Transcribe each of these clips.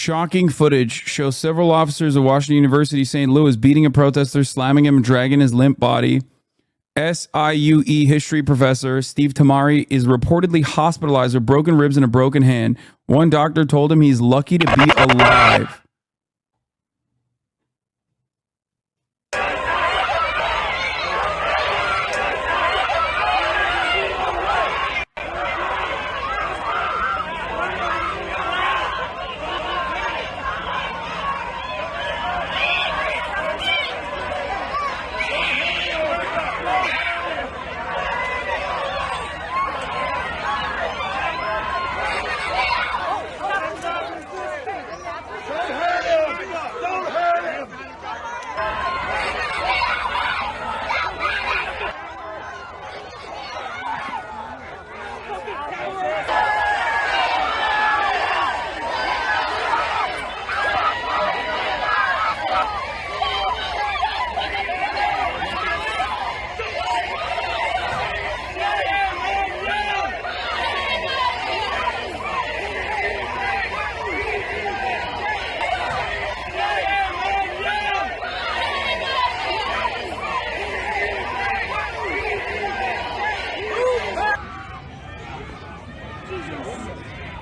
shocking footage shows several officers of Washington University St. Louis beating a protester, slamming him, and dragging his limp body. SIUE history professor Steve Tamari is reportedly hospitalized with broken ribs and a broken hand. One doctor told him he's lucky to be alive.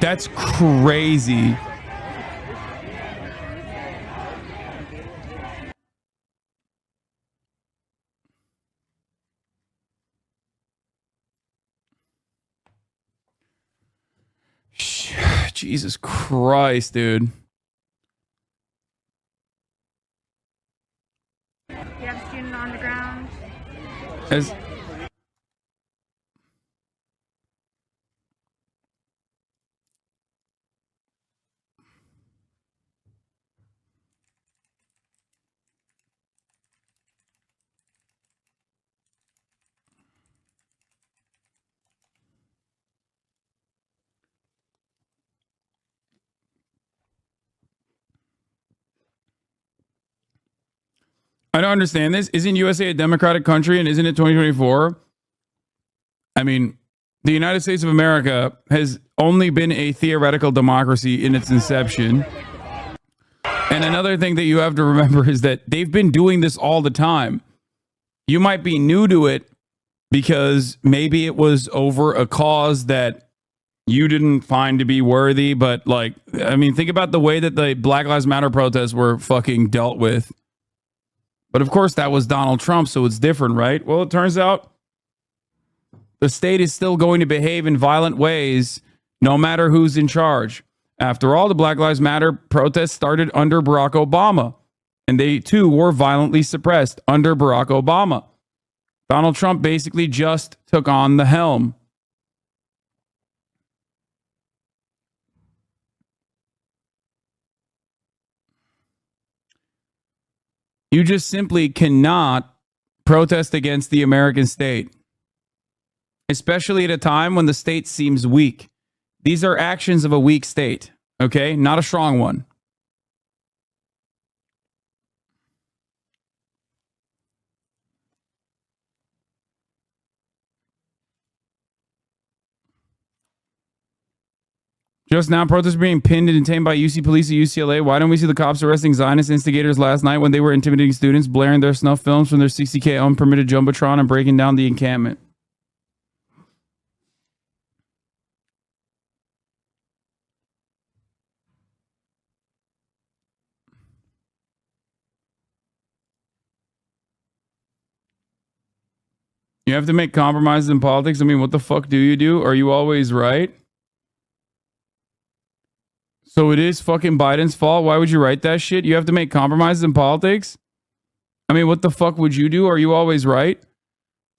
That's crazy. Jesus Christ, dude. You have a student on the ground. As I don't understand this. Isn't USA a democratic country and isn't it 2024? I mean, the United States of America has only been a theoretical democracy in its inception. And another thing that you have to remember is that they've been doing this all the time. You might be new to it because maybe it was over a cause that you didn't find to be worthy. But like, I mean, think about the way that the Black Lives Matter protests were fucking dealt with. But of course, that was Donald Trump, so it's different, right? Well, it turns out the state is still going to behave in violent ways no matter who's in charge. After all, the Black Lives Matter protests started under Barack Obama, and they too were violently suppressed under Barack Obama. Donald Trump basically just took on the helm. You just simply cannot protest against the American state, especially at a time when the state seems weak. These are actions of a weak state, okay? Not a strong one. Just now, protests are being pinned and detained by UC police at UCLA. Why don't we see the cops arresting Zionist instigators last night when they were intimidating students, blaring their snuff films from their 60K unpermitted Jumbotron and breaking down the encampment? You have to make compromises in politics. I mean, what the fuck do you do? Are you always right? So it is fucking Biden's fault. Why would you write that shit? You have to make compromises in politics? I mean, what the fuck would you do? Are you always right?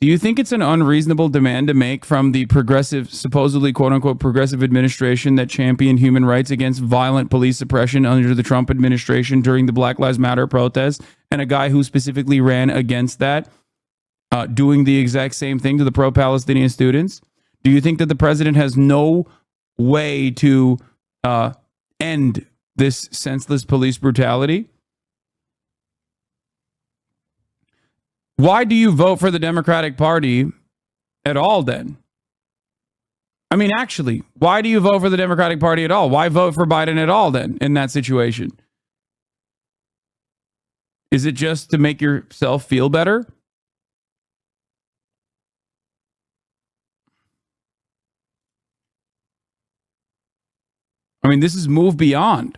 Do you think it's an unreasonable demand to make from the progressive, supposedly quote unquote progressive administration that championed human rights against violent police suppression under the Trump administration during the Black Lives Matter protests, and a guy who specifically ran against that, doing the exact same thing to the pro-Palestinian students? Do you think that the president has no way to end this senseless police brutality? Why do you vote for the Democratic Party at all then? I mean, actually, why do you vote for the Democratic Party at all? Why vote for Biden at all then in that situation? Is it just to make yourself feel better? I mean, this is move beyond.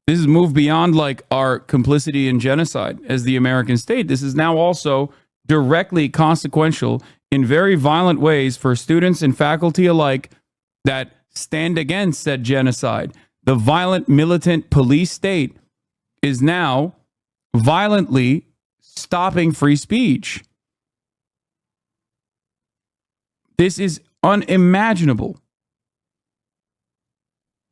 This is move beyond like our complicity in genocide as the American state. This is now also directly consequential in very violent ways for students and faculty alike that stand against said genocide. The violent militant police state is now violently stopping free speech. This is unimaginable.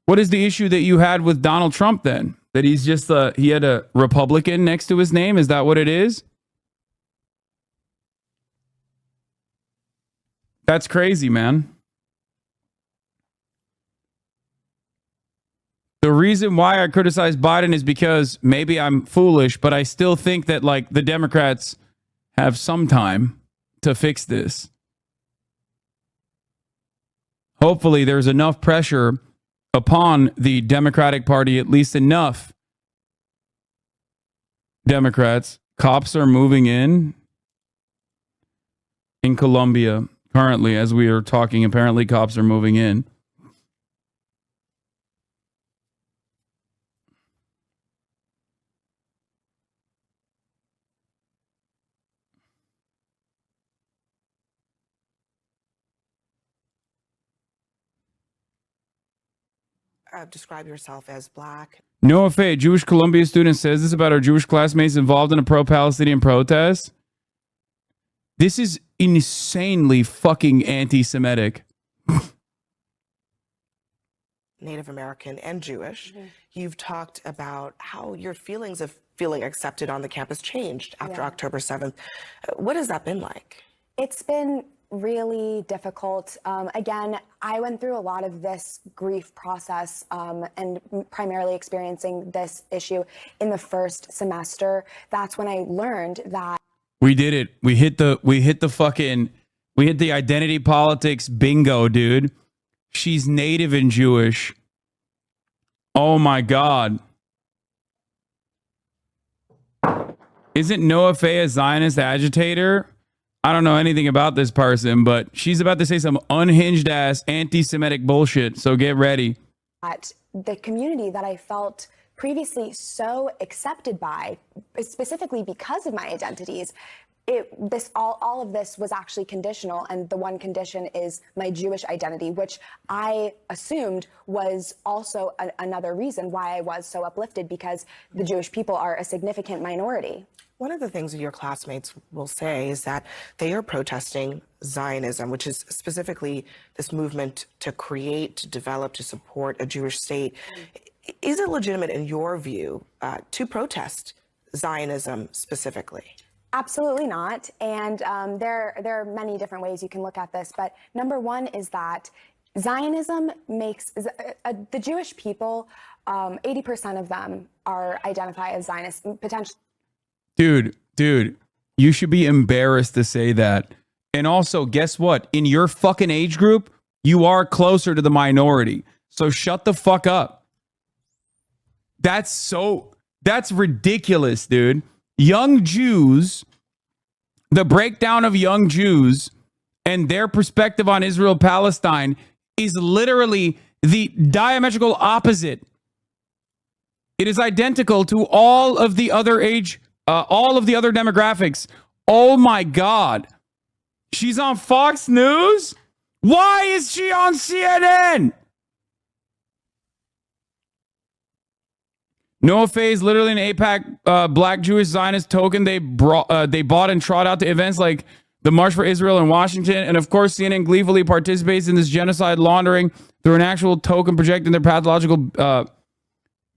What is the issue that you had with Donald Trump then? That he's just he had a Republican next to his name? Is that what it is? That's crazy, man. The reason why I criticize Biden is because maybe I'm foolish, but I still think that like the Democrats have some time to fix this. Hopefully there's enough pressure upon the Democratic Party, at least enough Democrats. Cops are moving in Colombia currently as we are talking. Apparently cops are moving in. Describe yourself as black. Noah Faye, Jewish Columbia student, says this about our Jewish classmates involved in a pro-Palestinian protest. This is insanely fucking anti-Semitic. Native American and Jewish. You've talked about how your feelings of feeling accepted on the campus changed after October 7th. What has that been like? It's been really difficult. Again, I went through a lot of this grief process and primarily experiencing this issue in the first semester. That's when I learned that we did it. We hit the identity politics bingo, dude. She's native and Jewish. Oh my God. Isn't Noah Faye a Zionist agitator? I don't know anything about this person, but she's about to say some unhinged ass anti-Semitic bullshit. So get ready. At the community that I felt previously so accepted by, specifically because of my identities, all of this was actually conditional, and the one condition is my Jewish identity, which I assumed was also another reason why I was so uplifted, because the Jewish people are a significant minority. One of the things that your classmates will say is that they are protesting Zionism, which is specifically this movement to create, to develop, to support a Jewish state. Is it legitimate in your view to protest Zionism specifically? Absolutely not. And there are many different ways you can look at this. But number one is that Zionism makes the Jewish people, 80% of them identify as Zionists, potentially. Dude, you should be embarrassed to say that. And also, guess what? In your fucking age group, you are closer to the minority. So shut the fuck up. That's ridiculous, dude. Young Jews, the breakdown of young Jews and their perspective on Israel-Palestine is literally the diametrical opposite. It is identical to all of the other demographics. Oh my God. She's on Fox News? Why is she on CNN? Noah Faye is literally an AIPAC Black Jewish Zionist token they bought and trot out to events like the March for Israel in Washington. And of course, CNN gleefully participates in this genocide laundering through an actual token projecting their pathological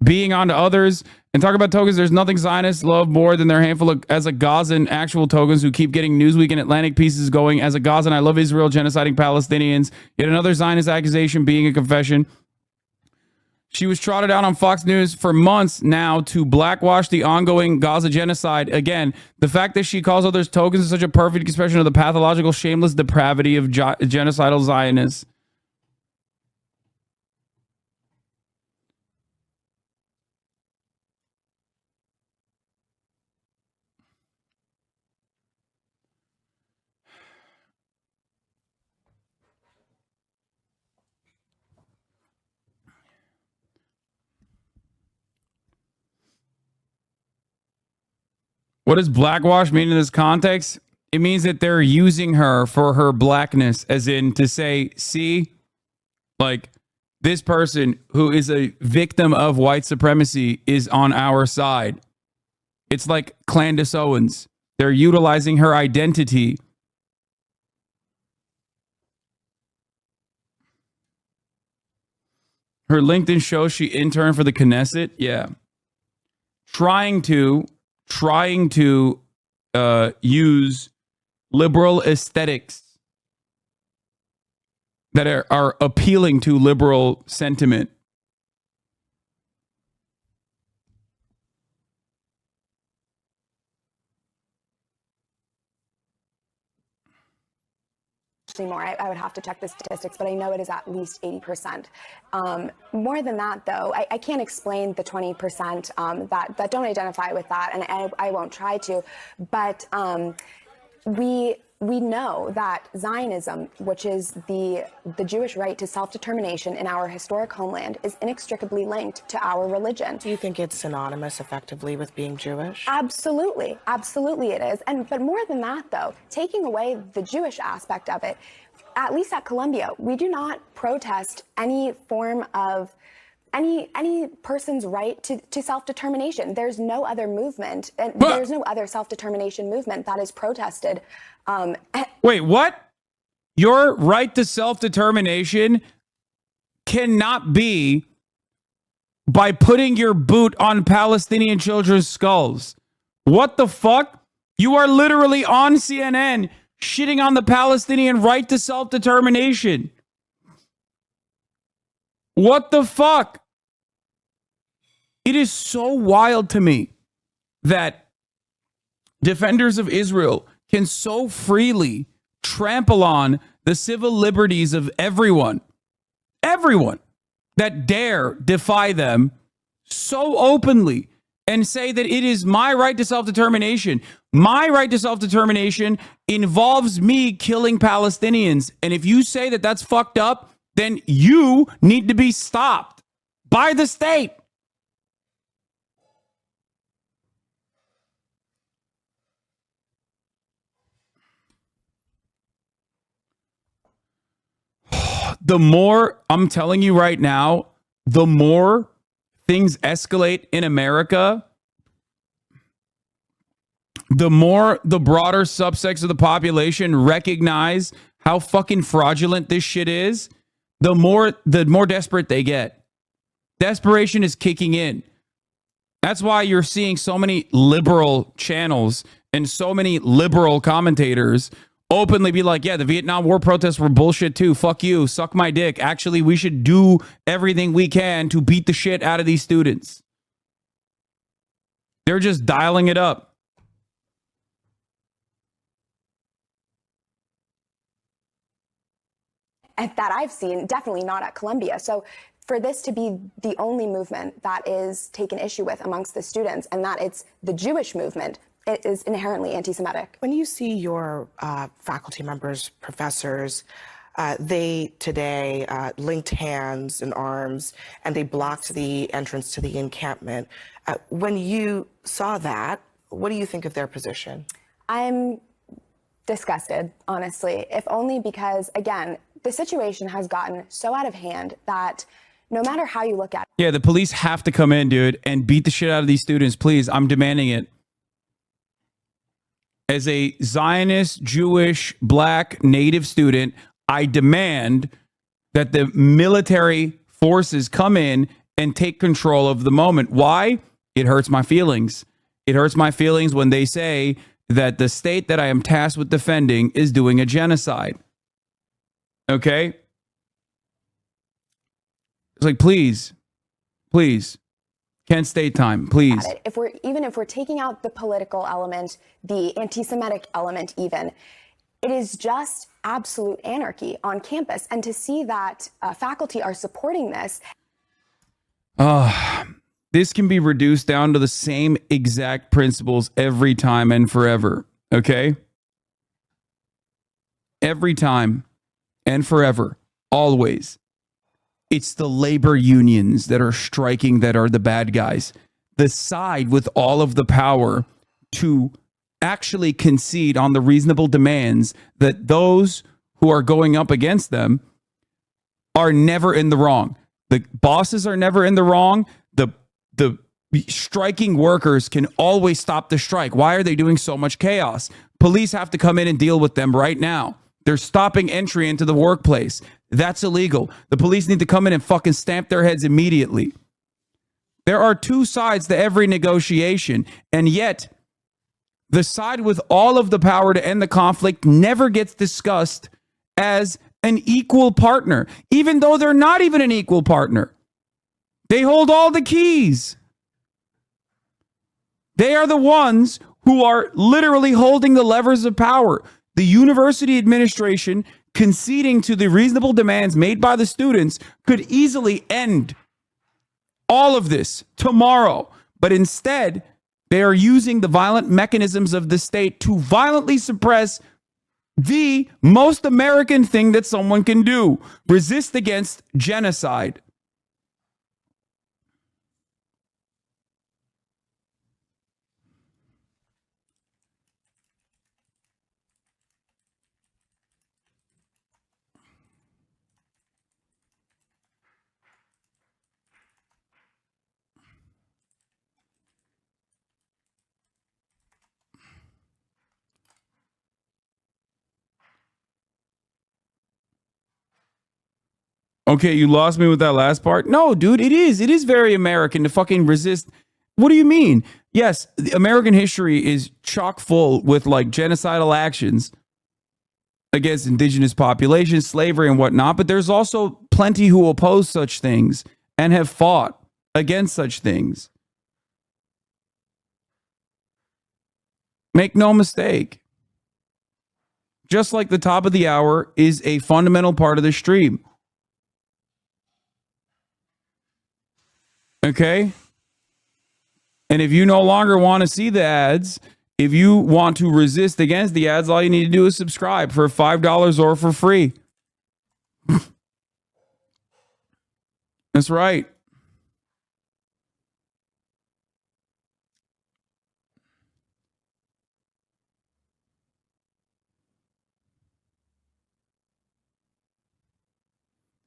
being onto others. And talk about tokens, there's nothing Zionists love more than their handful of as a Gazan actual tokens who keep getting Newsweek and Atlantic pieces going. As a Gazan, I love Israel genociding Palestinians. Yet another Zionist accusation being a confession. She was trotted out on Fox News for months now to blackwash the ongoing Gaza genocide. Again, the fact that she calls others tokens is such a perfect expression of the pathological, shameless depravity of genocidal Zionists. What does blackwash mean in this context? It means that they're using her for her blackness, as in to say, see, like this person who is a victim of white supremacy is on our side. It's like Candace Owens. They're utilizing her identity. Her LinkedIn shows she interned for the Knesset. Yeah. Trying to use liberal aesthetics that are appealing to liberal sentiment. More. I would have to check the statistics, but I know it is at least 80%. More than that, though, I can't explain the 20% that don't identify with that, and I won't try to. But we know that Zionism, which is the Jewish right to self-determination in our historic homeland, is inextricably linked to our religion. Do you think it's synonymous effectively with being Jewish? Absolutely. Absolutely it is. But more than that, though, taking away the Jewish aspect of it, at least at Columbia, we do not protest any form of any person's right to self-determination. There's no other movement, and there's no other self-determination movement that is protested. Wait, what? Your right to self-determination cannot be by putting your boot on Palestinian children's skulls. What the fuck? You are literally on CNN shitting on the Palestinian right to self-determination. What the fuck? It is so wild to me that defenders of Israel can so freely trample on the civil liberties of everyone that dare defy them so openly and say that it is my right to self-determination. My right to self-determination involves me killing Palestinians. And if you say that that's fucked up, then you need to be stopped by the state. The more, I'm telling you right now, the more things escalate in America, the more the broader subsects of the population recognize how fucking fraudulent this shit is, the more desperate they get. Desperation is kicking in. That's why you're seeing so many liberal channels and so many liberal commentators openly be like, yeah, the Vietnam War protests were bullshit too. Fuck you. Suck my dick. Actually, we should do everything we can to beat the shit out of these students. They're just dialing it up. That I've seen, definitely not at Columbia. So for this to be the only movement that is taken issue with amongst the students, and that it's the Jewish movement, it is inherently anti-Semitic. When you see your faculty members, professors, they today linked hands and arms, and they blocked the entrance to the encampment. When you saw that, what do you think of their position? I'm disgusted, honestly, if only because, again, the situation has gotten so out of hand that no matter how you look at it. Yeah, the police have to come in, dude, and beat the shit out of these students. Please, I'm demanding it. As a Zionist, Jewish, black, native student, I demand that the military forces come in and take control of the moment. Why? It hurts my feelings. It hurts my feelings when they say that the state that I am tasked with defending is doing a genocide. Okay? It's like, please, Kent State time, please. If we're taking out the political element, the anti-Semitic element even, it is just absolute anarchy on campus. And to see that faculty are supporting this. This can be reduced down to the same exact principles every time and forever. Okay? Every time and forever. Always. It's the labor unions that are striking that are the bad guys. The side with all of the power to actually concede on the reasonable demands that those who are going up against them are never in the wrong. The bosses are never in the wrong. The striking workers can always stop the strike. Why are they doing so much chaos? Police have to come in and deal with them right now. They're stopping entry into the workplace. That's illegal. The police need to come in and fucking stamp their heads immediately. There are two sides to every negotiation, and yet the side with all of the power to end the conflict never gets discussed as an equal partner, even though they're not even an equal partner. They hold all the keys. They are the ones who are literally holding the levers of power. The university administration conceding to the reasonable demands made by the students could easily end all of this tomorrow. But instead, they are using the violent mechanisms of the state to violently suppress the most American thing that someone can do: resist against genocide. Okay, you lost me with that last part. No, dude, it is very American to fucking resist. What do you mean? Yes, American history is chock full with like genocidal actions against indigenous populations, slavery and whatnot, but there's also plenty who oppose such things and have fought against such things. Make no mistake. Just like the top of the hour is a fundamental part of the stream. Okay? And if you no longer want to see the ads, if you want to resist against the ads, all you need to do is subscribe for $5 or for free. That's right.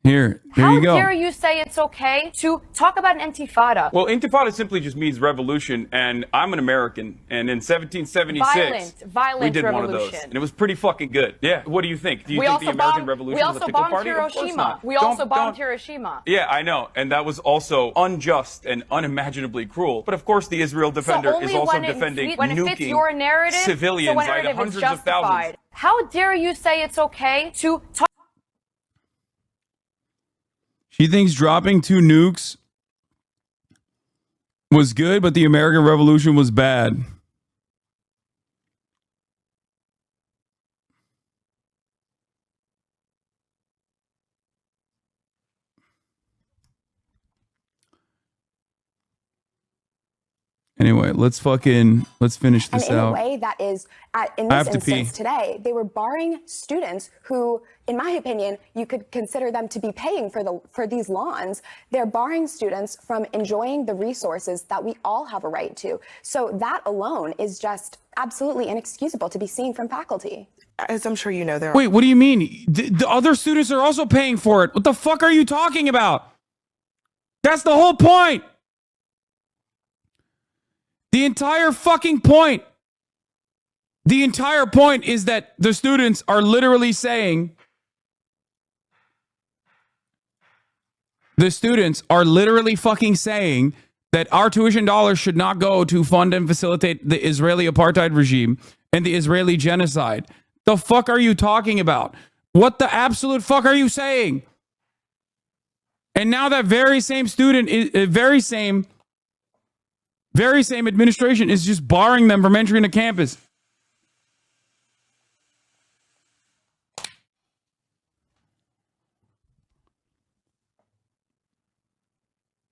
Here you go. How dare you say it's okay to talk about an intifada? Well, intifada simply just means revolution, and I'm an American, and in 1776, Violent we did revolution. one of those, and it was pretty fucking good. Yeah, what do you think? Do you We think the also American bombed- Revolution we was a also pickle bombed party? Of course Hiroshima. not. We also Don't- bombed don't- Hiroshima. Yeah, I know, and that was also unjust and unimaginably cruel. But of course, the Israel Defender only is also when defending when it fits nuking your narrative, civilians so when by the narrative is hundreds of thousands. justified. How dare you say it's okay to talk? She thinks dropping 2 nukes was good, but the American Revolution was bad. Anyway, let's finish this And in out. a way that is, in I this have to pee. instance today, they were barring students who, in my opinion, you could consider them to be paying for these lawns. They're barring students from enjoying the resources that we all have a right to. So that alone is just absolutely inexcusable to be seen from faculty. As I'm sure you know, there are Wait, what do you mean? The other students are also paying for it. What the fuck are you talking about? That's the whole point. The entire fucking point. The entire point is that the students are literally saying, fucking saying that our tuition dollars should not go to fund and facilitate the Israeli apartheid regime and the Israeli genocide. The fuck are you talking about? What the absolute fuck are you saying? And now that very same student, very same administration is just barring them from entering the campus.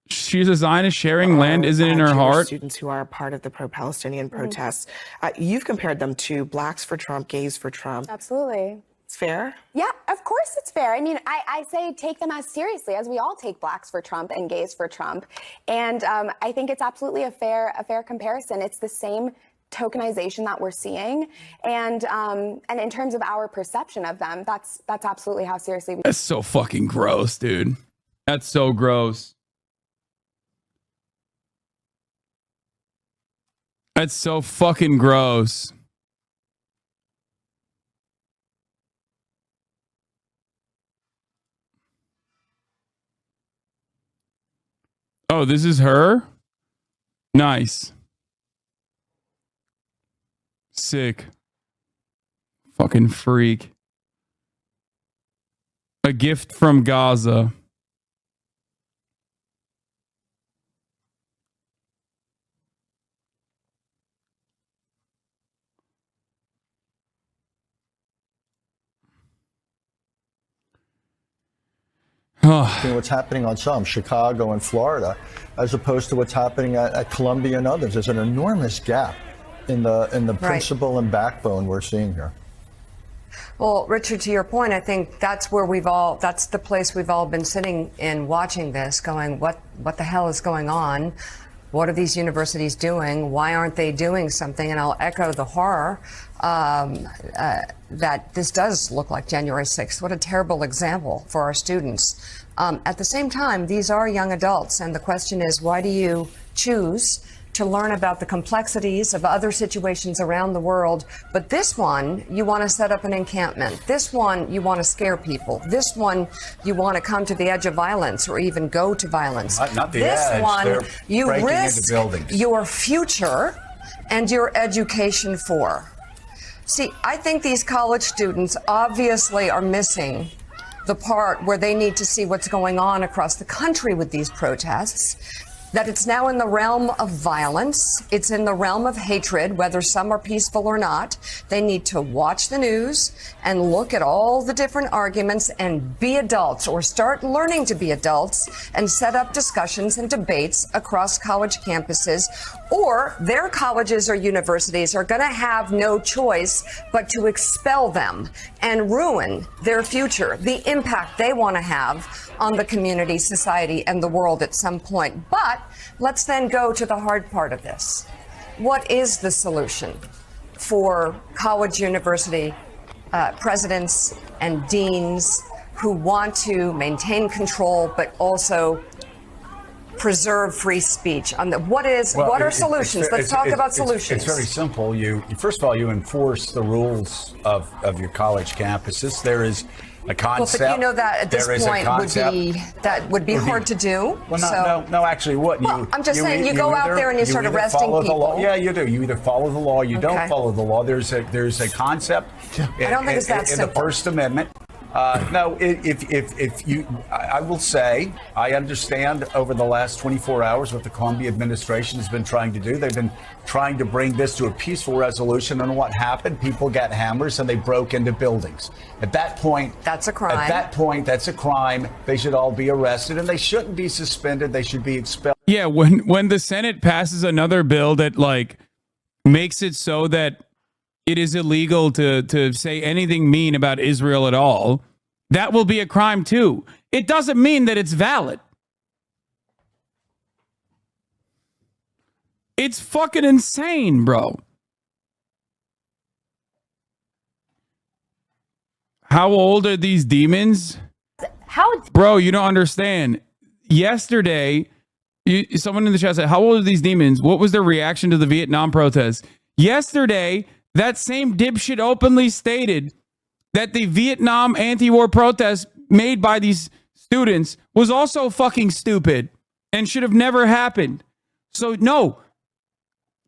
She's a Zionist. Sharing land isn't in her Jewish heart. Students who are a part of the pro-Palestinian protests. You've compared them to blacks for Trump, gays for Trump. Absolutely. It's fair? Yeah, of course it's fair. I mean, I say take them as seriously as we all take blacks for Trump and gays for Trump. And I think it's absolutely a fair comparison. It's the same tokenization that we're seeing, and in terms of our perception of them, that's absolutely how seriously we. That's so fucking gross, dude. That's so gross. That's so fucking gross. Oh, this is her? Nice. Sick. Fucking freak. A gift from Gaza. What's happening on some, Chicago and Florida, as opposed to what's happening at Columbia and others. There's an enormous gap in the principle and backbone we're seeing here. Well, Richard, to your point, I think that's where that's the place we've all been sitting in watching this, going, what the hell is going on? What are these universities doing? Why aren't they doing something? And I'll echo the horror that this does look like January 6th. What a terrible example for our students. At the same time, these are young adults. And the question is, why do you choose to learn about the complexities of other situations around the world? But this one, you want to set up an encampment. This one, you want to scare people. This one, you want to come to the edge of violence or even go to violence. Not the this edge. one, They're you breaking risk into buildings. your future and your education for. See, I think these college students obviously are missing the part where they need to see what's going on across the country with these protests. That it's now in the realm of violence. It's in the realm of hatred, whether some are peaceful or not. They need to watch the news and look at all the different arguments and be adults, or start learning to be adults and set up discussions and debates across college campuses, or their colleges or universities are going to have no choice but to expel them and ruin their future, the impact they want to have on the community, society, and the world at some point. But let's then go to the hard part of this. What is the solution for college university presidents and deans who want to maintain control but also preserve free speech? What are solutions? Let's talk about solutions. It's very simple. First of all, you enforce the rules of your college campuses. There is a concept. Well, but you know that at this point would be hard to do. Well, no, actually, what? Well, I'm just saying, you go out there and you start arresting people. Yeah, you do. You either follow the law, you don't follow the law. There's a concept. I don't think it's that simple. In the First Amendment. No, if you, I will say, I understand over the last 24 hours what the Columbia administration has been trying to do. They've been trying to bring this to a peaceful resolution. And what happened? People got hammers and they broke into buildings. At that point, that's a crime. At that point, that's a crime. They should all be arrested and they shouldn't be suspended. They should be expelled. Yeah, when the Senate passes another bill that makes it so that it is illegal to say anything mean about Israel at all, that will be a crime too. It doesn't mean that it's valid. It's fucking insane, bro. How old are these demons? Bro, you don't understand. Yesterday, someone in the chat said, how old are these demons? What was their reaction to the Vietnam protests? Yesterday, that same dipshit openly stated that the Vietnam anti-war protest made by these students was also fucking stupid and should have never happened. So no,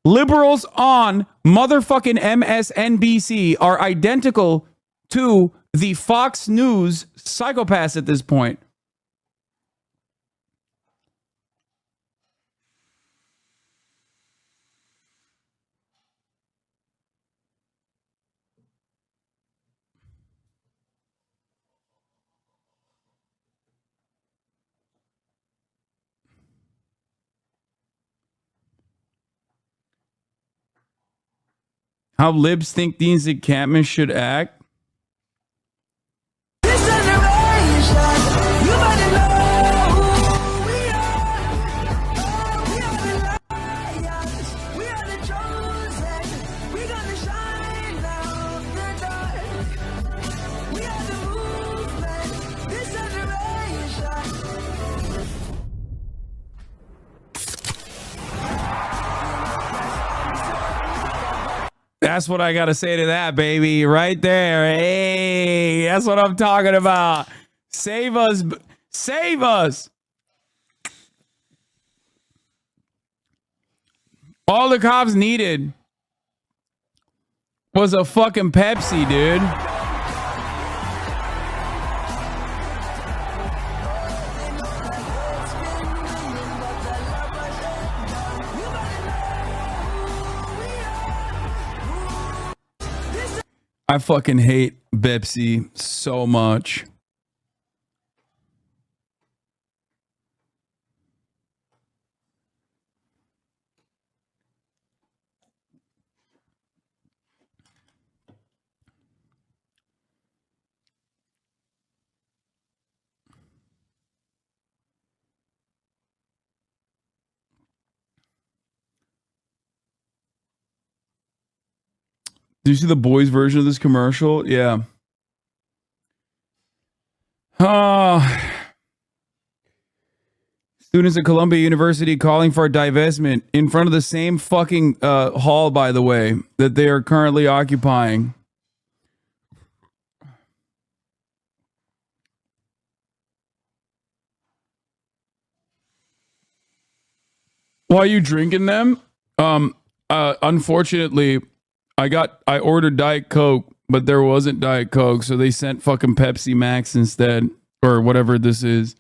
liberals on motherfucking MSNBC are identical to the Fox News psychopaths at this point. How libs think these encampments should act? That's what I got to say to that, baby. Right there. Hey, that's what I'm talking about. Save us. Save us. All the cops needed was a fucking Pepsi, dude. I fucking hate Pepsi so much. Do you see the boys' version of this commercial? Yeah. Students at Columbia University calling for divestment in front of the same fucking hall, by the way, that they are currently occupying. Why are you drinking them? Unfortunately, I ordered Diet Coke, but there wasn't Diet Coke, so they sent fucking Pepsi Max instead, or whatever this is.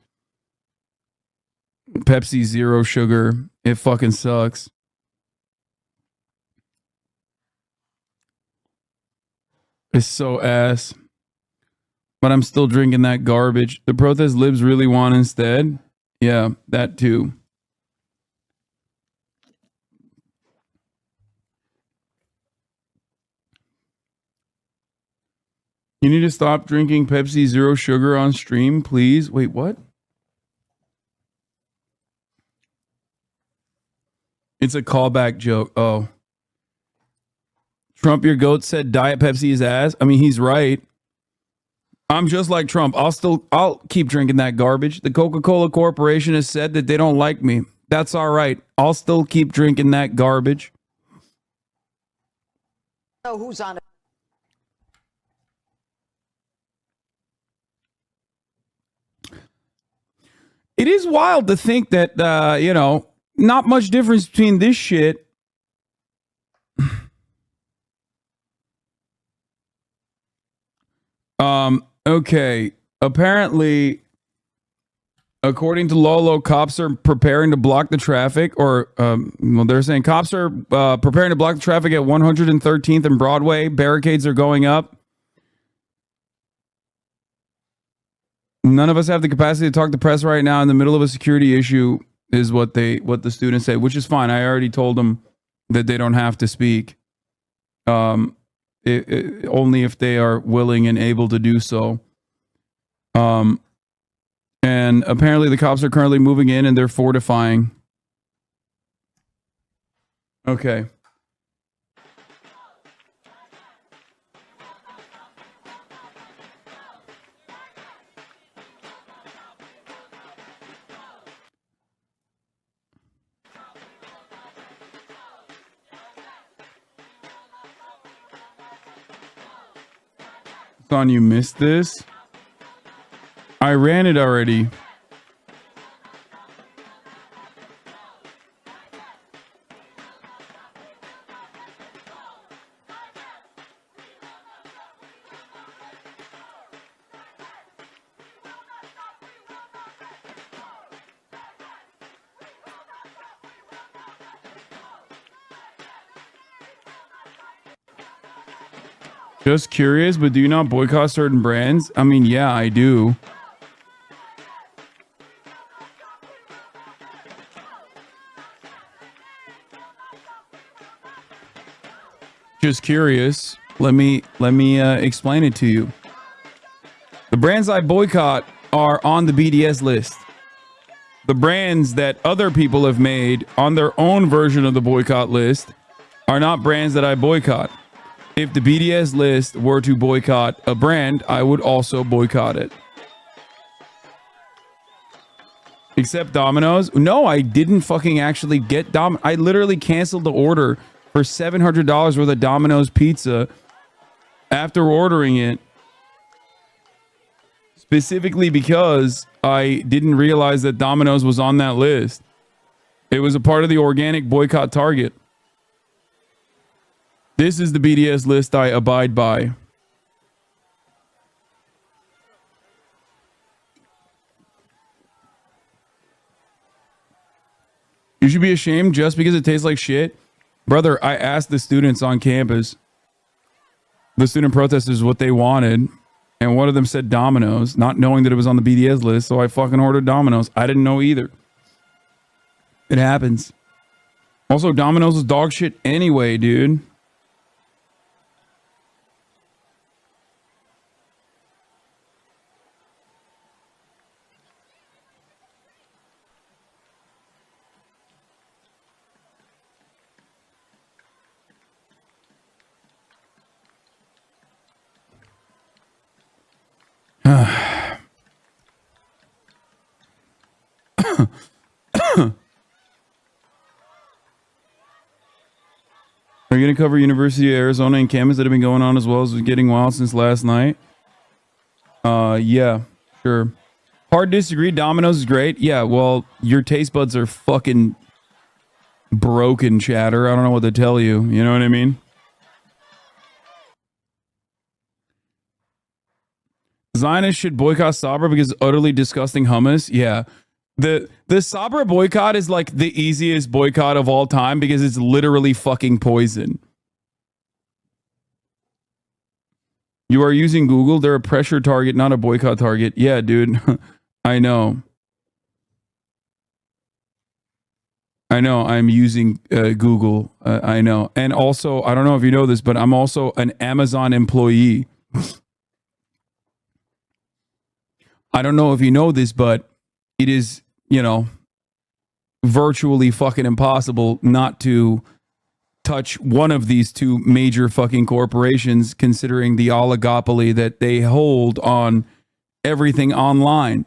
Pepsi Zero Sugar. It fucking sucks. It's so ass. But I'm still drinking that garbage. The protest libs really want instead. Yeah, that too. You need to stop drinking Pepsi Zero Sugar on stream, please. Wait, what? It's a callback joke. Oh. Trump, your goat, said Diet Pepsi is ass. I mean, he's right. I'm just like Trump. I'll keep drinking that garbage. The Coca-Cola Corporation has said that they don't like me. That's all right. I'll still keep drinking that garbage. Know who's on it? It is wild to think that, not much difference between this shit. Okay. Apparently, according to Lolo, cops are preparing to block the traffic, or, they're saying cops are preparing to block the traffic at 113th and Broadway. Barricades are going up. None of us have the capacity to talk to press right now in the middle of a security issue, is what the students say, which is fine. I already told them that they don't have to speak. Only if they are willing and able to do so. And apparently the cops are currently moving in and they're fortifying. Okay. Thought you missed this? I ran it already. Just curious, but do you not boycott certain brands? I mean, yeah, I do. Just curious. Let me explain it to you. The brands I boycott are on the BDS list. The brands that other people have made on their own version of the boycott list are not brands that I boycott. If the BDS list were to boycott a brand, I would also boycott it. Except Domino's. No, I didn't fucking actually get I literally canceled the order for $700 worth of Domino's pizza after ordering it, specifically because I didn't realize that Domino's was on that list. It was a part of the organic boycott target. This is the BDS list I abide by. You should be ashamed just because it tastes like shit. Brother, I asked the students on campus, the student protesters, what they wanted. And one of them said Domino's, not knowing that it was on the BDS list. So I fucking ordered Domino's. I didn't know either. It happens. Also, Domino's is dog shit anyway, dude. Are you going to cover University of Arizona encampments that have been going on as well as getting wild since last night? Yeah, sure. Hard disagree. Domino's is great. Yeah, well, your taste buds are fucking broken, chatter. I don't know what to tell you. You know what I mean? Zionists should boycott Sabra because it's utterly disgusting hummus. Yeah. The Sabra boycott is like the easiest boycott of all time because it's literally fucking poison. You are using Google. They're a pressure target, not a boycott target. Yeah, dude. I know. I'm using Google. I know. And also, I don't know if you know this, but I'm also an Amazon employee. I don't know if you know this, but it is, virtually fucking impossible not to touch one of these two major fucking corporations, considering the oligopoly that they hold on everything online.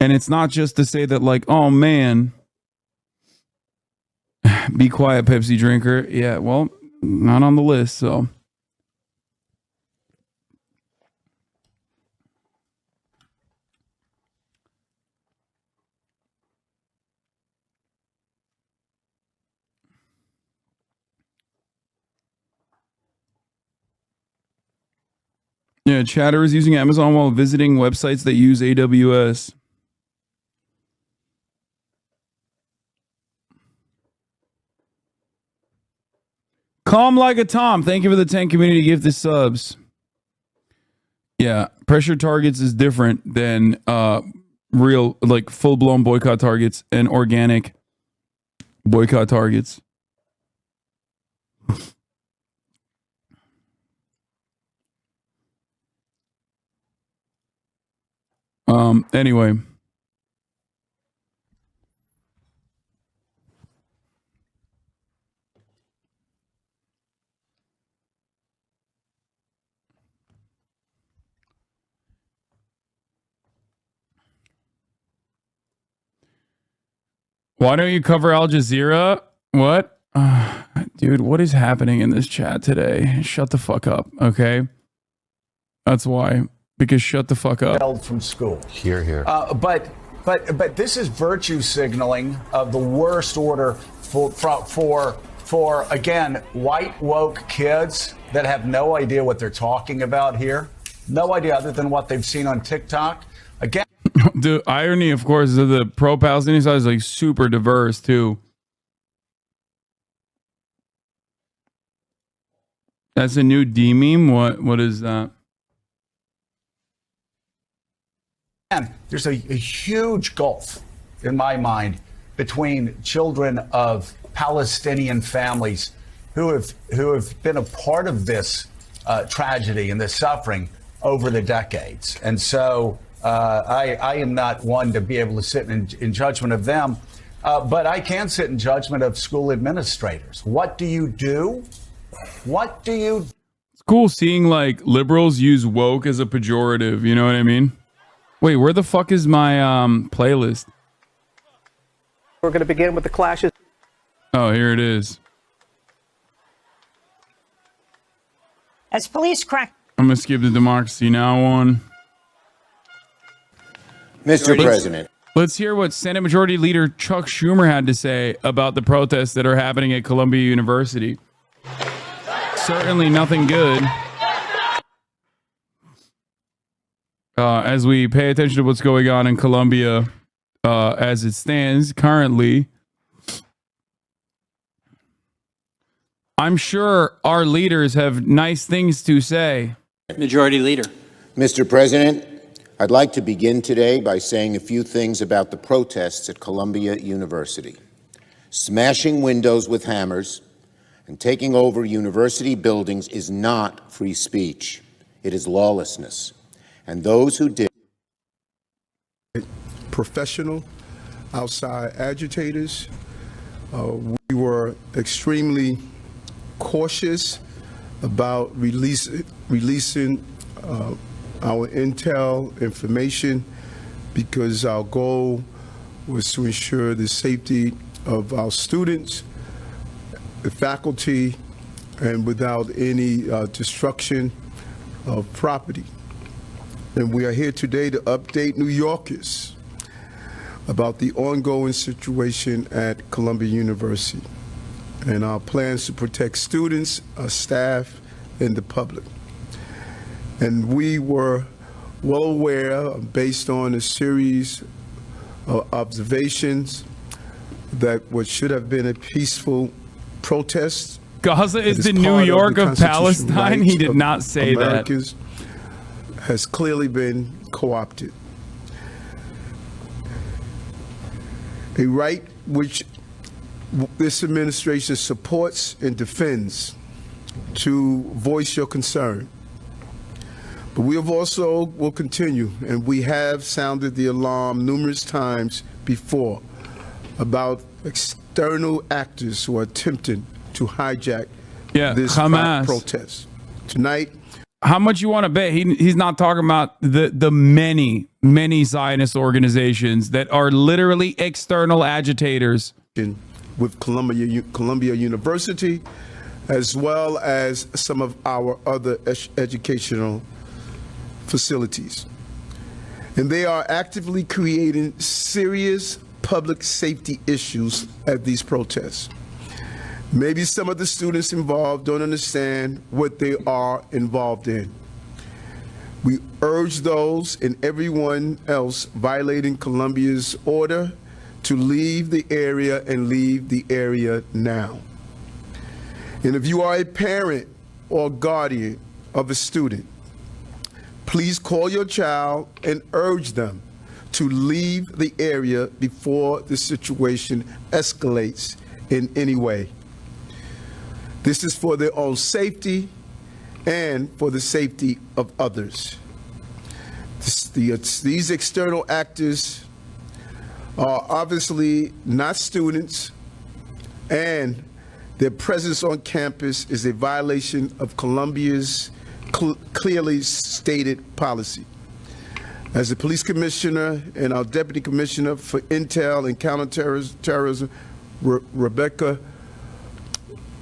And it's not just to say that, like, oh man, be quiet, Pepsi drinker. Yeah, well, not on the list, so. Yeah, Chatter is using Amazon while visiting websites that use AWS. Calm like a Tom. Thank you for the 10 community gift subs. Yeah, pressure targets is different than real, like full-blown boycott targets and organic boycott targets. Anyway. Why don't you cover Al Jazeera? What? Dude, what is happening in this chat today? Shut the fuck up, okay? That's why. Because shut the fuck up. Held from school. Here. But this is virtue signaling of the worst order for again, white woke kids that have no idea what they're talking about here. No idea other than what they've seen on TikTok. Again, the irony, of course, is that the pro-Palestinian side is like super diverse too. That's a new D meme. What is that? And there's a huge gulf, in my mind, between children of Palestinian families who have been a part of this tragedy and this suffering over the decades. And so I am not one to be able to sit in judgment of them, but I can sit in judgment of school administrators. What do you do? What do you? It's cool seeing like liberals use woke as a pejorative. You know what I mean? Wait, where the fuck is my playlist? We're going to begin with the clashes. Oh, here it is. As police crack. I'm going to skip the Democracy Now! one. Mr. President. Let's hear what Senate Majority Leader Chuck Schumer had to say about the protests that are happening at Columbia University. Certainly nothing good. As we pay attention to what's going on in Columbia as it stands currently, I'm sure our leaders have nice things to say. Majority Leader. Mr. President, I'd like to begin today by saying a few things about the protests at Columbia University. Smashing windows with hammers and taking over university buildings is not free speech. It is lawlessness. And those who did. Professional outside agitators. We were extremely cautious about releasing our intel information because our goal was to ensure the safety of our students, the faculty, and without any destruction of property. And we are here today to update New Yorkers about the ongoing situation at Columbia University and our plans to protect students, our staff, and the public. And we were well aware, based on a series of observations, that what should have been a peaceful protest. Gaza is the New York of Palestine. He did not say Americans has clearly been co-opted. A right which this administration supports and defends, to voice your concern. But we have also will continue, and we have sounded the alarm numerous times before about external actors who are attempting to hijack this Hamas protest. Tonight, how much you want to bet he's not talking about the many Zionist organizations that are literally external agitators with Columbia University, as well as some of our other educational facilities. And they are actively creating serious public safety issues at these protests. Maybe some of the students involved don't understand what they are involved in. We urge those and everyone else violating Columbia's order to leave the area and leave the area now. And if you are a parent or guardian of a student, please call your child and urge them to leave the area before the situation escalates in any way. This is for their own safety and for the safety of others. These external actors are obviously not students, and their presence on campus is a violation of Columbia's clearly stated policy. As the police commissioner and our deputy commissioner for intel and counterterrorism, Rebecca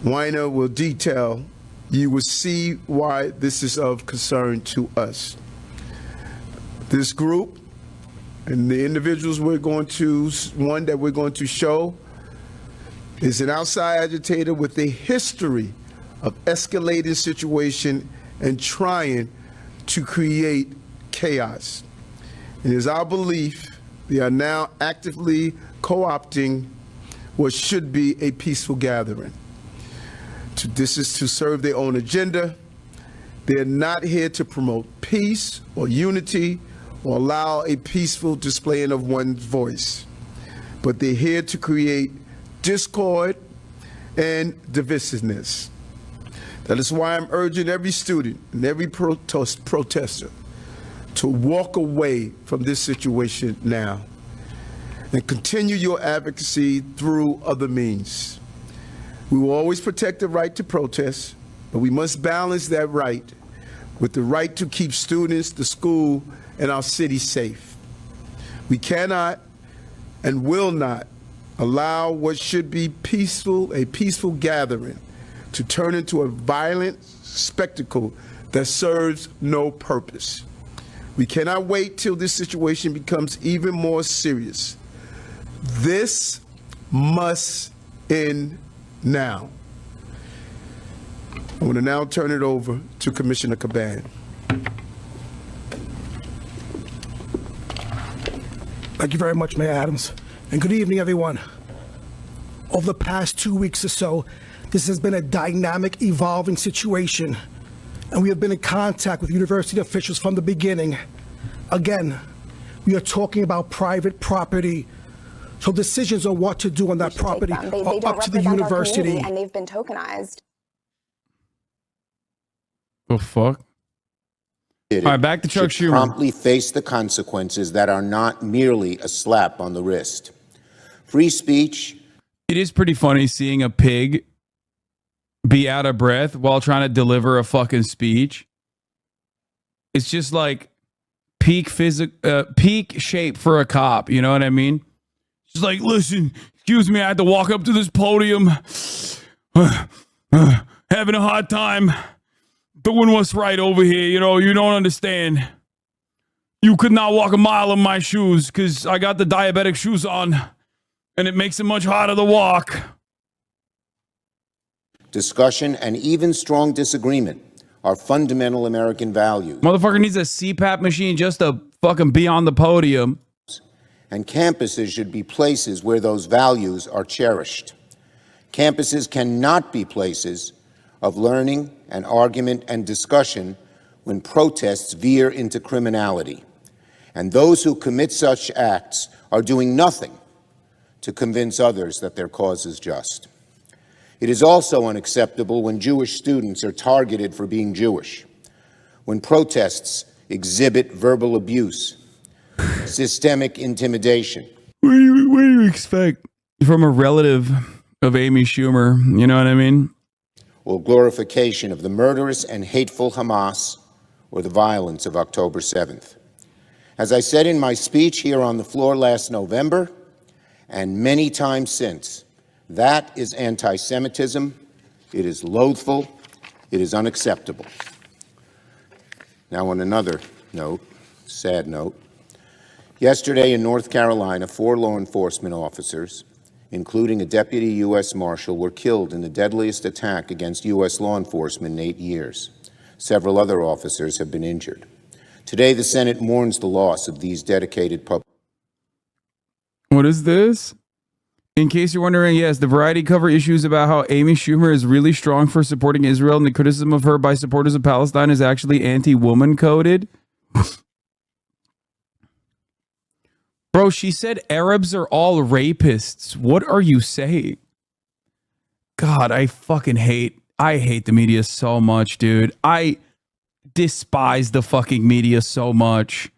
Weiner, will detail, you will see why this is of concern to us. This group and the individuals one that we're going to show is an outside agitator with a history of escalating situation and trying to create chaos. It is our belief they are now actively co-opting what should be a peaceful gathering. This is to serve their own agenda. They're not here to promote peace or unity or allow a peaceful displaying of one's voice. But they're here to create discord and divisiveness. That is why I'm urging every student and every protester to walk away from this situation now and continue your advocacy through other means. We will always protect the right to protest, but we must balance that right with the right to keep students, the school, and our city safe. We cannot and will not allow what should be a peaceful gathering to turn into a violent spectacle that serves no purpose. We cannot wait till this situation becomes even more serious. This must end now. I want to now turn it over to Commissioner Caban. Thank you very much, Mayor Adams. And good evening, everyone. Over the past 2 weeks or so, this has been a dynamic, evolving situation, and we have been in contact with university officials from the beginning. Again, we are talking about private property, so decisions on what to do on that property They are don't up to the represent our university. community, and they've been tokenized. The fuck? All right, back to Chuck should Schumer. promptly face the consequences that are not merely a slap on the wrist. Free speech. It is pretty funny seeing a pig be out of breath while trying to deliver a fucking speech. It's just like peak shape for a cop. You know what I mean? Just like, listen, excuse me, I had to walk up to this podium, having a hard time doing what's right over here. You know, you don't understand. You could not walk a mile in my shoes because I got the diabetic shoes on, and it makes it much harder to walk. Discussion and even strong disagreement are fundamental American values. Motherfucker needs a CPAP machine just to fucking be on the podium. And campuses should be places where those values are cherished. Campuses cannot be places of learning and argument and discussion when protests veer into criminality. And those who commit such acts are doing nothing to convince others that their cause is just. It is also unacceptable when Jewish students are targeted for being Jewish, when protests exhibit verbal abuse, systemic intimidation. What do you expect from a relative of Amy Schumer? You know what I mean? Or glorification of the murderous and hateful Hamas or the violence of October 7th. As I said in my speech here on the floor last November, and many times since, that is anti-Semitism. It is loathful. It is unacceptable. Now, on another note, sad note, yesterday in North Carolina, 4 law enforcement officers, including a deputy U.S. Marshal, were killed in the deadliest attack against U.S. law enforcement in 8 years. Several other officers have been injured. Today, the Senate mourns the loss of these dedicated public. What is this? In case you're wondering, yes, the Variety cover issues about how Amy Schumer is really strong for supporting Israel and the criticism of her by supporters of Palestine is actually anti-woman coded. Bro, she said Arabs are all rapists. What are you saying? God, I hate the media so much, dude. I despise the fucking media so much.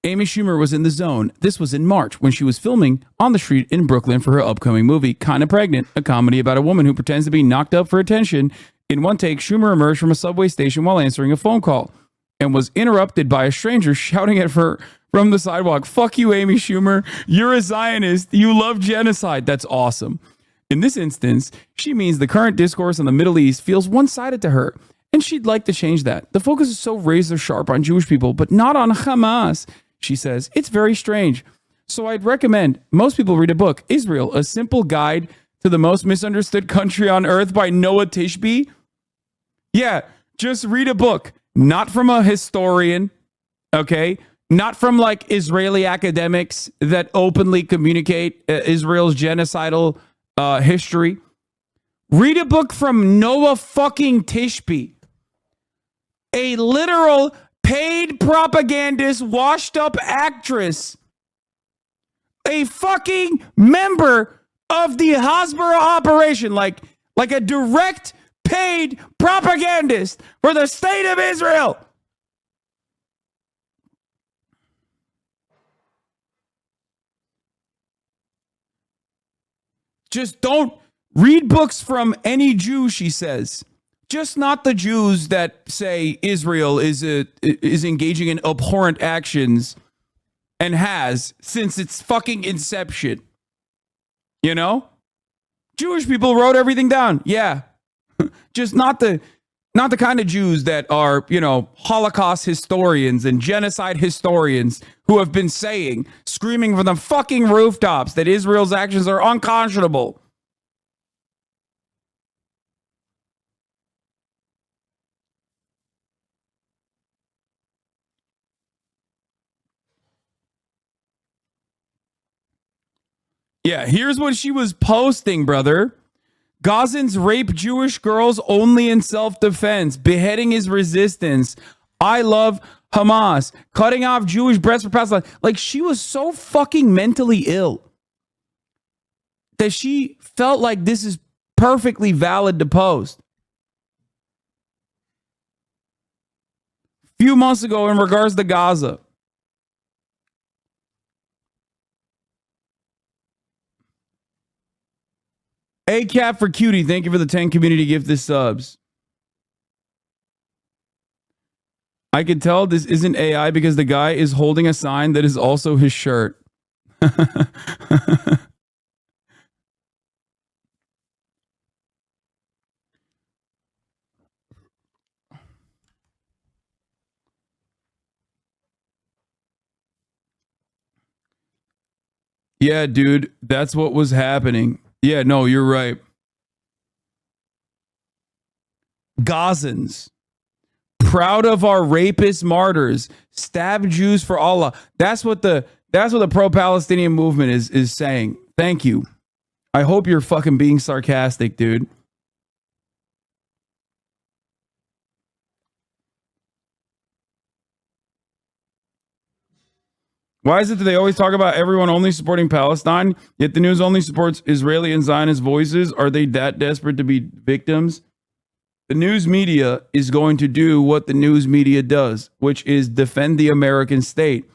Amy Schumer was in the zone. This was in March when she was filming on the street in Brooklyn for her upcoming movie, Kinda Pregnant, a comedy about a woman who pretends to be knocked up for attention. In one take, Schumer emerged from a subway station while answering a phone call and was interrupted by a stranger shouting at her from the sidewalk, "Fuck you, Amy Schumer. You're a Zionist. You love genocide." That's awesome. In this instance, she means the current discourse on the Middle East feels one-sided to her, and she'd like to change that. The focus is so razor sharp on Jewish people, but not on Hamas. She says, it's very strange. So I'd recommend most people read a book, Israel, A Simple Guide to the Most Misunderstood Country on Earth by Noah Tishby. Yeah, just read a book, not from a historian, okay? Not from like Israeli academics that openly communicate Israel's genocidal history. Read a book from Noah fucking Tishby, a literal paid propagandist, washed up actress, a fucking member of the Hasbara operation, like a direct paid propagandist for the state of Israel. Just don't read books from any Jew, she says. Just not the Jews that say Israel is engaging in abhorrent actions and has since its fucking inception. You know? Jewish people wrote everything down. Yeah. Just not the kind of Jews that are, Holocaust historians and genocide historians who have been screaming from the fucking rooftops that Israel's actions are unconscionable. Yeah, here's what she was posting, brother. Gazans rape Jewish girls only in self-defense. Beheading is resistance. I love Hamas. Cutting off Jewish breasts for Palestine. Like, she was so fucking mentally ill that she felt like this is perfectly valid to post. A few months ago in regards to Gaza. A cap for cutie. Thank you for the 10 community gift this subs. I can tell this isn't AI because the guy is holding a sign that is also his shirt. Yeah, dude, that's what was happening. Yeah, no, you're right. Gazans, proud of our rapist martyrs, stab Jews for Allah. That's what the pro-Palestinian movement is saying. Thank you. I hope you're fucking being sarcastic, dude. Why is it that they always talk about everyone only supporting Palestine, yet the news only supports Israeli and Zionist voices? Are they that desperate to be victims? The news media is going to do what the news media does, which is defend the American state.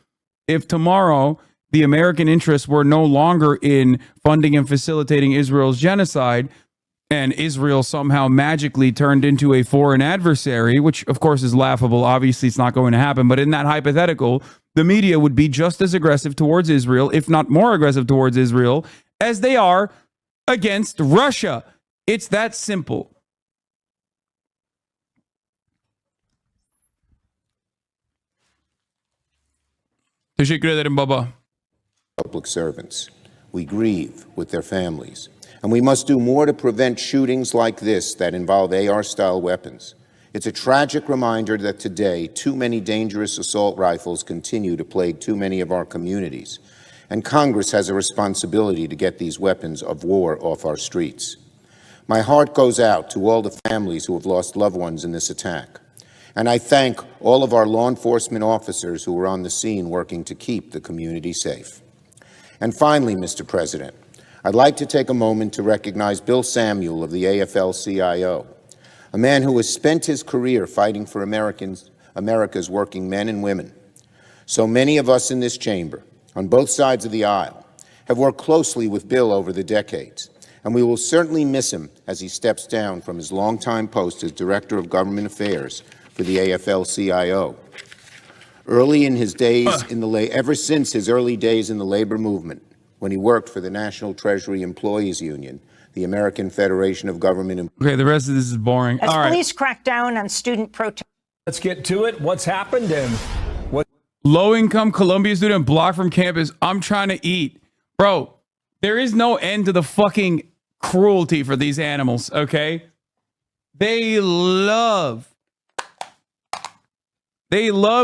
If tomorrow the American interests were no longer in funding and facilitating Israel's genocide, and Israel somehow magically turned into a foreign adversary, which of course is laughable. Obviously, it's not going to happen. But in that hypothetical, the media would be just as aggressive towards Israel, if not more aggressive towards Israel, as they are against Russia. It's that simple. Teşekkür ederim baba. Public servants. We grieve with their families. And we must do more to prevent shootings like this that involve AR-style weapons. It's a tragic reminder that today, too many dangerous assault rifles continue to plague too many of our communities. And Congress has a responsibility to get these weapons of war off our streets. My heart goes out to all the families who have lost loved ones in this attack. And I thank all of our law enforcement officers who were on the scene working to keep the community safe. And finally, Mr. President, I'd like to take a moment to recognize Bill Samuel of the AFL-CIO, a man who has spent his career fighting for America's working men and women. So many of us in this chamber, on both sides of the aisle, have worked closely with Bill over the decades, and we will certainly miss him as he steps down from his longtime post as Director of Government Affairs for the AFL-CIO. Ever since his early days in the labor movement, when he worked for the National Treasury Employees Union, the American Federation of Government. Okay, the rest of this is boring. As all right. police crack down on student protests. Let's get to it. What's happened and what? Low-income Columbia student blocked from campus. I'm trying to eat. Bro, there is no end to the fucking cruelty for these animals, okay? They love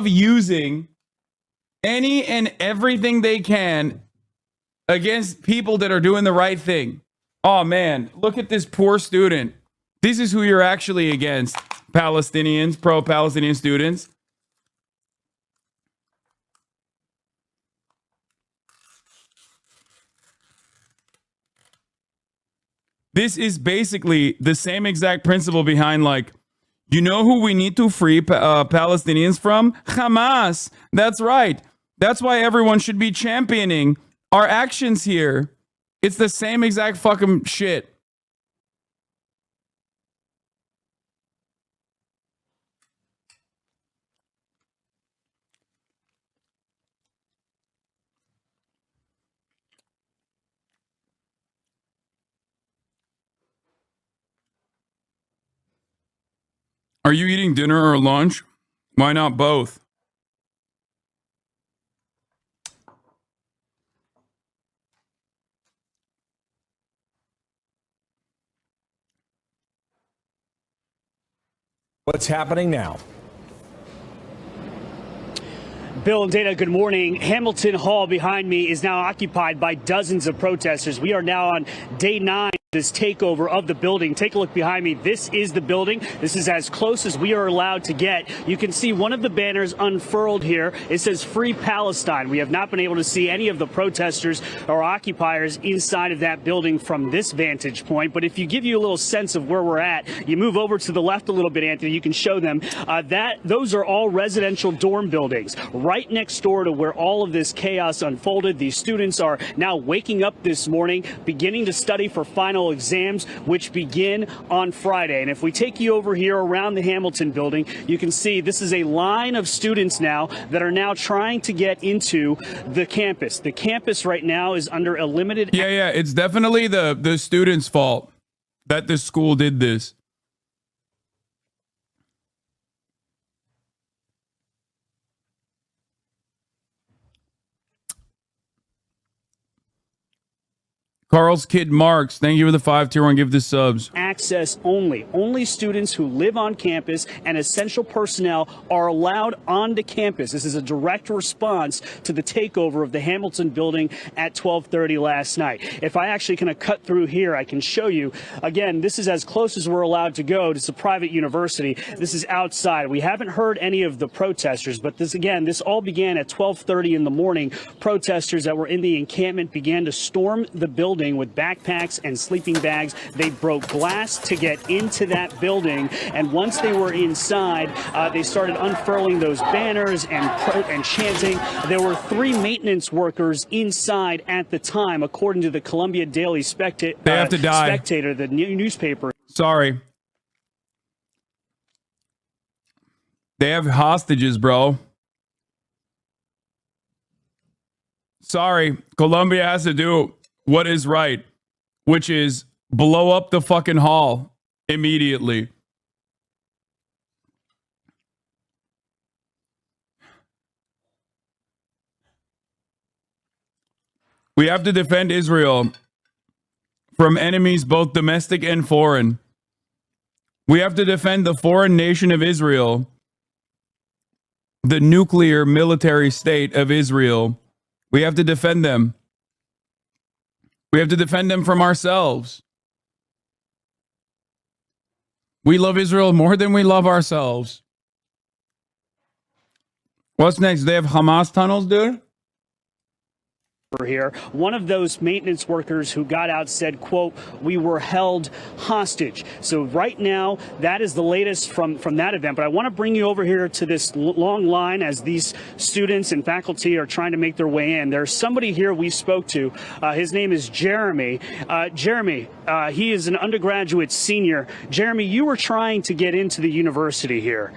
using any and everything they can against people that are doing the right thing. Oh man, look at this poor student. This is who you're actually against. Palestinians, pro-Palestinian students. This is basically the same exact principle behind, like, you know who we need to free Palestinians from? Hamas. That's right. That's why everyone should be championing our actions here. It's the same exact fucking shit. Are you eating dinner or lunch? Why not both? What's happening now? Bill and Dana, good morning. Hamilton Hall behind me is now occupied by dozens of protesters. We are now on day 9 of this takeover of the building. Take a look behind me. This is the building. This is as close as we are allowed to get. You can see one of the banners unfurled here. It says Free Palestine. We have not been able to see any of the protesters or occupiers inside of that building from this vantage point. But if you give you a little sense of where we're at, you move over to the left a little bit, Anthony, you can show them those are all residential dorm buildings. Right next door to where all of this chaos unfolded, these students are now waking up this morning, beginning to study for final exams, which begin on Friday. And if we take you over here around the Hamilton building, you can see this is a line of students now that are now trying to get into the campus. The campus right now is under a limited... Yeah, it's definitely the students' fault that the school did this. Carl's Kid Marks, thank you for the 5 tier 1 give the subs. Access only. Only students who live on campus and essential personnel are allowed onto campus. This is a direct response to the takeover of the Hamilton building at 12:30 last night. If I actually kind of cut through here, I can show you. Again, this is as close as we're allowed to go. It's a private university. This is outside. We haven't heard any of the protesters, but this all began at 12:30 in the morning. Protesters that were in the encampment began to storm the building with backpacks and sleeping bags. They broke glass to get into that building, and once they were inside, they started unfurling those banners and chanting. There were 3 maintenance workers inside at the time, according to the Columbia Daily Spectator. They have to die. Spectator, the newspaper. Sorry. They have hostages, bro. Sorry. Columbia has to do what is right, which is blow up the fucking hall immediately. We have to defend Israel from enemies both domestic and foreign. We have to defend the foreign nation of Israel, the nuclear military state of Israel. We have to defend them. We have to defend them from ourselves. We love Israel more than we love ourselves. What's next? They have Hamas tunnels, dude? Here. One of those maintenance workers who got out said, quote, "We were held hostage." So right now, that is the latest from that event. But I want to bring you over here to this long line as these students and faculty are trying to make their way in. There's somebody here we spoke to. His name is Jeremy. Jeremy, he is an undergraduate senior. Jeremy, you were trying to get into the university here.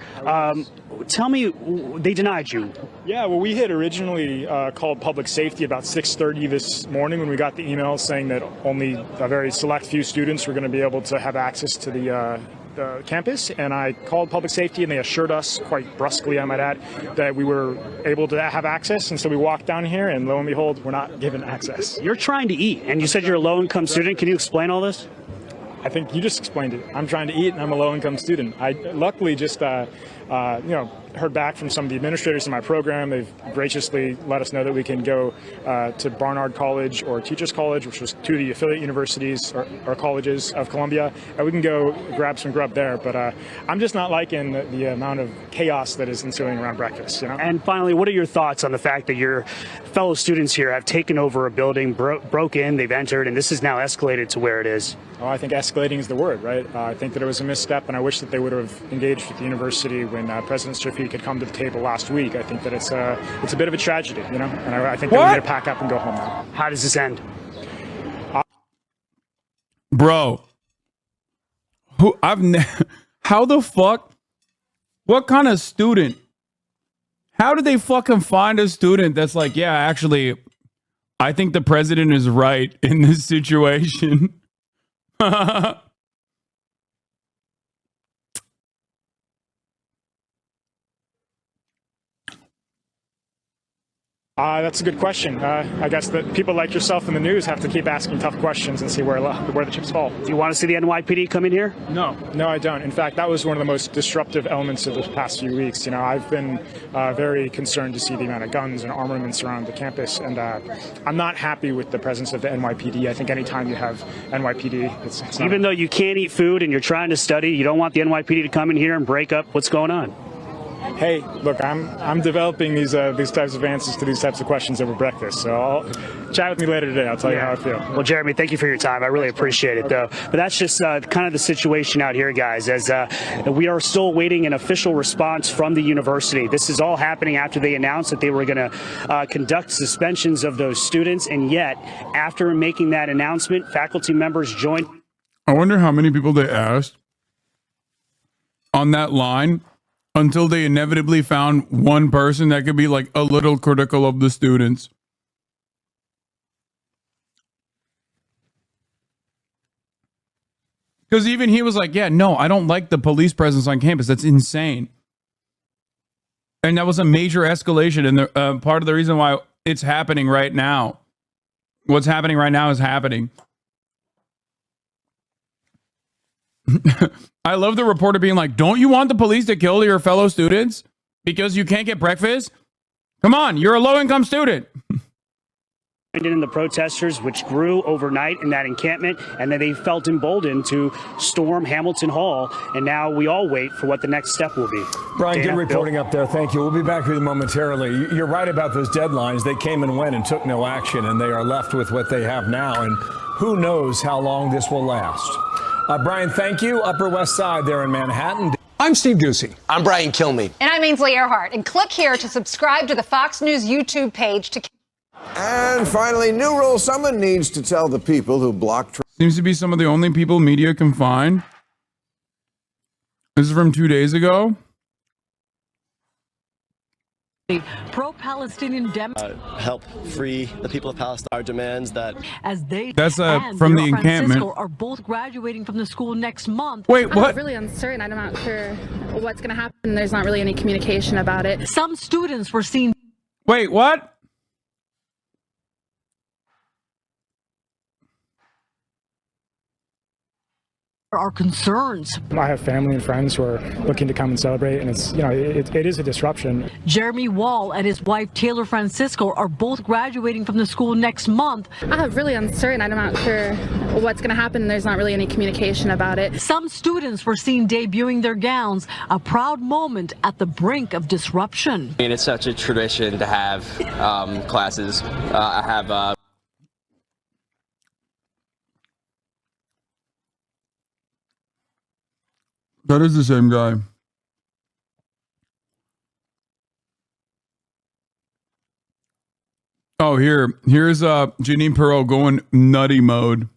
Tell me, they denied you. Yeah, well, we had originally called public safety about 6:30 this morning when we got the email saying that only a very select few students were going to be able to have access to the campus. And I called public safety, and they assured us, quite brusquely, I might add, that we were able to have access. And so we walked down here, and lo and behold, we're not given access. You're trying to eat, and you said you're a low-income student. Can you explain all this? I think you just explained it. I'm trying to eat, and I'm a low-income student. I luckily just, heard back from some of the administrators in my program. They've graciously let us know that we can go to Barnard College or Teachers College, which was 2 of the affiliate universities or colleges of Columbia. We can go grab some grub there, but I'm just not liking the amount of chaos that is ensuing around breakfast. You know? And finally, what are your thoughts on the fact that your fellow students here have taken over a building, broke in, they've entered, and this has now escalated to where it is? Oh, I think escalating is the word, right? I think that it was a misstep, and I wish that they would have engaged with the university when President Shafiq had come to the table last week. I think that it's a bit of a tragedy, you know, and I think that we need to pack up and go home now. How does this end? Bro, how the fuck? What kind of student? How did they fucking find a student that's like, yeah, actually, I think the president is right in this situation? That's a good question. I guess that people like yourself in the news have to keep asking tough questions and see where the chips fall. Do you want to see the NYPD come in here? No, I don't. In fact, that was one of the most disruptive elements of the past few weeks. I've been very concerned to see the amount of guns and armaments around the campus, and I'm not happy with the presence of the NYPD. I think anytime you have NYPD, it's not... Even though you can't eat food and you're trying to study, you don't want the NYPD to come in here and break up what's going on. Hey, look, I'm developing these types of answers to these types of questions over breakfast. So I'll chat with me later today. I'll tell you how I feel. Well, Jeremy, thank you for your time. I really appreciate it, though. But that's just kind of the situation out here, guys, as we are still awaiting an official response from the university. This is all happening after they announced that they were going to conduct suspensions of those students. And yet, after making that announcement, faculty members joined. I wonder how many people they asked on that line until they inevitably found one person that could be like a little critical of the students. Because even he was like, yeah, no, I don't like the police presence on campus. That's insane. And that was a major escalation. And part of the reason why it's happening right now, what's happening right now is happening. I love the reporter being like, don't you want the police to kill your fellow students because you can't get breakfast? Come on, you're a low-income student. In the protesters, which grew overnight in that encampment, and then they felt emboldened to storm Hamilton Hall. And now we all wait for what the next step will be. Brian, Dana, good reporting Bill? up there. Thank you. We'll be back with you momentarily. You're right about those deadlines. They came and went and took no action, and they are left with what they have now. And who knows how long this will last. Brian, thank you. Upper West Side there in Manhattan. I'm Steve Ducey. I'm Brian Kilmeade. And I'm Ainsley Earhart. And click here to subscribe to the Fox News YouTube page to... And finally, new rule: someone needs to tell the people who blocked... Seems to be some of the only people media can find. This is from 2 days ago. Pro-Palestinian help free the people of Palestine. Our demands that as they that's from the encampment are both graduating from the school next month. Wait, what? I'm really uncertain. I'm not sure what's going to happen. There's not really any communication about it. Some students were seen. Wait, what? Are concerns. I have family and friends who are looking to come and celebrate, and it's it is a disruption. Jeremy Wall and his wife Taylor Francisco are both graduating from the school next month. I'm really uncertain. I'm not sure what's going to happen. There's not really any communication about it. Some students were seen debuting their gowns, a proud moment at the brink of disruption. I mean, it's such a tradition to have classes. I have. That is the same guy. Oh, here's Janine Perot going nutty mode.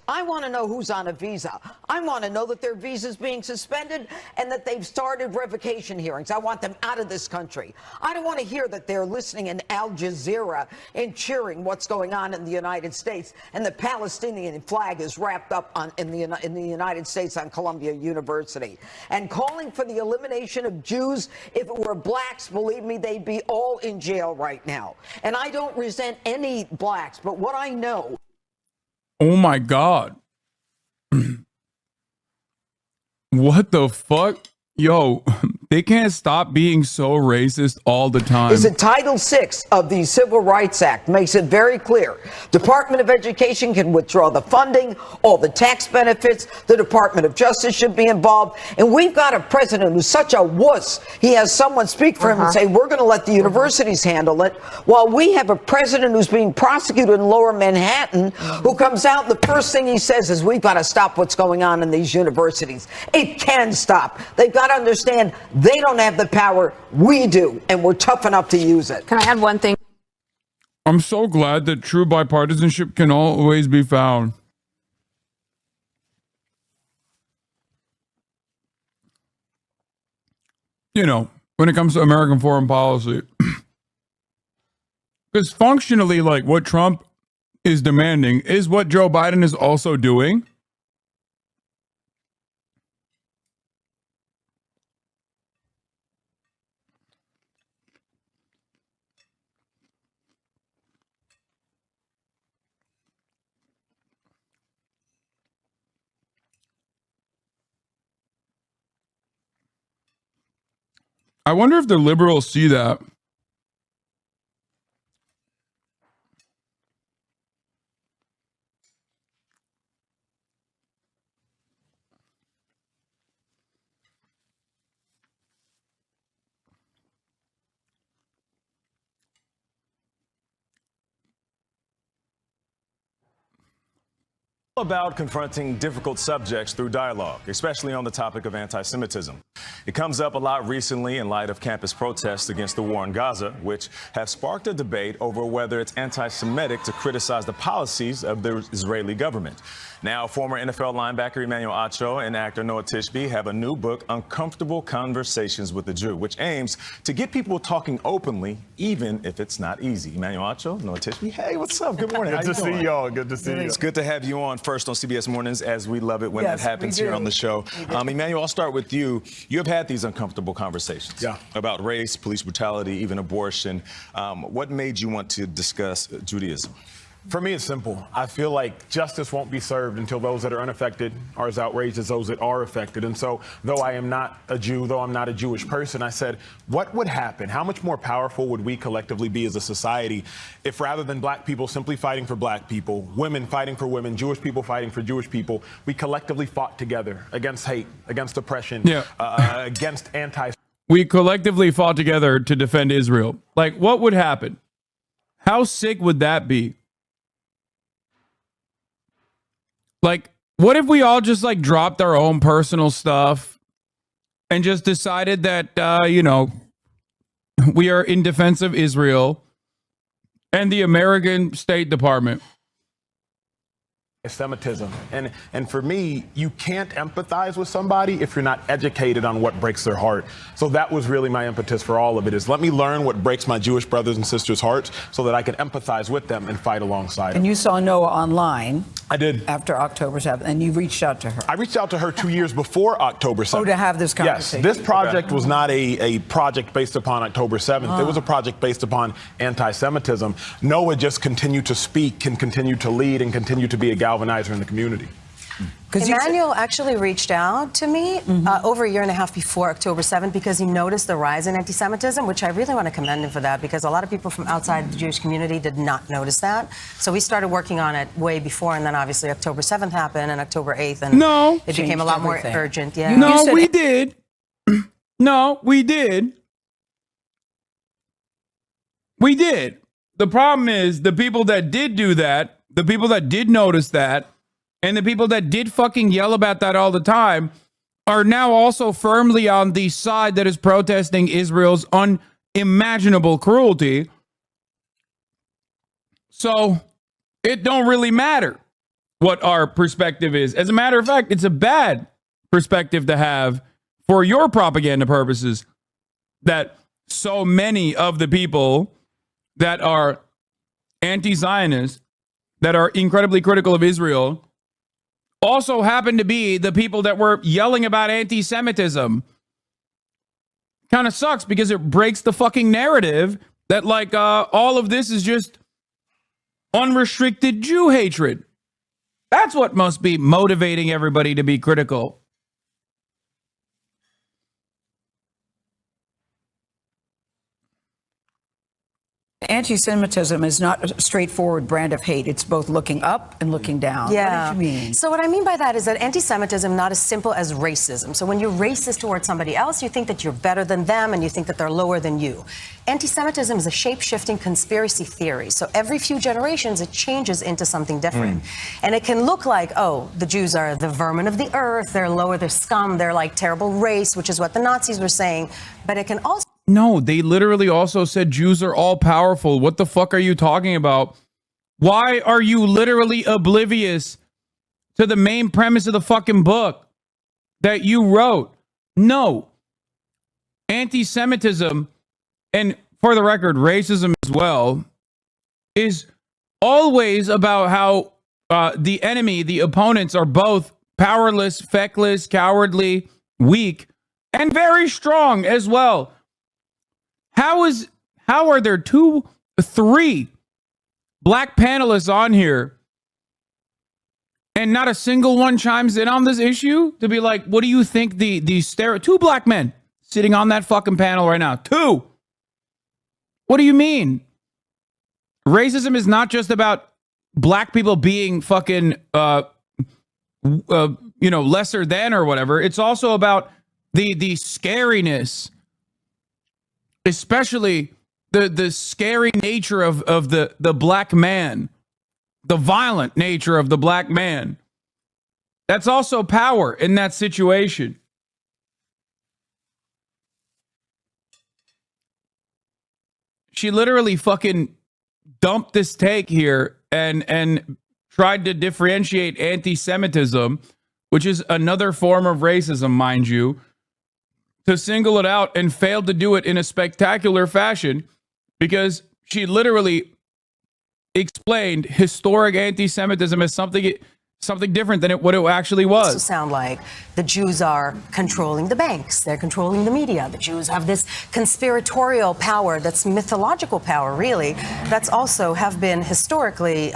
I want to know who's on a visa. I want to know that their visa's being suspended and that they've started revocation hearings. I want them out of this country. I don't want to hear that they're listening in Al Jazeera and cheering what's going on in the United States and the Palestinian flag is wrapped up in the United States on Columbia University and calling for the elimination of Jews. If it were blacks, believe me, they'd be all in jail right now. And I don't resent any blacks, but what I know. Oh my God. What the fuck? Yo, they can't stop being so racist all the time. Is it Title VI of the Civil Rights Act makes it very clear. Department of Education can withdraw the funding, all the tax benefits. The Department of Justice should be involved. And we've got a president who's such a wuss. He has someone speak for him and say, we're going to let the universities handle it. While we have a president who's being prosecuted in Lower Manhattan, who comes out, the first thing he says is, we've got to stop what's going on in these universities. It can stop. They've got to understand they don't have the power, we do, and we're tough enough to use it. Can I add one thing? I'm so glad that true bipartisanship can always be found. You know, when it comes to American foreign policy. Because functionally, like what Trump is demanding is what Joe Biden is also doing. I wonder if the liberals see that. About confronting difficult subjects through dialogue, especially on the topic of anti-Semitism. It comes up a lot recently in light of campus protests against the war in Gaza, which have sparked a debate over whether it's anti-Semitic to criticize the policies of the Israeli government. Now, former NFL linebacker Emmanuel Acho and actor Noah Tishby have a new book, Uncomfortable Conversations with the Jew, which aims to get people talking openly, even if it's not easy. Emmanuel Acho, Noah Tishby, hey, what's up? Good morning. Good to see y'all. Good to see you. It's good to have you on first on CBS Mornings, as we love it when that happens here on the show. Emmanuel, I'll start with you. You have had these uncomfortable conversations about race, police brutality, even abortion. What made you want to discuss Judaism? For me, it's simple. I feel like justice won't be served until those that are unaffected are as outraged as those that are affected. And so, though I am not a Jew, though I'm not a Jewish person, I said, what would happen? How much more powerful would we collectively be as a society if, rather than black people simply fighting for black people, women fighting for women, Jewish people fighting for Jewish people, we collectively fought together against hate, against oppression, against anti. We collectively fought together to defend Israel. Like, what would happen? How sick would that be? Like, what if we all just like dropped our own personal stuff and just decided that, we are in defense of Israel and the American State Department? Semitism. And for me, you can't empathize with somebody if you're not educated on what breaks their heart. So that was really my impetus for all of it, is let me learn what breaks my Jewish brothers and sisters' hearts so that I can empathize with them and fight alongside them. And you saw Noah online. I did. After October 7th, and you reached out to her. I reached out to her 2 years before October 7th. Oh, to have this conversation. Yes, this project was not a project based upon October 7th. It was a project based upon anti-Semitism. Noah just continued to speak and continue to lead and continue to be a galvanizer in the community. Emmanuel actually reached out to me over a year and a half before October 7th because he noticed the rise in anti-Semitism, which I really want to commend him for that, because a lot of people from outside the Jewish community did not notice that. So we started working on it way before, and then obviously October 7th happened and October 8th, and it became a lot more urgent. Yeah. No, we did. No, we did. We did. The problem is the people that did do that, the people that did notice that, and the people that did fucking yell about that all the time are now also firmly on the side that is protesting Israel's unimaginable cruelty. So it don't really matter what our perspective is. As a matter of fact, it's a bad perspective to have for your propaganda purposes, that so many of the people that are anti-Zionist, that are incredibly critical of Israel, also happen to be the people that were yelling about anti-Semitism. Kind of sucks because it breaks the fucking narrative that like all of this is just unrestricted Jew hatred. That's what must be motivating everybody to be critical. Anti-Semitism is not a straightforward brand of hate. It's both looking up and looking down. Yeah. What did you mean? So what I mean by that is that anti-Semitism not as simple as racism. So when you're racist towards somebody else, you think that you're better than them and you think that they're lower than you. Anti-Semitism is a shape-shifting conspiracy theory. So every few generations, it changes into something different. And it can look like, oh, the Jews are the vermin of the earth. They're lower, they're scum. They're like terrible race, which is what the Nazis were saying. But it can also... No, they literally also said Jews are all powerful. What the fuck are you talking about? Why are you literally oblivious to the main premise of the fucking book that you wrote? No. Anti-Semitism, and for the record, racism as well, is always about how the enemy, the opponents, are both powerless, feckless, cowardly, weak, and very strong as well. How are there 3 black panelists on here and not a single one chimes in on this issue to be like, what do you think the 2 black men sitting on that fucking panel right now. 2. What do you mean? Racism is not just about black people being fucking, lesser than or whatever. It's also about the scariness, especially the scary nature of the black man, the violent nature of the black man. That's also power in that situation. She literally fucking dumped this take here and tried to differentiate anti-Semitism, which is another form of racism, mind you, to single it out, and failed to do it in a spectacular fashion because she literally explained historic anti-Semitism as something different than what it actually was. Also sound like the Jews are controlling the banks, they're controlling the media. The Jews have this conspiratorial power, that's mythological power, really, that's also have been historically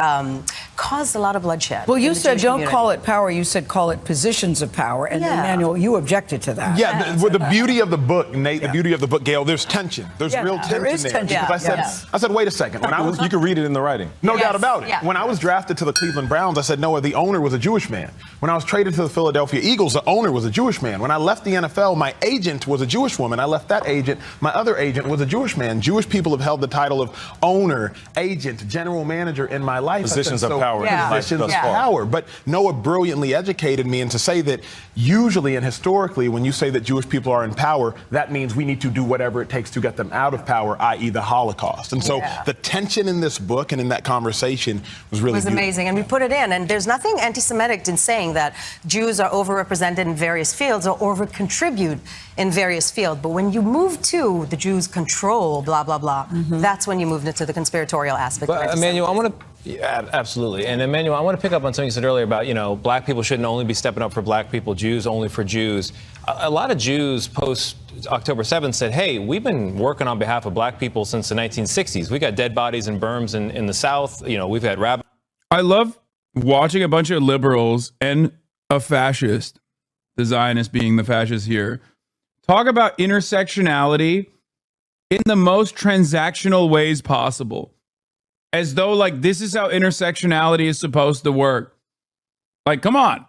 caused a lot of bloodshed. Well, you said don't call it power, you said call it positions of power, and Emmanuel, you objected to that. Yeah, the beauty of the book, Nate, the beauty of the book, Gail, there's tension. There's real tension there. Is tension. Yeah. I said, wait a second. When I was, you can read it in the writing. No doubt about it. When I was drafted to the Cleveland Browns, I said, Noah, the owner was a Jewish man. When I was traded to the Philadelphia Eagles, the owner was a Jewish man. When I left the NFL, my agent was a Jewish woman. I left that agent. My other agent was a Jewish man. Jewish people have held the title of owner, agent, general manager in my life. Positions of power. Positions of power. But Noah brilliantly educated me into say that usually and historically, when you say that Jewish people are in power, that means we need to do whatever it takes to get them out of power, i.e. the Holocaust. And so the tension in this book and in that conversation was really amazing. And we put it in. And there's nothing anti-Semitic in saying that Jews are overrepresented in various fields or over-contribute in various fields. But when you move to the Jews control, blah, blah, blah, that's when you move into the conspiratorial aspect. But Emmanuel, I want to, absolutely. And Emmanuel, I want to pick up on something you said earlier about, black people shouldn't only be stepping up for black people, Jews only for Jews. A lot of Jews post October 7th said, hey, we've been working on behalf of black people since the 1960s. We got dead bodies in berms in the South. We've had rabbis. I love watching a bunch of liberals and a fascist, the Zionist being the fascist here, talk about intersectionality in the most transactional ways possible. As though, like, this is how intersectionality is supposed to work. Like, come on.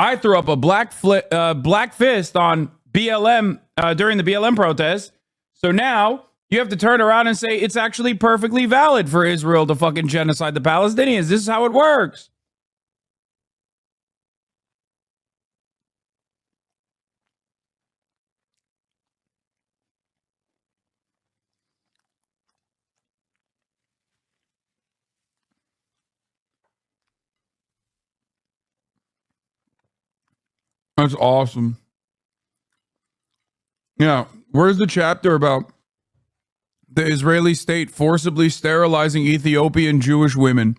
I threw up a black fist on BLM during the BLM protest. So now you have to turn around and say it's actually perfectly valid for Israel to fucking genocide the Palestinians. This is how it works. That's awesome. Yeah, where's the chapter about the Israeli state forcibly sterilizing Ethiopian Jewish women?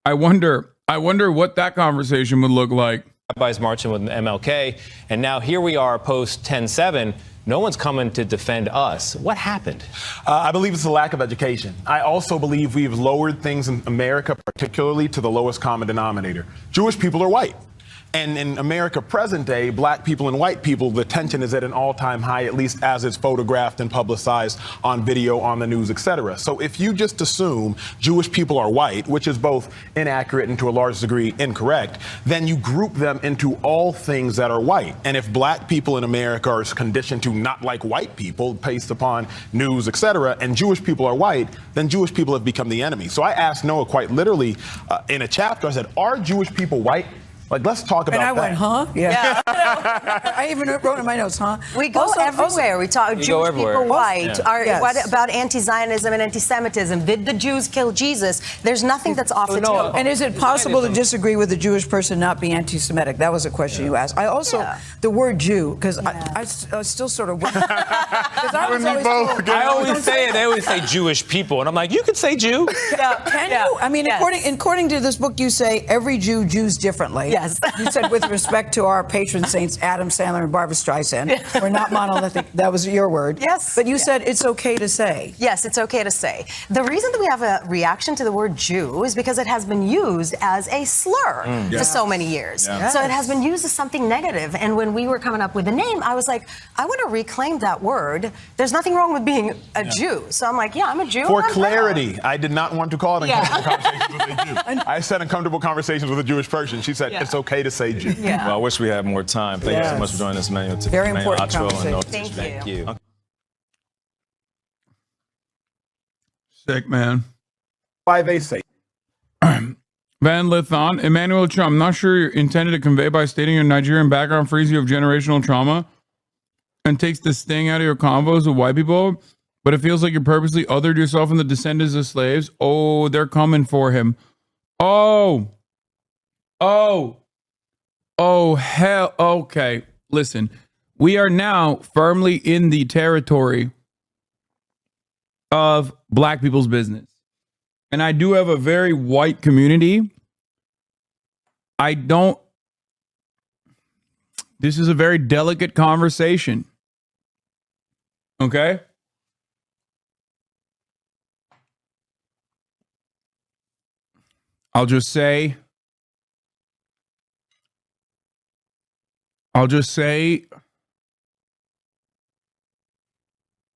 I wonder what that conversation would look like. Rabbis marching with MLK, and now here we are post 10/7. No one's coming to defend us. What happened? I believe it's a lack of education. I also believe we've lowered things in America, particularly to the lowest common denominator. Jewish people are white. And in America present day, black people and white people, the tension is at an all-time high, at least as it's photographed and publicized on video, on the news, etc. So if you just assume Jewish people are white, which is both inaccurate and to a large degree incorrect, then you group them into all things that are white. And if black people in America are conditioned to not like white people based upon news, etc., and Jewish people are white, then Jewish people have become the enemy. So I asked Noah quite literally in a chapter, I said, are Jewish people white? Like, let's talk about that. And I went, huh? Yeah. I even wrote in my notes, huh? We go everywhere. We talk Jewish people, white. What about anti-Zionism and anti-Semitism? Did the Jews kill Jesus? There's nothing that's off the table. And is it possible to disagree with a Jewish person not be anti-Semitic? That was a question you asked. I also, the word Jew, because I still sort of... I always say it. They always say Jewish people. And I'm like, you could say Jew. Can you? I mean, according to this book, you say every Jew Jews differently. Yes. You said with respect to our patron saints, Adam Sandler and Barbara Streisand, we're not monolithic. That was your word. Yes. But you said it's okay to say. Yes, it's okay to say. The reason that we have a reaction to the word Jew is because it has been used as a slur for so many years. So it has been used as something negative. And when we were coming up with the name, I was like, I want to reclaim that word. There's nothing wrong with being a Jew. So I'm like, yeah, I'm a Jew. For I'm clarity, I did not want to call it uncomfortable conversations with a Jew. I said uncomfortable conversations with a Jewish person. She said it's okay to say Jew. Well, I wish we had more time. Thank you so much for joining us, Manuel. Very important Manuel conversation. Thank you. Okay. Sick, man. Why they say. Van Lithon, Emmanuel Trump, I'm not sure you're intended to convey by stating your Nigerian background frees you of generational trauma and takes the sting out of your convos with white people, but it feels like you purposely othered yourself and the descendants of slaves. Oh, they're coming for him. Oh, hell. Okay, listen, we are now firmly in the territory of black people's business. And I do have a very white community. This is a very delicate conversation. Okay? I'll just say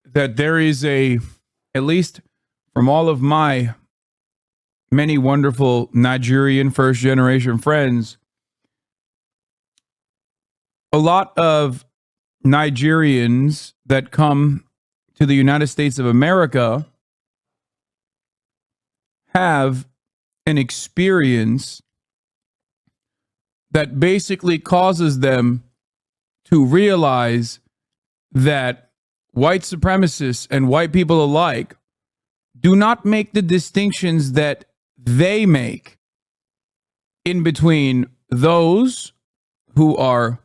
that there is at least from all of my many wonderful Nigerian first generation friends, a lot of Nigerians that come to the United States of America have an experience that basically causes them to realize that white supremacists and white people alike do not make the distinctions that they make in between those who are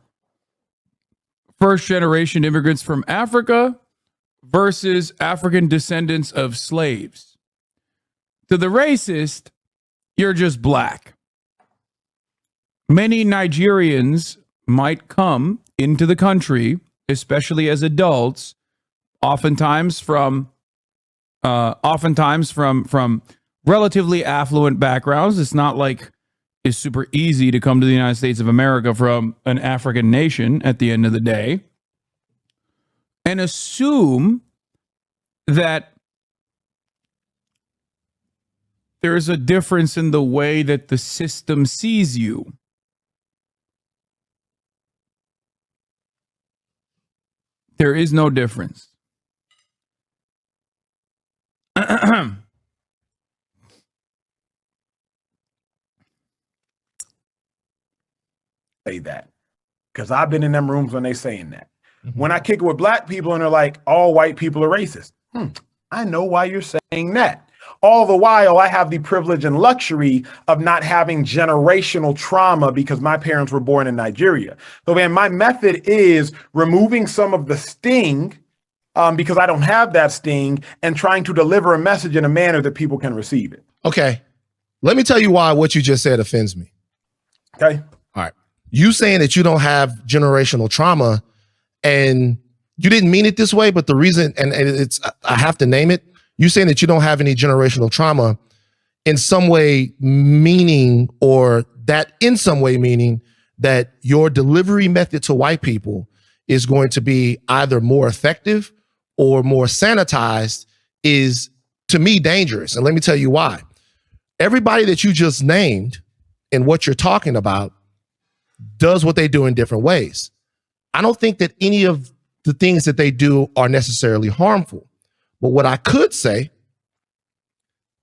first generation immigrants from Africa versus African descendants of slaves. To the racist, you're just black. Many Nigerians might come into the country, especially as adults, oftentimes from relatively affluent backgrounds. It's not like it's super easy to come to the United States of America from an African nation at the end of the day, and assume that there's a difference in the way that the system sees you. There is no difference. Say that, because I've been in them rooms when they saying that. When I kick it with black people and they're like, all white people are racist. I know why you're saying that. All the while, I have the privilege and luxury of not having generational trauma because my parents were born in Nigeria. So man, my method is removing some of the sting because I don't have that sting and trying to deliver a message in a manner that people can receive it. Okay. Let me tell you why what you just said offends me. Okay. All right. You saying that you don't have generational trauma and you didn't mean it this way, but the reason, and it's, I have to name it, you saying that you don't have any generational trauma in some way meaning, or that in some way meaning that your delivery method to white people is going to be either more effective or more sanitized is, to me, dangerous. And let me tell you why. Everybody that you just named and what you're talking about does what they do in different ways. I don't think that any of the things that they do are necessarily harmful. But what I could say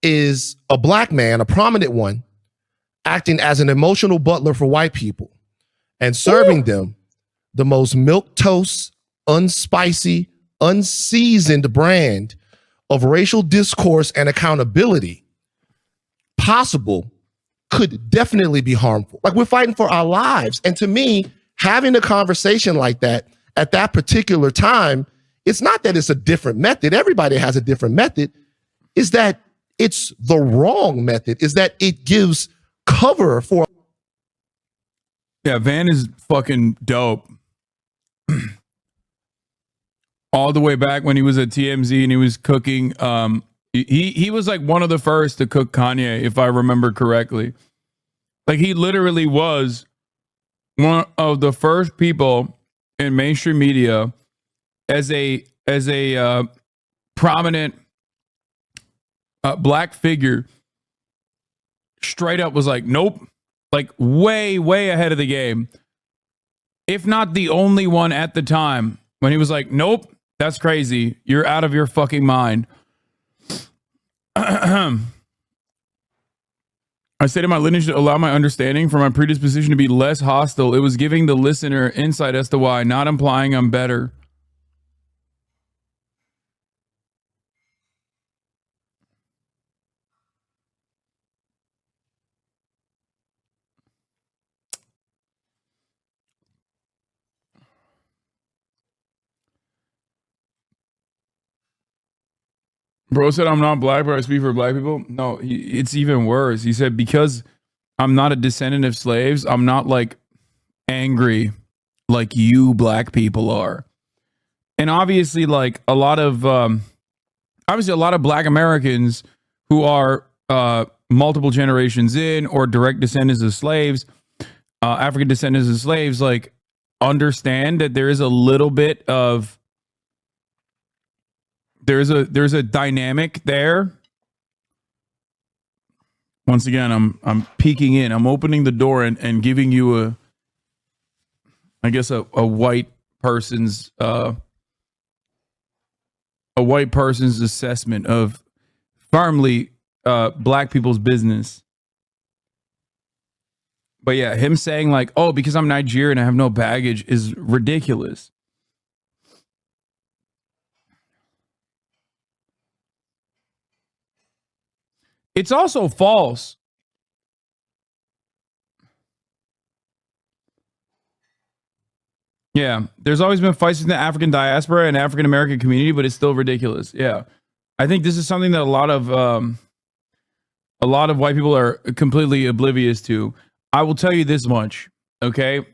is a black man, a prominent one, acting as an emotional butler for white people and serving them the most milquetoast, unspicy, unseasoned brand of racial discourse and accountability possible could definitely be harmful. Like, we're fighting for our lives. And to me, having a conversation like that at that particular time, it's not that it's a different method. Everybody has a different method. Is that it's the wrong method, is that it gives cover for. Yeah, Van is fucking dope. All the way back when he was at TMZ and he was cooking. He was like one of the first to cook Kanye, if I remember correctly. Like he literally was one of the first people in mainstream media as a prominent black figure. Straight up was like, nope. Like way ahead of the game. If not the only one at the time when he was like, nope, that's crazy. You're out of your fucking mind. I stated my lineage to allow my understanding for my predisposition to be less hostile. It was giving the listener insight as to why, not implying I'm better. Bro said I'm not black, but I speak for black people. No, it's even worse. He said because I'm not a descendant of slaves, I'm not like angry like you black people are. And obviously, like a lot of black Americans who are multiple generations in or direct descendants of slaves, African descendants of slaves, like understand that there is a little bit of there's a dynamic there. Once again, I'm peeking in. I'm opening the door and giving you a white person's assessment of firmly black people's business. But yeah, him saying like, oh, because I'm Nigerian, I have no baggage is ridiculous. It's also false. Yeah, there's always been fights in the African diaspora and African American community, but it's still ridiculous. Yeah, I think this is something that a lot of white people are completely oblivious to. I will tell you this much, okay?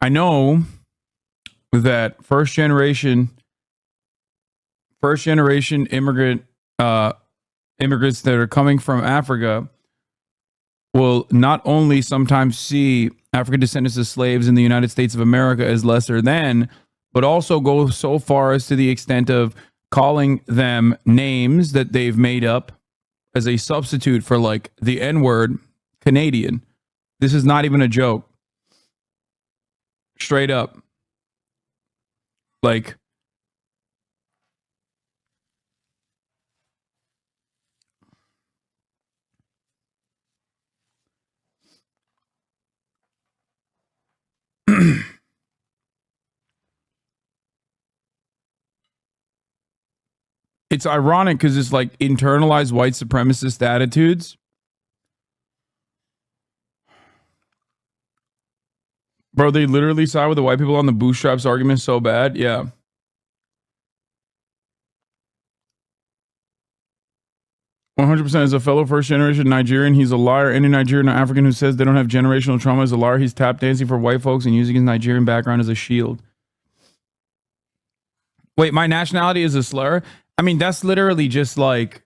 I know that first generation immigrants that are coming from Africa will not only sometimes see African descendants of slaves in the United States of America as lesser than, but also go so far as to the extent of calling them names that they've made up as a substitute for like the N-word, Canadian. This is not even a joke. Straight up. Like, it's ironic because it's like internalized white supremacist attitudes. Bro, they literally side with the white people on the bootstraps argument so bad. Yeah. "100% as a fellow first generation Nigerian, he's a liar. Any Nigerian or African who says they don't have generational trauma is a liar. He's tap dancing for white folks and using his Nigerian background as a shield." Wait, my nationality is a slur? I mean, that's literally just like,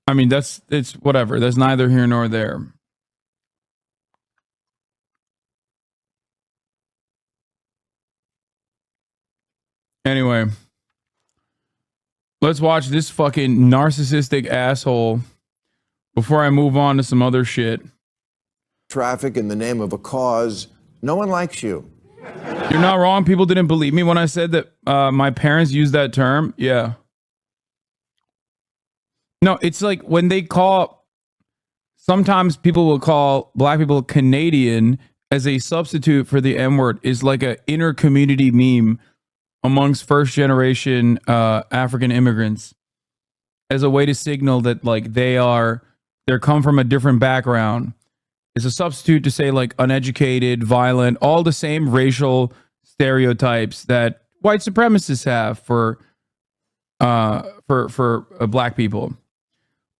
I mean, it's whatever. That's neither here nor there. Anyway, let's watch this fucking narcissistic asshole before I move on to some other shit. Traffic in the name of a cause. No one likes you. You're not wrong. People didn't believe me when I said that my parents used that term. Yeah. No, it's like when they call, sometimes people will call black people Canadian as a substitute for the N-word is like an inner community meme amongst first generation African immigrants as a way to signal that like they're come from a different background. It's a substitute to say like uneducated, violent, all the same racial stereotypes that white supremacists have for black people,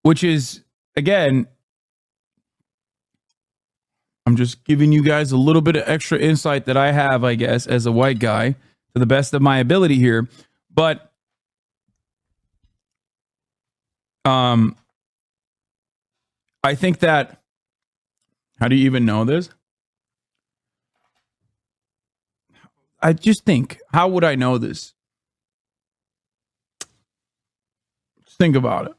which is again, I'm just giving you guys a little bit of extra insight that I have, I guess, as a white guy to the best of my ability here. But I think that, how do you even know this? I just think, how would I know this? Just think about it.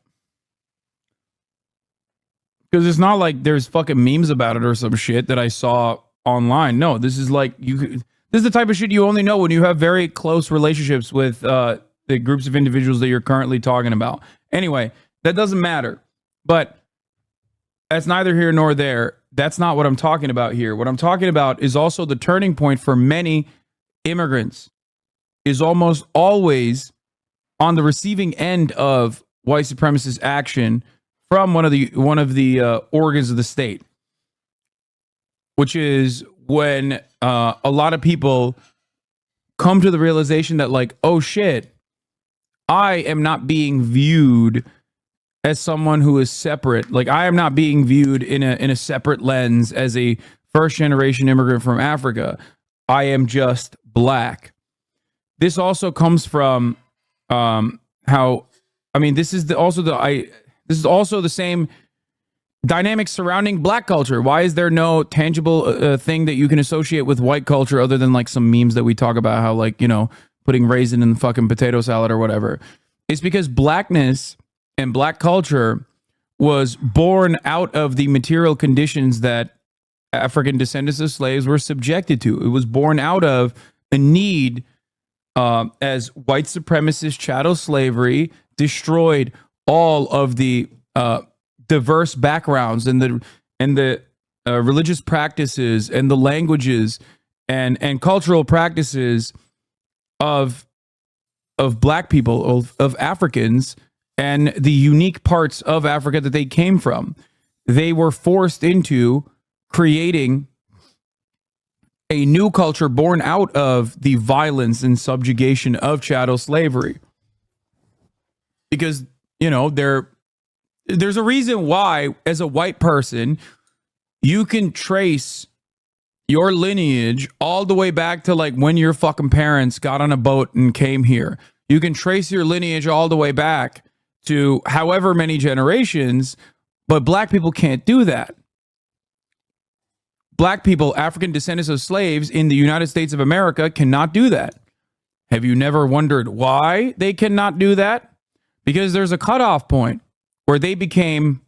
Because it's not like there's fucking memes about it or some shit that I saw online. No, this is like, this is the type of shit you only know when you have very close relationships with the groups of individuals that you're currently talking about. Anyway, that doesn't matter. But that's neither here nor there. That's not what I'm talking about here. What I'm talking about is also the turning point for many immigrants is almost always on the receiving end of white supremacist action from one of the organs of the state, which is when a lot of people come to the realization that, like, oh shit, I am not being viewed as someone who is separate. Like, I am not being viewed in a separate lens as a first generation immigrant from Africa. I am just black. This also comes from how, I mean, this is also the same dynamic surrounding black culture. Why is there no tangible thing that you can associate with white culture other than like some memes that we talk about how, like, you know, putting raisin in the fucking potato salad or whatever? It's because blackness and black culture was born out of the material conditions that African descendants of slaves were subjected to. It was born out of a need as white supremacist chattel slavery destroyed all of the diverse backgrounds and the religious practices and the languages and cultural practices of black people, of Africans, and the unique parts of Africa that they came from. They were forced into creating a new culture born out of the violence and subjugation of chattel slavery. Because, you know, there's a reason why, as a white person, you can trace your lineage all the way back to like when your fucking parents got on a boat and came here. You can trace your lineage all the way back to however many generations, but black people can't do that. Black people, African descendants of slaves in the United States of America, cannot do that. Have you never wondered why they cannot do that? Because there's a cutoff point where they became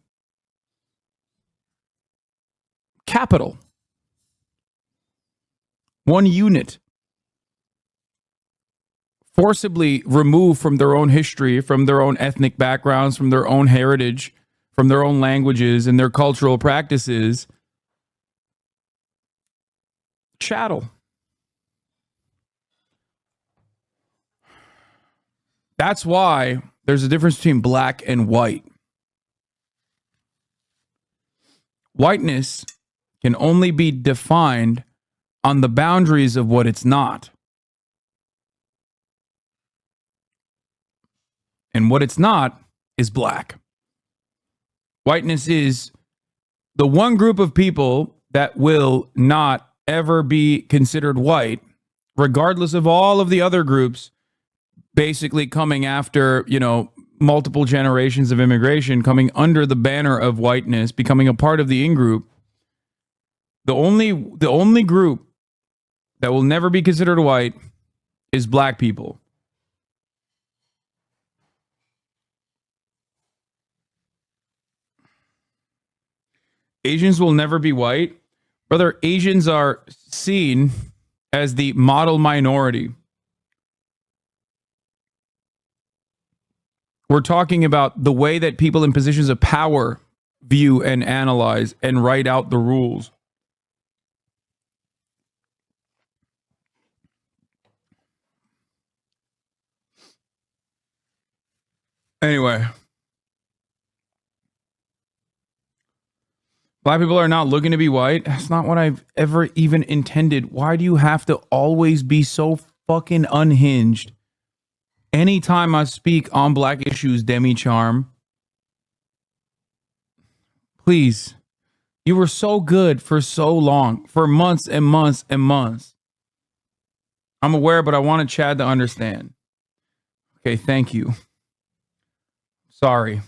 capital. One unit. Forcibly removed from their own history, from their own ethnic backgrounds, from their own heritage, from their own languages and their cultural practices. Chattel. That's why there's a difference between black and white. Whiteness can only be defined on the boundaries of what it's not. And what it's not is black. Whiteness is the one group of people that will not ever be considered white, regardless of all of the other groups basically coming after, you know, multiple generations of immigration, coming under the banner of whiteness, becoming a part of the in-group. The only group that will never be considered white is black people. Asians will never be white. Brother, Asians are seen as the model minority. We're talking about the way that people in positions of power view and analyze and write out the rules. Anyway. Black people are not looking to be white. That's not what I've ever even intended. Why do you have to always be so fucking unhinged? Anytime I speak on black issues, Demi Charm. Please. You were so good for so long, for months and months and months. I'm aware, but I wanted Chad to understand. Okay, thank you. Sorry.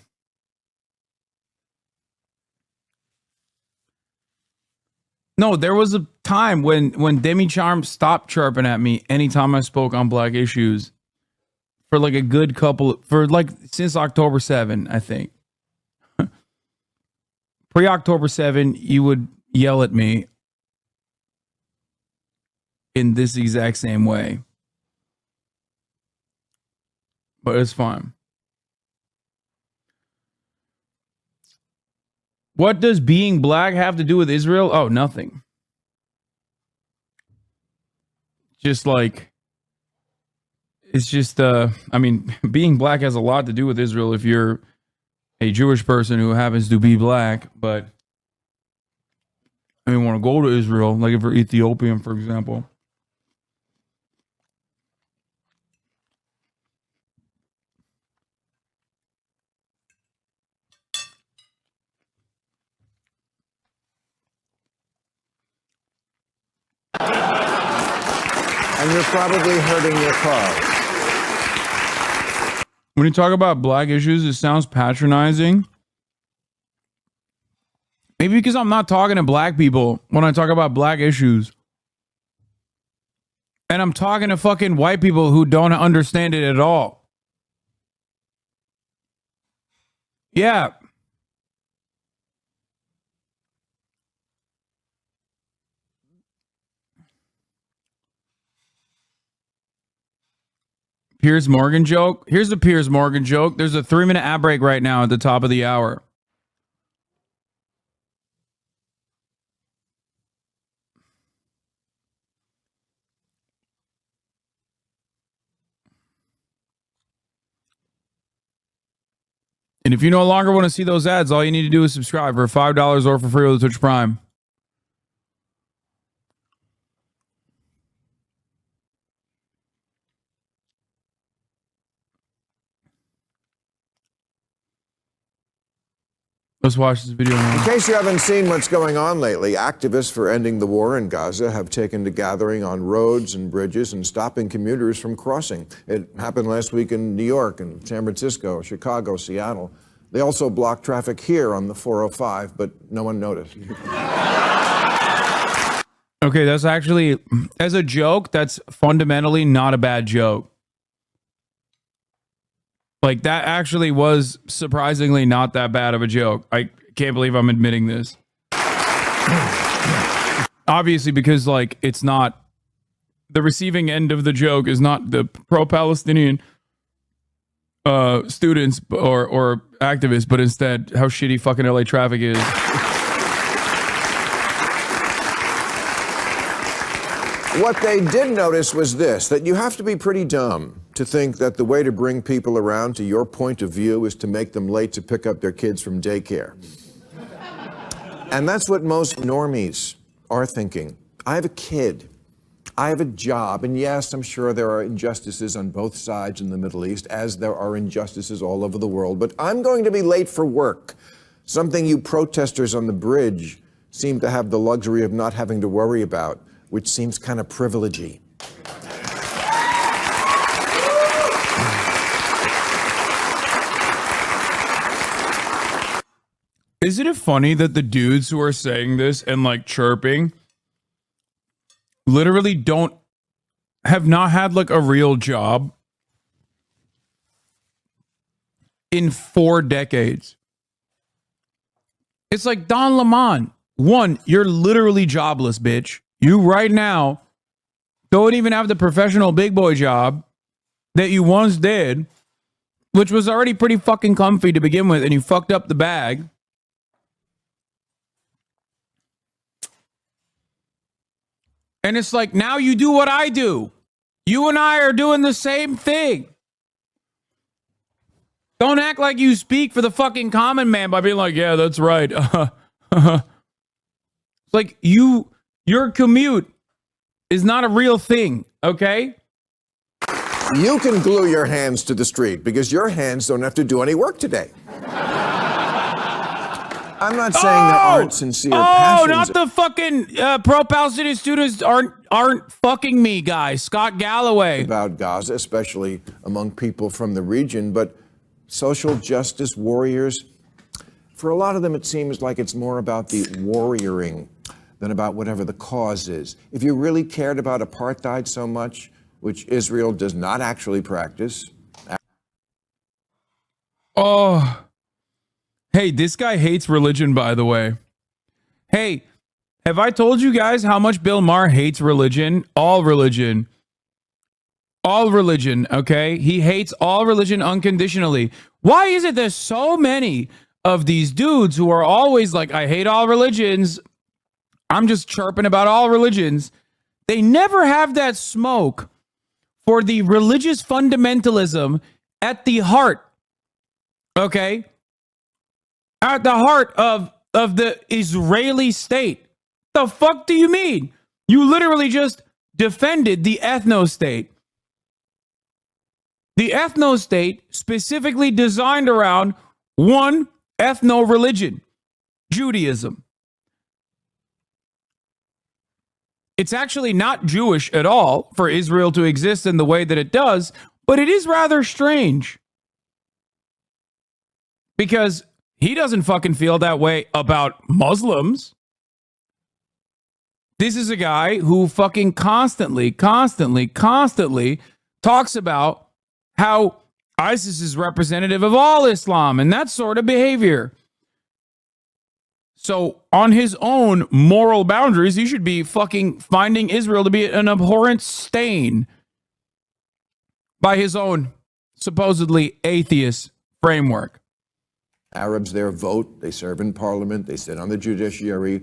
No, there was a time when Demi Charm stopped chirping at me anytime I spoke on black issues for like a good couple, for like since October 7, I think. Pre-October 7, you would yell at me in this exact same way. But it's fine. What does being black have to do with Israel? Oh, nothing. Just like, it's just, I mean, being black has a lot to do with Israel if you're a Jewish person who happens to be black, but I mean, want to go to Israel, like if you're Ethiopian, for example. And you're probably hurting your car. When you talk about black issues, it sounds patronizing. Maybe because I'm not talking to black people when I talk about black issues. And I'm talking to fucking white people who don't understand it at all. Yeah. Piers Morgan joke. Here's a Piers Morgan joke. There's a 3-minute ad break right now at the top of the hour. And if you no longer want to see those ads, all you need to do is subscribe for $5 or for free with Twitch Prime. Let's watch this video now. In case you haven't seen what's going on lately, activists for ending the war in Gaza have taken to gathering on roads and bridges and stopping commuters from crossing. It happened last week in New York and San Francisco, Chicago, Seattle. They also blocked traffic here on the 405, but no one noticed. Okay, that's actually, as a joke, that's fundamentally not a bad joke. Like, that actually was surprisingly not that bad of a joke. I can't believe I'm admitting this. Obviously, because, like, it's not, the receiving end of the joke is not the pro-Palestinian students or activists, but instead how shitty fucking LA traffic is. What they did notice was this, that you have to be pretty dumb to think that the way to bring people around to your point of view is to make them late to pick up their kids from daycare. And that's what most normies are thinking. I have a kid. I have a job. And yes, I'm sure there are injustices on both sides in the Middle East, as there are injustices all over the world. But I'm going to be late for work, something you protesters on the bridge seem to have the luxury of not having to worry about, which seems kind of privilegey. Isn't it funny that the dudes who are saying this and like chirping literally have not had like a real job in 4 decades? It's like Don Lemon. One, you're literally jobless, bitch. You right now don't even have the professional big boy job that you once did, which was already pretty fucking comfy to begin with, and you fucked up the bag. And it's like, now you do what I do. You and I are doing the same thing. Don't act like you speak for the fucking common man by being like, yeah, that's right. It's like your commute is not a real thing, okay? You can glue your hands to the street because your hands don't have to do any work today. I'm not saying there aren't sincere passions. Not the fucking pro-Palestinian students aren't fucking me, guys. Scott Galloway. About Gaza, especially among people from the region, but social justice warriors, for a lot of them, it seems like it's more about the warrioring than about whatever the cause is. If you really cared about apartheid so much, which Israel does not actually practice. Oh, hey, this guy hates religion, by the way. Hey, have I told you guys how much Bill Maher hates religion? All religion. All religion, okay? He hates all religion unconditionally. Why is it there's so many of these dudes who are always like, I hate all religions. I'm just chirping about all religions. They never have that smoke for the religious fundamentalism at the heart, okay? At the heart of the Israeli state. The fuck do you mean? You literally just defended the ethno-state. The ethno-state specifically designed around one ethno-religion, Judaism. It's actually not Jewish at all for Israel to exist in the way that it does, but it is rather strange. Because he doesn't fucking feel that way about Muslims. This is a guy who fucking constantly talks about how ISIS is representative of all Islam and that sort of behavior. So on his own moral boundaries, he should be fucking finding Israel to be an abhorrent stain by his own supposedly atheist framework. Arabs there vote, they serve in parliament, they sit on the judiciary.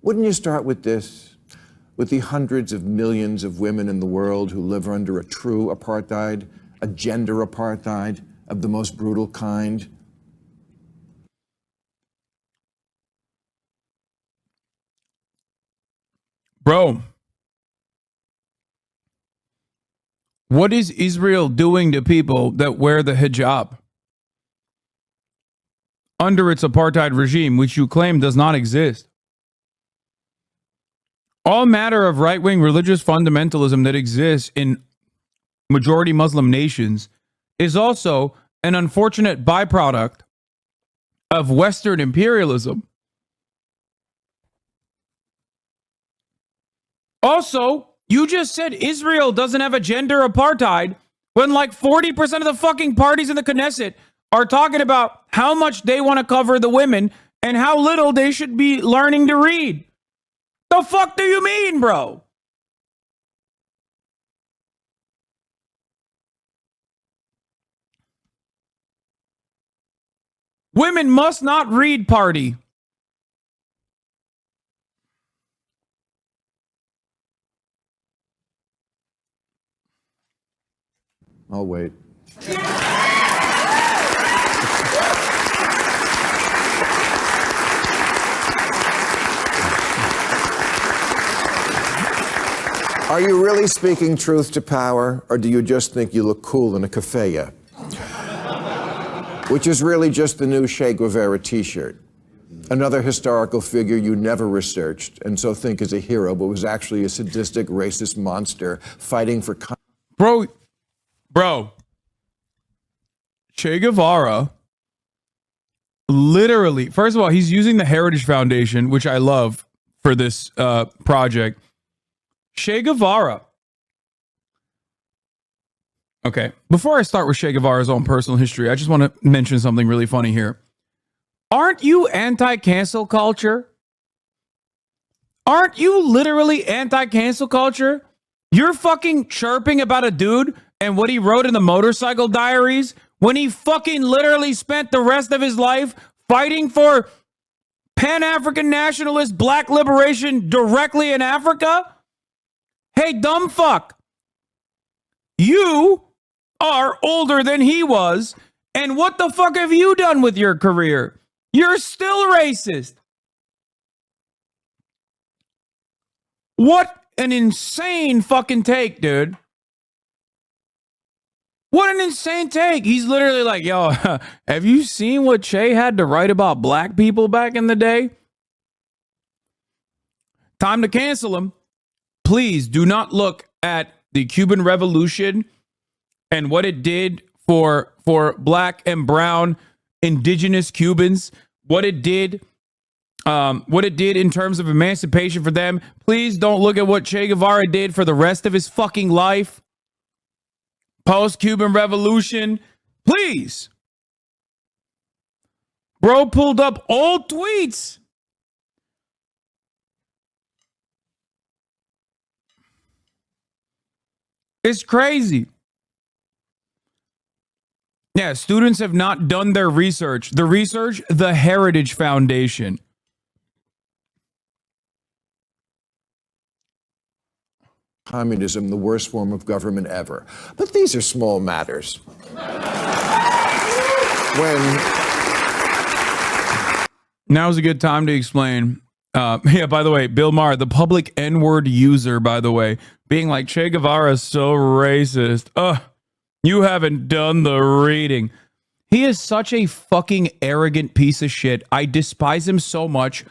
Wouldn't you start with this? With the hundreds of millions of women in the world who live under a true apartheid, a gender apartheid of the most brutal kind? Bro, what is Israel doing to people that wear the hijab under its apartheid regime, which you claim does not exist? All matter of right-wing religious fundamentalism that exists in majority Muslim nations is also an unfortunate byproduct of Western imperialism. Also, you just said Israel doesn't have a gender apartheid when like 40% of the fucking parties in the Knesset are talking about how much they want to cover the women and how little they should be learning to read. The fuck do you mean, bro? Women must not read party. I'll wait. Are you really speaking truth to power, or do you just think you look cool in a keffiyeh? Which is really just the new Che Guevara t-shirt. Another historical figure you never researched and so think is a hero, but was actually a sadistic, racist monster fighting for... Bro, Che Guevara, literally, first of all, he's using the Heritage Foundation, which I love for this project. Che Guevara. Okay, before I start with Che Guevara's own personal history, I just want to mention something really funny here. Aren't you anti-cancel culture? Aren't you literally anti-cancel culture? You're fucking chirping about a dude and what he wrote in the Motorcycle Diaries when he fucking literally spent the rest of his life fighting for Pan-African nationalist black liberation directly in Africa? Hey, dumb fuck. You are older than he was, and what the fuck have you done with your career? You're still racist. What an insane fucking take, dude. What an insane take. He's literally like, yo, have you seen what Che had to write about black people back in the day? Time to cancel him. Please do not look at the Cuban Revolution and what it did for black and brown indigenous Cubans, what it did in terms of emancipation for them. Please don't look at what Che Guevara did for the rest of his fucking life. Post-Cuban Revolution. Please. Bro pulled up old tweets. It's crazy. Yeah, students have not done their research. The Heritage Foundation. Communism, the worst form of government ever. But these are small matters. Now's a good time to explain. Yeah, by the way, Bill Maher, the public N-word user, by the way, being like, Che Guevara is so racist. You haven't done the reading. He is such a fucking arrogant piece of shit. I despise him so much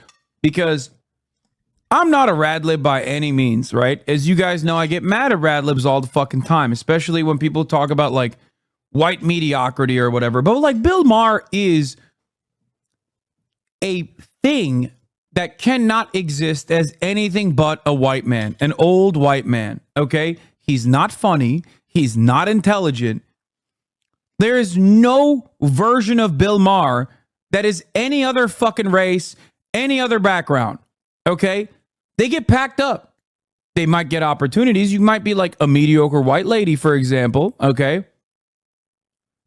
because I'm not a radlib by any means, right? As you guys know, I get mad at radlibs all the fucking time, especially when people talk about like white mediocrity or whatever. But like Bill Maher is a thing that cannot exist as anything but a white man, an old white man, okay? He's not funny. He's not intelligent. There is no version of Bill Maher that is any other fucking race, any other background, okay? They get packed up. They might get opportunities. You might be like a mediocre white lady, for example, okay?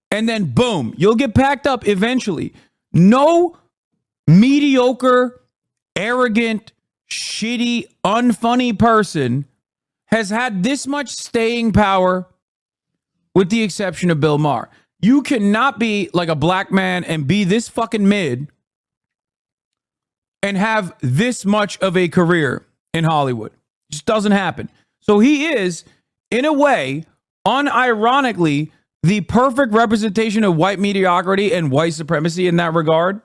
And then boom, you'll get packed up eventually. No mediocre, arrogant, shitty, unfunny person has had this much staying power with the exception of Bill Maher. You cannot be like a black man and be this fucking mid and have this much of a career in Hollywood. It just doesn't happen. So he is, in a way, unironically, the perfect representation of white mediocrity and white supremacy in that regard.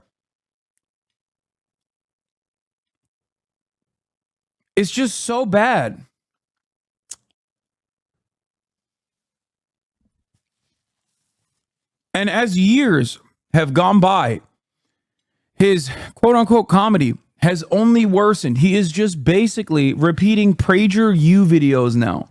It's just so bad. And as years have gone by, his quote-unquote comedy has only worsened. He is just basically repeating PragerU videos now.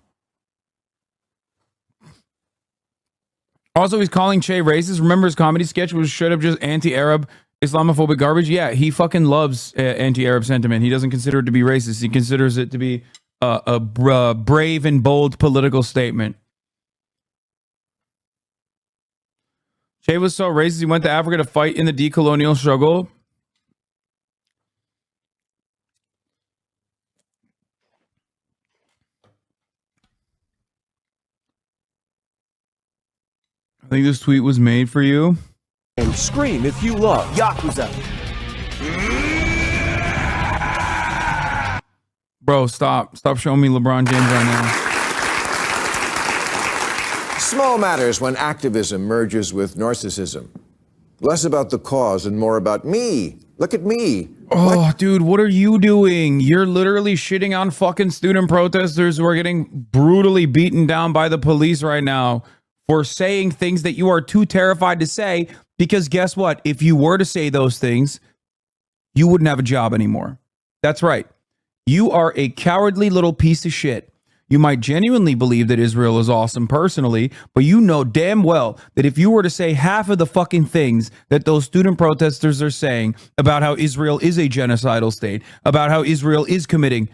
Also, he's calling Che racist. Remember his comedy sketch was straight up just anti-Arab, Islamophobic garbage? Yeah, he fucking loves anti-Arab sentiment. He doesn't consider it to be racist. He considers it to be a brave and bold political statement. Che was so racist, he went to Africa to fight in the decolonial struggle. I think this tweet was made for you. And scream if you love Yakuza. Bro, stop. Stop showing me LeBron James right now. Small matters when activism merges with narcissism. Less about the cause and more about me. Look at me. Oh, dude, what are you doing? You're literally shitting on fucking student protesters who are getting brutally beaten down by the police right now for saying things that you are too terrified to say, because guess what? If you were to say those things, you wouldn't have a job anymore. That's right. You are a cowardly little piece of shit. You might genuinely believe that Israel is awesome personally, but you know damn well that if you were to say half of the fucking things that those student protesters are saying about how Israel is a genocidal state, about how Israel is committing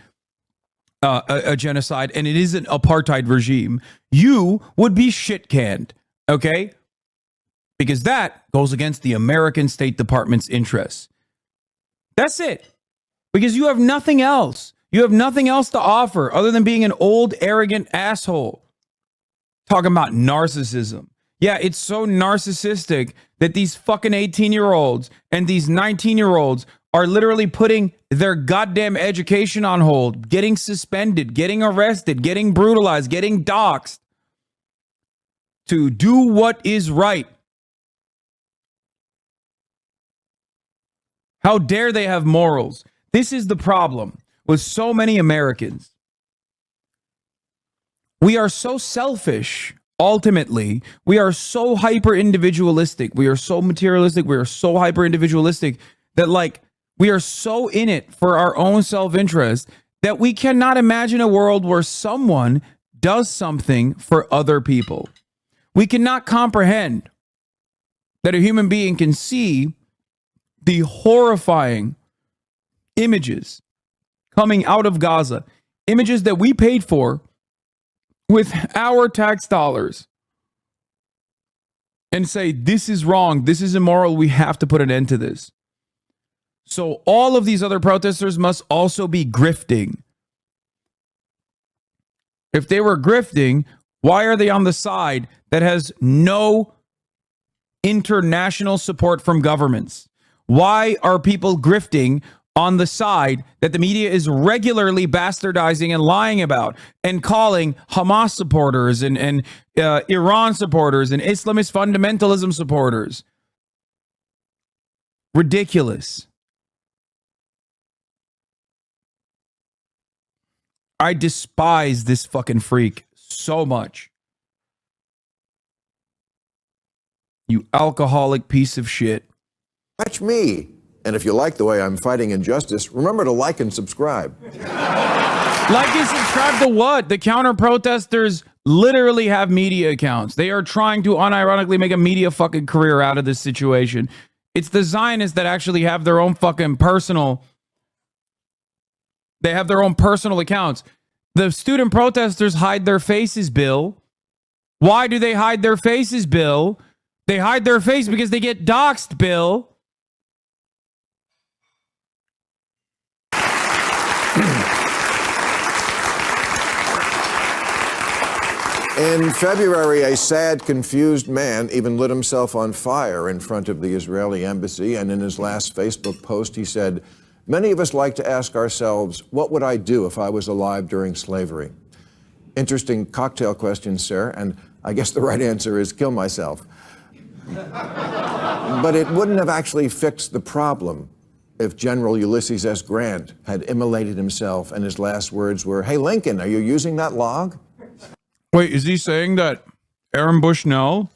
a genocide and it is an apartheid regime, you would be shit canned, okay? Because that goes against the American State Department's interests. That's it. Because you have nothing else. You have nothing else to offer other than being an old, arrogant asshole. Talking about narcissism. Yeah, it's so narcissistic that these fucking 18-year-olds and these 19-year-olds are literally putting their goddamn education on hold, getting suspended, getting arrested, getting brutalized, getting doxxed. to do what is right. How dare they have morals? This is the problem with so many Americans. We are so selfish. Ultimately, we are so hyper individualistic. We are so materialistic. We are so hyper individualistic that, like, we are so in it for our own self-interest that we cannot imagine a world where someone does something for other people. We cannot comprehend that a human being can see the horrifying images coming out of Gaza, images that we paid for with our tax dollars, and say, this is wrong, this is immoral, we have to put an end to this. So all of these other protesters must also be grifting. If they were grifting, why are they on the side that has no international support from governments? Why are people grifting on the side that the media is regularly bastardizing and lying about and calling Hamas supporters and Iran supporters and Islamist fundamentalism supporters? Ridiculous. I despise this fucking freak so much. You alcoholic piece of shit. Watch me. And if you like the way I'm fighting injustice, remember to like and subscribe. Like and subscribe to what? The counter-protesters literally have media accounts. They are trying to unironically make a media fucking career out of this situation. It's the Zionists that actually have their own fucking personal... They have their own personal accounts. The student protesters hide their faces, Bill. Why do they hide their faces, Bill? They hide their face because they get doxxed, Bill. In February, a sad, confused man even lit himself on fire in front of the Israeli embassy, and in his last Facebook post, he said, "Many of us like to ask ourselves, what would I do if I was alive during slavery?" Interesting cocktail question, sir, and I guess the right answer is kill myself. But it wouldn't have actually fixed the problem if General Ulysses S. Grant had immolated himself and his last words were, "Hey, Lincoln, are you using that log?" Wait, is he saying that Aaron Bushnell,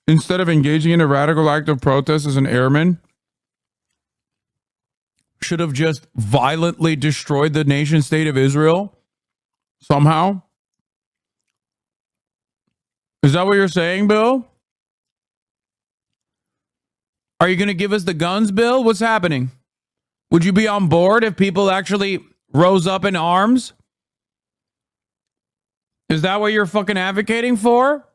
instead of engaging in a radical act of protest as an airman, should have just violently destroyed the nation state of Israel somehow? Is that what you're saying, Bill? Are you going to give us the guns, Bill? What's happening? Would you be on board if people actually rose up in arms? Is that what you're fucking advocating for?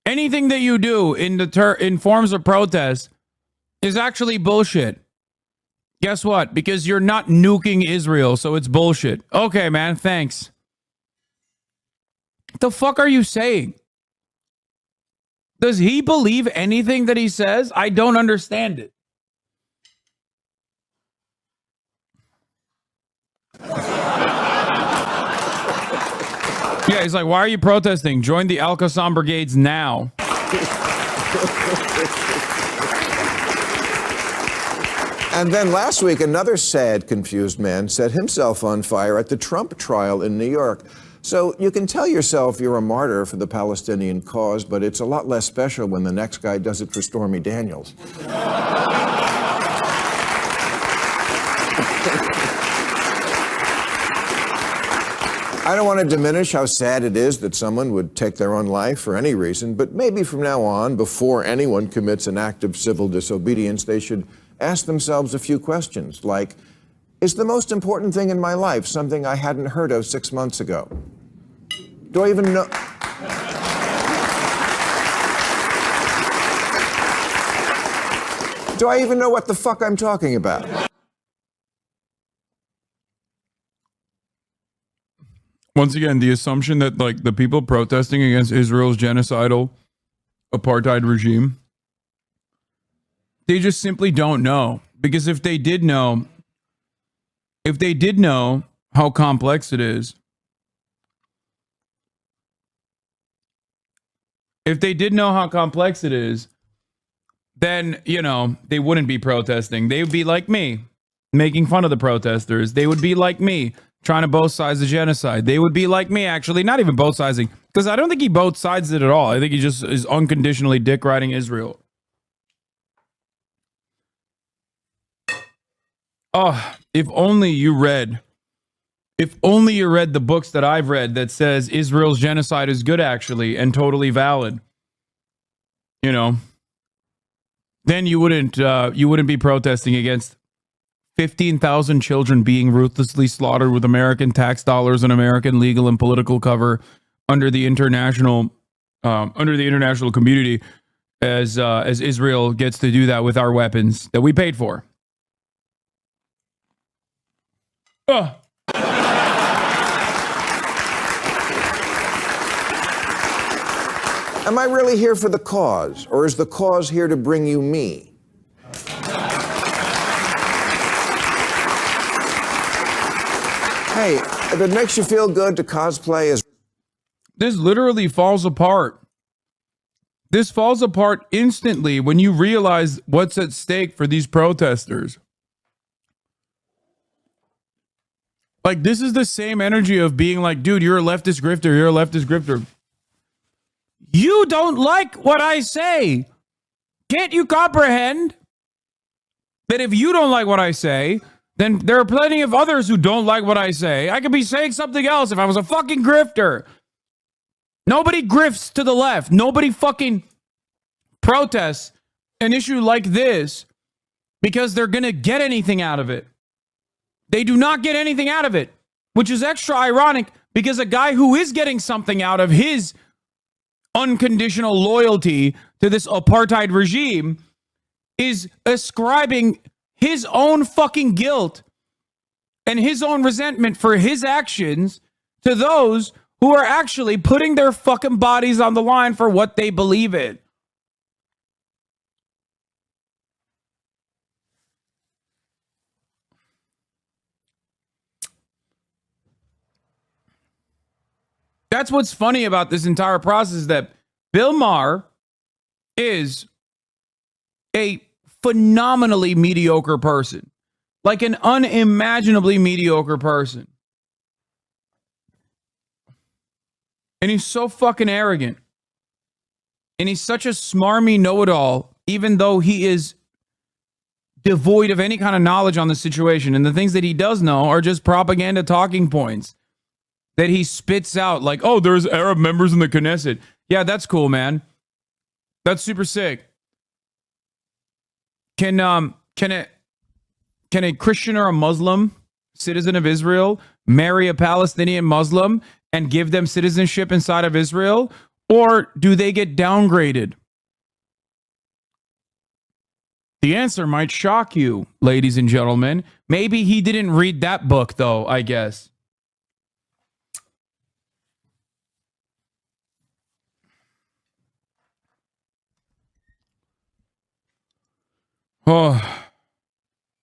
Anything that you do in forms of protest is actually bullshit. Guess what? Because you're not nuking Israel, so it's bullshit. Okay, man, thanks. What the fuck are you saying? Does he believe anything that he says? I don't understand it. Yeah, he's like, why are you protesting? Join the Al-Qassam brigades now. And then last week, another sad, confused man set himself on fire at the Trump trial in New York. So you can tell yourself you're a martyr for the Palestinian cause, but it's a lot less special when the next guy does it for Stormy Daniels. I don't want to diminish how sad it is that someone would take their own life for any reason, but maybe from now on, before anyone commits an act of civil disobedience, they should ask themselves a few questions, like, is the most important thing in my life something I hadn't heard of 6 months ago? Do I even know? Do I even know what the fuck I'm talking about? Once again, the assumption that, like, the people protesting against Israel's genocidal apartheid regime, they just simply don't know. Because if they did know how complex it is, If they did know how complex it is, then, you know, they wouldn't be protesting. They would be like me, making fun of the protesters. They would be like me, trying to both sides of genocide. They would be like me, actually, not even both siding, because I don't think he both sides it at all. I think he just is unconditionally dick riding Israel. Oh, if only you read the books that I've read that says Israel's genocide is good, actually, and totally valid. You know, then you wouldn't be protesting against 15,000 children being ruthlessly slaughtered with American tax dollars and American legal and political cover under the international community, as Israel gets to do that with our weapons that we paid for. Oh. Am I really here for the cause, or is the cause here to bring you me? Hey, if it makes you feel good to cosplay as... This literally falls apart. This falls apart instantly when you realize what's at stake for these protesters. Like, this is the same energy of being like, dude, you're a leftist grifter. You're a leftist grifter. You don't like what I say. Can't you comprehend that if you don't like what I say, then there are plenty of others who don't like what I say. I could be saying something else if I was a fucking grifter. Nobody grifts to the left. Nobody fucking protests an issue like this because they're going to get anything out of it. They do not get anything out of it, which is extra ironic because a guy who is getting something out of his unconditional loyalty to this apartheid regime is ascribing his own fucking guilt and his own resentment for his actions to those who are actually putting their fucking bodies on the line for what they believe in. That's what's funny about this entire process, is that Bill Maher is a phenomenally mediocre person. Like an unimaginably mediocre person. And he's so fucking arrogant. And he's such a smarmy know-it-all, even though he is devoid of any kind of knowledge on the situation. And the things that he does know are just propaganda talking points that he spits out, like, oh, there's Arab members in the Knesset. Yeah, that's cool, man. That's super sick. Can a Christian or a Muslim citizen of Israel marry a Palestinian Muslim and give them citizenship inside of Israel? Or do they get downgraded? The answer might shock you, ladies and gentlemen. Maybe he didn't read that book, though, I guess. Oh,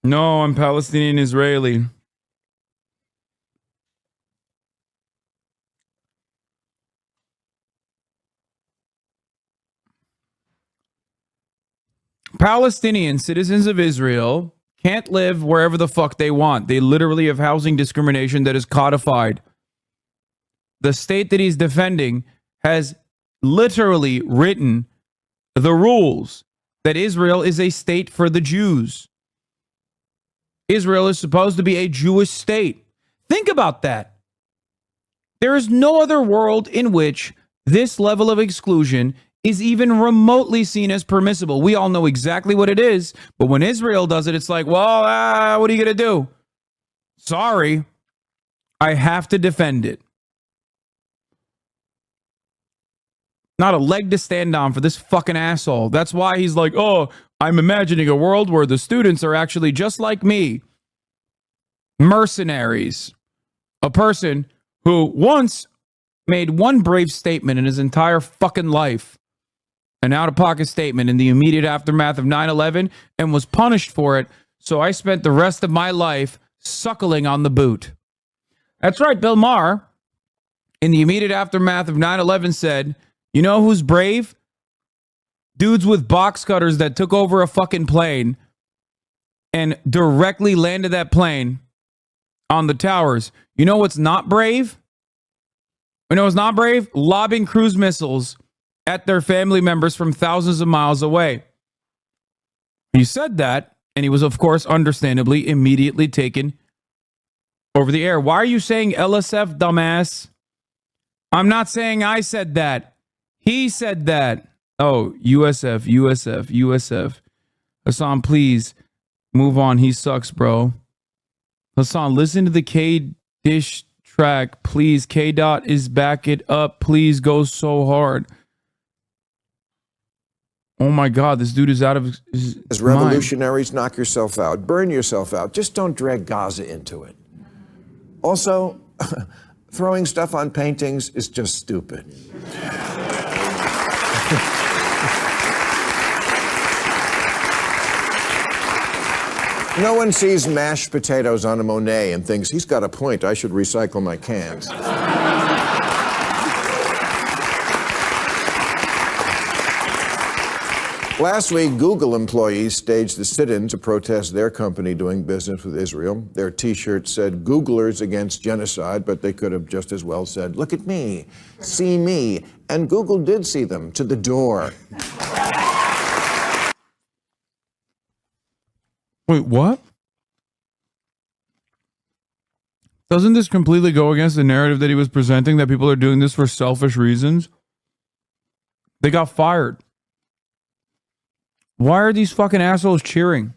no, I'm Palestinian Israeli. Palestinian citizens of Israel can't live wherever the fuck they want. They literally have housing discrimination that is codified. The state that he's defending has literally written the rules that Israel is a state for the Jews. Israel is supposed to be a Jewish state. Think about that. There is no other world in which this level of exclusion is even remotely seen as permissible. We all know exactly what it is, but when Israel does it, it's like, well, what are you going to do? Sorry, I have to defend it. Not a leg to stand on for this fucking asshole. That's why he's like, oh, I'm imagining a world where the students are actually just like me. Mercenaries. A person who once made one brave statement in his entire fucking life, an out-of-pocket statement in the immediate aftermath of 9/11, and was punished for it, so I spent the rest of my life suckling on the boot. That's right, Bill Maher, in the immediate aftermath of 9/11 said, You know who's brave? Dudes with box cutters that took over a fucking plane and directly landed that plane on the towers. You know what's not brave? You know what's not brave? Lobbing cruise missiles at their family members from thousands of miles away. He said that, and he was, of course, understandably, immediately taken over the air. Why are you saying LSF, dumbass? I'm not saying I said that. He said that. Oh, USF. Hasan, please move on. He sucks, bro. Hasan, listen to the K-Dish track. Please, K-Dot is back it up. Please go so hard. Oh my God, this dude is out of his As revolutionaries, knock yourself out, burn yourself out. Just don't drag Gaza into it. Also, throwing stuff on paintings is just stupid. No one sees mashed potatoes on a Monet and thinks, he's got a point, I should recycle my cans. Last week, Google employees staged a sit-in to protest their company doing business with Israel. Their T-shirt said, Googlers against genocide, but they could have just as well said, look at me, see me. And Google did see them to the door. Wait, what? Doesn't this completely go against the narrative that he was presenting, that people are doing this for selfish reasons? They got fired. Why are these fucking assholes cheering?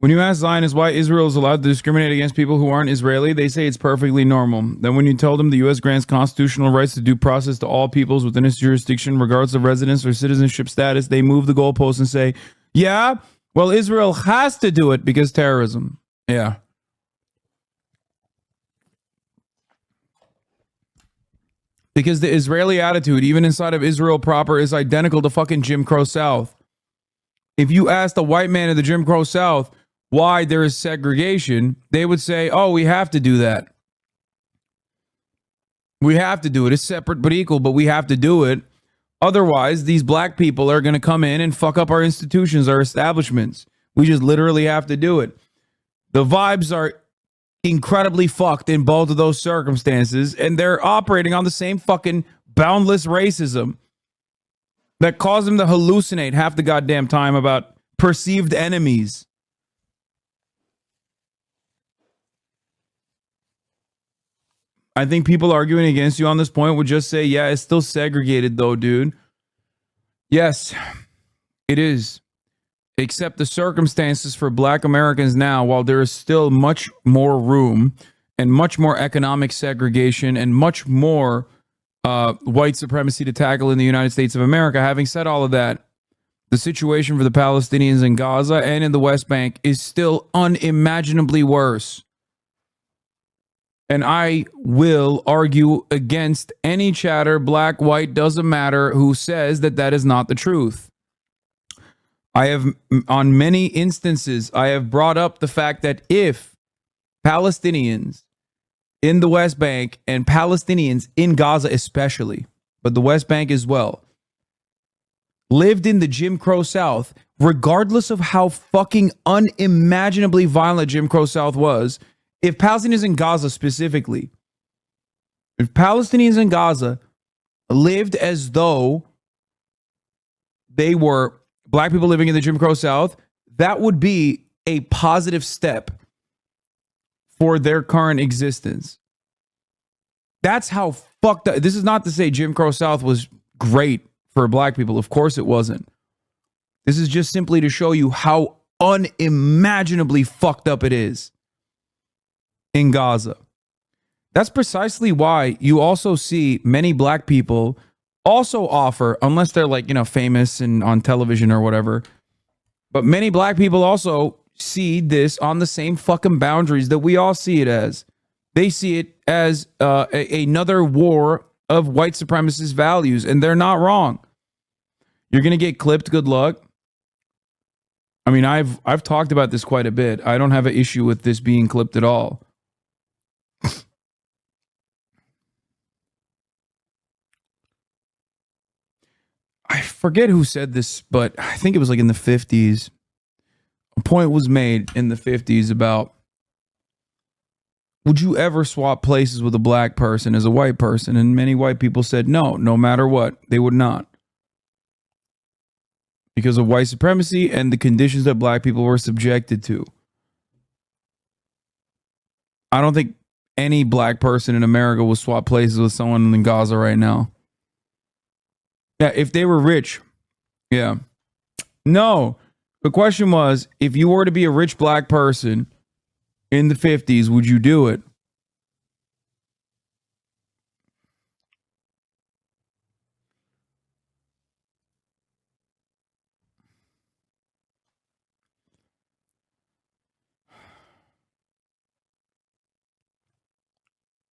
When you ask Zionists why Israel is allowed to discriminate against people who aren't Israeli, they say it's perfectly normal. Then when you tell them the U.S. grants constitutional rights to due process to all peoples within its jurisdiction, regardless of residence or citizenship status, they move the goalposts and say, yeah, well, Israel has to do it because terrorism. Yeah. Because the Israeli attitude, even inside of Israel proper, is identical to fucking Jim Crow South. If you ask the white man in the Jim Crow South why there is segregation, they would say, oh, we have to do that. We have to do it. It's separate but equal, but we have to do it. Otherwise, these black people are going to come in and fuck up our institutions, our establishments. We just literally have to do it. The vibes are incredibly fucked in both of those circumstances, and they're operating on the same fucking boundless racism that caused them to hallucinate half the goddamn time about perceived enemies. I think people arguing against you on this point would just say, yeah, it's still segregated though, dude. Yes, it is. Except the circumstances for black Americans now, while there is still much more room and much more economic segregation and much more white supremacy to tackle in the United States of America. Having said all of that, the situation for the Palestinians in Gaza and in the West Bank is still unimaginably worse. And I will argue against any chatter, black, white, doesn't matter, who says that that is not the truth. I have, on many instances, I have brought up the fact that if Palestinians in the West Bank and Palestinians in Gaza especially, but the West Bank as well, lived in the Jim Crow South, regardless of how fucking unimaginably violent Jim Crow South was, if Palestinians in Gaza specifically, if Palestinians in Gaza lived as though they were black people living in the Jim Crow South, that would be a positive step for their current existence. That's how fucked up. This is not to say Jim Crow South was great for black people. Of course it wasn't. This is just simply to show you how unimaginably fucked up it is in Gaza. That's precisely why you also see many black people also offer, unless they're like, famous and on television or whatever, but many black people also see this on the same fucking boundaries that we all see it as. They see it as another war of white supremacist values, and they're not wrong. You're going to get clipped. Good luck. I mean, I've talked about this quite a bit. I don't have an issue with this being clipped at all. I forget who said this, but I think it was like in the 50s. A point was made in the 50s about, would you ever swap places with a black person as a white person? And many white people said no, no matter what, they would not. Because of white supremacy and the conditions that black people were subjected to. I don't think any black person in America will swap places with someone in Gaza right now. Yeah, if they were rich. Yeah. No. The question was, if you were to be a rich black person in the 50s, would you do it?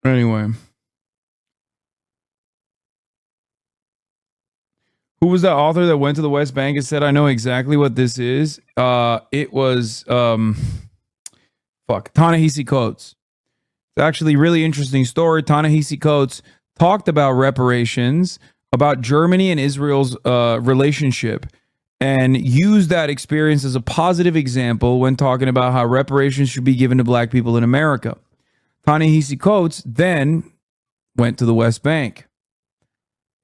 Anyway. Who was that author that went to the West Bank and said, I know exactly what this is? It was, Ta-Nehisi Coates. It's actually a really interesting story. Ta-Nehisi Coates talked about reparations, about Germany and Israel's relationship, and used that experience as a positive example when talking about how reparations should be given to black people in America. Ta-Nehisi Coates then went to the West Bank.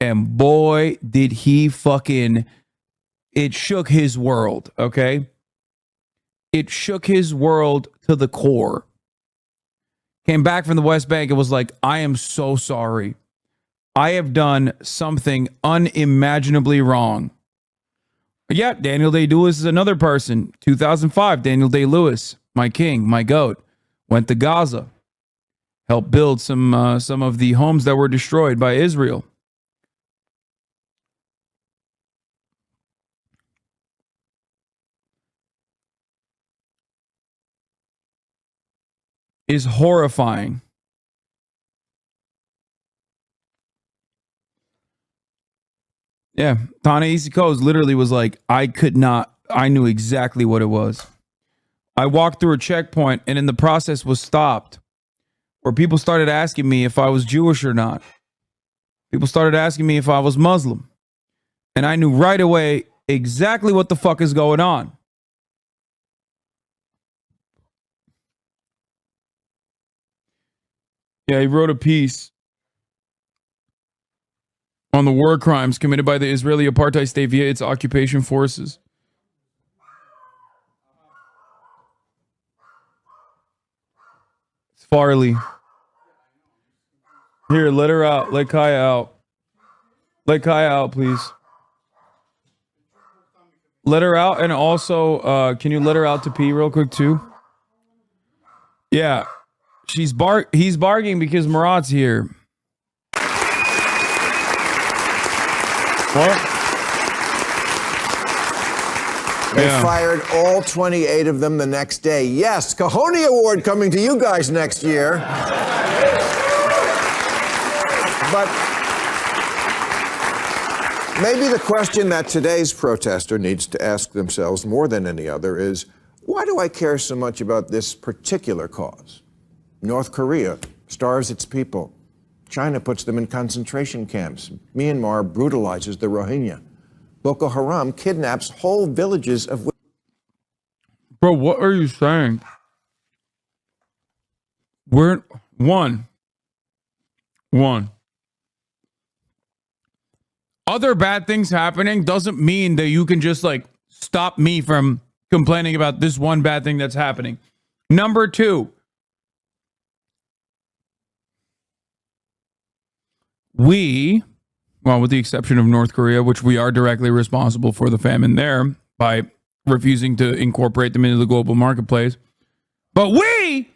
And boy, did he it shook his world, okay? It shook his world to the core. Came back from the West Bank and was like, I am so sorry. I have done something unimaginably wrong. Yeah, Daniel Day-Lewis is another person. 2005, Daniel Day-Lewis, my king, my goat, went to Gaza. Helped build some of the homes that were destroyed by Israel. Is horrifying. Yeah, Ta-Nehisi Coates literally was like, I knew exactly what it was. I walked through a checkpoint and in the process was stopped where people started asking me if I was Jewish or not. People started asking me if I was Muslim. And I knew right away exactly what the fuck is going on. Yeah, he wrote a piece on the war crimes committed by the Israeli apartheid state via its occupation forces. It's Farley. Here, let her out. Let Kaya out. Let Kaya out, please. Let her out, and also, can you let her out to pee real quick too? Yeah. He's bargaining because Murat's here. What? They fired all 28 of them the next day. Yes, Cajonte Award coming to you guys next year. But maybe the question that today's protester needs to ask themselves more than any other is, why do I care so much about this particular cause? North Korea starves its people. China puts them in concentration camps. Myanmar brutalizes the Rohingya. Boko Haram kidnaps whole villages of... Bro, what are you saying? We're one. Other bad things happening doesn't mean that you can just like stop me from complaining about this one bad thing that's happening. Number two, we, well, with the exception of North Korea, which we are directly responsible for the famine there by refusing to incorporate them into the global marketplace, but we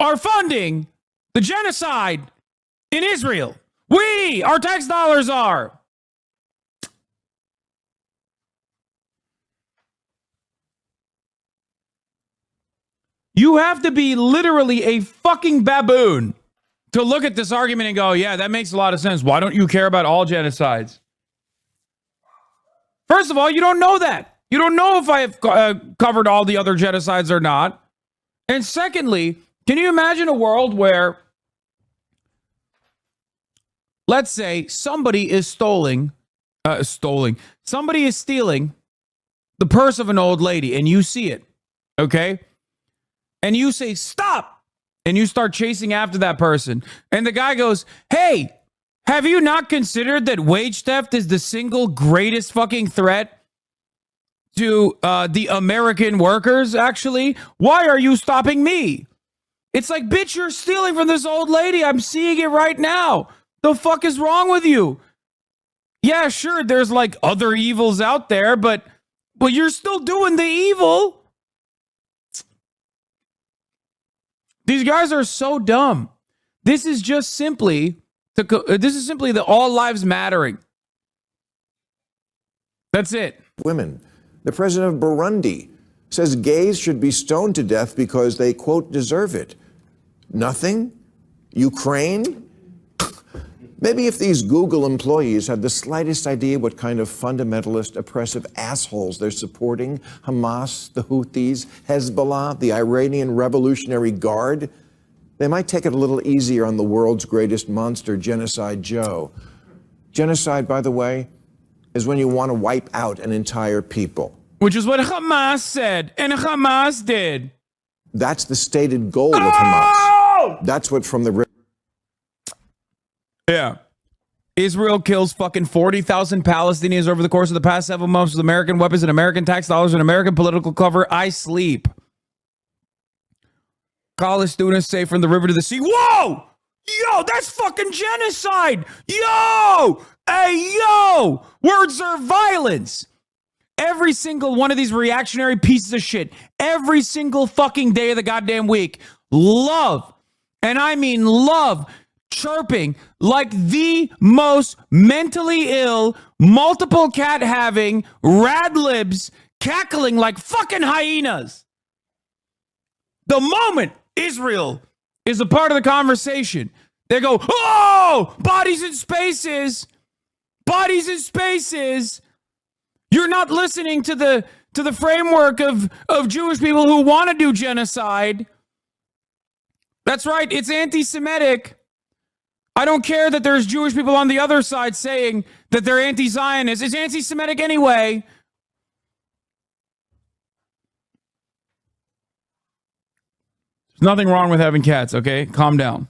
are funding the genocide in Israel. Our tax dollars are. You have to be literally a fucking baboon to look at this argument and go, yeah, that makes a lot of sense. Why don't you care about all genocides? First of all, you don't know that. You don't know if I have covered all the other genocides or not. And secondly, can you imagine a world where, let's say, somebody is stealing the purse of an old lady and you see it, okay? And you say, stop! And you start chasing after that person. And the guy goes, hey, have you not considered that wage theft is the single greatest fucking threat to the American workers, actually? Why are you stopping me? It's like, bitch, you're stealing from this old lady. I'm seeing it right now. The fuck is wrong with you? Yeah, sure, there's like other evils out there, but you're still doing the evil. These guys are so dumb. This is just simply the all lives mattering. That's it. Women. The president of Burundi says gays should be stoned to death because they, quote, deserve it. Nothing? Ukraine? Maybe if these Google employees had the slightest idea what kind of fundamentalist, oppressive assholes they're supporting, Hamas, the Houthis, Hezbollah, the Iranian Revolutionary Guard, they might take it a little easier on the world's greatest monster, Genocide Joe. Genocide, by the way, is when you want to wipe out an entire people. Which is what Hamas said, and Hamas did. That's the stated goal of Hamas. That's what from the... Yeah. Israel kills fucking 40,000 Palestinians over the course of the past 7 months with American weapons and American tax dollars and American political cover. I sleep. College students say from the river to the sea. Whoa! Yo, that's fucking genocide! Yo! Hey, yo! Words are violence! Every single one of these reactionary pieces of shit, every single fucking day of the goddamn week, love, and I mean love, chirping like the most mentally ill, multiple cat having, rad libs, cackling like fucking hyenas. The moment Israel is a part of the conversation, they go, oh, bodies in spaces, bodies in spaces. You're not listening to the framework of Jewish people who want to do genocide. That's right, it's anti-Semitic. I don't care that there's Jewish people on the other side saying that they're anti-Zionist. It's anti-Semitic anyway. There's nothing wrong with having cats, okay? Calm down.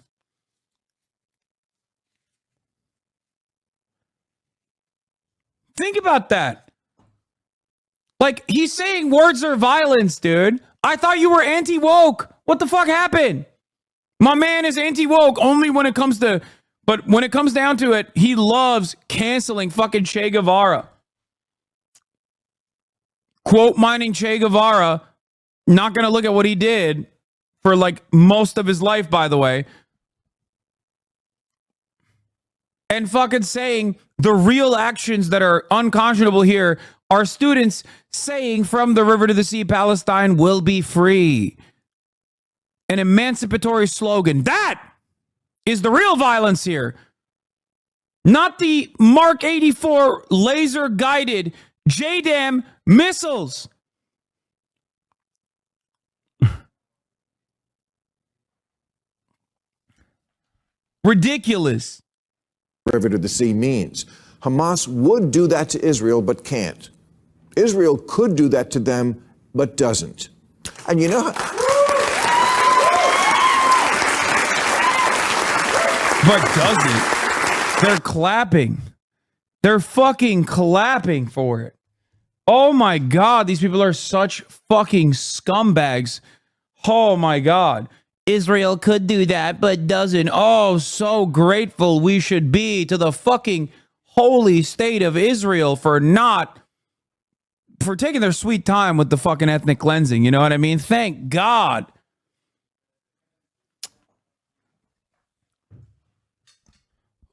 Think about that. Like, he's saying words are violence, dude. I thought you were anti-woke. What the fuck happened? My man is anti-woke only when it comes to... But when it comes down to it, he loves canceling fucking Che Guevara. Quote mining Che Guevara. Not going to look at what he did for like most of his life, by the way. And fucking saying the real actions that are unconscionable here are students saying from the river to the sea, Palestine will be free. An emancipatory slogan. That is the real violence here. Not the Mark 84 laser guided JDAM missiles. Ridiculous. River to the sea means. Hamas would do that to Israel, but can't. Israel could do that to them, but doesn't. And you know... But doesn't. They're clapping. They're fucking clapping for it. Oh my God, these people are such fucking scumbags. Oh my God. Israel could do that, but doesn't. Oh, so grateful we should be to the fucking holy state of Israel for taking their sweet time with the fucking ethnic cleansing. You know what I mean? Thank God.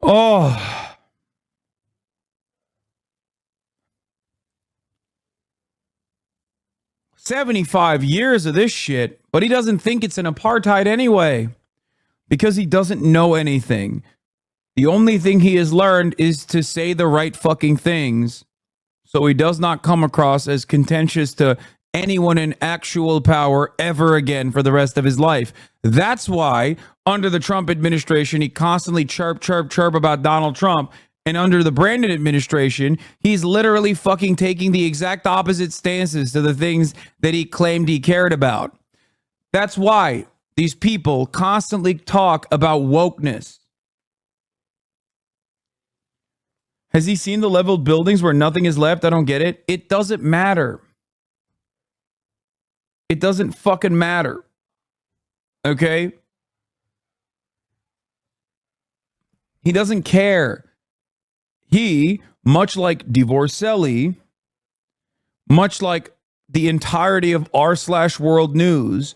Oh. 75 years of this shit, but he doesn't think it's an apartheid anyway because he doesn't know anything. The only thing he has learned is to say the right fucking things so he does not come across as contentious to anyone in actual power ever again for the rest of his life. That's why under the Trump administration, he constantly chirp about Donald Trump. And under the Brandon administration, he's literally fucking taking the exact opposite stances to the things that he claimed he cared about. That's why these people constantly talk about wokeness. Has he seen the leveled buildings where nothing is left? I don't get it. It doesn't matter. It doesn't fucking matter. Okay? He doesn't care. He, much like Divorcelli, much like the entirety of r/World News,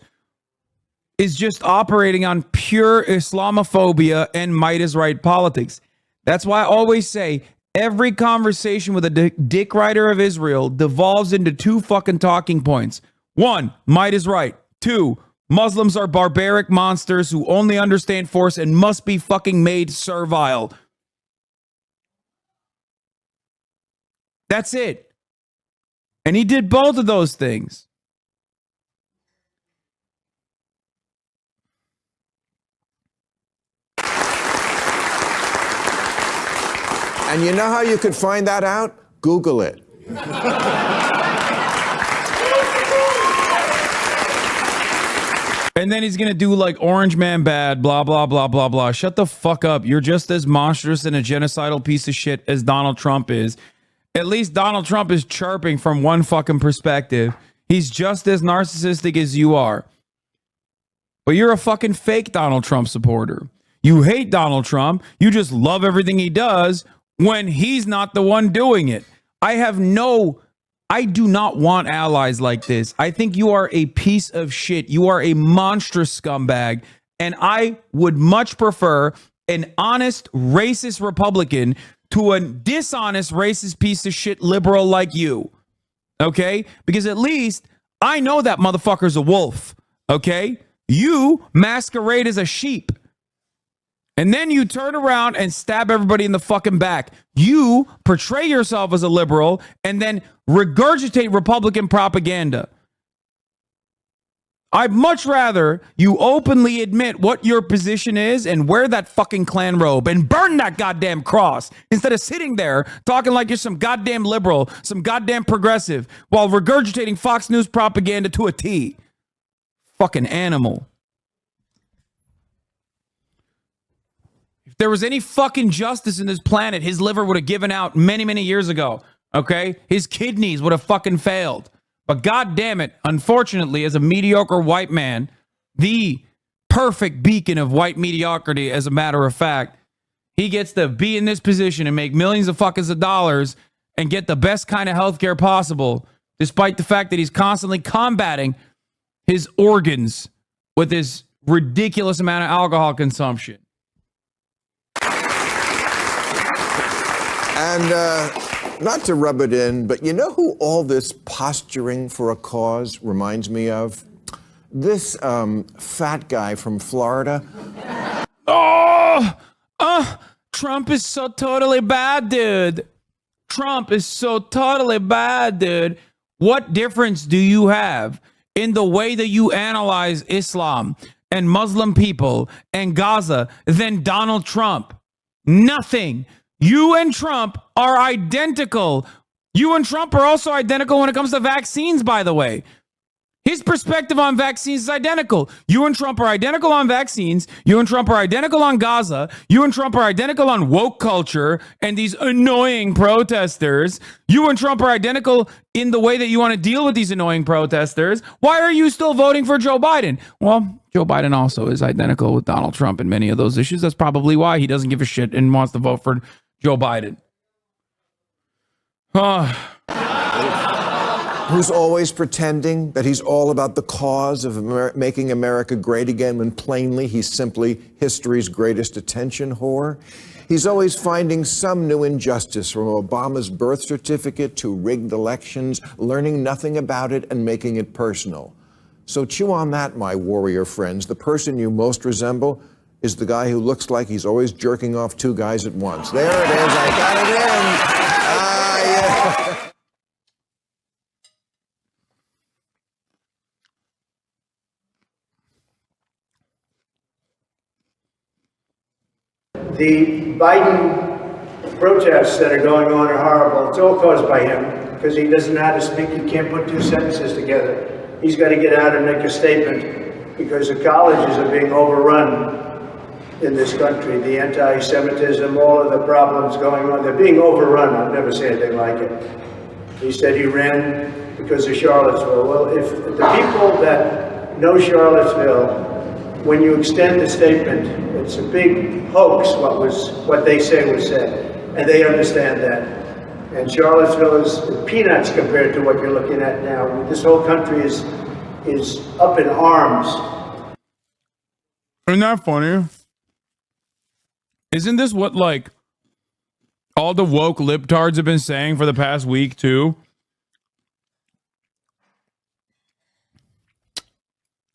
is just operating on pure Islamophobia and might is right politics. That's why I always say every conversation with a dick rider of Israel devolves into two fucking talking points. One, might is right. Two, Muslims are barbaric monsters who only understand force and must be fucking made servile. That's it. And he did both of those things. And you know how you could find that out? Google it. And then he's going to do like Orange Man bad, blah, blah, blah, blah, blah. Shut the fuck up. You're just as monstrous and a genocidal piece of shit as Donald Trump is. At least Donald Trump is chirping from one fucking perspective. He's just as narcissistic as you are. But you're a fucking fake Donald Trump supporter. You hate Donald Trump. You just love everything he does when he's not the one doing it. I do not want allies like this. I think you are a piece of shit. You are a monstrous scumbag. And I would much prefer an honest, racist Republican to a dishonest, racist piece of shit liberal like you. Okay? Because at least I know that motherfucker's a wolf. Okay? You masquerade as a sheep. And then you turn around and stab everybody in the fucking back. You portray yourself as a liberal and then regurgitate Republican propaganda. I'd much rather you openly admit what your position is and wear that fucking Klan robe and burn that goddamn cross instead of sitting there talking like you're some goddamn liberal, some goddamn progressive, while regurgitating Fox News propaganda to a T. Fucking animal. If there was any fucking justice in this planet, his liver would have given out many, many years ago. Okay? His kidneys would have fucking failed. But God damn it, unfortunately, as a mediocre white man, the perfect beacon of white mediocrity, as a matter of fact, he gets to be in this position and make millions of fucking dollars and get the best kind of healthcare possible, despite the fact that he's constantly combating his organs with his ridiculous amount of alcohol consumption. And not to rub it in, but you know who all this posturing for a cause reminds me of? This fat guy from Florida. Trump is so totally bad, dude. Trump is so totally bad, dude. What difference do you have in the way that you analyze Islam and Muslim people and Gaza than Donald Trump? Nothing. You and Trump are identical. You and Trump are also identical when it comes to vaccines, by the way. His perspective on vaccines is identical. You and Trump are identical on vaccines. You and Trump are identical on Gaza. You and Trump are identical on woke culture and these annoying protesters. You and Trump are identical in the way that you want to deal with these annoying protesters. Why are you still voting for Joe Biden? Well, Joe Biden also is identical with Donald Trump in many of those issues. That's probably why he doesn't give a shit and wants to vote for Joe Biden. who's always pretending that he's all about the cause of making America great again when plainly he's simply history's greatest attention whore. He's always finding some new injustice, from Obama's birth certificate to rigged elections, learning nothing about it and making it personal. So chew on that, my warrior friends. The person you most resemble is the guy who looks like he's always jerking off two guys at once. There it is. I got it in. Yeah. The Biden protests that are going on are horrible. It's all caused by him because he doesn't know how to speak. He can't put two sentences together. He's got to get out and make a statement because the colleges are being overrun in this country. The anti-Semitism, all of the problems going on, they're being overrun. I've never seen anything like it. He said he ran because of Charlottesville. Well, if the people that know Charlottesville, when you extend the statement, it's a big hoax what they say was said, and they understand that. And Charlottesville is peanuts compared to what you're looking at now. This whole country is up in arms. Isn't that funny? Isn't this what, like, all the woke libtards have been saying for the past week, too?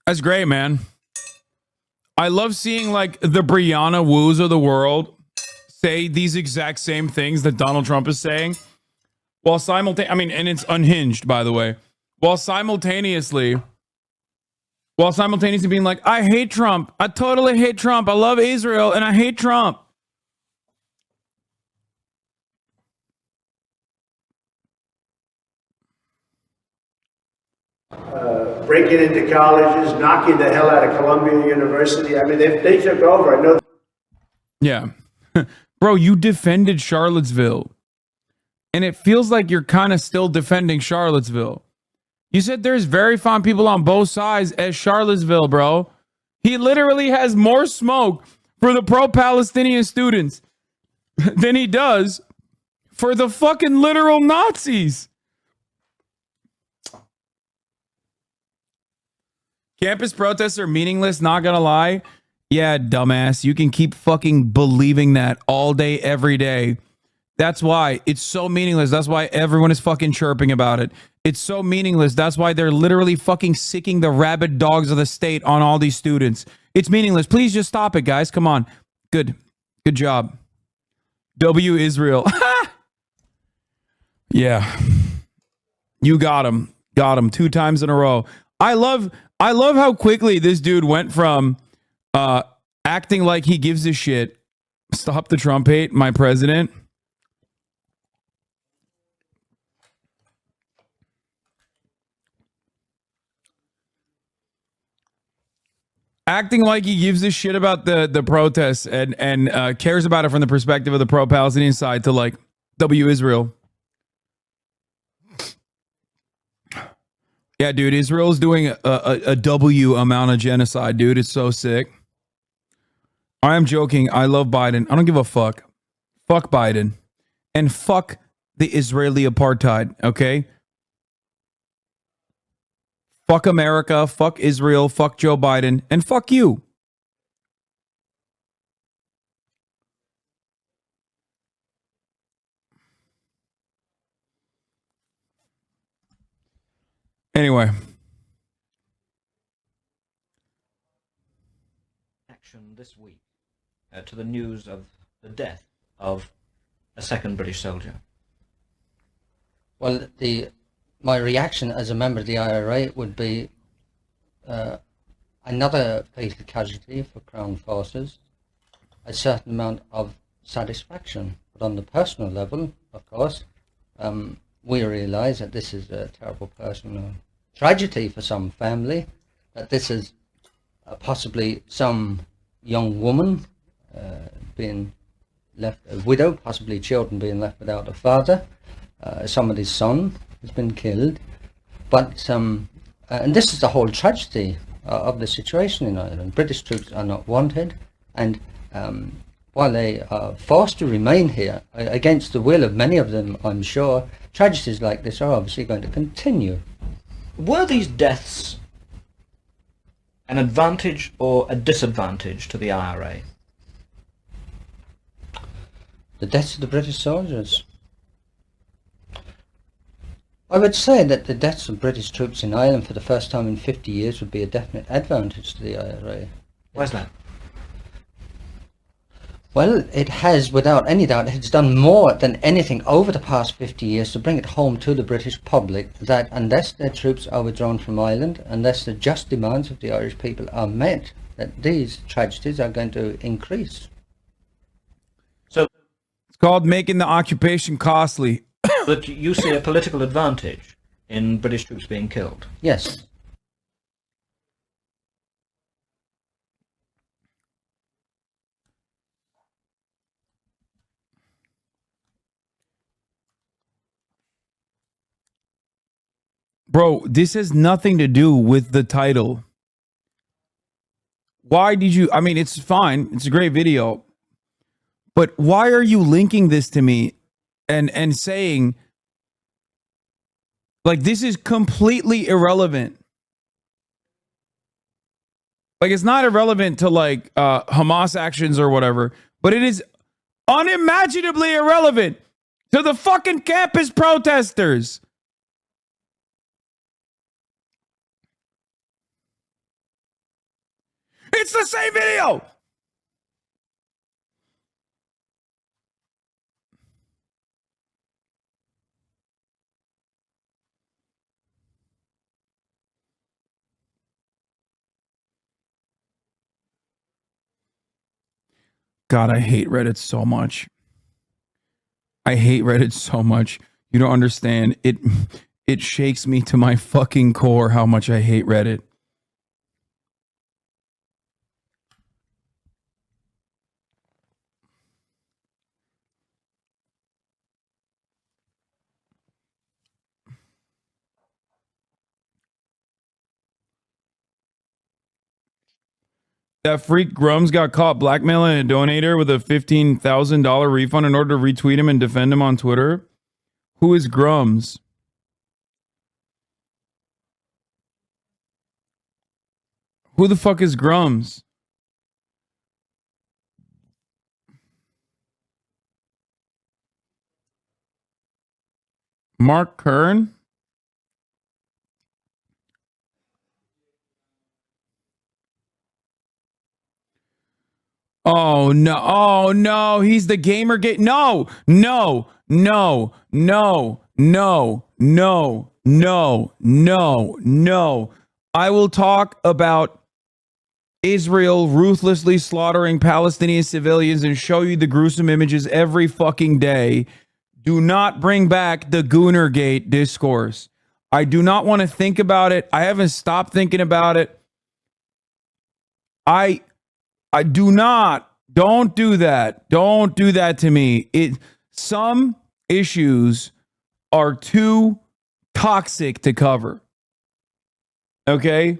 That's great, man. I love seeing, like, the Brianna Woos of the world say these exact same things that Donald Trump is saying, while simultaneously, and it's unhinged, by the way, while simultaneously being like, I hate Trump. I totally hate Trump. I love Israel, and I hate Trump. Breaking into colleges, knocking the hell out of Columbia University. I mean, they took over. I know. Yeah. Bro, you defended Charlottesville. And it feels like you're kind of still defending Charlottesville. You said there's very fine people on both sides as Charlottesville, bro. He literally has more smoke for the pro-Palestinian students than he does for the fucking literal Nazis. Campus protests are meaningless, not gonna lie. Yeah, dumbass. You can keep fucking believing that all day, every day. That's why it's so meaningless. That's why everyone is fucking chirping about it. It's so meaningless. That's why they're literally fucking sicking the rabid dogs of the state on all these students. It's meaningless. Please just stop it, guys. Come on. Good job. W Israel. Yeah. You got him. Got him 2 times in a row. I love how quickly this dude went from acting like he gives a shit. Stop the Trump hate, my president. Acting like he gives a shit about the protests and cares about it from the perspective of the pro-Palestinian side to like W Israel. Yeah, dude, Israel's doing a W amount of genocide, dude. It's so sick. I am joking. I love Biden. I don't give a fuck. Fuck Biden. And fuck the Israeli apartheid, okay? Fuck America. Fuck Israel. Fuck Joe Biden. And fuck you. Anyway. Action this week to the news of the death of a second British soldier. Well, my reaction as a member of the IRA would be another fatal casualty for Crown Forces, a certain amount of satisfaction. But on the personal level, of course, we realise that this is a terrible personal tragedy for some family, that this is possibly some young woman being left a widow, possibly children being left without a father, somebody's son has been killed. But and this is the whole tragedy of the situation in Ireland. British troops are not wanted, and while they are forced to remain here, against the will of many of them, I'm sure, tragedies like this are obviously going to continue. Were these deaths an advantage or a disadvantage to the IRA? The deaths of the British soldiers. I would say that the deaths of British troops in Ireland for the first time in 50 years would be a definite advantage to the IRA. Why's that? Well, it has, without any doubt, it's done more than anything over the past 50 years to bring it home to the British public that unless their troops are withdrawn from Ireland, unless the just demands of the Irish people are met, that these tragedies are going to increase. So it's called making the occupation costly. But you see a political advantage in British troops being killed? Yes. Bro, this has nothing to do with the title. Why did you? I mean, it's fine. It's a great video. But why are you linking this to me and saying, like, this is completely irrelevant? Like, it's not irrelevant to, like, Hamas actions or whatever, but it is unimaginably irrelevant to the fucking campus protesters. It's the same video. God, I hate Reddit so much. I hate Reddit so much. You don't understand. It shakes me to my fucking core how much I hate Reddit. That freak Grums got caught blackmailing a donator with a $15,000 refund in order to retweet him and defend him on Twitter. Who is Grums? Who the fuck is Grums? Mark Kern? Oh no! Oh no! He's the gamer gate. No! No! No! No! No! No! No! No! No! I will talk about Israel ruthlessly slaughtering Palestinian civilians and show you the gruesome images every fucking day. Do not bring back the Goonergate discourse. I do not want to think about it. I haven't stopped thinking about it. I do not. Don't do that. Don't do that to me. Some issues are too toxic to cover. Okay?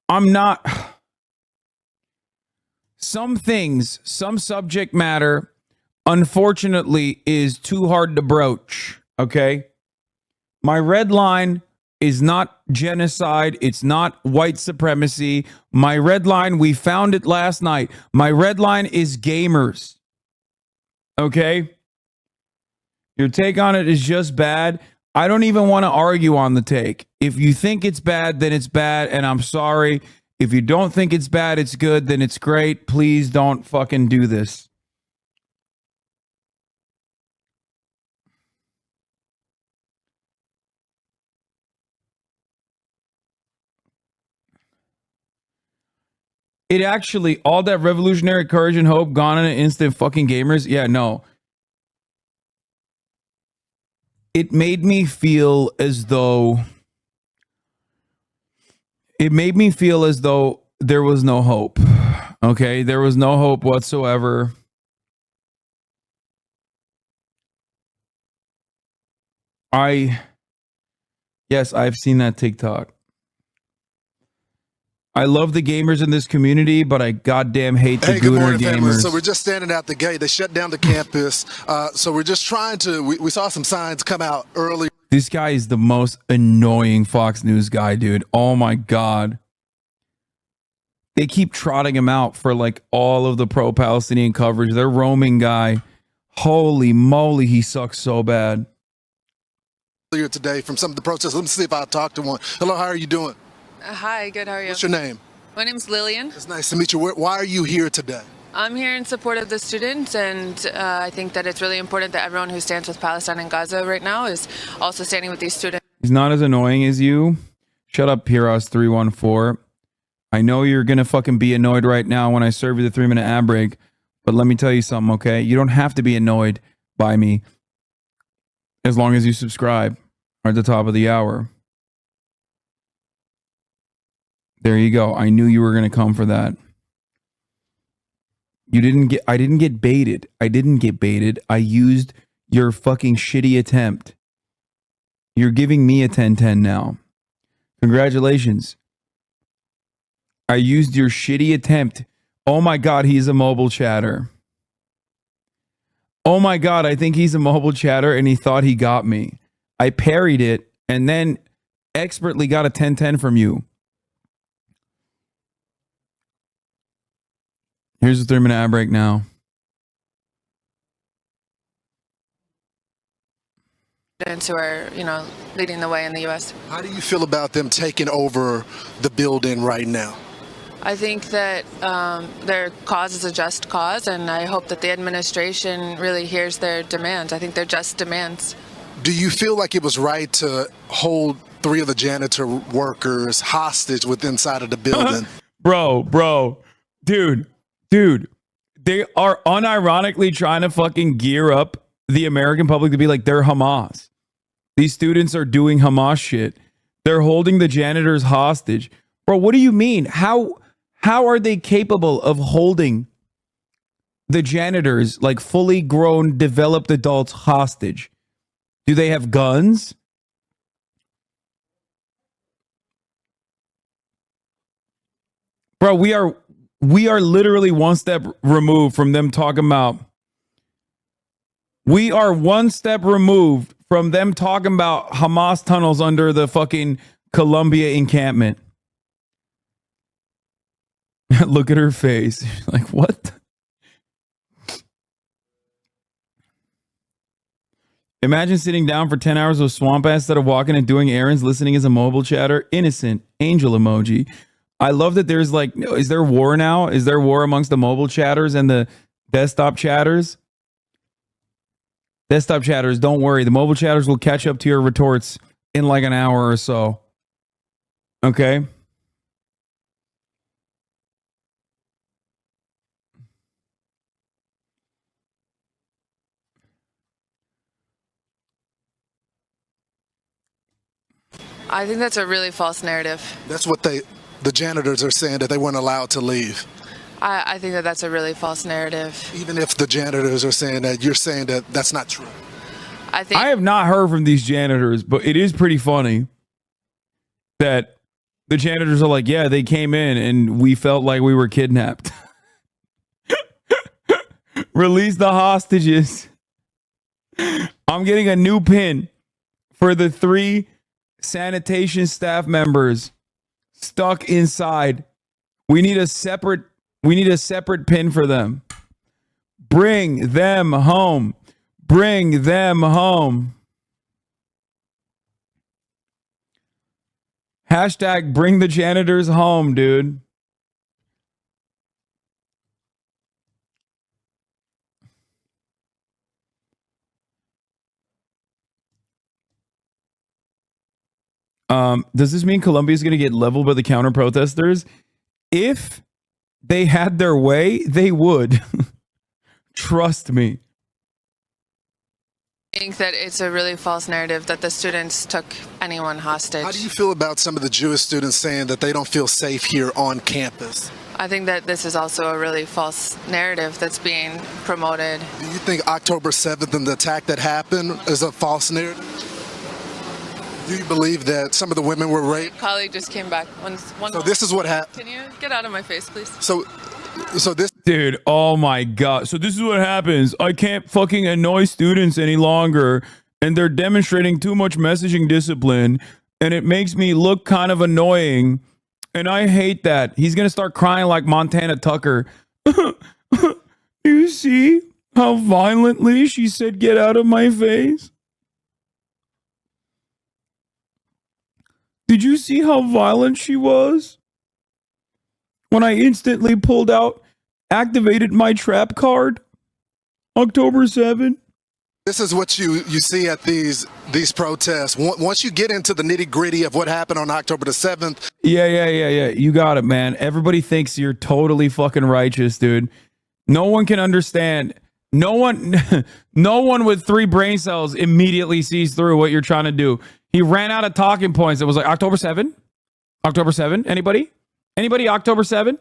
I'm not. Some things, some subject matter, unfortunately, is too hard to broach. Okay? My red line is not genocide. It's not white supremacy. My red line, we found it last night. My red line is gamers. Okay? Your take on it is just bad. I don't even want to argue on the take. If you think it's bad, then it's bad, and I'm sorry. If you don't think it's bad, it's good, then it's great. Please don't fucking do this. It actually, all that revolutionary courage and hope gone in an instant, fucking gamers. Yeah, no. It made me feel as though there was no hope. Okay, there was no hope whatsoever. Yes, I've seen that TikTok. I love the gamers in this community, but I goddamn hate the Hey, good gooner morning, family. gamers. So we're just standing out the gate. They shut down the campus. So we're just trying to, we saw some signs come out early. This guy is the most annoying Fox News guy, dude. Oh my God. They keep trotting him out for like all of the pro-Palestinian coverage. Their roaming guy. Holy moly, he sucks so bad. Earlier today from some of the protests. Let me see if I talk to one. Hello, how are you doing? Hi, good. How are you? What's your name? My name's Lillian. It's nice to meet you. Why are you here today? I'm here in support of the students, and I think that it's really important that everyone who stands with Palestine and Gaza right now is also standing with these students. He's not as annoying as you. Shut up, Piros314. I know you're going to fucking be annoyed right now when I serve you the 3-minute ad break, but let me tell you something, okay? You don't have to be annoyed by me as long as you subscribe at the top of the hour. There you go. I knew you were going to come for that. I didn't get baited. I didn't get baited. I used your fucking shitty attempt. You're giving me a 10-10 now. Congratulations. I used your shitty attempt. Oh my God, he's a mobile chatter. Oh my God, I think he's a mobile chatter and he thought he got me. I parried it and then expertly got a 10-10 from you. Here's the 3-minute ad break now. Students who are, leading the way in the U.S. How do you feel about them taking over the building right now? I think that their cause is a just cause, and I hope that the administration really hears their demands. I think they're just demands. Do you feel like it was right to hold 3 of the janitor workers hostage inside of the building? Bro, dude, they are unironically trying to fucking gear up the American public to be like they're Hamas. These students are doing Hamas shit. They're holding the janitors hostage. Bro, what do you mean? How are they capable of holding the janitors, like fully grown, developed adults, hostage? Do they have guns? Bro, we are literally one step removed from them talking about. We are one step removed from them talking about Hamas tunnels under the fucking Columbia encampment. Look at her face. Like, what? Imagine sitting down for 10 hours with swamp ass instead of walking and doing errands, listening as a mobile chatter. Innocent. Angel emoji. I love that there's like, is there war now? Is there war amongst the mobile chatters and the desktop chatters? Desktop chatters, don't worry. The mobile chatters will catch up to your retorts in like an hour or so. Okay? I think that's a really false narrative. That's what the janitors are saying, that they weren't allowed to leave. I think that that's a really false narrative. Even if the janitors are saying that, you're saying that that's not true. I have not heard from these janitors, but it is pretty funny that the janitors are like, yeah, they came in and we felt like we were kidnapped. Release the hostages. I'm getting a new pin for the 3 sanitation staff members stuck inside. We need a separate pin for them. Bring them home. Bring them home. Hashtag bring the janitors home, dude. Does this mean Colombia is going to get leveled by the counter protesters? If they had their way, they would. Trust me. I think that it's a really false narrative that the students took anyone hostage. How do you feel about some of the Jewish students saying that they don't feel safe here on campus? I think that this is also a really false narrative that's being promoted. Do you think October 7th and the attack that happened is a false narrative? Do you believe that some of the women were raped? Colleague just came back. So this is what happened. Can you get out of my face, please? So this. Dude, oh my God. So this is what happens. I can't fucking annoy students any longer, and they're demonstrating too much messaging discipline, and it makes me look kind of annoying, and I hate that. He's going to start crying like Montana Tucker. You see how violently she said, "Get out of my face"? Did you see how violent she was? When I instantly pulled out, activated my trap card, October 7. This is what you see at these protests. Once you get into the nitty gritty of what happened on October the 7th. Yeah. You got it, man. Everybody thinks you're totally fucking righteous, dude. No one can understand. No one with 3 brain cells immediately sees through what you're trying to do. He ran out of talking points. It was like October 7. October 7. Anybody? October 7?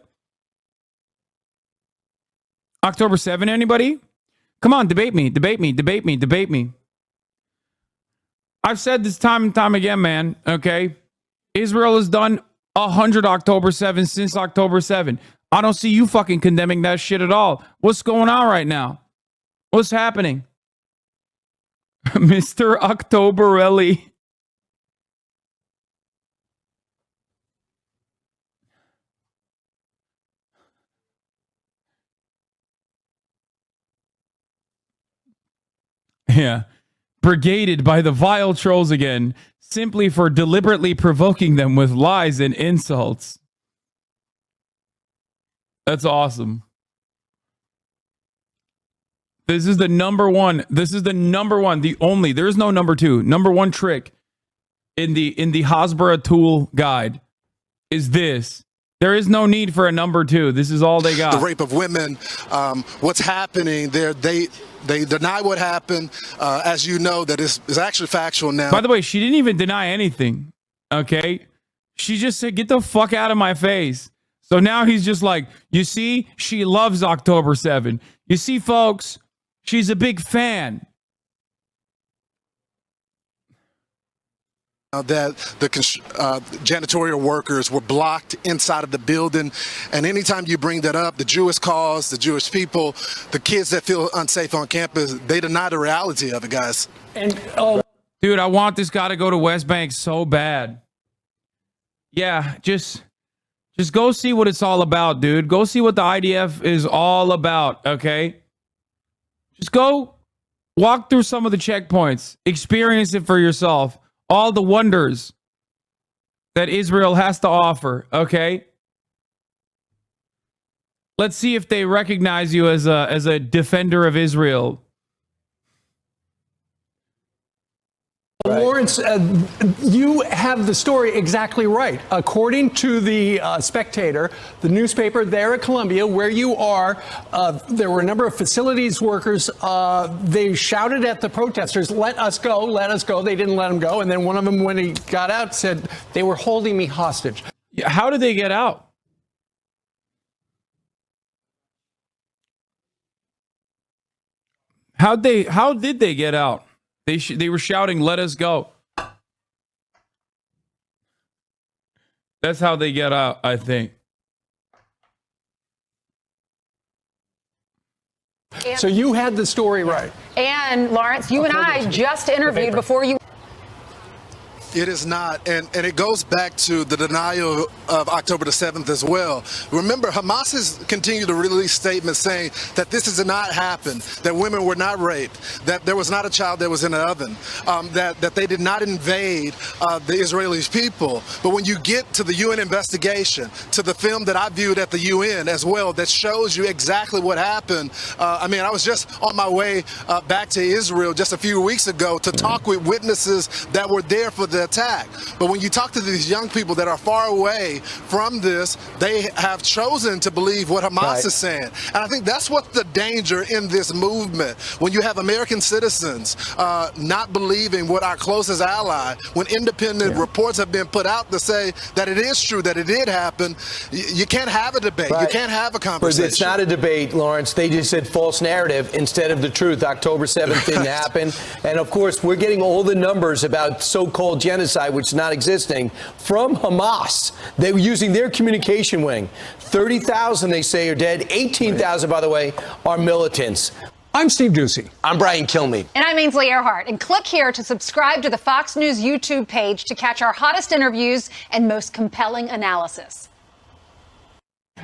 October 7, anybody? Come on, debate me. I've said this time and time again, man, okay? Israel has done 100 October 7 since October 7. I don't see you fucking condemning that shit at all. What's going on right now? What's happening? Mr. Octoberelli. Yeah. Brigaded by the vile trolls again, simply for deliberately provoking them with lies and insults. That's awesome. This is the number one. The only. There's no number 2. Number 1 trick in the Hasbara tool guide is this. There is no need for a number 2. This is all they got. The rape of women. What's happening there? They deny what happened. As you know, that is actually factual now. By the way, she didn't even deny anything. Okay, she just said, "Get the fuck out of my face." So now he's just like, you see, she loves October 7. You see, folks, she's a big fan. That the janitorial workers were blocked inside of the building. And anytime you bring that up, the Jewish cause, the Jewish people, the kids that feel unsafe on campus, they deny the reality of it, guys. And dude, I want this guy to go to West Bank so bad. Yeah, just go see what it's all about, dude. Go see what the IDF is all about, okay? Just go walk through some of the checkpoints. Experience it for yourself. All the wonders that Israel has to offer, okay? Let's see if they recognize you as a defender of Israel. Right. Lawrence, you have the story exactly right. According to the Spectator, the newspaper there at Columbia, where you are, there were a number of facilities workers. They shouted at the protesters, let us go, let us go. They didn't let them go. And then one of them, when he got out, said, they were holding me hostage. How did they get out? How did they get out? They were shouting, "Let us go." That's how they get out, I think. So you had the story right. And Lawrence, you and I just interviewed before you. It is not, and it goes back to the denial of October the 7th as well. Remember, Hamas has continued to release statements saying that this has not happened, that women were not raped, that there was not a child that was in an oven, that they did not invade the Israeli people. But when you get to the UN investigation, to the film that I viewed at the UN as well, that shows you exactly what happened. I mean, I was just on my way back to Israel just a few weeks ago to talk with witnesses that were there for the attack. But when you talk to these young people that are far away from this, they have chosen to believe what Hamas is saying. And I think that's what the danger in this movement. When you have American citizens not believing what our closest ally, when independent reports have been put out to say that it is true, that it did happen, you can't have a debate. You can't have a conversation. It's not a debate, Lawrence. They just said false narrative instead of the truth. October 7th didn't happen. And of course, we're getting all the numbers about so-called genocide, which is not existing, from Hamas. They were using their communication wing. 30,000, they say, are dead. 18,000, by the way, are militants. I'm Steve Doocy. I'm Brian Kilmeade. And I'm Ainsley Earhart. And click here to subscribe to the Fox News YouTube page to catch our hottest interviews and most compelling analysis.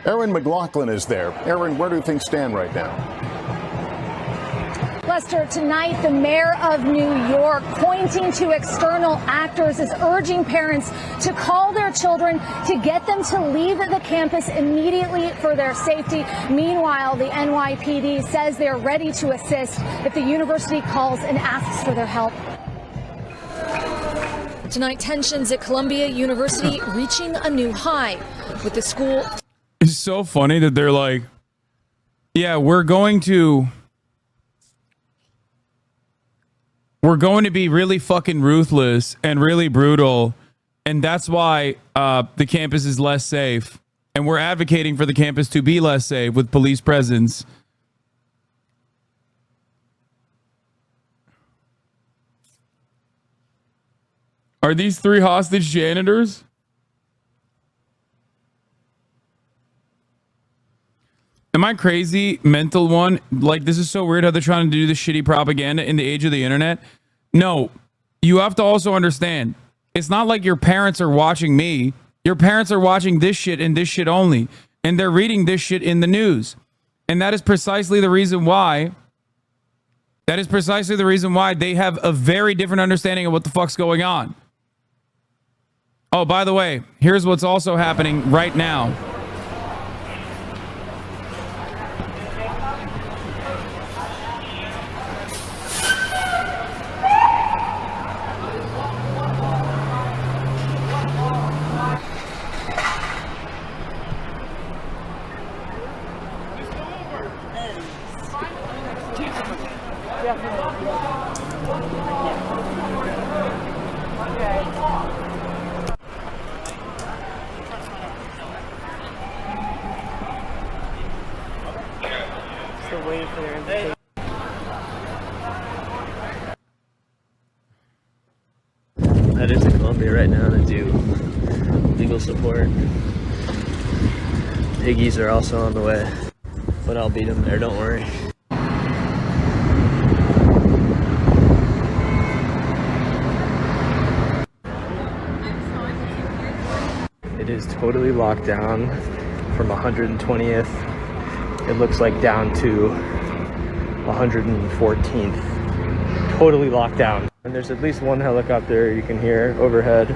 Aaron McLaughlin is there. Aaron, where do things stand right now? Lester, tonight the mayor of New York, pointing to external actors, is urging parents to call their children to get them to leave the campus immediately for their safety. Meanwhile, the NYPD says they're ready to assist if the university calls and asks for their help. Tonight, tensions at Columbia University reaching a new high, with the school. It's so funny that they're like, yeah, we're going to be really fucking ruthless and really brutal, and that's why the campus is less safe, and we're advocating for the campus to be less safe with police presence. Are these 3 hostage janitors? Am I crazy, mental one? Like, this is so weird how they're trying to do this shitty propaganda in the age of the internet. No, you have to also understand, it's not like your parents are watching me. Your parents are watching this shit and this shit only. And they're reading this shit in the news. And that is precisely the reason why. That is precisely the reason why they have a very different understanding of what the fuck's going on. Oh, by the way, here's what's also happening right now. Headed to Columbia right now to do legal support. Iggy's are also on the way, but I'll beat them there, don't worry. It is totally locked down from 120th. It looks like down to 114th. Totally locked down. And there's at least one helicopter you can hear overhead.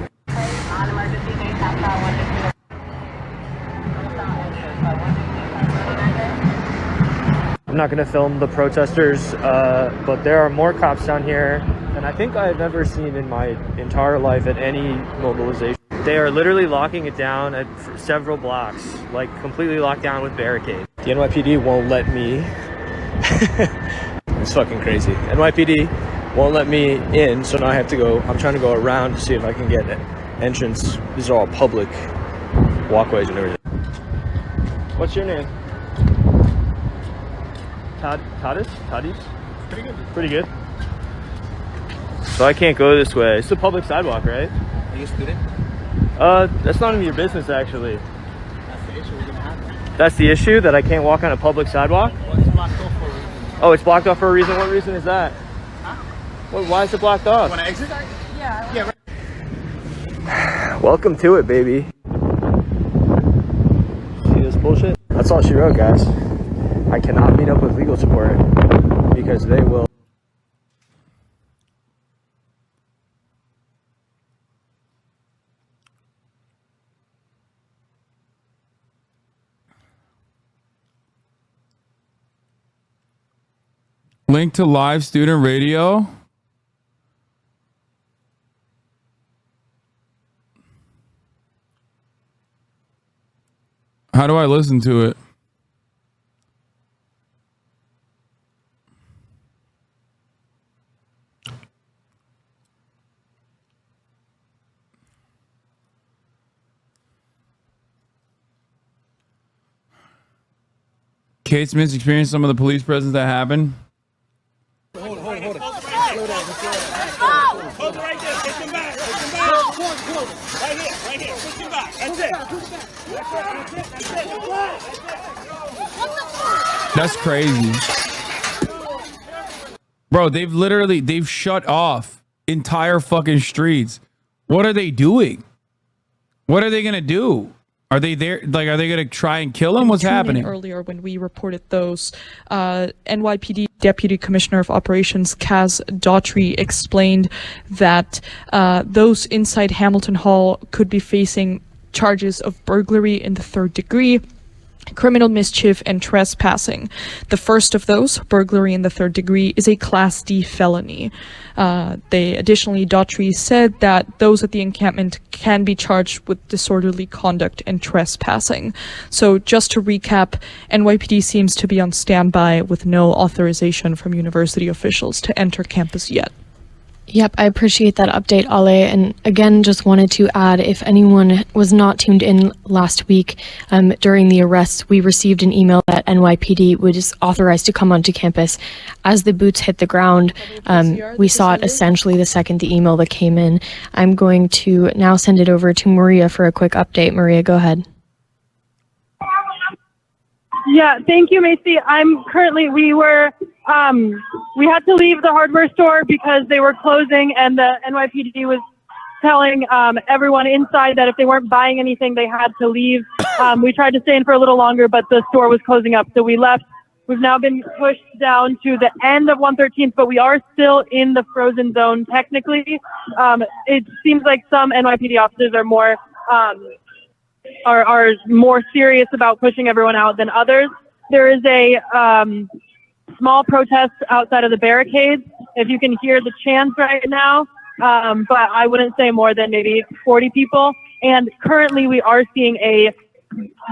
I'm not going to film the protesters, but there are more cops down here than I think I've ever seen in my entire life at any mobilization. They are literally locking it down at several blocks, like completely locked down with barricades. The NYPD won't let me. It's fucking crazy. NYPD won't let me in, so now I have to go. I'm trying to go around to see if I can get an entrance. These are all public walkways and everything. What's your name? Tadis? Pretty good. Pretty good. So I can't go this way. It's a public sidewalk, right? Are you a student? That's not even your business, actually. That's the issue we're gonna have. That's the issue, that I can't walk on a public sidewalk? Well, it's blocked off for a reason. Oh, it's blocked off for a reason? What reason is that? Huh? Why is it blocked off? You wanna exit? Yeah. Welcome to it, baby. See this bullshit? That's all she wrote, guys. I cannot meet up with legal support because they will. Link to live student radio. How do I listen to it? Kate Smith's experienced some of the police presence that happened. Hold it. Slow down. Hold it right there. Take him back. That's crazy. Bro, they've shut off entire fucking streets. What are they doing? What are they going to do? Are they there? Like, are they going to try and kill him? What's happening? Earlier, when we reported those, NYPD Deputy Commissioner of Operations Kaz Daughtry explained that those inside Hamilton Hall could be facing charges of burglary in the 3rd degree, criminal mischief, and trespassing. The first of those, burglary in the 3rd degree, is a Class D felony. Daughtry said that those at the encampment can be charged with disorderly conduct and trespassing. So just to recap, NYPD seems to be on standby with no authorization from university officials to enter campus yet. Yep, I appreciate that update, Ale. And again, just wanted to add, if anyone was not tuned in last week during the arrests, we received an email that NYPD was authorized to come onto campus. As the boots hit the ground, we saw it essentially the second the email that came in. I'm going to now send it over to Maria for a quick update. Maria, go ahead. Yeah, thank you, Macy. We had to leave the hardware store because they were closing, and the NYPD was telling everyone inside that if they weren't buying anything, they had to leave. We tried to stay in for a little longer, but the store was closing up, so we left. We've now been pushed down to the end of 113th, but we are still in the frozen zone technically. It seems like some NYPD officers are more serious about pushing everyone out than others. There is a small protest outside of the barricades, if you can hear the chants right now, but I wouldn't say more than maybe 40 people. And currently we are seeing a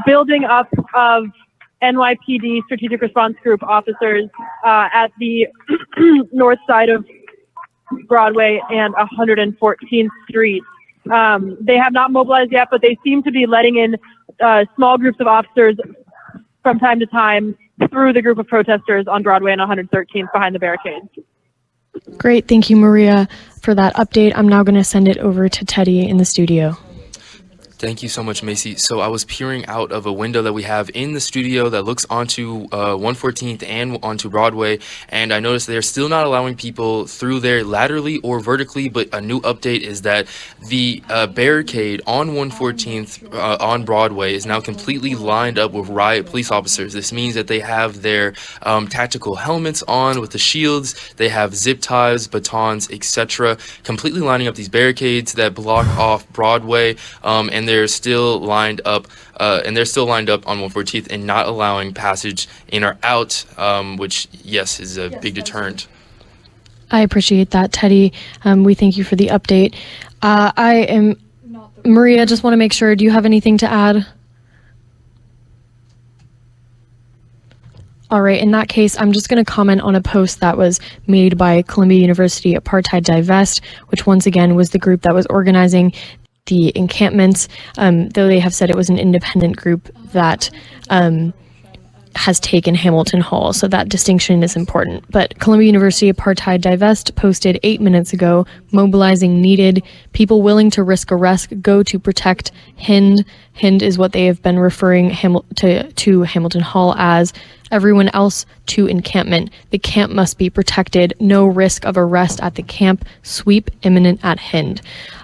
building up of NYPD Strategic Response Group officers at the north side of Broadway and 114th Street. They have not mobilized yet, but they seem to be letting in small groups of officers from time to time through the group of protesters on Broadway and 113th behind the barricades. Great. Thank you, Maria, for that update. I'm now going to send it over to Teddy in the studio. Thank you so much, Macy. So I was peering out of a window that we have in the studio that looks onto 114th and onto Broadway, and I noticed they're still not allowing people through there laterally or vertically, but a new update is that the barricade on 114th on Broadway is now completely lined up with riot police officers. This means that they have their tactical helmets on with the shields, they have zip ties, batons, etc., completely lining up these barricades that block off Broadway, and they're still lined up on 114th and not allowing passage in or out, which, yes, is a big deterrent. I appreciate that, Teddy. We thank you for the update. Maria, just want to make sure, do you have anything to add? All right, in that case, I'm just going to comment on a post that was made by Columbia University Apartheid Divest, which once again was the group that was organizing the encampments, though they have said it was an independent group that has taken Hamilton Hall, so that distinction is important. But Columbia University Apartheid Divest posted 8 minutes ago, mobilizing needed, people willing to risk arrest go to protect Hind. Hind is what they have been referring to Hamilton Hall as. Everyone else to encampment. The camp must be protected. No risk of arrest at the camp. Sweep imminent at Hind.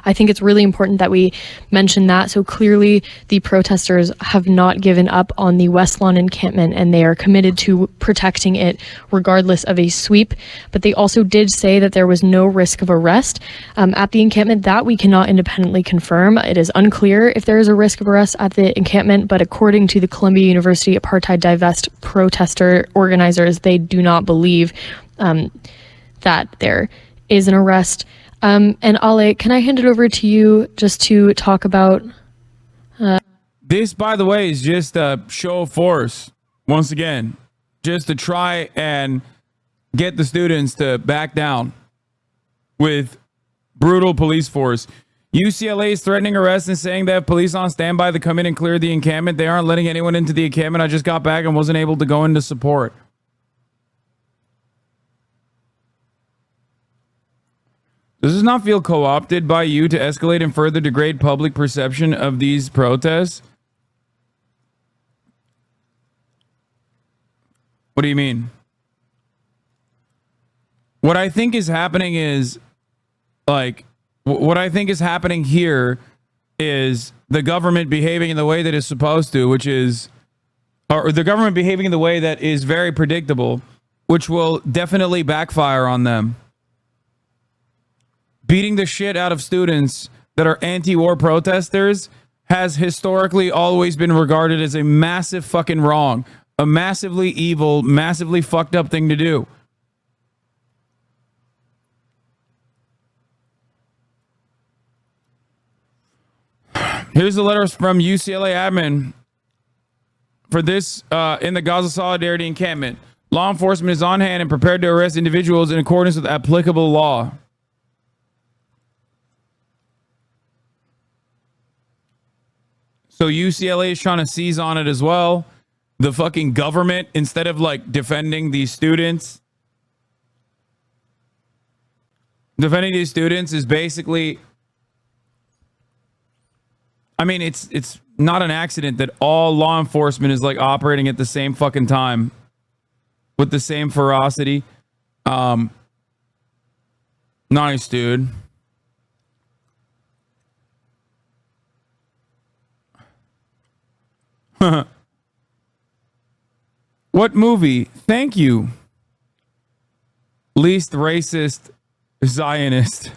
I think it's really important that we mention that. So clearly the protesters have not given up on the West Lawn encampment, and they are committed to protecting it regardless of a sweep. But they also did say that there was no risk of arrest at the encampment. That we cannot independently confirm. It is unclear if there is a risk of arrest at the encampment, but according to the Columbia University Apartheid Divest protester organizers, they do not believe that there is an arrest. And Ale, can I hand it over to you just to talk about... This, by the way, is just a show of force, once again, just to try and get the students to back down with brutal police force. UCLA is threatening arrest and saying they have police on standby to come in and clear the encampment. They aren't letting anyone into the encampment. I just got back and wasn't able to go into support. Does this not feel co-opted by you to escalate and further degrade public perception of these protests? What do you mean? What I think is happening is, like, what I think is happening here is the government behaving in the way that is supposed to, which is, or the government behaving in the way that is very predictable, which will definitely backfire on them. Beating the shit out of students that are anti-war protesters has historically always been regarded as a massive fucking wrong, a massively evil, massively fucked up thing to do. Here's the letter from UCLA admin for this in the Gaza Solidarity Encampment. Law enforcement is on hand and prepared to arrest individuals in accordance with applicable law. So UCLA is trying to seize on it as well. The fucking government, instead of like defending these students, is basically, I mean, it's not an accident that all law enforcement is like operating at the same fucking time with the same ferocity. Nice, dude. What movie? Thank you. Least racist Zionist.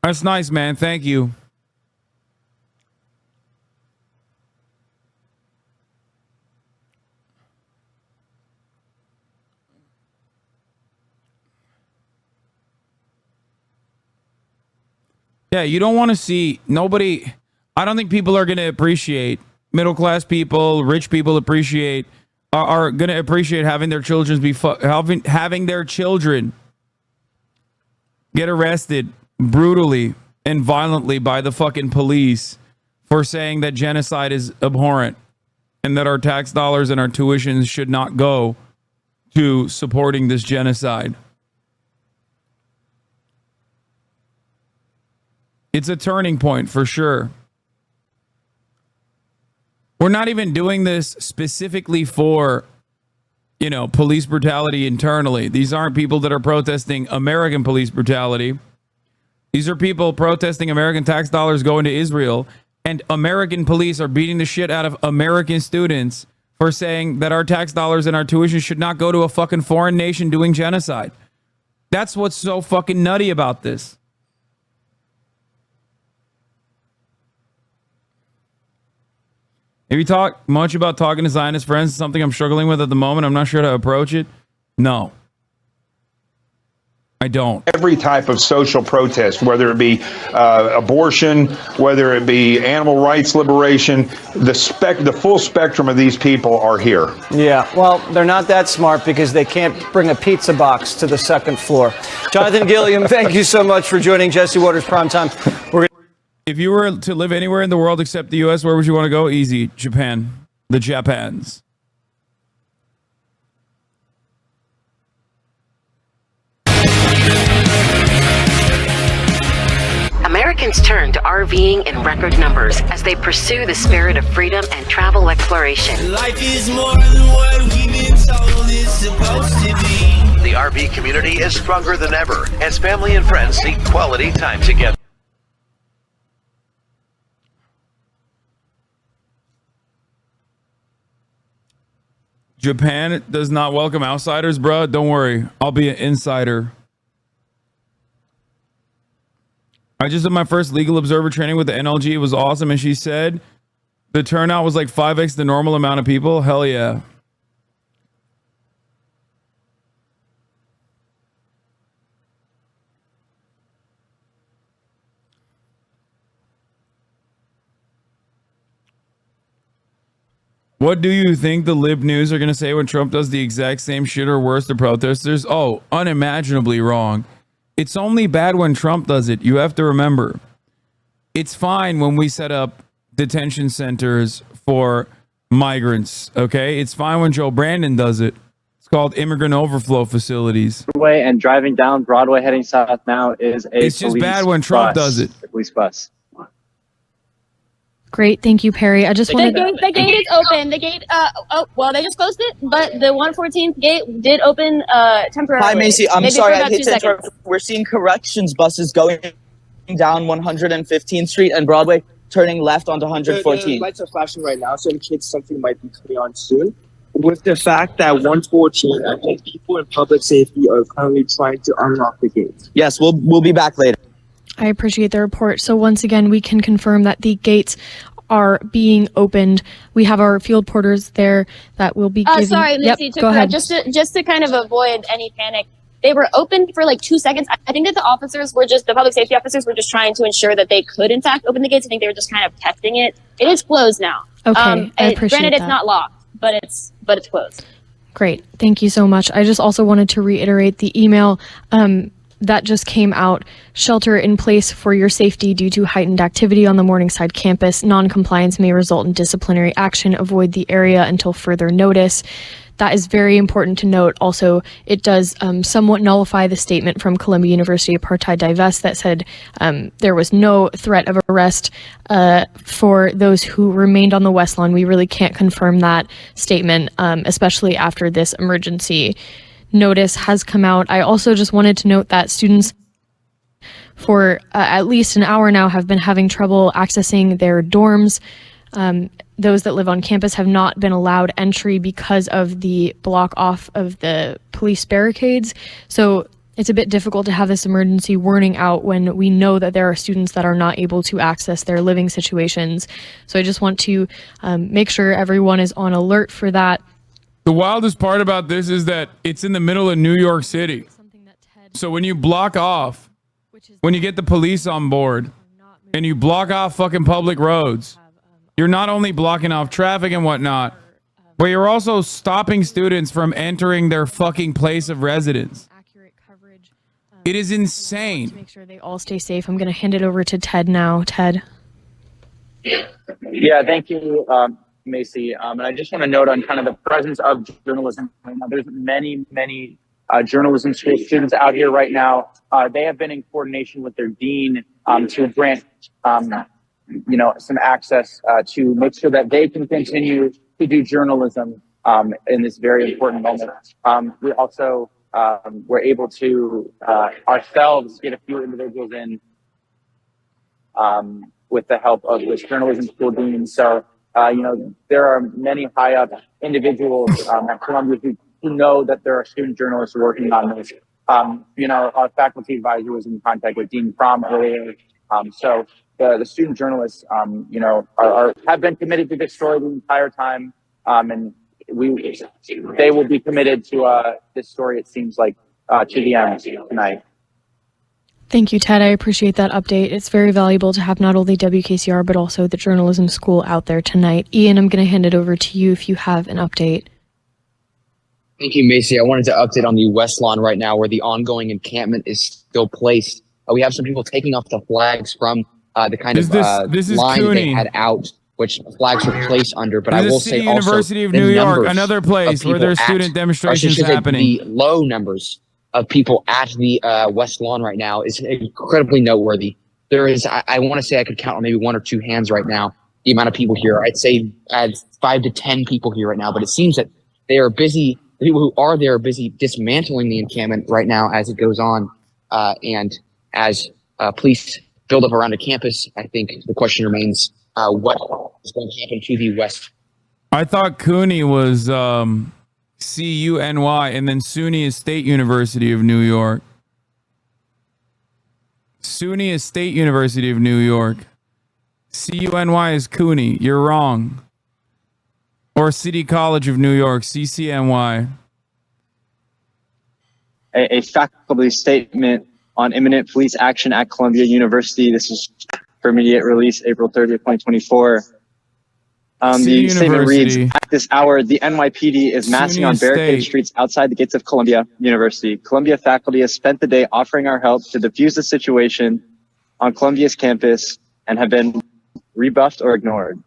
That's nice, man. Thank you. Yeah, you don't want to see nobody. I don't think people are going to appreciate, middle class people, rich people appreciate, are going to appreciate having their children be having their children get arrested brutally and violently by the fucking police for saying that genocide is abhorrent and that our tax dollars and our tuitions should not go to supporting this genocide. It's a turning point for sure. We're not even doing this specifically for, you know, police brutality internally. These aren't people that are protesting American police brutality. These are people protesting American tax dollars going to Israel, and American police are beating the shit out of American students for saying that our tax dollars and our tuition should not go to a fucking foreign nation doing genocide. That's what's so fucking nutty about this. Have you talked much about talking to Zionist friends? It's something I'm struggling with at the moment. I'm not sure how to approach it. No. I don't. Every type of social protest, whether it be abortion, whether it be animal rights liberation, the full spectrum of these people are here. Yeah, well, they're not that smart because they can't bring a pizza box to the second floor. Jonathan Gilliam, thank you so much for joining Jesse Waters Primetime. If you were to live anywhere in the world except the U.S., where would you want to go? Easy. Japan. The Japans. Americans turn to RVing in record numbers as they pursue the spirit of freedom and travel exploration. Life is more than what we've been told it's supposed to be. The RV community is stronger than ever as family and friends seek quality time together. Japan does not welcome outsiders, bro. Don't worry. I'll be an insider. I just did my first legal observer training with the NLG. It was awesome. And she said the turnout was like 5x the normal amount of people. Hell yeah. What do you think the lib news are going to say when Trump does the exact same shit or worse to protesters? Oh, unimaginably wrong. It's only bad when Trump does it. You have to remember. It's fine when we set up detention centers for migrants, okay? It's fine when Joe Brandon does it. It's called immigrant overflow facilities. And driving down Broadway heading south now is a It's just bad when Trump does it. A police bus. Great, thank you, Perry. I just wanted The gate is open. The gate, well, they just closed it, but the 114th gate did open temporarily. Hi, Macy. I'm Maybe sorry for I about hit 2 to interrupt. seconds. We're seeing corrections buses going down 115th Street and Broadway, turning left onto 114th. The lights are flashing right now, so in case something might be coming on soon. With the fact that 114, I think people in public safety are currently trying to unlock the gates. Yes, we'll be back later. I appreciate the report. So once again, we can confirm that the gates are being opened. We have our field porters there that will be giving... Sorry, Missy, go ahead. just to kind of avoid any panic, they were open for like 2 seconds. I think that the public safety officers were just trying to ensure that they could in fact open the gates. I think they were just kind of testing it. It is closed now. Okay, I appreciate granted, that. it's not locked, but it's closed. Great. Thank you so much. I just also wanted to reiterate the email that just came out. Shelter in place for your safety due to heightened activity on the Morningside campus. Non-compliance may result in disciplinary action. Avoid the area until further notice. That is very important to note. Also, it does somewhat nullify the statement from Columbia University Apartheid Divest that said there was no threat of arrest for those who remained on the West Lawn. We really can't confirm that statement, especially after this emergency notice has come out. I also just wanted to note that students for at least an hour now have been having trouble accessing their dorms. Those that live on campus have not been allowed entry because of the block off of the police barricades. So it's a bit difficult to have this emergency warning out when we know that there are students that are not able to access their living situations. So I just want to make sure everyone is on alert for that. The wildest part about this is that it's in the middle of New York City. So when you block off, when you get the police on board and you block off fucking public roads, you're not only blocking off traffic and whatnot, but you're also stopping students from entering their fucking place of residence. It is insane. To make sure they all stay safe, I'm going to hand it over to Ted now. Ted. Yeah, thank you, Macy. And I just want to note on kind of the presence of journalism right now. There's many journalism school students out here right now. They have been in coordination with their dean to grant, some access to make sure that they can continue to do journalism in this very important moment. We also were able to ourselves get a few individuals in with the help of this journalism school dean. So, there are many high up individuals at Columbia who know that there are student journalists working on this. Our faculty advisor was in contact with Dean Fromm earlier. So the student journalists, have been committed to this story the entire time. And they will be committed to this story, it seems like, to the end tonight. Thank you, Ted. I appreciate that update. It's very valuable to have not only WKCR, but also the journalism school out there tonight. Ian, I'm going to hand it over to you if you have an update. Thank you, Macy. I wanted to update on the West Lawn right now where the ongoing encampment is still placed. We have some people taking off the flags from the kind of line Cooney. they had out, which flags were placed under. But This I is will City say also University of the New York, numbers another of place where people there's student demonstrations happening. The low numbers of people at the West Lawn right now is incredibly noteworthy. There is, I want to say I could count on maybe one or two hands right now, the amount of people here. I'd say 5 to 10 people here right now, but it seems that they are busy. The people who are there are busy dismantling the encampment right now as it goes on. And as police build up around a campus, I think the question remains, what is going to happen to the West? I thought Cooney was CUNY and then SUNY State University of New York. SUNY State University of New York. CUNY is Cooney. You're wrong. Or City College of New York, CCNY. A faculty statement on imminent police action at Columbia University. This is for immediate release, April 30th, 2024. The statement reads, at this hour, the NYPD is massing on barricaded streets outside the gates of Columbia University. Columbia faculty has spent the day offering our help to defuse the situation on Columbia's campus and have been rebuffed or ignored.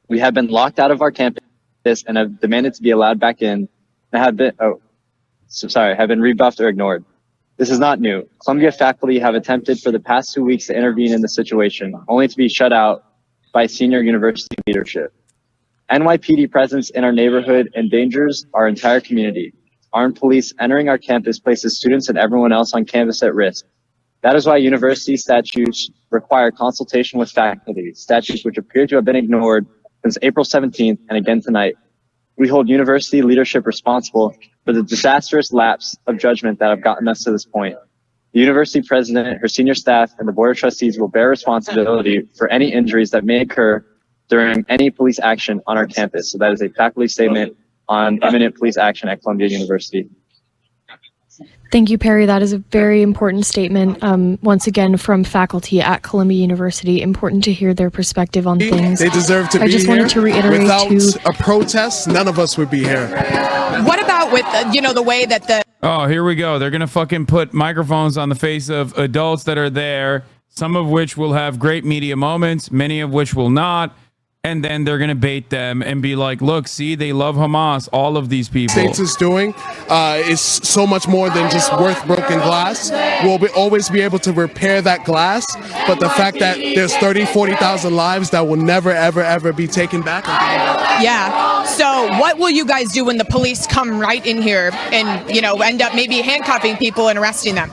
We have been locked out of our campus and have demanded to be allowed back in and have been rebuffed or ignored. This is not new. Columbia faculty have attempted for the past 2 weeks to intervene in the situation, only to be shut out by senior university leadership. NYPD presence in our neighborhood endangers our entire community. Armed police entering our campus places students and everyone else on campus at risk. That is why university statutes require consultation with faculty, statutes which appear to have been ignored since April 17th and again tonight. We hold university leadership responsible for the disastrous lapse of judgment that have gotten us to this point. The university president, her senior staff, and the board of trustees will bear responsibility for any injuries that may occur during any police action on our campus. So that is a faculty statement on imminent police action at Columbia University. Thank you, Perry. That is a very important statement. Once again, from faculty at Columbia University. Important to hear their perspective on things. They deserve to be here. I just wanted to reiterate without a protest, none of us would be here. What about with, the way that the... Oh, here we go. They're going to fucking put microphones on the face of adults that are there, some of which will have great media moments, many of which will not. And then they're going to bait them and be like, look, see, they love Hamas, all of these people. States is doing is so much more than just worth broken glass. We'll always be able to repair that glass, but the fact that there's 40,000 lives that will never, ever, ever be taken back. Yeah. So what will you guys do when the police come right in here and, end up maybe handcuffing people and arresting them?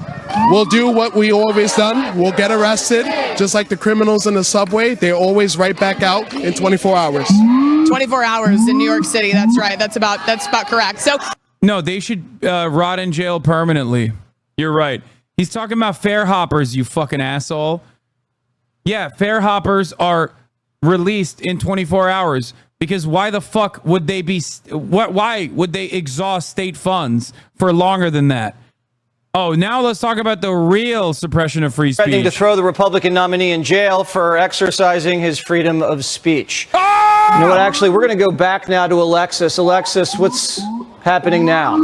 We'll do what we always done. We'll get arrested, just like the criminals in the subway. They're always right back out in 24 hours. 24 hours in New York City. That's right. That's about correct. So no, they should rot in jail permanently. You're right. He's talking about fair hoppers, you fucking asshole. Yeah, fair hoppers are released in 24 hours because why the fuck would they be? Why would they exhaust state funds for longer than that? Oh, now let's talk about the real suppression of free speech. Threatening to throw the Republican nominee in jail for exercising his freedom of speech. Oh! You know what? Actually, we're going to go back now to Alexis. Alexis, what's happening now?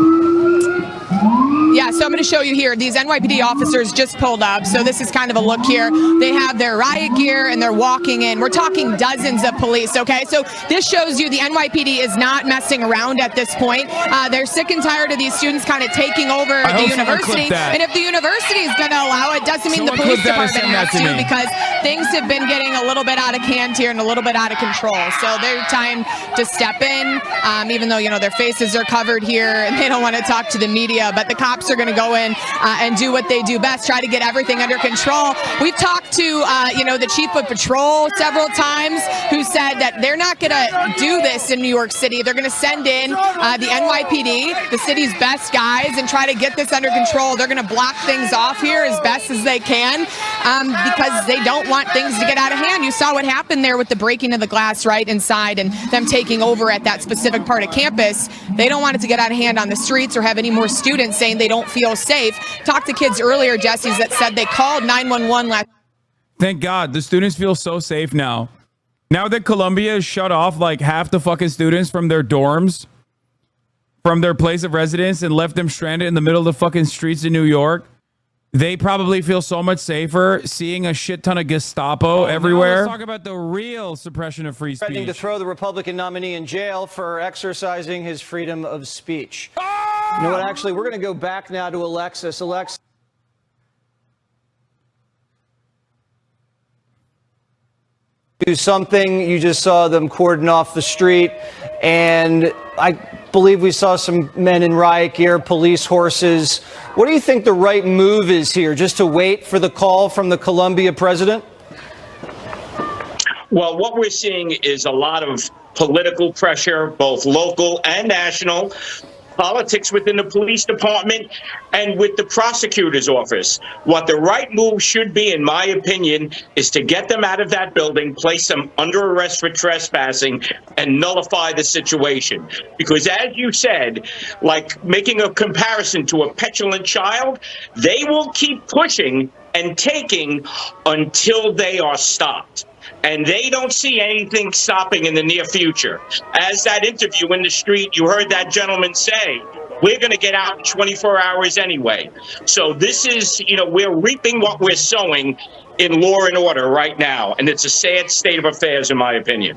Yeah, so I'm going to show you here. These NYPD officers just pulled up. So this is kind of a look here. They have their riot gear and they're walking in. We're talking dozens of police, okay? So this shows you the NYPD is not messing around at this point. They're sick and tired of these students kind of taking over the university. And if the university is going to allow it, doesn't mean the police department has to, because things have been getting a little bit out of hand here and a little bit out of control. So they're time to step in, even though, their faces are covered here and they don't want to talk to the media. But the cops are going to go in and do what they do best, try to get everything under control. We've talked to, the chief of patrol several times, who said that they're not going to do this in New York City. They're going to send in the NYPD, the city's best guys, and try to get this under control. They're going to block things off here as best as they can because they don't want things to get out of hand. You saw what happened there with the breaking of the glass right inside and them taking over at that specific part of campus. They don't want it to get out of hand on the streets or have any more students saying they don't feel safe. Talked to kids earlier, Jesse, that said they called 911 last. Thank God the students feel so safe now. Now that Columbia has shut off like half the fucking students from their dorms, from their place of residence, and left them stranded in the middle of the fucking streets in New York, they probably feel so much safer seeing a shit ton of Gestapo everywhere. Let's talk about the real suppression of free speech. Threatening to throw the Republican nominee in jail for exercising his freedom of speech. You know what? Actually, we're going to go back now to Alexis. Alexis. Do something. You just saw them cordon off the street, and I believe we saw some men in riot gear, police horses. What do you think the right move is here? Just to wait for the call from the Columbia president? Well, what we're seeing is a lot of political pressure, both local and national. Politics within the police department and with the prosecutor's office. What the right move should be, in my opinion, is to get them out of that building, place them under arrest for trespassing, and nullify the situation. Because as you said, like making a comparison to a petulant child, they will keep pushing and taking until they are stopped. And they don't see anything stopping in the near future. As that interview in the street, you heard that gentleman say, we're going to get out in 24 hours anyway. So this is, we're reaping what we're sowing in law and order right now. And it's a sad state of affairs, in my opinion.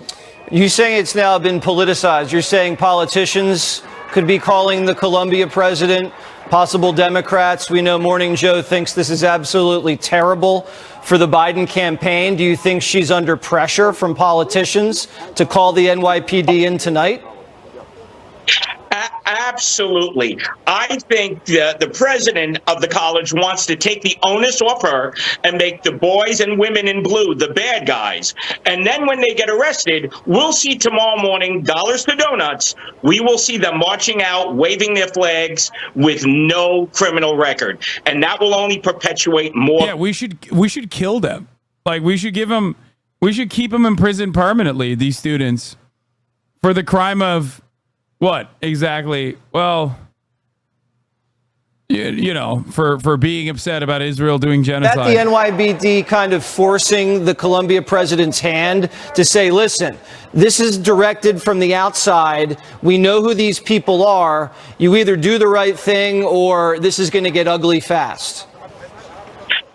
You saying it's now been politicized. You're saying politicians could be calling the Columbia president, possible Democrats. We know Morning Joe thinks this is absolutely terrible for the Biden campaign. Do you think she's under pressure from politicians to call the NYPD in tonight? Absolutely. I think the president of the college wants to take the onus off her and make the boys and women in blue the bad guys. And then when they get arrested, we'll see tomorrow morning, dollars to donuts, we will see them marching out, waving their flags with no criminal record. And that will only perpetuate more. Yeah, we should kill them. Like, we should keep them in prison permanently, these students, for the crime of what exactly? Well, you know, for being upset about Israel doing genocide. That the NYPD kind of forcing the Columbia president's hand to say, listen, this is directed from the outside. We know who these people are. You either do the right thing or this is going to get ugly fast.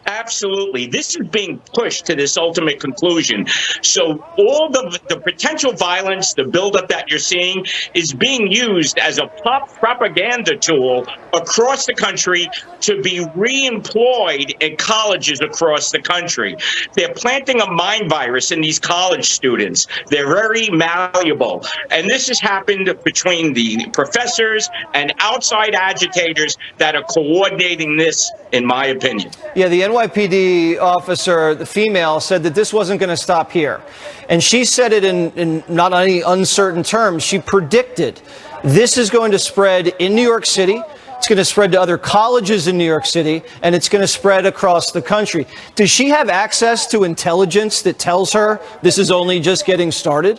Absolutely. This is being pushed to this ultimate conclusion. So all the potential violence, the buildup that you're seeing is being used as a propaganda tool across the country to be re-employed in colleges across the country. They're planting a mind virus in these college students. They're very malleable. And this has happened between the professors and outside agitators that are coordinating this, in my opinion. Yeah, the NYPD officer, the female, said that this wasn't going to stop here. And she said it in not any uncertain terms. She predicted this is going to spread in New York City. It's going to spread to other colleges in New York City, and it's going to spread across the country. Does she have access to intelligence that tells her this is only just getting started?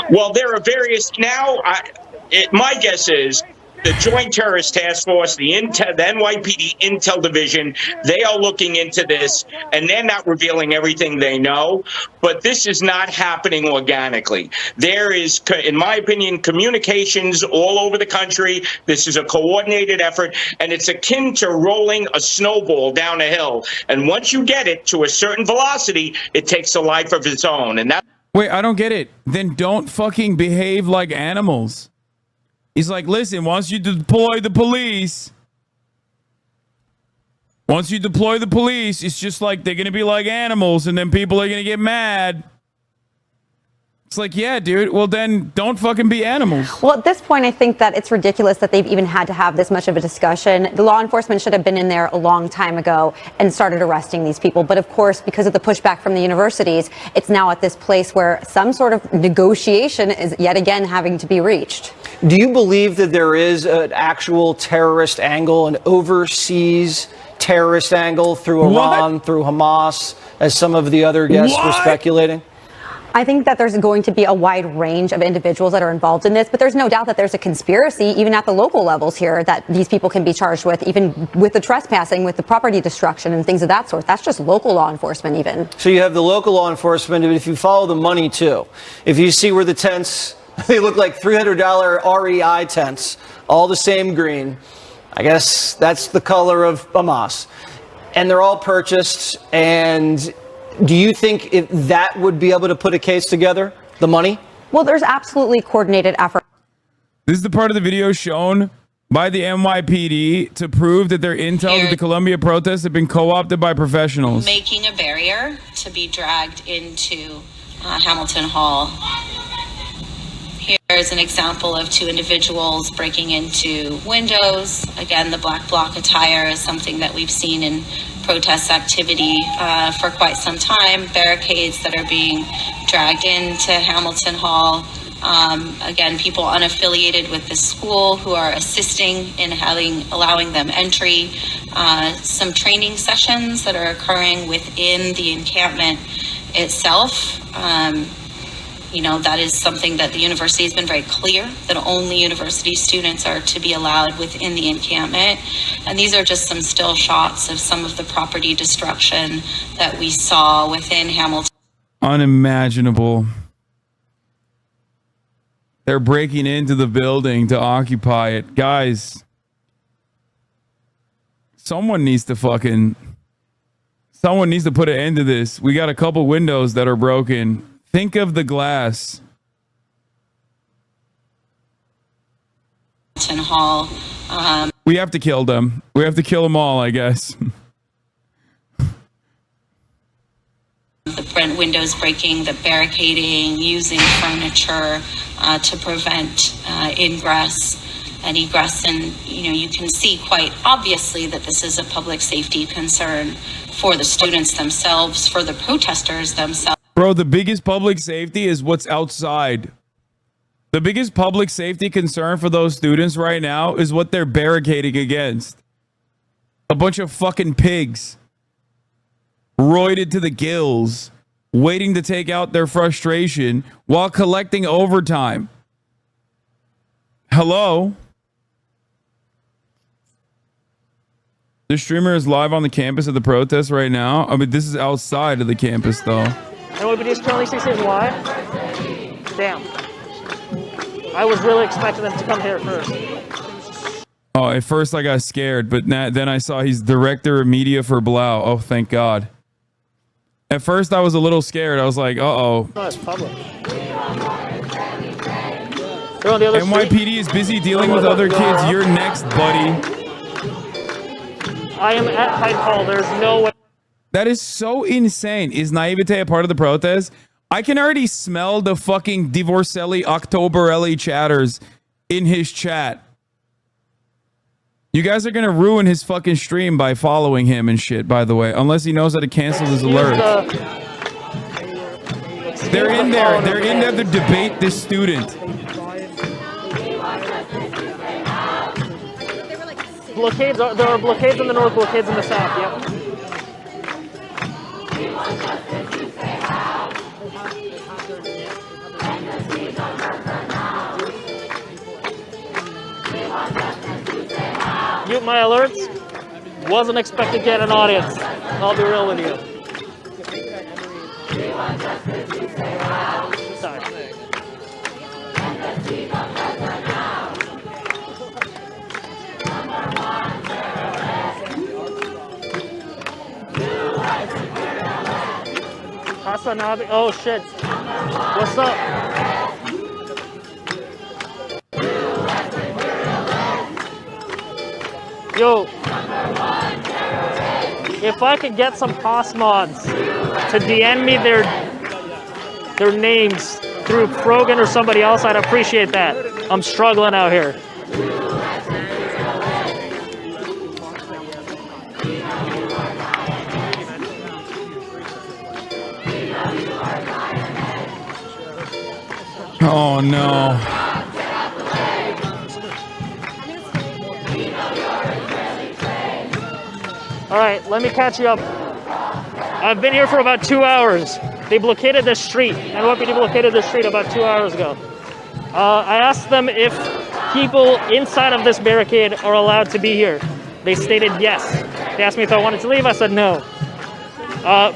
Well, there are various now. My guess is the Joint Terrorist Task Force, the NYPD Intel Division, they are looking into this, and they're not revealing everything they know. But this is not happening organically. There is, in my opinion, communications all over the country. This is a coordinated effort, and it's akin to rolling a snowball down a hill. And once you get it to a certain velocity, it takes a life of its own. And that. Wait, I don't get it. Then don't fucking behave like animals. He's like, listen, once you deploy the police, it's just like they're going to be like animals, and then people are going to get mad. It's like, yeah, dude, well, then don't fucking be animals. Well, at this point, I think that it's ridiculous that they've even had to have this much of a discussion. The law enforcement should have been in there a long time ago and started arresting these people. But of course, because of the pushback from the universities, it's now at this place where some sort of negotiation is yet again having to be reached. Do you believe that there is an actual terrorist angle, an overseas terrorist angle through Iran, through Hamas, as some of the other guests were speculating? I think that there's going to be a wide range of individuals that are involved in this, but there's no doubt that there's a conspiracy, even at the local levels here, that these people can be charged with, even with the trespassing, with the property destruction and things of that sort. That's just local law enforcement even. So you have the local law enforcement, but if you follow the money too, if you see where the tents, they look like $300 REI tents, all the same green. I guess that's the color of Hamas. And they're all purchased, and do you think if that would be able to put a case together, the money? Well, there's absolutely coordinated effort. This is the part of the video shown by the NYPD to prove that their intel to the Columbia protests have been co-opted by professionals. Making a barrier to be dragged into Hamilton Hall. Here's an example of two individuals breaking into windows. Again, the black bloc attire is something that we've seen in protest activity for quite some time. Barricades that are being dragged into Hamilton Hall. Again, people unaffiliated with the school who are assisting in allowing them entry. Some training sessions that are occurring within the encampment itself. You know, that is something that the university has been very clear that only university students are to be allowed within the encampment. And these are just some still shots of some of the property destruction that we saw within Hamilton. Unimaginable. They're breaking into the building to occupy it. Guys, someone needs to put an end to this. We got a couple windows that are broken. Think of the glass. Hall. We have to kill them. We have to kill them all, I guess. The windows breaking, the barricading, using furniture to prevent ingress and egress. And, you can see quite obviously that this is a public safety concern for the students themselves, for the protesters themselves. Bro, the biggest public safety is what's outside. The biggest public safety concern for those students right now is what they're barricading against. A bunch of fucking pigs. Roided to the gills. Waiting to take out their frustration while collecting overtime. Hello? The streamer is live on the campus of the protest right now. I mean, this is outside of the campus, though. NYPD is currently 6 days live. Damn. I was really expecting them to come here first. Oh, at first I got scared, but then I saw he's director of media for Blau. Oh, thank God. At first I was a little scared. I was like, uh-oh. No, it's public. They're on the other NYPD street. is busy dealing with other kids. You're next, buddy. I am at Hyde Hall. There's no way. That is so insane. Is Naivete a part of the protest? I can already smell the fucking Divorcelli Octoberelli chatters in his chat. You guys are going to ruin his fucking stream by following him and shit, by the way. Unless he knows how to cancel his alerts. They're in there. They're in there to debate this student. Blockades. There are blockades in the north, blockades in the south. Yep. Mute my alerts. Wasn't expecting to get an audience. I'll be real with you. Sorry. HasanAbi. Oh shit. What's up? Yo, if I could get some pos mods to DM me their names through Krogan or somebody else, I'd appreciate that. I'm struggling out here. Oh no. All right, let me catch you up. I've been here for about 2 hours. They blockaded the street. NYPD blockaded the street about 2 hours ago. I asked them if people inside of this barricade are allowed to be here. They stated yes. They asked me if I wanted to leave. I said no.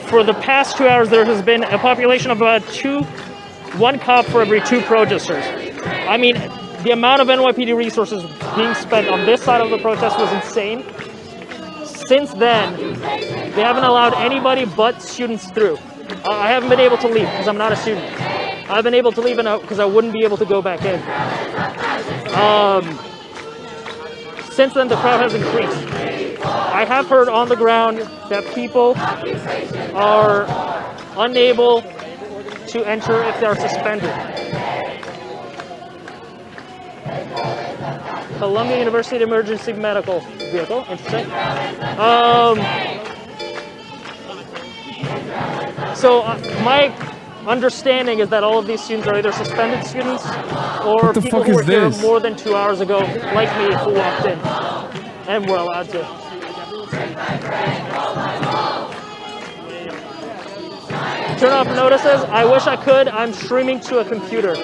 For the past 2 hours, there has been a population of about one cop for every 2 protesters. I mean, the amount of NYPD resources being spent on this side of the protest was insane. Since then, they haven't allowed anybody but students through. I haven't been able to leave because I'm not a student. I've been able to leave because I wouldn't be able to go back in. Since then, the crowd has increased. I have heard on the ground that people are unable to enter if they're suspended. Columbia University Emergency Medical Vehicle, interesting. So my understanding is that all of these students are either suspended students or people who were here more than 2 hours ago, like me, who walked in and were allowed to. Turn off notices. I wish I could. I'm streaming to a computer.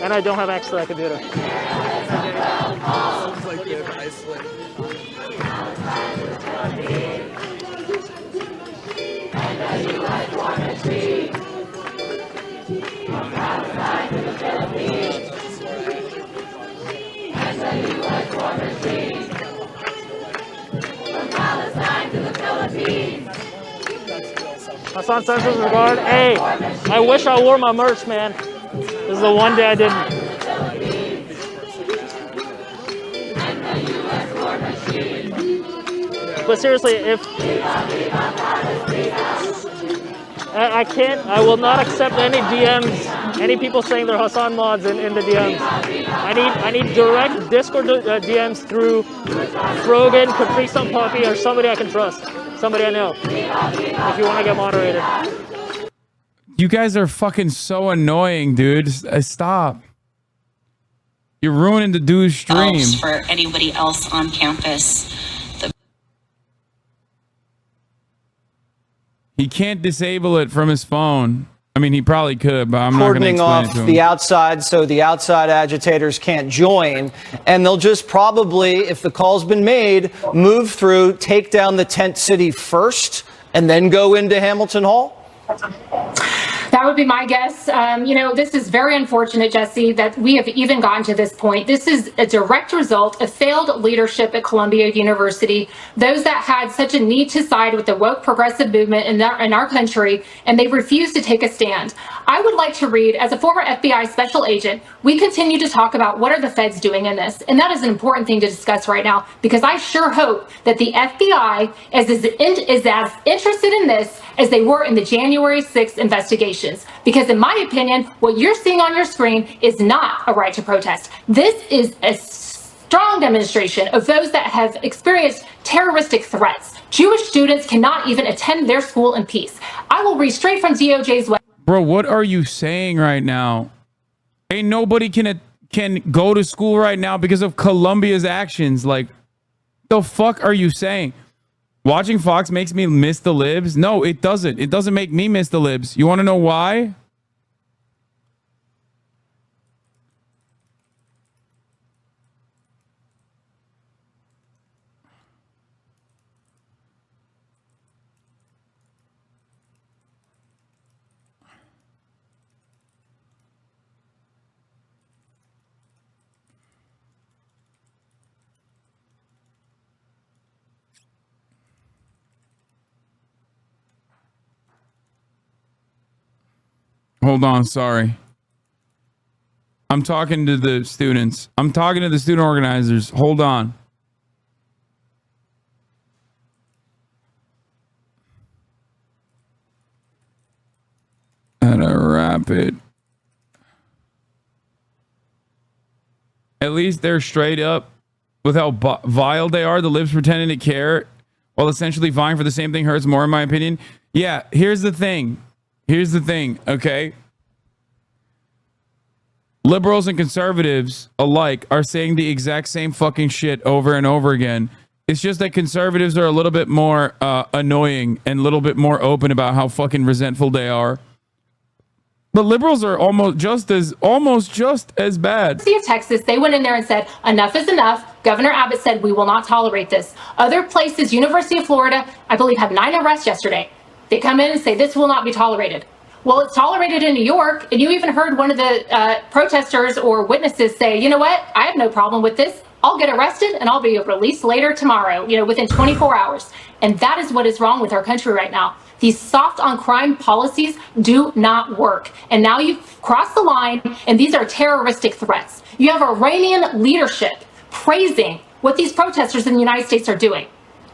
And I don't have access to that computer. Sounds like they've isolated. Hasan sends regard. Hey, I wish I wore my merch, man. This is the one day I didn't. But seriously, if I will not accept any DMs, any people saying they're Hasan mods in the DMs. I need direct Discord DMs through Frogan, Capri Sun Poppy, or somebody I can trust, somebody I know. If you want to get moderated. You guys are fucking so annoying, dude. Stop. You're ruining the dude's stream. For anybody else on campus. He can't disable it from his phone. I mean, he probably could, but I'm not going to Cordoning explain it off to him. the outside so the outside agitators can't join. And they'll just probably, if the call's been made, move through, take down the tent city first, and then go into Hamilton Hall? That would be my guess. This is very unfortunate, Jesse, that we have even gotten to this point. This is a direct result of failed leadership at Columbia University. Those that had such a need to side with the woke progressive movement in our country, and they refused to take a stand. I would like to read, as a former FBI special agent, we continue to talk about what are the feds doing in this. And that is an important thing to discuss right now, because I sure hope that the FBI is as interested in this as they were in the January 6th investigations. Because in my opinion, what you're seeing on your screen is not a right to protest. This is a strong demonstration of those that have experienced terroristic threats. Jewish students cannot even attend their school in peace. I will read straight from DOJ's website. Bro, what are you saying right now? Ain't nobody can go to school right now because of Columbia's actions. Like, the fuck are you saying? Watching Fox makes me miss the libs? No, it doesn't. It doesn't make me miss the libs. You want to know why? Hold on, sorry. I'm talking to the students. I'm talking to the student organizers. Hold on. At a rapid. At least they're straight up with how vile they are. The libs pretending to care while essentially vying for the same thing hurts more, in my opinion. Yeah, here's the thing. Here's the thing, okay? Liberals and conservatives alike are saying the exact same fucking shit over and over again. It's just that conservatives are a little bit more annoying and a little bit more open about how fucking resentful they are. But liberals are almost just as bad. University of Texas, they went in there and said, enough is enough. Governor Abbott said, we will not tolerate this. Other places, University of Florida, I believe, had 9 arrests yesterday. They come in and say this will not be tolerated. Well, it's tolerated in New York, and you even heard one of the protesters or witnesses say, you know what, I have no problem with this. I'll get arrested and I'll be released later tomorrow, within 24 hours. And that is what is wrong with our country right now. These soft on crime policies do not work. And now you've crossed the line, and these are terroristic threats. You have Iranian leadership praising what these protesters in the United States are doing.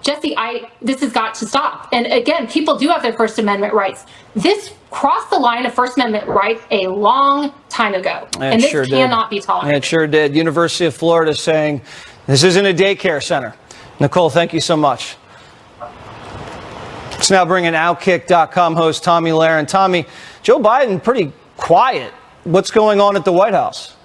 Jesse, this has got to stop. And again, people do have their First Amendment rights. This crossed the line of First Amendment rights a long time ago. And this sure cannot be tolerated. It sure did. University of Florida saying this isn't a daycare center. Nicole, thank you so much. Let's now bring in Outkick.com host Tommy Lahren. Tommy, Joe Biden pretty quiet. What's going on at the White House?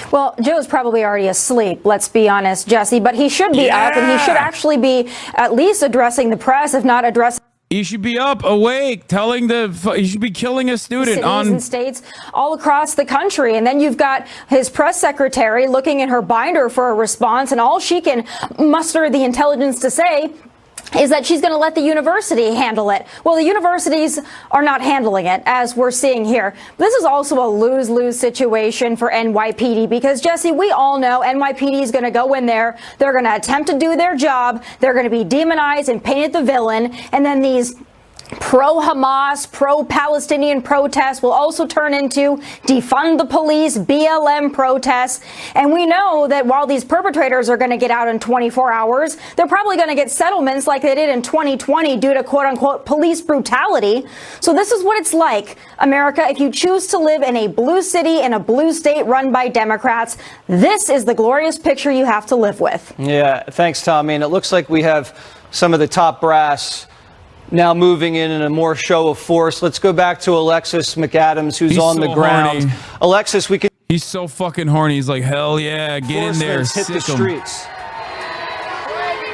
Well, Joe's probably already asleep, let's be honest, Jesse, but he should be up, and he should actually be at least addressing the press, if not addressing. He should be up, awake, he should be killing a student cities and states all across the country. And then you've got his press secretary looking in her binder for a response, and all she can muster the intelligence to say is that she's going to let the university handle it. Well, the universities are not handling it, as we're seeing here. This is also a lose-lose situation for NYPD because, Jesse, we all know NYPD is going to go in there. They're going to attempt to do their job. They're going to be demonized and painted the villain. And then these pro-Hamas, pro-Palestinian protests will also turn into defund the police, BLM protests. And we know that while these perpetrators are going to get out in 24 hours, they're probably going to get settlements like they did in 2020 due to quote-unquote police brutality. So this is what it's like, America, if you choose to live in a blue city in a blue state run by Democrats. This is the glorious picture you have to live with. Yeah, thanks, Tommy. And it looks like we have some of the top brass now moving in a more show of force. Let's go back to Alexis McAdams, who's on the ground. Horny. Alexis, we can. He's so fucking horny. He's like, hell yeah, get in there, Hit the sick 'em. streets.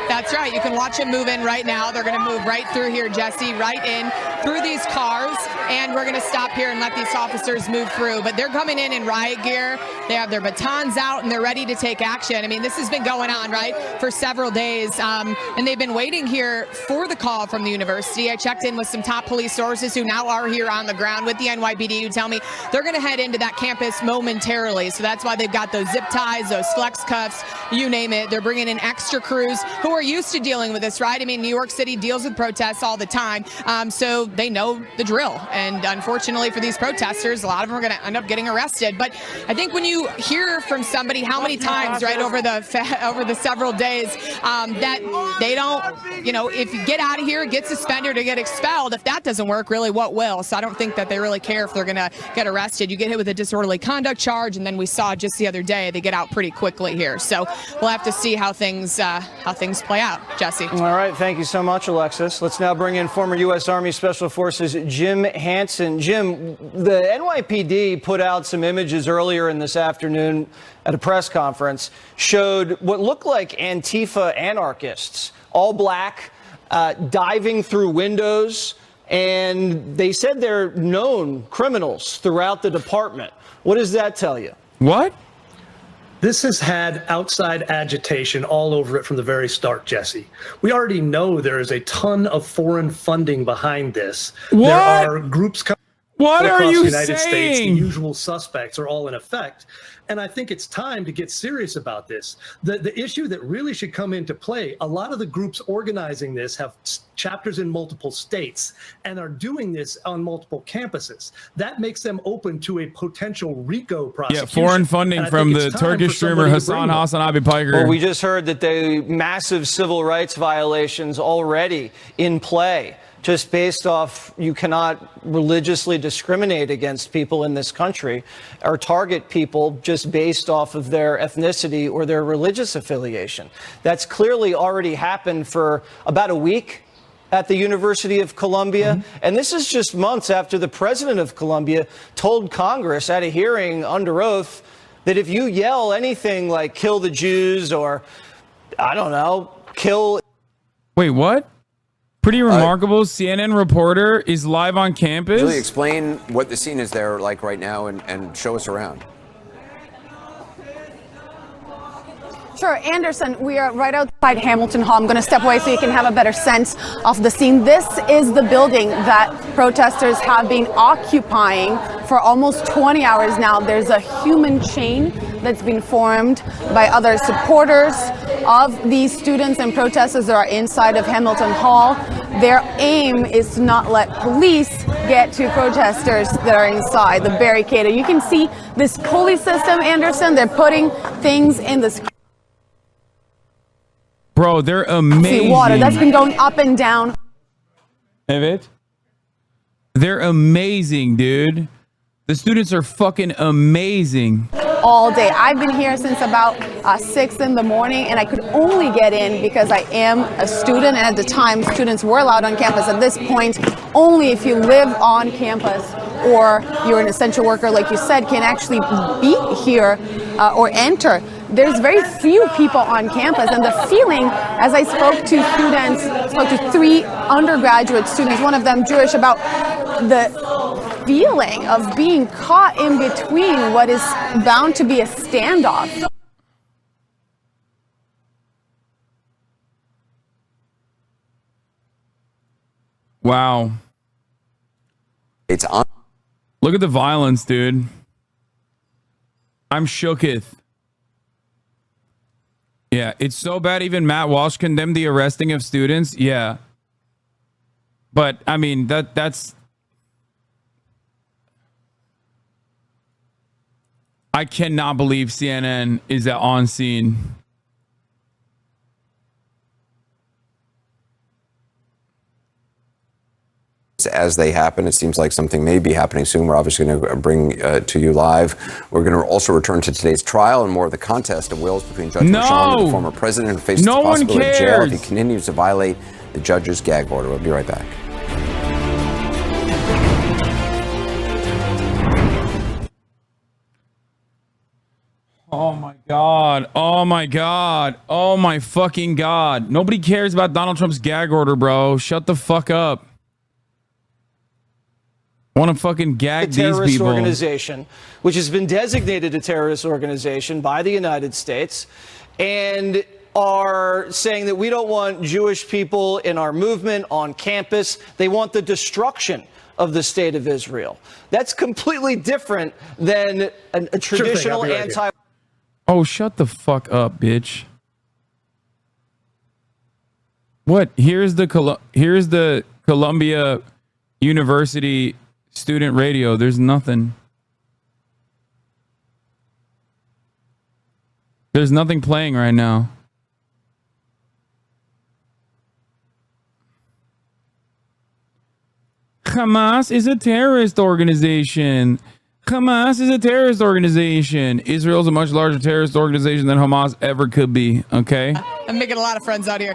That's right. You can watch them move in right now. They're going to move right through here, Jesse, right in through these cars. And we're going to stop here and let these officers move through. But they're coming in riot gear. They have their batons out and they're ready to take action. I mean, this has been going on, right, for several days. And they've been waiting here for the call from the university. I checked in with some top police sources who now are here on the ground with the NYPD who tell me they're going to head into that campus momentarily. So that's why they've got those zip ties, those flex cuffs, you name it. They're bringing in extra crews who are used to dealing with this, right? I mean, New York City deals with protests all the time, so they know the drill. And unfortunately for these protesters, a lot of them are going to end up getting arrested. But I think when you hear from somebody how many times, right, over the several days that they don't, you know, if you get out of here, get suspended or get expelled, if that doesn't work, really, what will? So I don't think that they really care if they're going to get arrested. You get hit with a disorderly conduct charge, and then we saw just the other day they get out pretty quickly here. So we'll have to see how things play out. Jesse. All right. Thank you so much, Alexis. Let's now bring in former U.S. Army Special Forces Jim Hansen. Jim, the NYPD put out some images earlier in this afternoon at a press conference, showed what looked like Antifa anarchists, all black, diving through windows, and they said they're known criminals throughout the department. What does that tell you? What? This has had outside agitation all over it from the very start, Jesse. We already know there is a ton of foreign funding behind this. What? There are groups coming across are you the United States. The saying? usual suspects are all in effect. And I think it's time to get serious about this. The issue that really should come into play, a lot of the groups organizing this have chapters in multiple states and are doing this on multiple campuses. That makes them open to a potential RICO prosecution. Yeah, foreign funding from the Turkish streamer HasanAbi Piker. Well, we just heard that the massive civil rights violations already in play. Just based off, you cannot religiously discriminate against people in this country or target people just based off of their ethnicity or their religious affiliation. That's clearly already happened for about a week at the University of Columbia. And this is just months after the president of Columbia told Congress at a hearing under oath that if you yell anything like kill the Jews or, I don't know, kill. Wait, what? Pretty remarkable. CNN reporter is live on campus. Julie, explain what the scene is there like right now and show us around. Sure, Anderson, we are right outside Hamilton Hall. I'm going to step away so you can have a better sense of the scene. This is the building that protesters have been occupying for almost 20 hours now. There's a human chain that's been formed by other supporters of these students and protesters that are inside of Hamilton Hall. Their aim is to not let police get to protesters that are inside the barricade. You can see this pulley system, Anderson. They're putting things in this. Bro, they're amazing. Water that's been going up and down. Evid? They're amazing, dude. The students are fucking amazing. All day. I've been here since about 6 in the morning, and I could only get in because I am a student, and at the time students were allowed on campus. At this point, only if you live on campus or you're an essential worker, like you said, can actually be here or enter. There's very few people on campus, and the feeling, as I spoke to 3 undergraduate students, one of them Jewish, about the feeling of being caught in between what is bound to be a standoff. Wow. It's on. Look at the violence, dude. I'm shooketh. Yeah, it's so bad even Matt Walsh condemned the arresting of students. Yeah. But I mean, that's. I cannot believe CNN is on scene. As they happen, it seems like something may be happening soon. We're obviously going to bring to you live. We're going to also return to today's trial and more of the contest of wills between Judge Merchan and the former president who faces the possibility of jail if he continues to violate the judge's gag order. We'll be right back. Oh my God. Oh my God. Oh my fucking God. Nobody cares about Donald Trump's gag order, bro. Shut the fuck up. Want to fucking gag these terrorist people. Organization, which has been designated a terrorist organization by the United States, and are saying that we don't want Jewish people in our movement on campus. They want the destruction of the state of Israel. That's completely different than a traditional anti. Oh, shut the fuck up, bitch. What? Here's the Columbia University student radio. There's nothing. There's nothing playing right now. Hamas is a terrorist organization. Hamas is a terrorist organization. Israel's a much larger terrorist organization than Hamas ever could be. Okay. I'm making a lot of friends out here.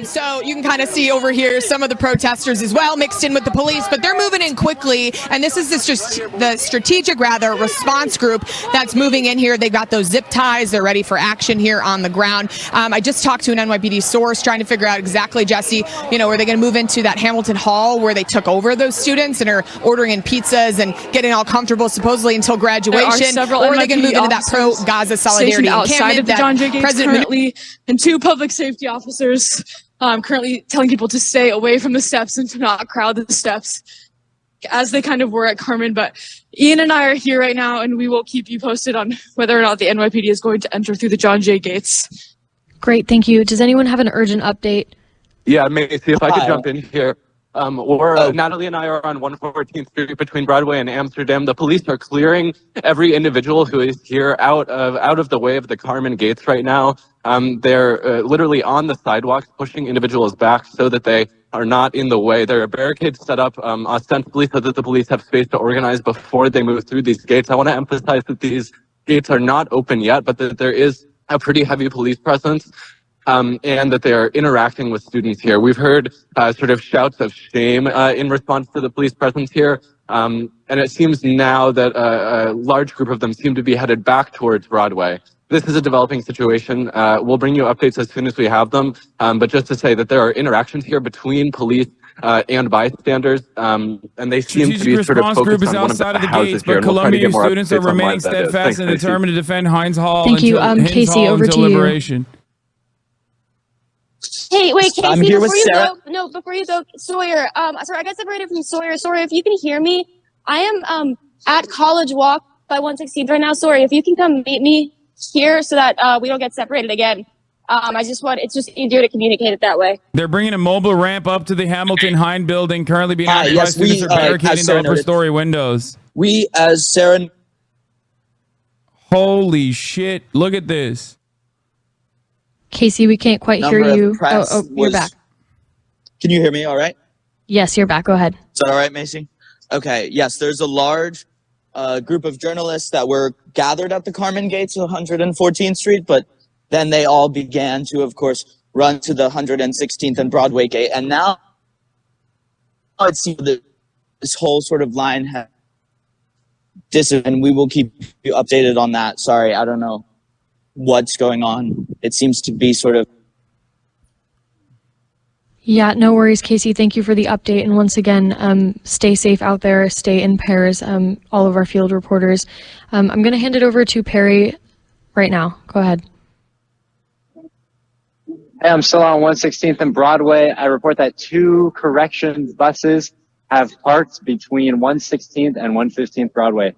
So you can kind of see over here some of the protesters as well, mixed in with the police, but they're moving in quickly. And this is just the strategic, response group that's moving in here. They've got those zip ties. They're ready for action here on the ground. I just talked to an NYPD source trying to figure out exactly, Jesse, are they going to move into that Hamilton Hall where they took over those students and are ordering in pizzas and getting all comfortable supposedly until graduation? Or are they going to move into that pro-Gaza solidarity outside of the John Jay Gates President currently, and two public safety officers currently telling people to stay away from the steps and to not crowd the steps as they kind of were at Carmen. But Ian and I are here right now, and we will keep you posted on whether or not the NYPD is going to enter through the John Jay Gates. Great, thank you. Does anyone have an urgent update? Yeah, Macy, if I could jump in here. Natalie and I are on 114th Street between Broadway and Amsterdam. The police are clearing every individual who is here out of the way of the Carmen Gates right now. They're literally on the sidewalks, pushing individuals back so that they are not in the way. There are barricades set up ostensibly so that the police have space to organize before they move through these gates. I want to emphasize that these gates are not open yet, but that there is a pretty heavy police presence. And that they are interacting with students here. We've heard sort of shouts of shame in response to the police presence here. And it seems now that a large group of them seem to be headed back towards Broadway. This is a developing situation. We'll bring you updates as soon as we have them. But just to say that there are interactions here between police and bystanders, and they seem to be sort of focused on one of the houses here. But Columbia students are remaining steadfast and determined to defend Hines Hall until liberation. Hey, wait, Casey, I'm here with Sarah. Before you go, Sawyer, sorry, I got separated from Sawyer. Sawyer, if you can hear me, I am at College Walk by 116th right now. Sawyer, if you can come meet me here so that we don't get separated again. It's just easier to communicate it that way. They're bringing a mobile ramp up to the Hamilton Hine building, currently being occupied. Students are barricading the upper story windows. We, as Sarah... Holy shit, look at this. Casey, we can't quite hear you. You're back. Can you hear me all right? Yes, you're back. Go ahead. Is that all right, Macy? Okay, yes, there's a large group of journalists that were gathered at the Carmen Gates of 114th Street, but then they all began to, of course, run to the 116th and Broadway Gate. And now it seems that this whole sort of line has disappeared, and we will keep you updated on that. Sorry, I don't know what's going on. It seems to be sort of... Yeah, no worries, Casey. Thank you for the update. And once again, stay safe out there, stay in pairs, all of our field reporters. I'm going to hand it over to Perry right now. Go ahead. Hey, I'm still on 116th and Broadway. I report that 2 corrections buses have parked between 116th and 115th Broadway.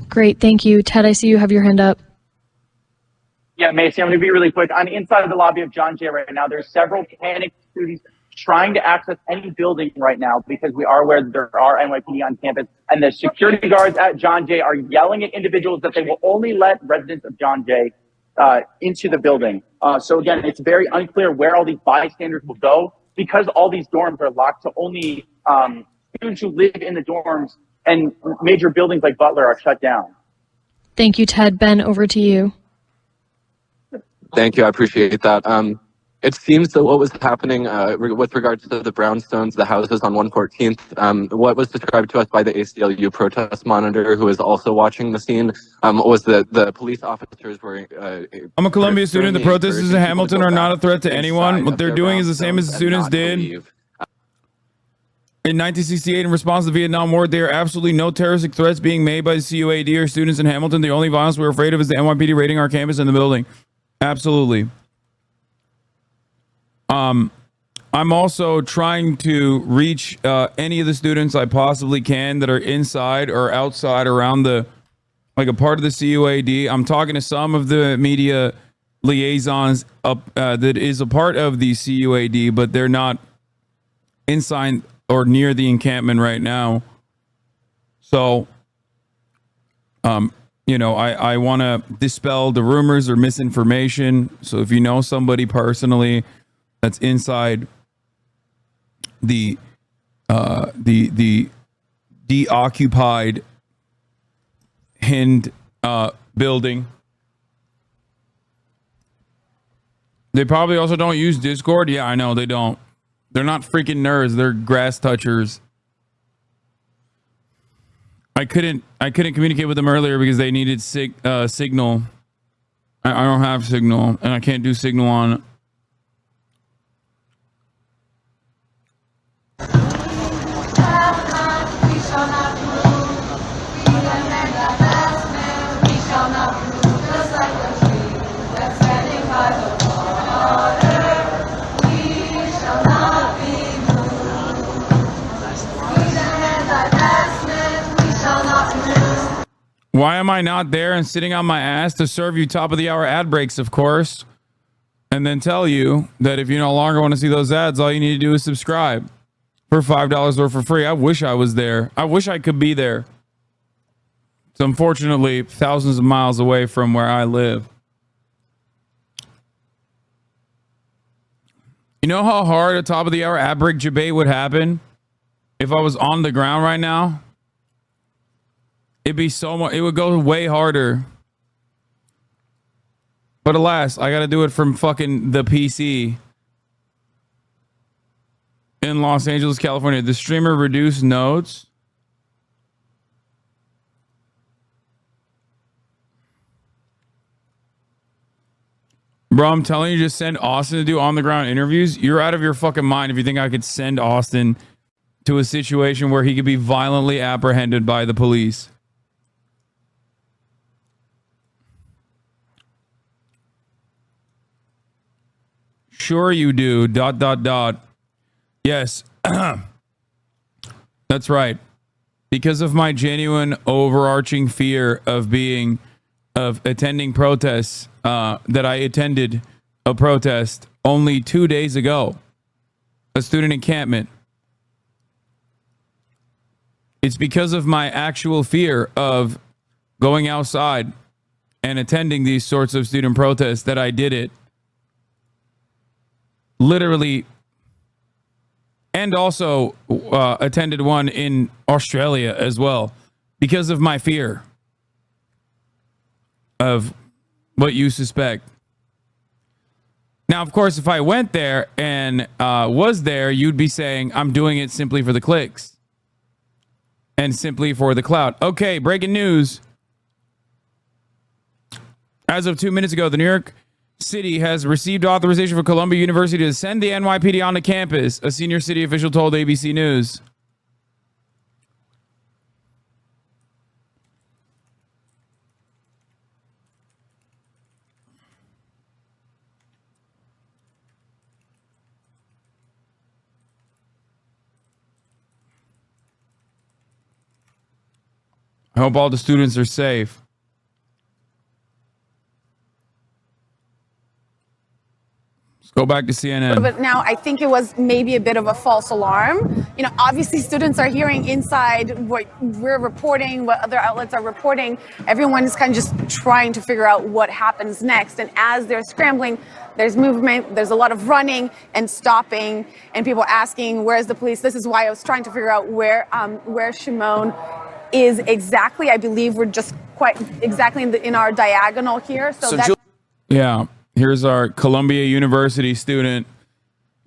Great, thank you. Ted, I see you have your hand up. Yeah, Macy, I'm going to be really quick. I'm inside of the lobby of John Jay right now. There's several panicked students trying to access any building right now because we are aware that there are NYPD on campus, and the security guards at John Jay are yelling at individuals that they will only let residents of John Jay into the building. So again, it's very unclear where all these bystanders will go because all these dorms are locked to only students who live in the dorms, and major buildings like Butler are shut down. Thank you, Ted. Ben, over to you. Thank you. I appreciate that. It seems that what was happening with regards to the brownstones, the houses on 114th, what was described to us by the ACLU protest monitor, who is also watching the scene, was that the police officers were... I'm a Columbia student. The protesters in Hamilton are not a threat to anyone. What they're doing is the same as the students did in 1968 in response to the Vietnam War. There are absolutely no terroristic threats being made by the CUAD or students in Hamilton. The only violence we're afraid of is the NYPD raiding our campus and the building. Absolutely. I'm also trying to reach any of the students I possibly can that are inside or outside around the, like a part of the CUAD. I'm talking to some of the media liaisons that is a part of the CUAD, but they're not inside or near the encampment right now. So, you know, I want to dispel the rumors or misinformation. So if you know somebody personally that's inside the deoccupied Hind building, they probably also don't use Discord. Yeah, I know they don't. They're not freaking nerds. They're grass touchers. I couldn't communicate with them earlier because they needed Signal. I don't have Signal, and I can't do Signal on. Why am I not there and sitting on my ass to serve you top of the hour ad breaks, of course, and then tell you that if you no longer want to see those ads, all you need to do is subscribe for $5 or for free. I wish I was there. I wish I could be there. It's unfortunately thousands of miles away from where I live. You know how hard a top of the hour ad break debate would happen if I was on the ground right now? It'd be so much. It would go way harder. But alas, I got to do it from fucking the PC in Los Angeles, California. The streamer reduced nodes. Bro, I'm telling you, just send Austin to do on the ground interviews. You're out of your fucking mind if you think I could send Austin to a situation where he could be violently apprehended by the police. Sure you do. ... Yes. That's right. Because of my genuine overarching fear of attending protests, that I attended a protest only 2 days ago, a student encampment. It's because of my actual fear of going outside and attending these sorts of student protests that I did it. Literally, and also attended one in Australia as well because of my fear of what you suspect. Now, of course, if I went there and was there, you'd be saying I'm doing it simply for the clicks and simply for the clout. Okay, breaking news. As of 2 minutes ago, the New York City has received authorization for Columbia University to send the NYPD onto campus, a senior city official told ABC News. I hope all the students are safe. Go back to CNN. But now I think it was maybe a bit of a false alarm. You know, obviously students are hearing inside what we're reporting, what other outlets are reporting. Everyone is kind of just trying to figure out what happens next. And as they're scrambling, there's movement, there's a lot of running and stopping, and people asking, where's the police? This is why I was trying to figure out where Shimon is exactly. I believe we're just quite exactly in our diagonal here. So that's... Yeah. Here's our Columbia University student,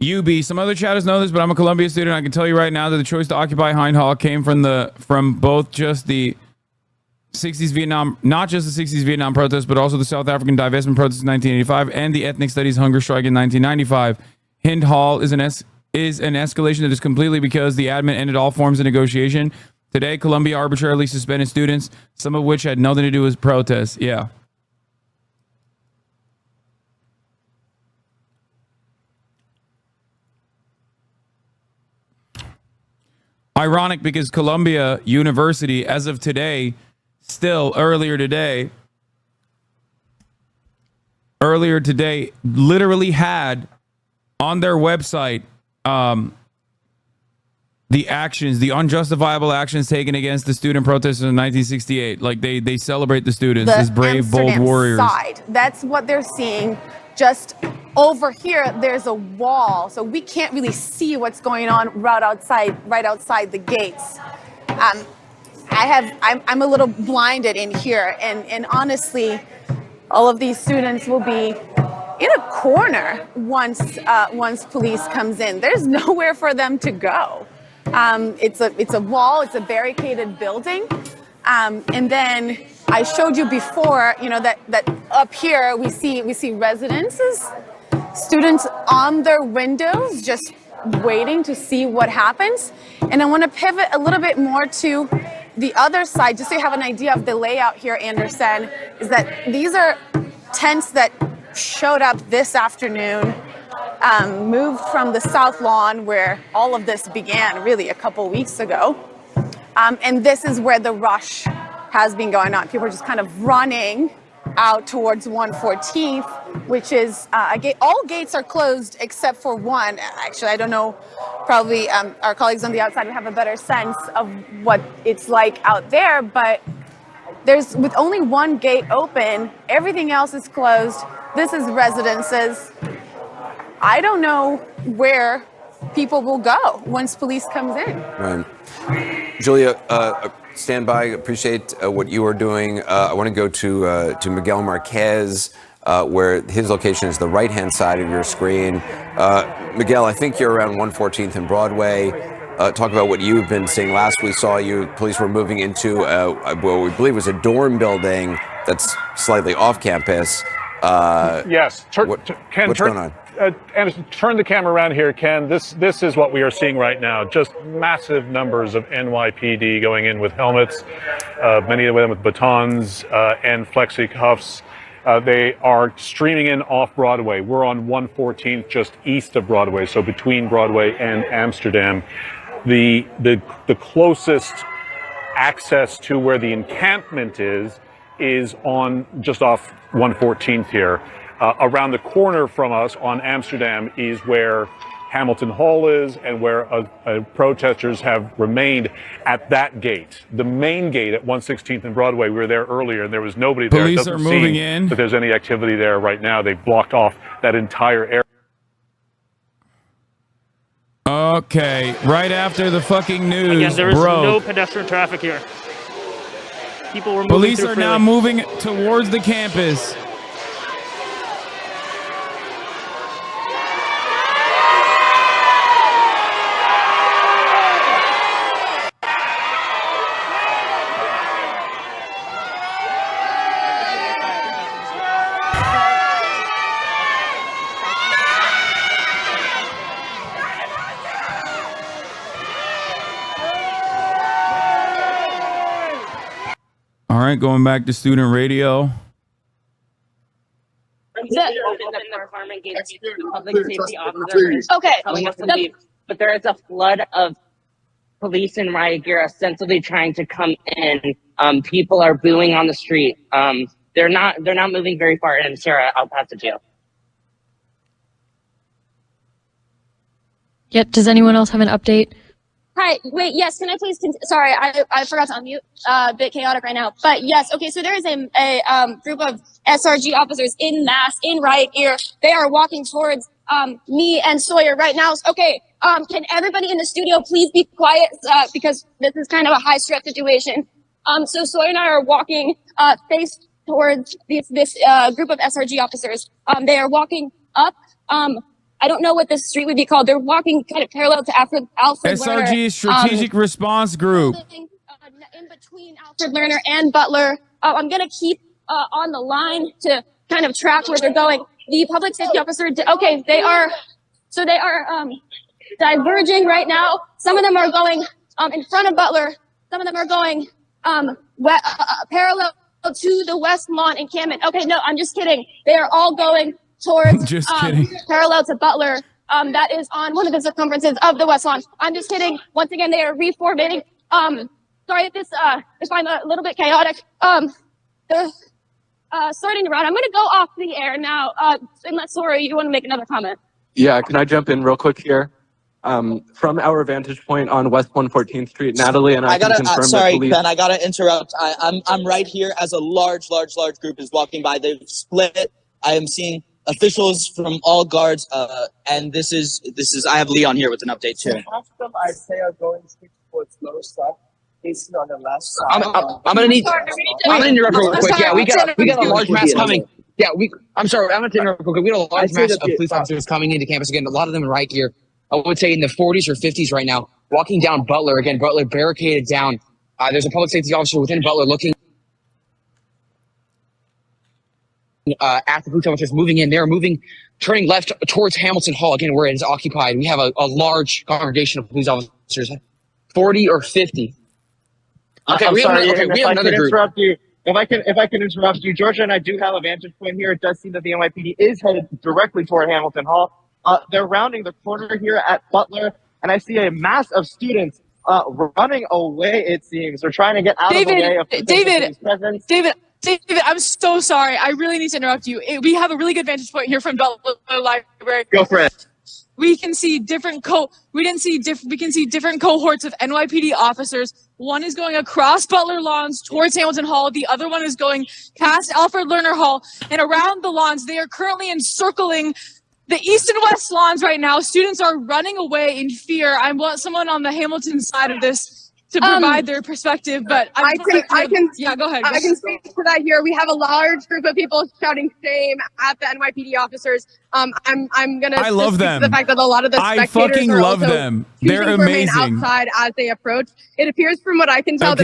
UB. Some other chatters know this, but I'm a Columbia student. I can tell you right now that the choice to occupy Hind Hall came from both just the 60s Vietnam, not just the 60s Vietnam protests, but also the South African divestment protests in 1985 and the ethnic studies hunger strike in 1995. Hind Hall is an escalation that is completely because the admin ended all forms of negotiation. Today, Columbia arbitrarily suspended students, some of which had nothing to do with protests. Yeah. Ironic because Columbia University, as of today, earlier today, literally had on their website the unjustifiable actions taken against the student protesters in 1968. Like they celebrate the students as brave, bold warriors. Side. That's what they're seeing. Just over here, there's a wall, so we can't really see what's going on right outside the gates. I'm a little blinded in here, and honestly, all of these students will be in a corner once police comes in. There's nowhere for them to go. It's a wall. It's a barricaded building, and then I showed you before, you know, that up here we see residences, students on their windows just waiting to see what happens. And I want to pivot a little bit more to the other side, just so you have an idea of the layout here, Anderson, is that these are tents that showed up this afternoon, moved from the South Lawn where all of this began really a couple weeks ago. And this is where the rush has been going on. People are just kind of running out towards 114th, which is a gate. All gates are closed except for one. Actually, I don't know, probably our colleagues on the outside would have a better sense of what it's like out there, but with only one gate open, everything else is closed. This is residences. I don't know where people will go once police comes in. Right. Julia, stand by. Appreciate what you are doing. I want to go to Miguel Marquez, where his location is the right-hand side of your screen. Miguel, I think you're around 114th and Broadway. Talk about what you've been seeing. Last we saw you, police were moving into what we believe was a dorm building that's slightly off campus. Yes. What's going on? Anderson, turn the camera around here, Ken. This is what we are seeing right now. Just massive numbers of NYPD going in with helmets, many of them with batons and flexi cuffs. They are streaming in off Broadway. We're on 114th, just east of Broadway, so between Broadway and Amsterdam. The closest access to where the encampment is on just off 114th here. Around the corner from us on Amsterdam is where Hamilton Hall is and where protesters have remained at that gate. The main gate at 116th and Broadway, we were there earlier and there was nobody there. Police are moving in. But there's any activity there right now. They've blocked off that entire area. Okay, right after the fucking news Again, there is broke, no pedestrian traffic here. People were moving police through are freely. now moving towards the campus. All right, going back to student radio. Okay. But there is a flood of police in riot gear ostensibly trying to come in. People are booing on the street. They're not moving very far in. Sarah, I'll pass it to you. Yeah, does anyone else have an update? Hi, wait, yes, can I please, sorry, I forgot to unmute, a bit chaotic right now, but yes, okay, so there is a group of SRG officers in mass, in riot gear. They are walking towards, me and Sawyer right now. Okay, can everybody in the studio please be quiet, because this is kind of a high stress situation. So Sawyer and I are walking, face towards this group of SRG officers. They are walking up, I don't know what this street would be called. They're walking kind of parallel to Alfred Lerner. SRG Strategic Response Group. In between Alfred Lerner and Butler. I'm going to keep on the line to kind of track where they're going. The public safety officer, okay, they are diverging right now. Some of them are going in front of Butler. Some of them are going parallel to the West Lawn encampment. Okay, no, I'm just kidding. They are all going towards just kidding. Parallel to Butler. That is on one of the circumferences of the West Lawn. I'm just kidding. Once again, they are reforming. Sorry if I'm a little bit chaotic. They're sorting around. I'm going to go off the air now. Unless, Sora, you want to make another comment. Yeah, can I jump in real quick here? From our vantage point on West 114th Street, Natalie and I can confirm that police... Ben, I gotta interrupt. I'm right here as a large group is walking by. They've split. I am seeing officials from all guards, and this is. I have Leon here with an update too. Half of them, I'd say, are going towards low stuff. Facing on the left side. I'm gonna interrupt real quick. Yeah, we got a large mass coming. Yeah, I'm sorry. I'm gonna interrupt real quick. We got a large mass of police officers coming into campus again. A lot of them in right here. I would say in the 40s or 50s right now, walking down Butler again. Butler barricaded down. There's a public safety officer within Butler looking at the police officers moving in. They're moving, turning left towards Hamilton Hall again, where it is occupied. We have a large congregation of police officers, 40 or 50. Okay, we have another group. If I can interrupt you, Georgia and I do have a vantage point here. It does seem that the NYPD is headed directly toward Hamilton Hall. They're rounding the corner here at Butler, and I see a mass of students running away. It seems they're trying to get out of the way of David, I'm so sorry. I really need to interrupt you. We have a really good vantage point here from Butler Library. Go for it. We can see different cohorts of NYPD officers. One is going across Butler lawns towards Hamilton Hall. The other one is going past Alfred Lerner Hall and around the lawns. They are currently encircling the east and west lawns right now. Students are running away in fear. I want someone on the Hamilton side of this to provide their perspective, but I can go ahead. I can speak to that here. We have a large group of people shouting shame at the NYPD officers. I'm gonna. I love them. The fact that a lot of the spectators fucking are love also them. They're choosing to remain amazing. outside as they approach. It appears from what I can tell that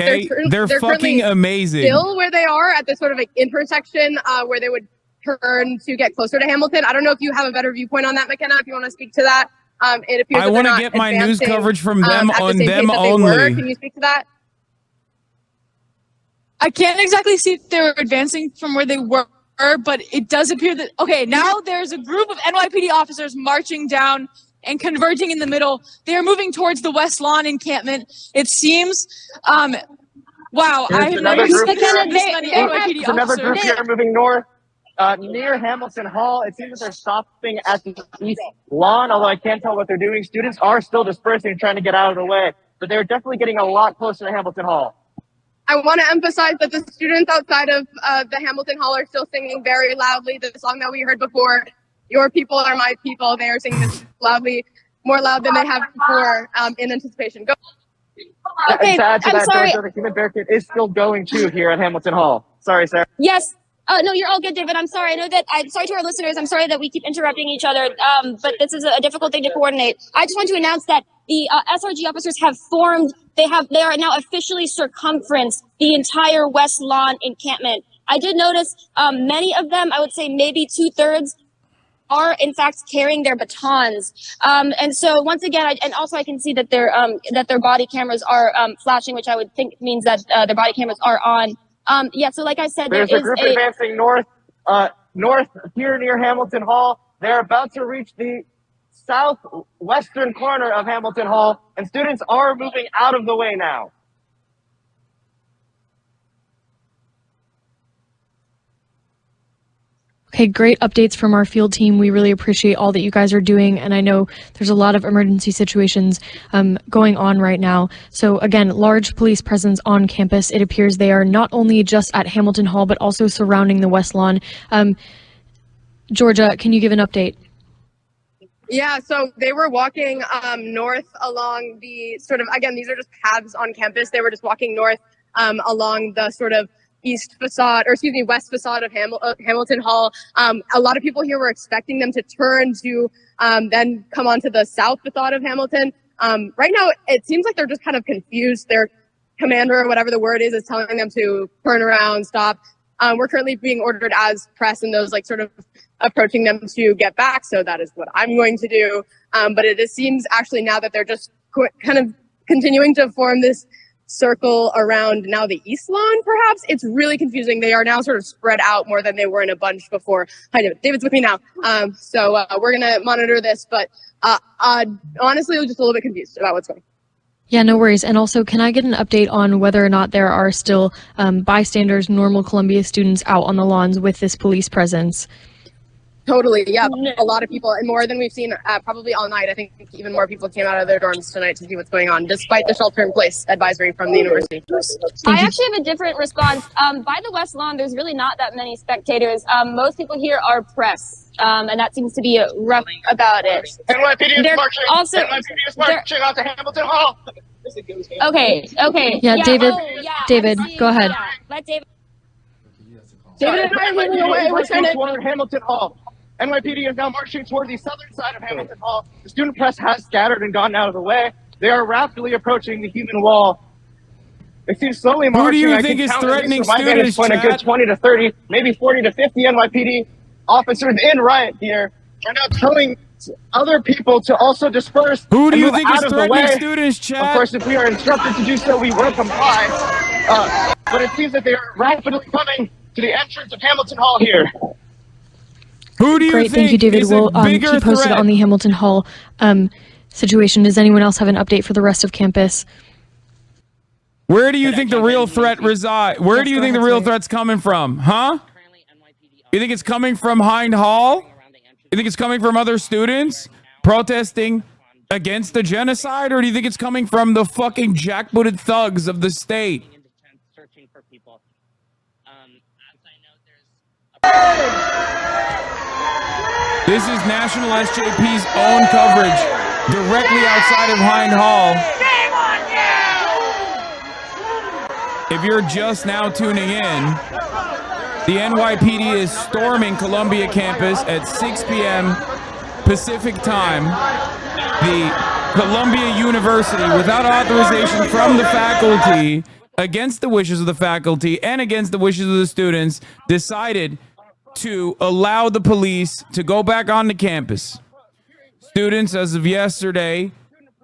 they're fucking fucking amazing. Still where they are at this sort of like intersection where they would turn to get closer to Hamilton. I don't know if you have a better viewpoint on that, McKenna. If you want to speak to that. It appears I want to get my news coverage from them on them only. Can you speak to that? I can't exactly see if they were advancing from where they were, but it does appear that, okay, now there's a group of NYPD officers marching down and converging in the middle. They are moving towards the West Lawn encampment. It seems, wow, I have never seen this many NYPD another officers. group here moving north. Near Hamilton Hall, it seems that they're stopping at the east lawn, although I can't tell what they're doing. Students are still dispersing, trying to get out of the way, but they're definitely getting a lot closer to Hamilton Hall. I want to emphasize that the students outside of the Hamilton Hall are still singing very loudly the song that we heard before, "Your people are my people." They are singing this loudly, more loud than they have before, in anticipation. Go. Okay, I'm sorry. The human barricade is still going too here at Hamilton Hall. Sorry, Sarah. Yes. No, you're all good, David. I'm sorry. I'm sorry to our listeners. I'm sorry that we keep interrupting each other. But this is a difficult thing to coordinate. I just want to announce that the SRG officers have formed. They are now officially circumferenced the entire West Lawn encampment. I did notice many of them, I would say maybe 2/3, are in fact carrying their batons. And so once again, and also I can see that their body cameras are flashing, which I would think means that their body cameras are on. Yeah, so like I said, there's a group advancing north here near Hamilton Hall. They're about to reach the southwestern corner of Hamilton Hall, and students are moving out of the way now. Okay, great updates from our field team. We really appreciate all that you guys are doing, and I know there's a lot of emergency situations going on right now. So again, large police presence on campus. It appears they are not only just at Hamilton Hall, but also surrounding the West Lawn. Georgia, can you give an update? Yeah, so they were walking north along the sort of, again, these are just paths on campus. They were just walking north along the sort of west facade of Hamilton Hall. A lot of people here were expecting them to turn to then come onto the south facade of Hamilton. Right now, it seems like they're just kind of confused. Their commander, or whatever the word is telling them to turn around, stop. We're currently being ordered as press and those like sort of approaching them to get back. So that is what I'm going to do. But it seems actually now that they're just kind of continuing to form this circle around now the East Lawn, perhaps. It's really confusing. They are now sort of spread out more than they were in a bunch before. Hi, David. David's with me now. So we're going to monitor this. But honestly, I'm just a little bit confused about what's going on. Yeah, no worries. And also, can I get an update on whether or not there are still bystanders, normal Columbia students out on the lawns with this police presence? Totally, yeah. A lot of people, and more than we've seen probably all night. I think even more people came out of their dorms tonight to see what's going on, despite the shelter-in-place advisory from the university. I actually have a different response. By the West Lawn, there's really not that many spectators. Most people here are press, and that seems to be rough about it. NYPD is marching. Also, NYPD is marching out to Hamilton Hall. Okay. Yeah, David. David, go ahead. Yeah, let David. David and I are moving away. We're trying to toward Hamilton Hall. NYPD is now marching toward the southern side of Hamilton Hall. The student press has scattered and gone out of the way. They are rapidly approaching the human wall. They seem slowly marching. Who do you think is threatening students, A good 20 to 30, maybe 40 to 50 NYPD officers in riot gear are now telling other people to also disperse. Who do and you move think out is of the threatening way. students, chat? Of course, if we are instructed to do so, we will comply. But it seems that they are rapidly coming to the entrance of Hamilton Hall here. Who do you Great, thank you, David. We'll keep posted on the Hamilton Hall situation. Does anyone else have an update for the rest of campus? Where do you think the real threat resides? Where do you think the real threat's coming from? Huh? You think it's coming from Hind Hall? You think it's coming from other students protesting against the genocide? Or do you think it's coming from the fucking jackbooted thugs of the state? This is National SJP's own coverage directly outside of Hind Hall. If you're just now tuning in, the NYPD is storming Columbia campus at 6 p.m. Pacific time. The Columbia University, without authorization from the faculty, against the wishes of the faculty and against the wishes of the students, decided to allow the police to go back onto campus. Students, as of yesterday,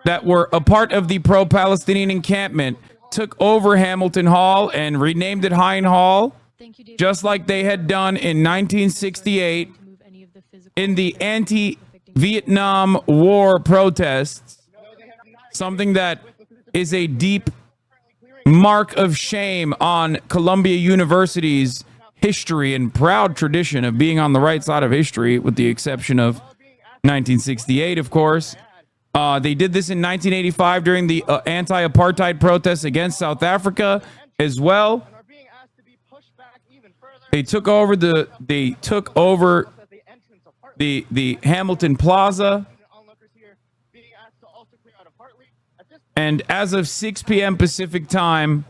that were a part of the pro-Palestinian encampment took over Hamilton Hall and renamed it Hind Hall, just like they had done in 1968 in the anti-Vietnam War protests, something that is a deep mark of shame on Columbia University's history and proud tradition of being on the right side of history, with the exception of 1968, of course. They did this in 1985 during the anti-apartheid protests against South Africa as well. They took over the Hamilton Plaza. And as of 6 p.m. Pacific time,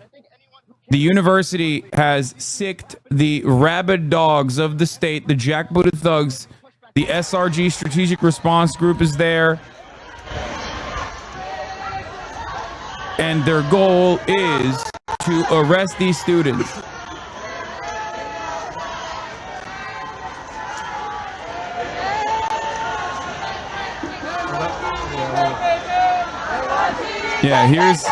the university has sicked the rabid dogs of the state, the jackbooted thugs. The SRG Strategic Response Group is there. And their goal is to arrest these students. Yeah, here's...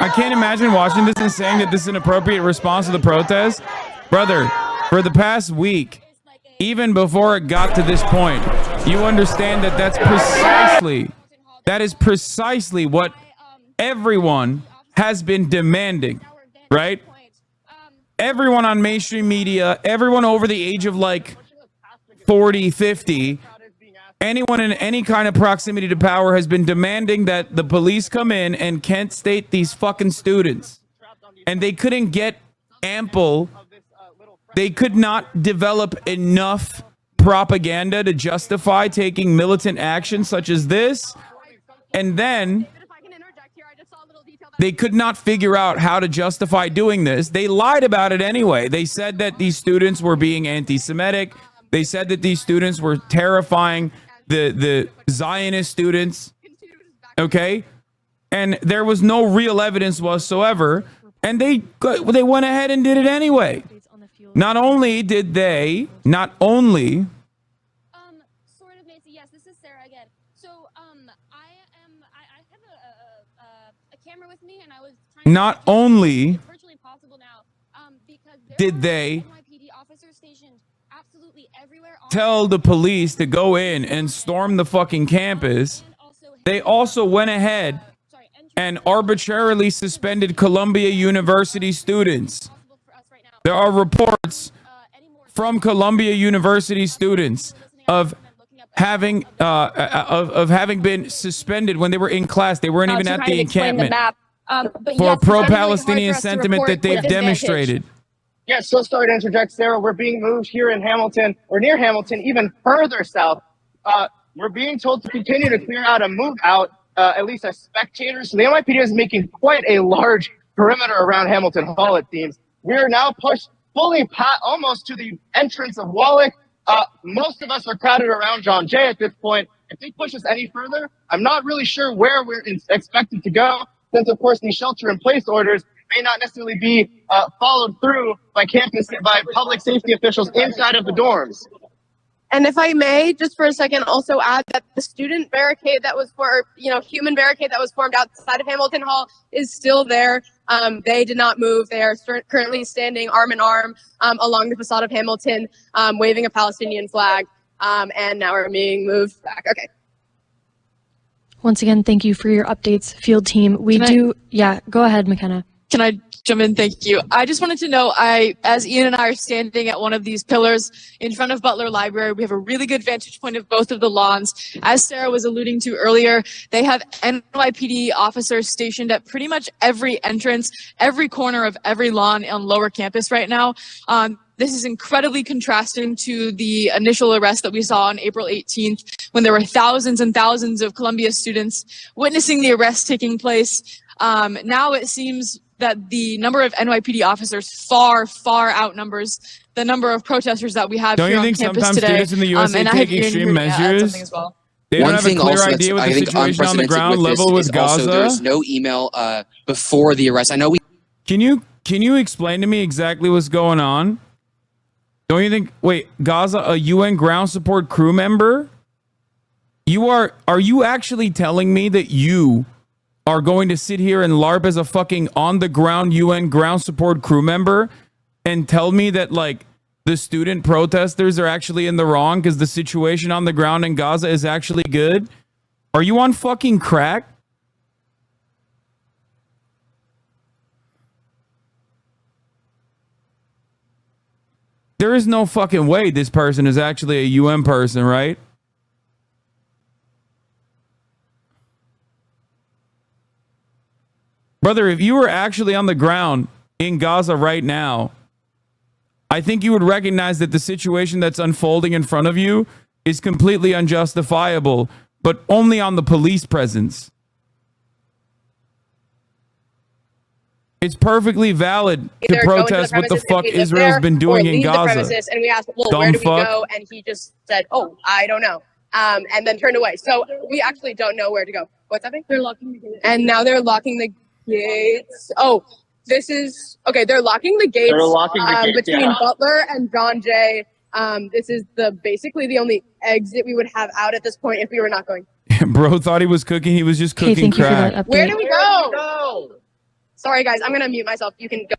I can't imagine watching this and saying that this is an appropriate response to the protest. Brother, for the past week, even before it got to this point, you understand that that is precisely what everyone has been demanding, right? Everyone on mainstream media, everyone over the age of like 40, 50, anyone in any kind of proximity to power has been demanding that the police come in and Kent State these fucking students. And they couldn't get they could not develop enough propaganda to justify taking militant action such as this. And then they could not figure out how to justify doing this. They lied about it anyway. They said that these students were being anti-Semitic. They said that these students were terrifying the Zionist students. Okay? And there was no real evidence whatsoever. And they went ahead and did it anyway. Not only did they, not only... Sort of, Nancy. Yes, this is Sarah again. So, I have a camera with me, and I was trying not only it's virtually impossible now, because did they NYPD officers stationed absolutely everywhere. tell the police to go in and storm the fucking campus, they also went ahead and arbitrarily suspended Columbia University students. There are reports from Columbia University students of having been suspended when they were in class. They weren't even at the encampment for pro-Palestinian sentiment that they've demonstrated. Yeah, so sorry to interject, Sarah. We're being moved here in Hamilton, or near Hamilton, even further south. We're being told to continue to clear out and move out, at least as spectators. So the NYPD is making quite a large perimeter around Hamilton Hall, it seems. We are now pushed fully almost to the entrance of Wallach. Most of us are crowded around John Jay at this point. If they push us any further, I'm not really sure where we're expected to go, since, of course, these shelter-in-place orders may not necessarily be followed through by public safety officials inside of the dorms. And if I may, just for a second, also add that the student barricade that was human barricade that was formed outside of Hamilton Hall is still there. They did not move. They are currently standing arm in arm along the facade of Hamilton, waving a Palestinian flag, and now are being moved back. Okay. Once again, thank you for your updates, field team. Go ahead, McKenna. Can I jump in? Thank you. I just wanted to know, as Ian and I are standing at one of these pillars in front of Butler Library, we have a really good vantage point of both of the lawns. As Sarah was alluding to earlier, they have NYPD officers stationed at pretty much every entrance, every corner of every lawn on Lower Campus right now. This is incredibly contrasting to the initial arrest that we saw on April 18th, when there were thousands and thousands of Columbia students witnessing the arrest taking place. Now it seems that the number of NYPD officers far outnumbers the number of protesters that we have here on campus today. Don't you think sometimes students in the USA take extreme measures? They don't have a clear idea what the situation on the ground level with Gaza? Also, there's no email before the arrest. I know we... Can you explain to me exactly what's going on? Don't you think... Wait, Gaza, a UN ground support crew member? Are you actually telling me that you are going to sit here and LARP as a fucking on-the-ground UN ground support crew member and tell me that, like, the student protesters are actually in the wrong because the situation on the ground in Gaza is actually good? Are you on fucking crack? There is no fucking way this person is actually a UN person, right? Brother, if you were actually on the ground in Gaza right now, I think you would recognize that the situation that's unfolding in front of you is completely unjustifiable, but only on the police presence. It's perfectly valid to protest what the fuck Israel's been doing in Gaza. And we asked, well, where do we go? And he just said, oh, I don't know. And then turned away. So we actually don't know where to go. What's happening? They're locking the gates. And now they're locking the gates. Oh, this is okay. They're locking the gates. They're locking the gates between Butler and John Jay. This is basically the only exit we would have out at this point if we were not going. Bro thought he was cooking. He was just cooking crack. Where do we go? Sorry, guys. I'm gonna mute myself. You can go.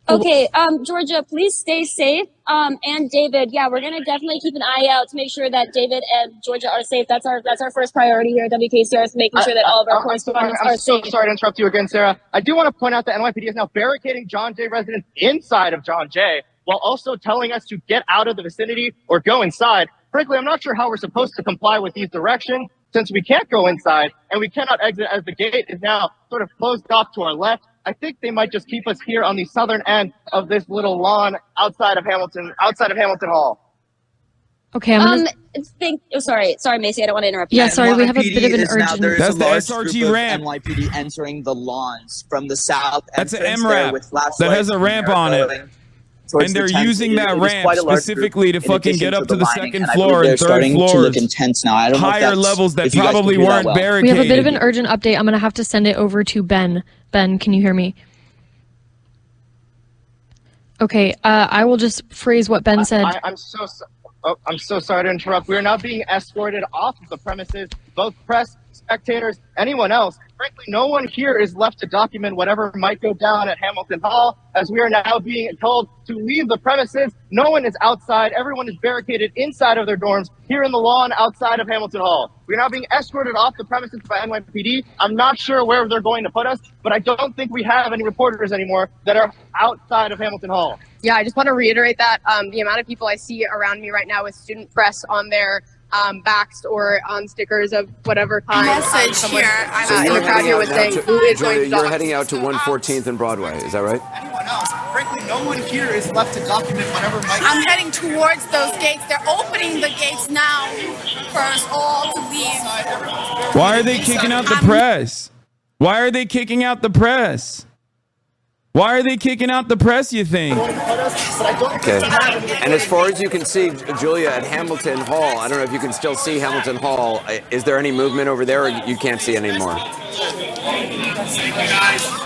Okay, Georgia, please stay safe. And David, yeah, we're gonna definitely keep an eye out to make sure that David and Georgia are safe. That's our first priority here at WKCR, is making sure that all of our correspondents are so safe. sorry to interrupt you again, Sarah. I do want to point out that NYPD is now barricading John Jay residents inside of John Jay, while also telling us to get out of the vicinity or go inside. Frankly, I'm not sure how we're supposed to comply with these directions, since we can't go inside and we cannot exit, as the gate is now sort of closed off to our left. I think they might just keep us here on the southern end of this little lawn outside of Hamilton Hall. Okay, sorry, Macy, I don't want to interrupt you. Yeah, sorry, we have a bit of an urgent. There's That's a the large SRT group ramp. of NYPD entering the lawns from the south. That's an entrance M there ramp with flashlights that has a ramp on it. towards And the they're tent. using It that is ramp quite a large group, specifically to in fucking addition get up to the lining, second and I floor believe they're and third starting to look floors. intense now. I don't know if Higher that's, levels that if you guys can probably hear that weren't well. barricaded. We have a bit of an urgent update. I'm going to have to send it over to Ben. Ben, can you hear me? Okay, I will just phrase what Ben said. I'm so sorry to interrupt. We are now being escorted off of the premises, both press, spectators, anyone else. Frankly, no one here is left to document whatever might go down at Hamilton Hall, as we are now being told to leave the premises. No one is outside. Everyone is barricaded inside of their dorms here in the lawn outside of Hamilton Hall. We're now being escorted off the premises by NYPD. I'm not sure where they're going to put us, but I don't think we have any reporters anymore that are outside of Hamilton Hall. Yeah, I just want to reiterate that the amount of people I see around me right now with student press on their backs or on stickers of whatever kind. Message here. So in the crowd here was saying, who is going to you're heading out to 114th and Broadway, is that right? Anyone else? Frankly, no one here is left to document whatever might. I'm heading towards those gates. They're opening the gates now for us all to leave. Why are they kicking out the press? Why are they kicking out the press? Why are they kicking out the press, you think? Okay. And as far as you can see, Julia, at Hamilton Hall, I don't know if you can still see Hamilton Hall. Is there any movement over there, or you can't see anymore?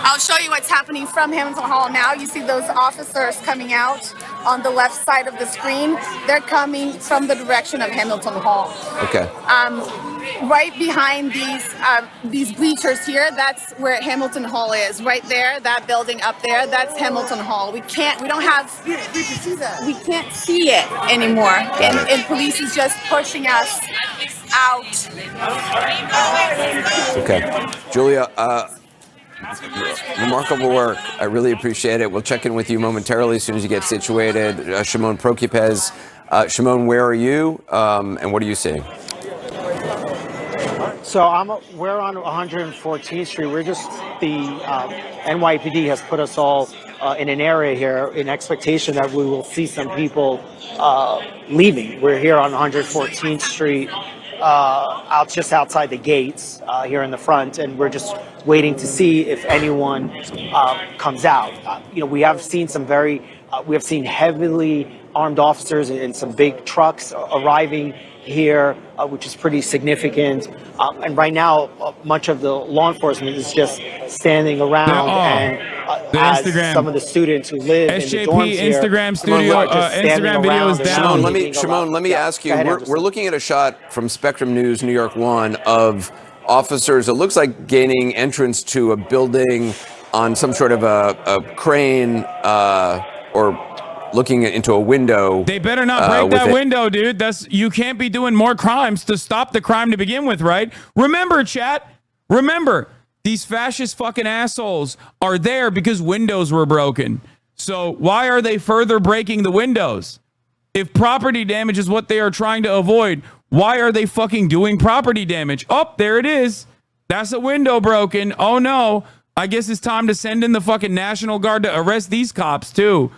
I'll show you what's happening from Hamilton Hall now. You see those officers coming out on the left side of the screen. They're coming from the direction of Hamilton Hall. Okay. Right behind these bleachers here, that's where Hamilton Hall is. Right there, that building up there, that's Hamilton Hall. We can't see it anymore. And police is just pushing us out. Okay. Julia, remarkable work. I really appreciate it. We'll check in with you momentarily as soon as you get situated. Shimon Prokupez. Shimon, where are you? And what are you seeing? So we're on 114th Street. We're just, the NYPD has put us all in an area here in expectation that we will see some people leaving. We're here on 114th Street, just outside the gates here in the front, and we're just waiting to see if anyone comes out. We have seen we have seen heavily armed officers and some big trucks arriving here, which is pretty significant. And right now, much of the law enforcement is just standing around, and as some of the students who live in the dorms here, Instagram studio, Instagram video is down. Shimon, let me ask you. We're looking at a shot from Spectrum News, New York 1, of officers. It looks like gaining entrance to a building on some sort of a crane or looking into a window. They better not break that window, dude. You can't be doing more crimes to stop the crime to begin with, right? Remember, chat. Remember, these fascist fucking assholes are there because windows were broken. So why are they further breaking the windows? If property damage is what they are trying to avoid, why are they fucking doing property damage? Oh, there it is. That's a window broken. Oh no. I guess it's time to send in the fucking National Guard to arrest these cops too.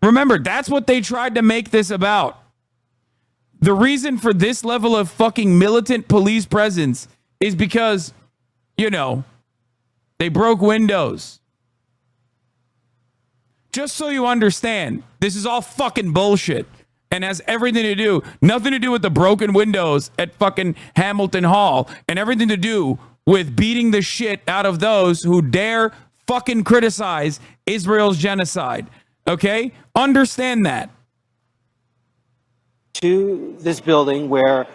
Remember, that's what they tried to make this about. The reason for this level of fucking militant police presence is because, they broke windows. Just so you understand, this is all fucking bullshit and has nothing to do with the broken windows at fucking Hamilton Hall, and everything to do with beating the shit out of those who dare fucking criticize Israel's genocide. Okay? Understand that. To this building where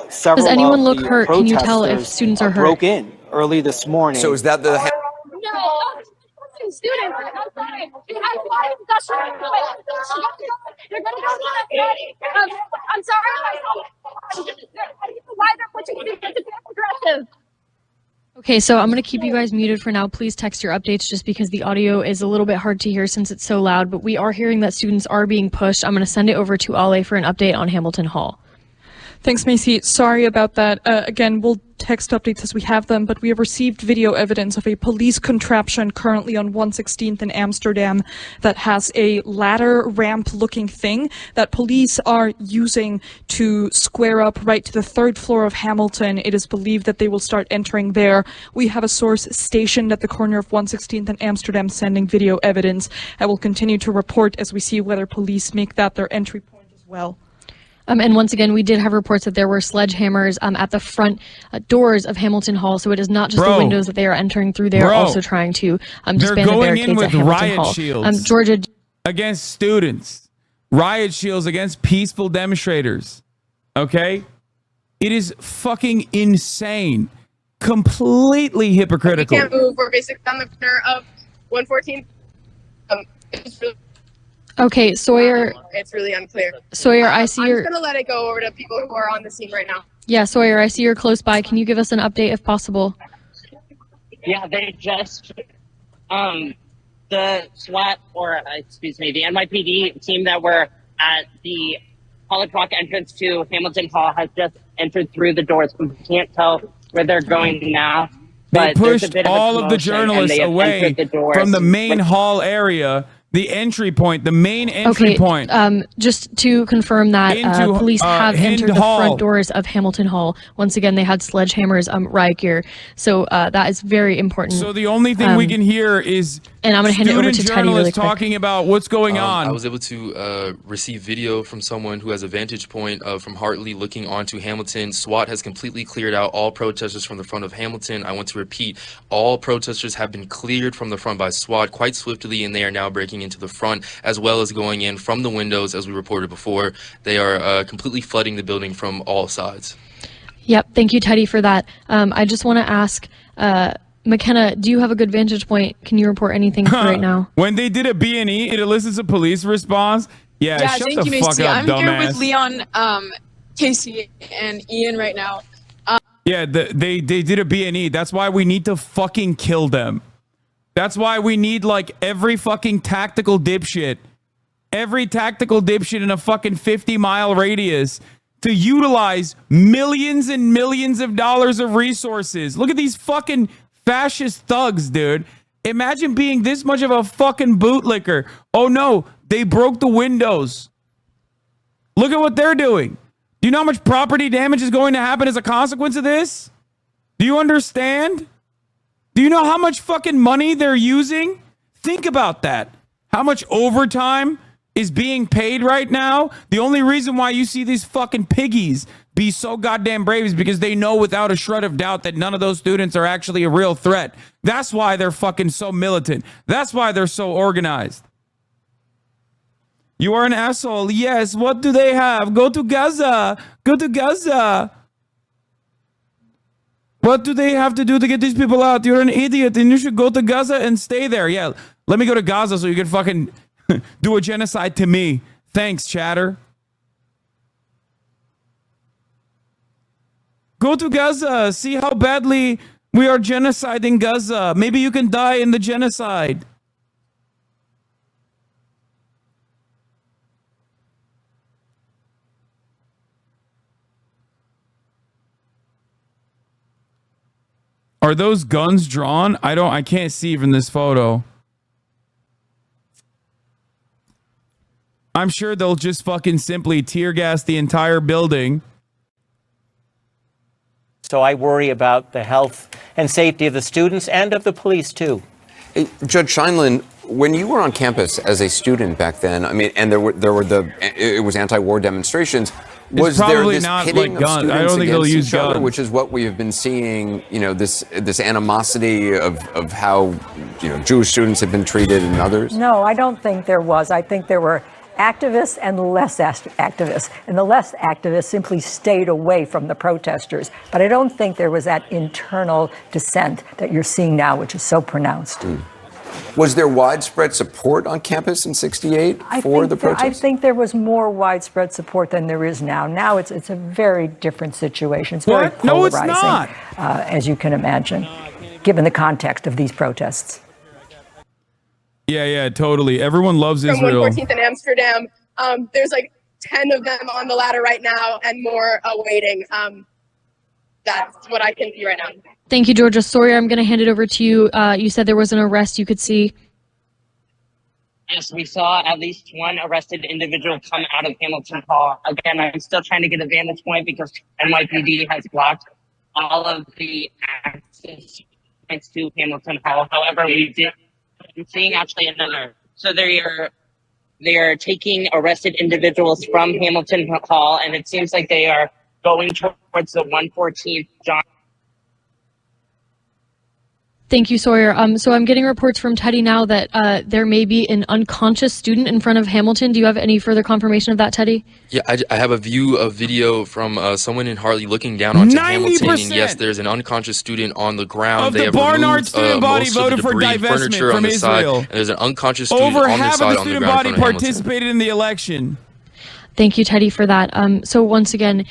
several Does anyone of look the hurt? Can you tell if protesters students are hurt? broke in early this morning. So is that the students outside. They have a lot of discussion. They're going to go. I'm sorry. I don't know why they're pushing it. It's aggressive. Okay, so I'm going to keep you guys muted for now. Please text your updates just because the audio is a little bit hard to hear since it's so loud, but we are hearing that students are being pushed. I'm going to send it over to Ale for an update on Hamilton Hall. Thanks, Macy. Sorry about that. Again, we'll text updates as we have them, but we have received video evidence of a police contraption currently on 116th in Amsterdam that has a ladder ramp-looking thing that police are using to square up right to the 3rd floor of Hamilton. It is believed that they will start entering there. We have a source stationed at the corner of 116th and Amsterdam sending video evidence. I will continue to report as we see whether police make that their entry point as well. And once again, we did have reports that there were sledgehammers at the front doors of Hamilton Hall. So it is not just the windows that they are entering through. They are also trying to disband the barricades at Hamilton Hall. Shields Georgia, against students, riot shields against peaceful demonstrators. Okay, it is fucking insane, completely hypocritical. We can't move. We're basically on the corner of 114. Okay, Sawyer. It's really unclear. Sawyer, I see I'm you're. just gonna let it go over to people who are on the scene right now. Yeah, Sawyer, I see you're close by. Can you give us an update if possible? Yeah, they just, the SWAT, or excuse me, the NYPD team that were at the College Walk entrance to Hamilton Hall has just entered through the doors. We can't tell where they're going now. They But there's a pushed bit of a all of the commotion, and journalists they have away entered the doors. from the main hall area, the entry point, the main entry point. Just to confirm that Into, police have Hind entered the Hall. front doors of Hamilton Hall. Once again, they had sledgehammers, riot gear. So that is very important. So the only thing we can hear is and I'm going to hand it over to Teddy really journalists quick. talking about what's going on. I was able to receive video from someone who has a vantage point from Hartley looking onto Hamilton. SWAT has completely cleared out all protesters from the front of Hamilton. I want to repeat, all protesters have been cleared from the front by SWAT quite swiftly, and they are now breaking into the front, as well as going in from the windows, as we reported before. They are completely flooding the building from all sides. Yep. Thank you, Teddy, for that. I just want to ask, McKenna, do you have a good vantage point? Can you report anything right now? When they did a B&E, it elicits a police response. Yeah, shut thank the you, fuck Macy. up, I'm dumbass. here with Leon, Casey, and Ian right now. Yeah, they did a B&E. That's why we need to fucking kill them. That's why we need like every fucking tactical dipshit in a fucking 50-mile radius to utilize millions and millions of dollars of resources. Look at these fucking fascist thugs, dude. Imagine being this much of a fucking bootlicker. Oh no, they broke the windows. Look at what they're doing. Do you know how much property damage is going to happen as a consequence of this? Do you understand? Do you know how much fucking money they're using? Think about that. How much overtime is being paid right now? The only reason why you see these fucking piggies be so goddamn brave is because they know without a shred of doubt that none of those students are actually a real threat. That's why they're fucking so militant. That's why they're so organized. You are an asshole. Yes, what do they have? Go to Gaza. Go to Gaza. What do they have to do to get these people out? You're an idiot and you should go to Gaza and stay there. Yeah, let me go to Gaza so you can fucking do a genocide to me. Thanks, chatter. Go to Gaza. See how badly we are genociding Gaza. Maybe you can die in the genocide. Are those guns drawn? I can't see from this photo. I'm sure they'll just fucking simply tear gas the entire building. So I worry about the health and safety of the students and of the police too. Hey, Judge Scheinlin, when you were on campus as a student back then, I mean, and it was anti-war demonstrations. Was there this pitting of students I don't think they'll use against each other, guns. which is what we have been seeing? You know, this animosity of how Jewish students have been treated and others. No, I don't think there was. I think there were activists and less activists, and the less activists simply stayed away from the protesters. But I don't think there was that internal dissent that you're seeing now, which is so pronounced. Was there widespread support on campus in '68 for the protest? I think there was more widespread support than there is now. Now it's a very different situation. It's very What? No, it's polarizing, not. as you can imagine, given the context of these protests. Yeah, totally. Everyone loves From Israel. 114th in Amsterdam. There's like 10 of them on the ladder right now and more awaiting. That's what I can see right now. Thank you, Georgia. Sawyer, I'm going to hand it over to you. You said there was an arrest you could see. Yes, we saw at least one arrested individual come out of Hamilton Hall. Again, I'm still trying to get a vantage point because NYPD has blocked all of the access points to Hamilton Hall. However, I'm seeing actually another. So they are taking arrested individuals from Hamilton Hall, and it seems like they are going towards the 114th John. Thank you, Sawyer. So I'm getting reports from Teddy now that there may be an unconscious student in front of Hamilton. Do you have any further confirmation of that, Teddy? Yeah, I have a video from someone in Hartley looking down onto Hamilton, and yes, there's an unconscious student on the ground. Of They the have Barnard removed student body most of voted the for debris, divestment furniture on from the side, Israel. and there's an unconscious student Over on the half of side the on the student ground in body front of Hamilton. participated in the election. Thank you, Teddy, for that. So once again,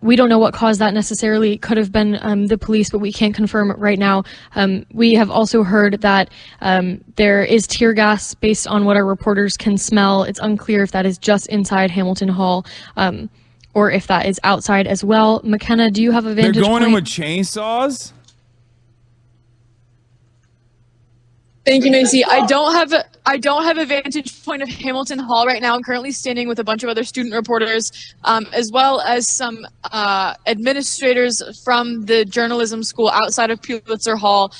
we don't know what caused that necessarily. It could have been the police, but we can't confirm it right now. We have also heard that there is tear gas based on what our reporters can smell. It's unclear if that is just inside Hamilton Hall or if that is outside as well. McKenna, do you have a vantage They're going point? in with chainsaws? Thank you, Macy. I don't have a vantage point of Hamilton Hall right now. I'm currently standing with a bunch of other student reporters, as well as some administrators from the journalism school outside of Pulitzer Hall.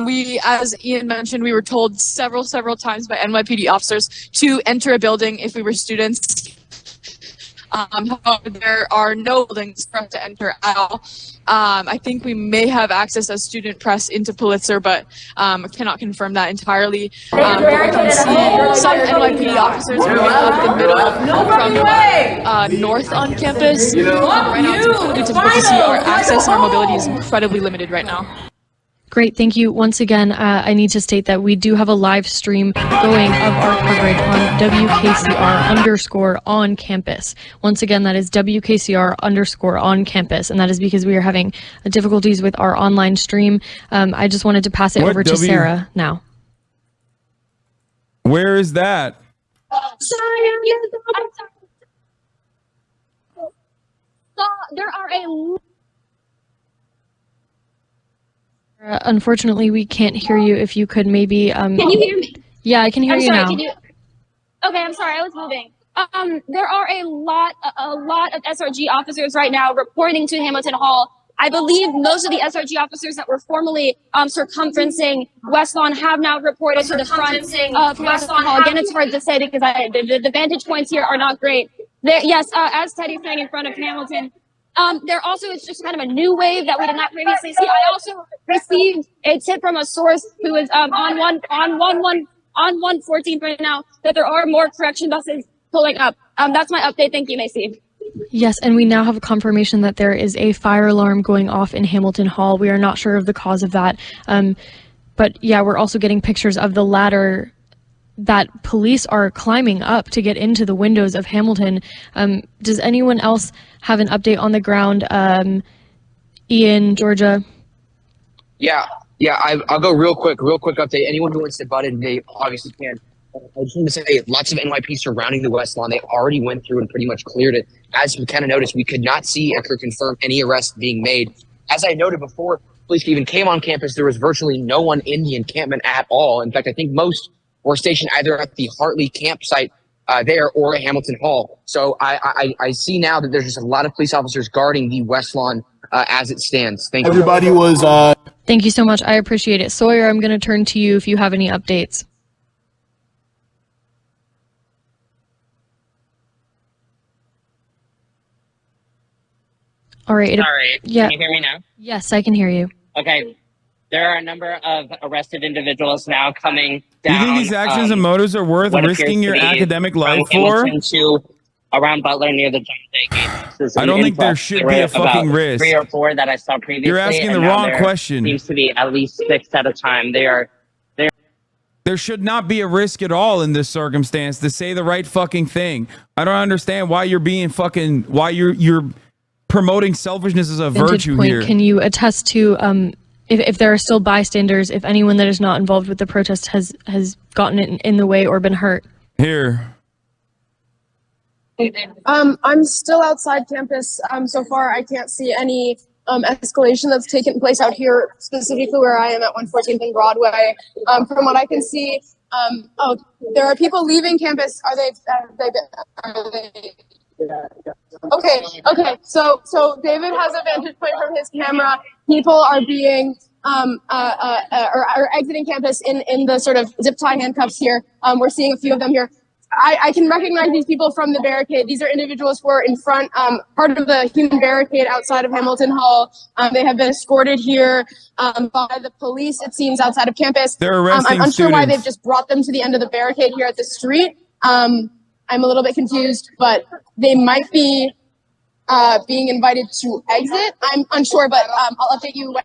We, as Ian mentioned, we were told several times by NYPD officers to enter a building if we were students. However, there are no buildings for us to enter at all. I think we may have access as student press into Pulitzer, but cannot confirm that entirely. But we can see some NYPD officers moving up the middle from north on campus. Right now, it's incredibly difficult to see. Our access and our mobility is incredibly limited right now. Great, thank you. Once again, I need to state that we do have a live stream going of our coverage on WKCR_ on campus. Once again, that is WKCR_ on campus, and that is because we are having difficulties with our online stream. I just wanted to pass it over to Sarah now. Where is that? There are a Unfortunately, we can't hear you. If you could maybe... Can you hear me? Yeah, I can hear I'm you sorry, now. can you... Okay, I'm sorry, I was moving. There are a lot of SRG officers right now reporting to Hamilton Hall. I believe most of the SRG officers that were formerly circumferencing West Lawn have now reported to the front of West Lawn Hall. Again, it's hard to say because the vantage points here are not great. Yes, as Teddy's saying, in front of Hamilton. There also is just kind of a new wave that we did not previously see. I also received a tip from a source who is on 114th right now that there are more correction buses pulling up. That's my update. Thank you, Macy. Yes, and we now have a confirmation that there is a fire alarm going off in Hamilton Hall. We are not sure of the cause of that. But yeah, we're also getting pictures of the ladder that police are climbing up to get into the windows of Hamilton. Does anyone else have an update on the ground? Ian, Georgia? Yeah, I'll go real quick update. Anyone who wants to butt in, they obviously can. I just want to say lots of NYP surrounding the West Lawn. They already went through and pretty much cleared it. As we kind of noticed, we could not see or confirm any arrests being made. As I noted before, police even came on campus. There was virtually no one in the encampment at all. In fact, I think most were stationed either at the Hartley campsite there or at Hamilton Hall. So I see now that there's just a lot of police officers guarding the West Lawn as it stands. Thank you. Everybody was... Thank you so much. I appreciate it. Sawyer, I'm going to turn to you if you have any updates. All right. Sorry, Yeah. can you hear me now? Yes, I can hear you. Okay. There are a number of arrested individuals now coming Do down. you think these actions and motives are worth what risking appears your to be academic life from for? Hamilton to around Butler near the John Jay Gate. I don't think there should be a fucking risk. 3 or 4 that I saw previously. You're asking and the now wrong there question. Seems to be at least 6 at a time. They are There should not be a risk at all in this circumstance to say the right fucking thing. I don't understand why you're being fucking, why you're promoting selfishness as a virtue point, here. Can you attest to if there are still bystanders, if anyone that is not involved with the protest has gotten in the way or been hurt? Here. I'm still outside campus. So far, I can't see any escalation that's taken place out here, specifically where I am at 114th and Broadway. From what I can see, there are people leaving campus. Are they? Okay. So David has a vantage point from his camera. People are being are exiting campus in the sort of zip tie handcuffs here. We're seeing a few of them here. I can recognize these people from the barricade. These are individuals who are in front, part of the human barricade outside of Hamilton Hall. They have been escorted here by the police, it seems, outside of campus. They're arresting I'm unsure why students. they've just brought them to the end of the barricade here at the street. I'm a little bit confused, but they might be being invited to exit. I'm unsure, but I'll update you.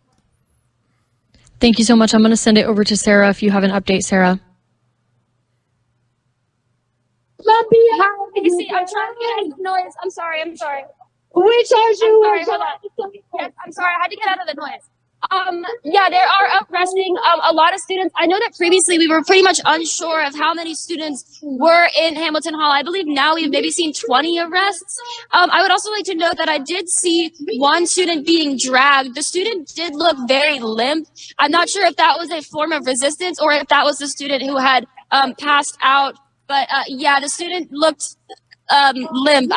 Thank you so much. I'm going to send it over to Sarah if you have an update, Sarah. Let me see. I'm trying to get out of the noise. I'm sorry. Which are you? I'm sorry. Hold on. Yes, I'm sorry. I had to get out of the noise. Yeah, they are arresting a lot of students. I know that previously we were pretty much unsure of how many students were in Hamilton Hall. I believe now we've maybe seen 20 arrests. I would also like to note that I did see one student being dragged. The student did look very limp. I'm not sure if that was a form of resistance or if that was the student who had passed out. But yeah, the student looked limp.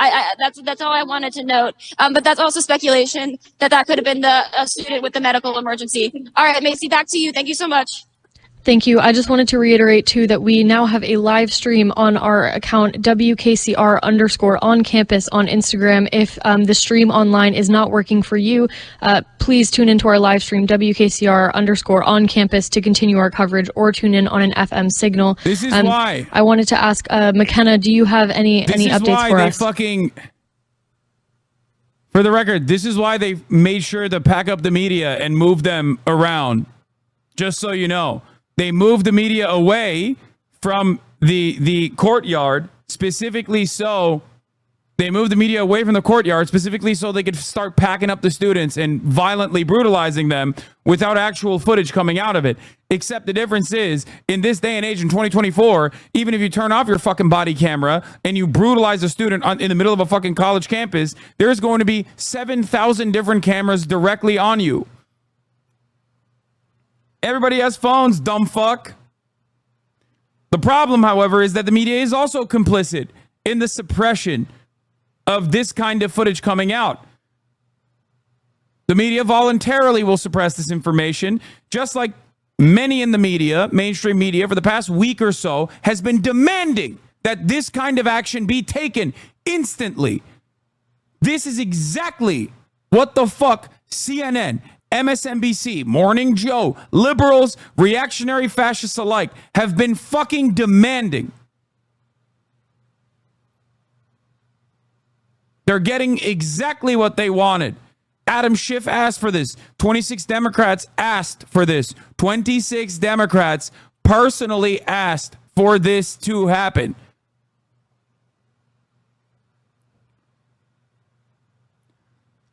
That's all I wanted to note. But that's also speculation that could have been the student with the medical emergency. All right, Macy, back to you. Thank you so much. Thank you. I just wanted to reiterate, too, that we now have a live stream on our account, WKCR_on campus on Instagram. If the stream online is not working for you, please tune into our live stream, WKCR_on campus, to continue our coverage, or tune in on an FM signal. This is why. I wanted to ask McKenna, do you have any updates for us? For the record, this is why they made sure to pack up the media and move them around. Just so you know. They moved the media away from the courtyard, specifically so they moved the media away from the courtyard, specifically so they could start packing up the students and violently brutalizing them without actual footage coming out of it. Except the difference is, in this day and age in 2024, even if you turn off your fucking body camera and you brutalize a student in the middle of a fucking college campus, there's going to be 7,000 different cameras directly on you. Everybody has phones, dumb fuck. The problem, however, is that the media is also complicit in the suppression of this kind of footage coming out. The media voluntarily will suppress this information, just like many in the media, mainstream media, for the past week or so, has been demanding that this kind of action be taken instantly. This is exactly what the fuck CNN, MSNBC, Morning Joe, liberals, reactionary fascists alike have been fucking demanding. They're getting exactly what they wanted. Adam Schiff asked for this. 26 Democrats asked for this. 26 Democrats personally asked for this to happen.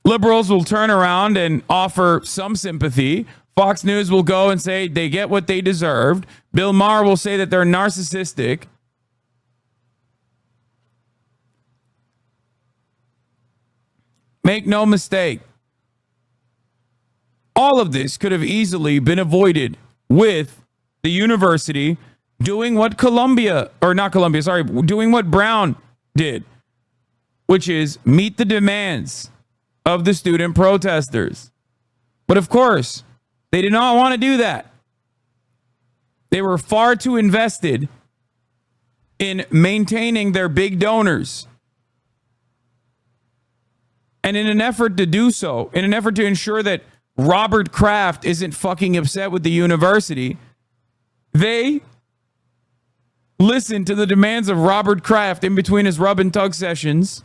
Liberals will turn around and offer some sympathy. Fox News will go and say they get what they deserved. Bill Maher will say that they're narcissistic. Make no mistake. All of this could have easily been avoided with the university doing what doing what Brown did, which is meet the demands of the student protesters. But of course, they did not want to do that. They were far too invested in maintaining their big donors. And in an effort to do so, in an effort to ensure that Robert Kraft isn't fucking upset with the university, they listened to the demands of Robert Kraft in between his rub and tug sessions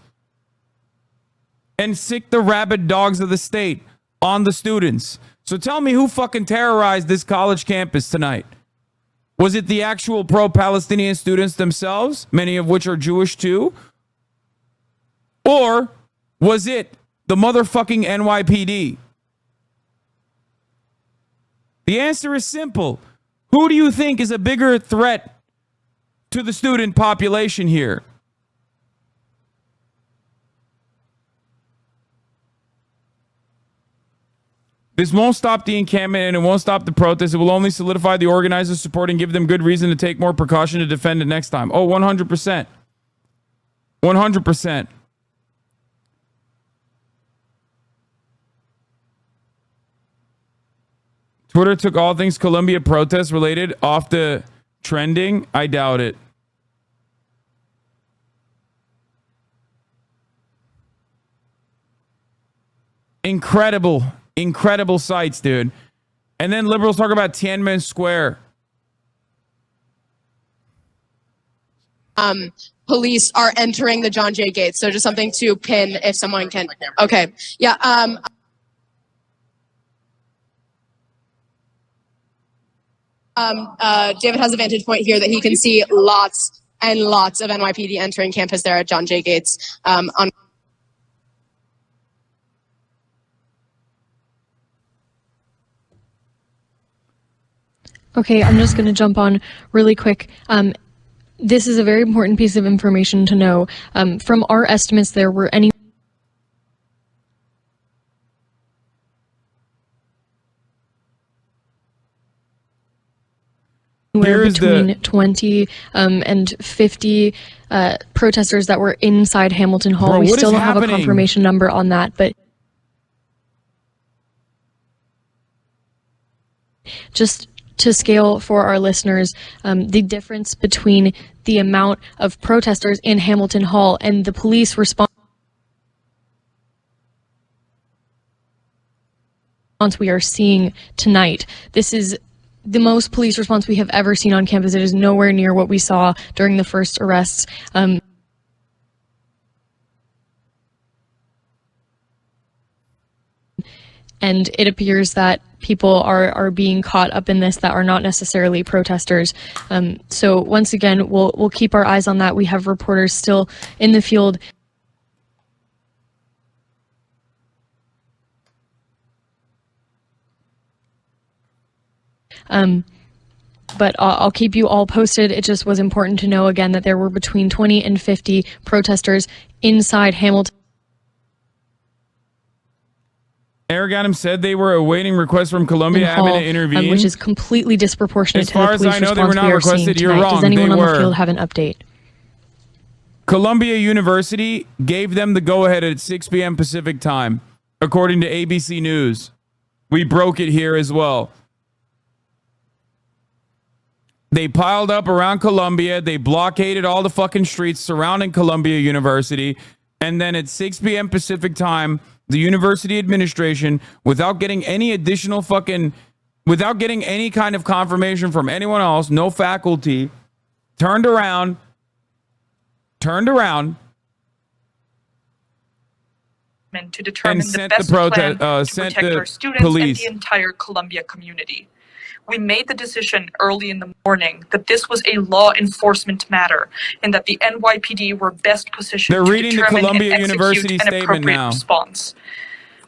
and sick the rabid dogs of the state on the students. So tell me who fucking terrorized this college campus tonight? Was it the actual pro-Palestinian students themselves, many of which are Jewish too? Or was it the motherfucking NYPD? The answer is simple. Who do you think is a bigger threat to the student population here? This won't stop the encampment and it won't stop the protest. It will only solidify the organizers' support and give them good reason to take more precaution to defend it next time. Oh, 100%. 100%. Twitter took all things Columbia protest related off the trending. I doubt it. Incredible sights, dude. And then liberals talk about Tiananmen Square. Police are entering the John Jay Gates. So just something to pin if someone can. Okay. Yeah. David has a vantage point here that he can see lots and lots of NYPD entering campus there at John Jay Gates. Okay, I'm just going to jump on really quick. This is a very important piece of information to know. From our estimates, there were anywhere between 20 and 50 protesters that were inside Hamilton Hall. Bro, we still don't have a confirmation number on that, but just to scale for our listeners, the difference between the amount of protesters in Hamilton Hall and the police response we are seeing tonight. This is the most police response we have ever seen on campus. It is nowhere near what we saw during the first arrests. And it appears that people are being caught up in this that are not necessarily protesters. So once again, we'll keep our eyes on that. We have reporters still in the field. But I'll keep you all posted. It just was important to know again that there were between 20 and 50 protesters inside Hamilton. Eric Adams said they were awaiting requests from Columbia Abbott to intervene, which is completely disproportionate to the police response. As far as I know, they were not requested. You're wrong. Does anyone on the field have an update? Columbia University gave them the go-ahead at 6 p.m. Pacific time, according to ABC News. We broke it here as well. They piled up around Columbia. They blockaded all the fucking streets surrounding Columbia University. And then at 6 p.m. Pacific time, the university administration, without getting any additional without getting any kind of confirmation from anyone else, no faculty, turned around to determine the best plan to protect our students and the entire Columbia community. We made the decision early in the morning that this was a law enforcement matter and that the NYPD were best positioned to determine and execute an appropriate response.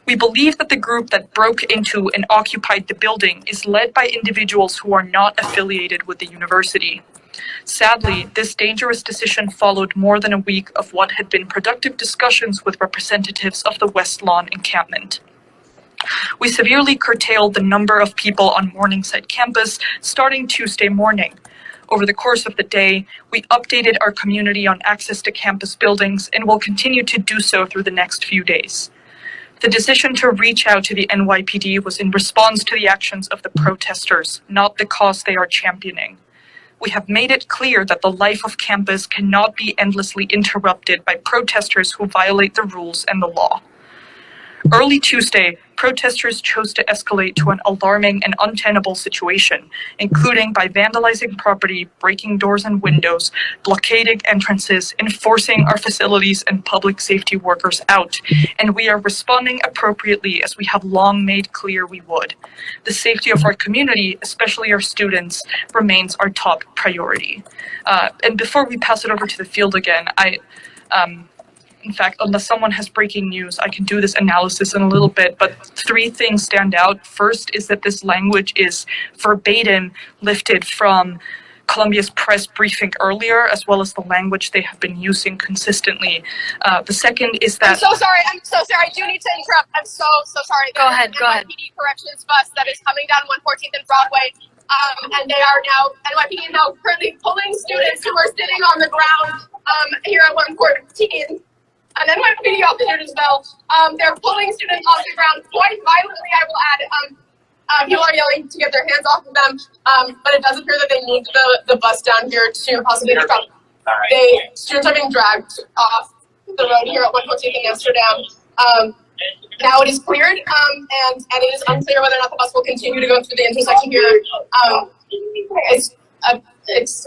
We believe that the group that broke into and occupied the building is led by individuals who are not affiliated with the university. Sadly, this dangerous decision followed more than a week of what had been productive discussions with representatives of the West Lawn Encampment. We severely curtailed the number of people on Morningside campus starting Tuesday morning. Over the course of the day, we updated our community on access to campus buildings and will continue to do so through the next few days. The decision to reach out to the NYPD was in response to the actions of the protesters, not the cause they are championing. We have made it clear that the life of campus cannot be endlessly interrupted by protesters who violate the rules and the law. Early Tuesday, protesters chose to escalate to an alarming and untenable situation, including by vandalizing property, breaking doors and windows, blockading entrances, and forcing our facilities and public safety workers out. And we are responding appropriately, as we have long made clear we would. The safety of our community, especially our students, remains our top priority. And before we pass it over to the field again, in fact, unless someone has breaking news, I can do this analysis in a little bit, but 3 things stand out. First is that this language is verbatim lifted from Columbia's press briefing earlier, as well as the language they have been using consistently. The second is that... I'm so sorry. I do need to interrupt. I'm so sorry. Go ahead. NYPD corrections bus that is coming down 114th and Broadway. And they are now, NYPD is now currently pulling students who are sitting on the ground here at 114. And NYPD officers as well. They're pulling students off the ground quite violently, I will add. People are yelling to get their hands off of them, but it does appear that they moved the bus down here to possibly pick up. Students are being dragged off the road here at 114th in Amsterdam. Now it is cleared, and it is unclear whether or not the bus will continue to go through the intersection here.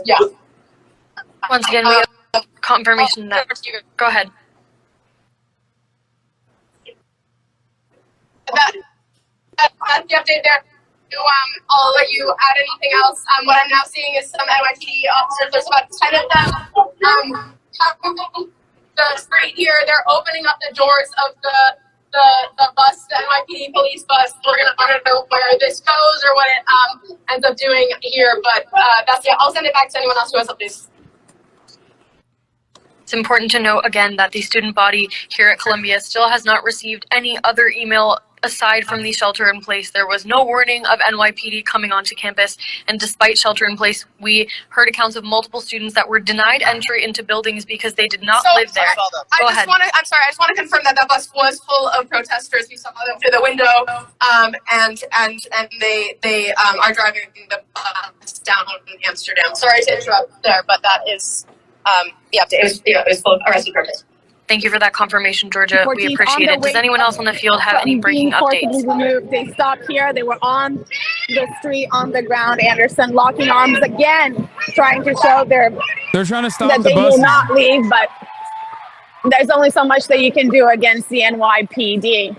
Yeah. Once again, we have confirmation that. Go ahead. That's the update there. I'll let you add anything else. What I'm now seeing is some NYPD officers. There's about 10 of them. The street here. They're opening up the doors of the bus, the NYPD police bus. We're gonna know where this goes or what it ends up doing here. But that's it. I'll send it back to anyone else who has updates. It's important to note again that the student body here at Columbia still has not received any other email aside from the shelter in place. There was no warning of NYPD coming onto campus, and despite shelter in place, we heard accounts of multiple students that were denied entry into buildings because they did not live there. Go ahead. I just want to confirm that that bus was full of protesters. We saw them through the window, and they are driving the bus down in Amsterdam. Sorry to interrupt there, but that is the update. It was full of arrested protesters. Thank you for that confirmation, Georgia. We appreciate it. Does anyone else on the field have any breaking updates? Removed. They stopped here. They were on the street, on the ground, Anderson, locking arms again, trying to show they're trying to stop that the they buses. will not leave, but there's only so much that you can do against the NYPD.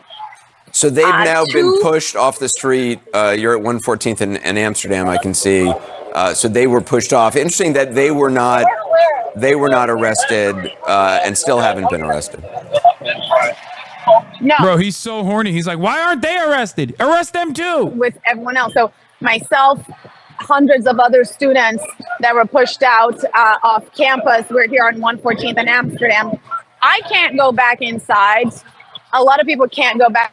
So they've now been pushed off the street. You're at 114th in Amsterdam, I can see. So they were pushed off. Interesting that they were not arrested and still haven't been arrested. No. Bro, he's so horny. He's like, why aren't they arrested? Arrest them too. With everyone else. So myself, hundreds of other students that were pushed out off campus. We're here on 114th in Amsterdam. I can't go back inside. A lot of people can't go back.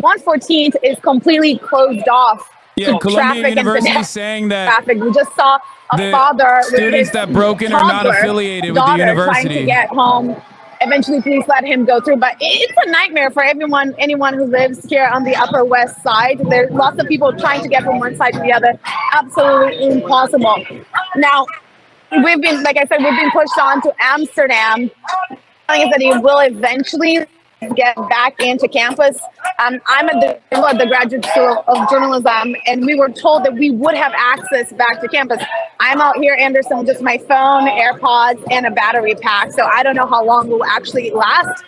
114th is completely closed off. Yeah, Columbia University is saying that traffic. We just saw a father students that broke in are not affiliated with the university. Trying to get home. Eventually, police let him go through, but it's a nightmare for anyone who lives here on the Upper West Side. There's lots of people trying to get from one side to the other. Absolutely impossible. Now, we've been pushed on to Amsterdam. The thing is that he will eventually get back into campus. I'm at the Graduate School of Journalism, and we were told that we would have access back to campus. I'm out here, Anderson, with just my phone, AirPods, and a battery pack, so I don't know how long it will actually last.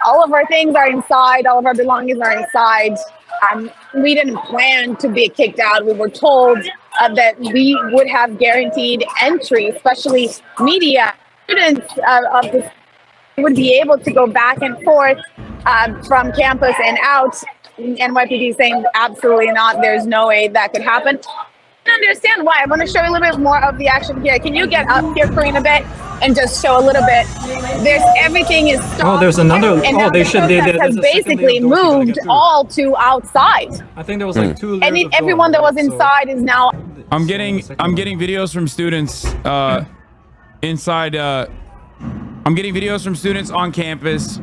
All of our things are inside. All of our belongings are inside. We didn't plan to be kicked out. We were told that we would have guaranteed entry, especially media. Students of this would be able to go back and forth from campus and out. NYPD saying absolutely not. There's no way that could happen. I understand why. I want to show you a little bit more of the action here. Can you get up here, Corinne, a bit and just show a little bit? Everything is stopped. Oh, there's another. And oh, they should. has basically moved all to outside. I think there was like 2 layers. And everyone that was inside is now. I'm getting videos from students inside. I'm getting videos from students on campus,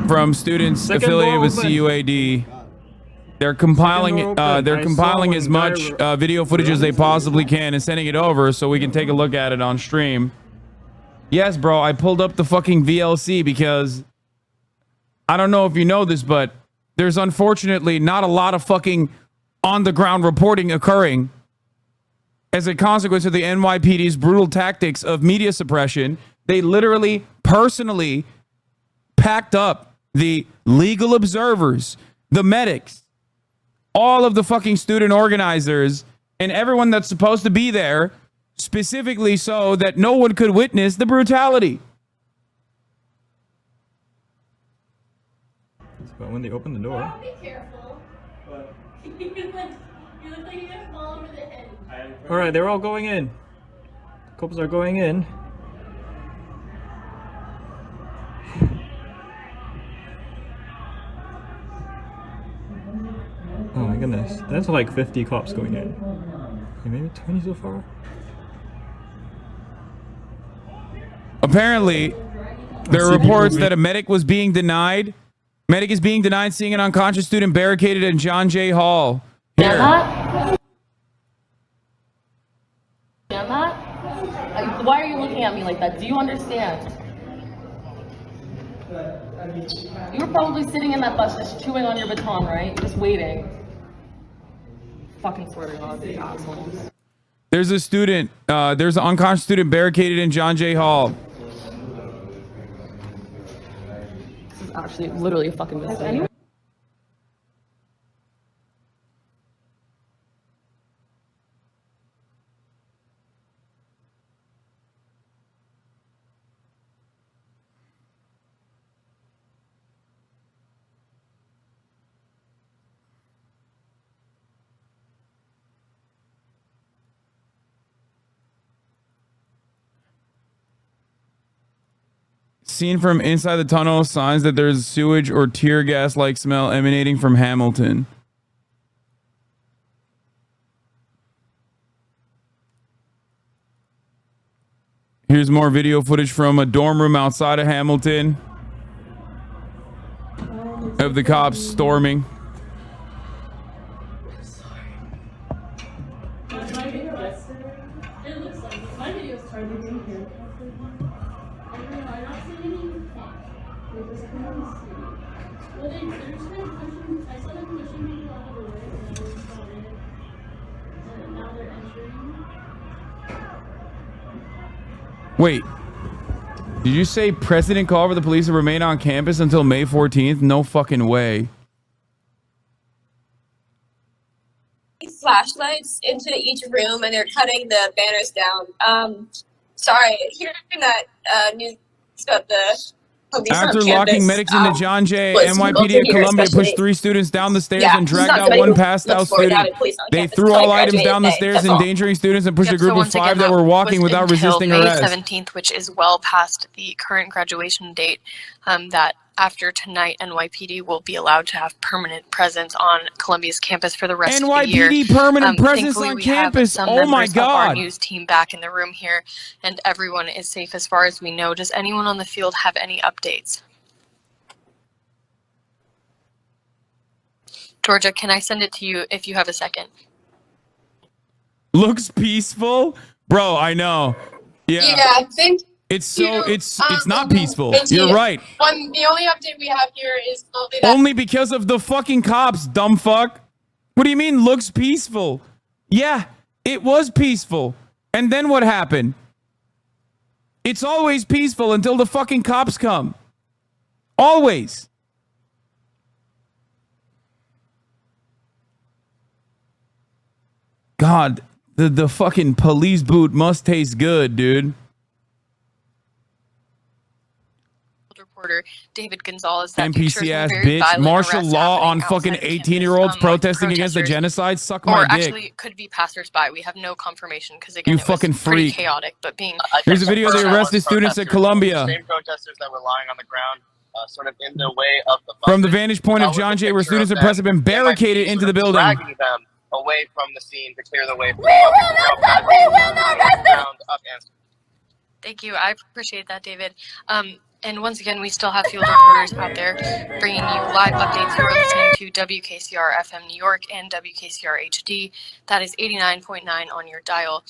from students affiliated with CUAD. They're compiling as much video footage as they possibly can and sending it over so we can take a look at it on stream. Yes, bro, I pulled up the fucking VLC because I don't know if you know this, but there's unfortunately not a lot of fucking on-the-ground reporting occurring as a consequence of the NYPD's brutal tactics of media suppression. They literally, personally packed up the legal observers, the medics, all of the fucking student organizers, and everyone that's supposed to be there, specifically so that no one could witness the brutality. But when they open the door. Be careful. What? you look like you're gonna fall over the head. All right, they're all going in. The couples are going in. Oh my goodness, that's like 50 cops going in. Okay, maybe 20 so far. Apparently, there are reports that a medic was being denied. Medic is being denied seeing an unconscious student barricaded in John Jay Hall. Here. Why are you looking at me like that? Do you understand? You were probably sitting in that bus just chewing on your baton, right? Just waiting. Fucking swear to God, these assholes. There's a student, there's an unconscious student barricaded in John Jay Hall. This is actually literally a fucking mistake. Seen from inside the tunnel, signs that there's sewage or tear gas-like smell emanating from Hamilton. Here's more video footage from a dorm room outside of Hamilton of the cops storming. It looks like my video's targeting here. Wait, did you say President called for the police to remain on campus until May 14th? No fucking way. Flashlights into each room and they're cutting the banners down. Sorry, hearing that news about the police After on locking campus, medics into John Jay, was NYPD of here, Columbia especially- pushed 3 students down the stairs Yeah, and it's dragged not out somebody one who passed out looks forward to student. having police on They campus threw until all I items graduate down the today, stairs, that's all. endangering students, and pushed a Yep, group so of once 5 again, that were walking was without until resisting May arrest. 17th, which is well past the current graduation date, that after tonight, NYPD will be allowed to have permanent presence on Columbia's campus for the rest of the year. NYPD permanent presence Thankfully, on we campus. have some Oh my members of our God. news team back in the room here, and everyone is safe as far as we know. Does anyone on the field have any updates? Georgia, can I send it to you if you have a second? Looks peaceful? Bro, I know. Yeah. Yeah, thank It's so you. it's not peaceful. Minty, You're right. The only update we have here is that Only because of the fucking cops, dumb fuck. What do you mean looks peaceful? Yeah, it was peaceful. And then what happened? It's always peaceful until the fucking cops come. Always. God, the fucking police boot must taste good, dude. Reporter David Gonzalez. That NPC ass very bitch. violent Martial arrests law happening on fucking outside of 18-year-olds campus, protesting against the protesters, genocide. Suck or my dick. actually it could be passersby. We have no confirmation because again, You it was fucking pretty freak. chaotic. But being Here's a video of the arrested students at Columbia. Same protesters that were lying on the ground, sort of in the way of the From the vantage point of John Jay, where students and press have been barricaded into the building. dragging them away from the scene to clear the way. We will not rest them. Thank you. I appreciate that, David. And once again, we still have field reporters out there bringing you live updates. You are listening to WKCR FM New York and WKCR HD. That is 89.9 on your dial.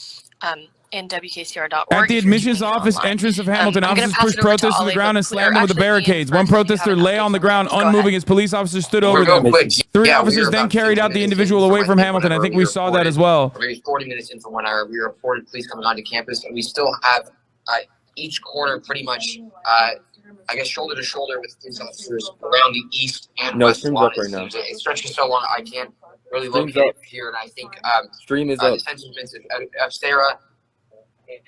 And WKCR.org. At the admissions office entrance of Hamilton, officers pushed protesters to the ground and slammed them with the barricades. One protester lay on the ground, unmoving, as police officers stood over them. Three officers then carried out the individual away from Hamilton. I think we saw that as well. Maybe 40 minutes into 1 hour, we reported police coming onto campus, and we still have each corner pretty much, I guess, shoulder to shoulder with police officers around the east and west lawn. It stretches so long, I can't really locate it here, and I think the sentiments of Sarah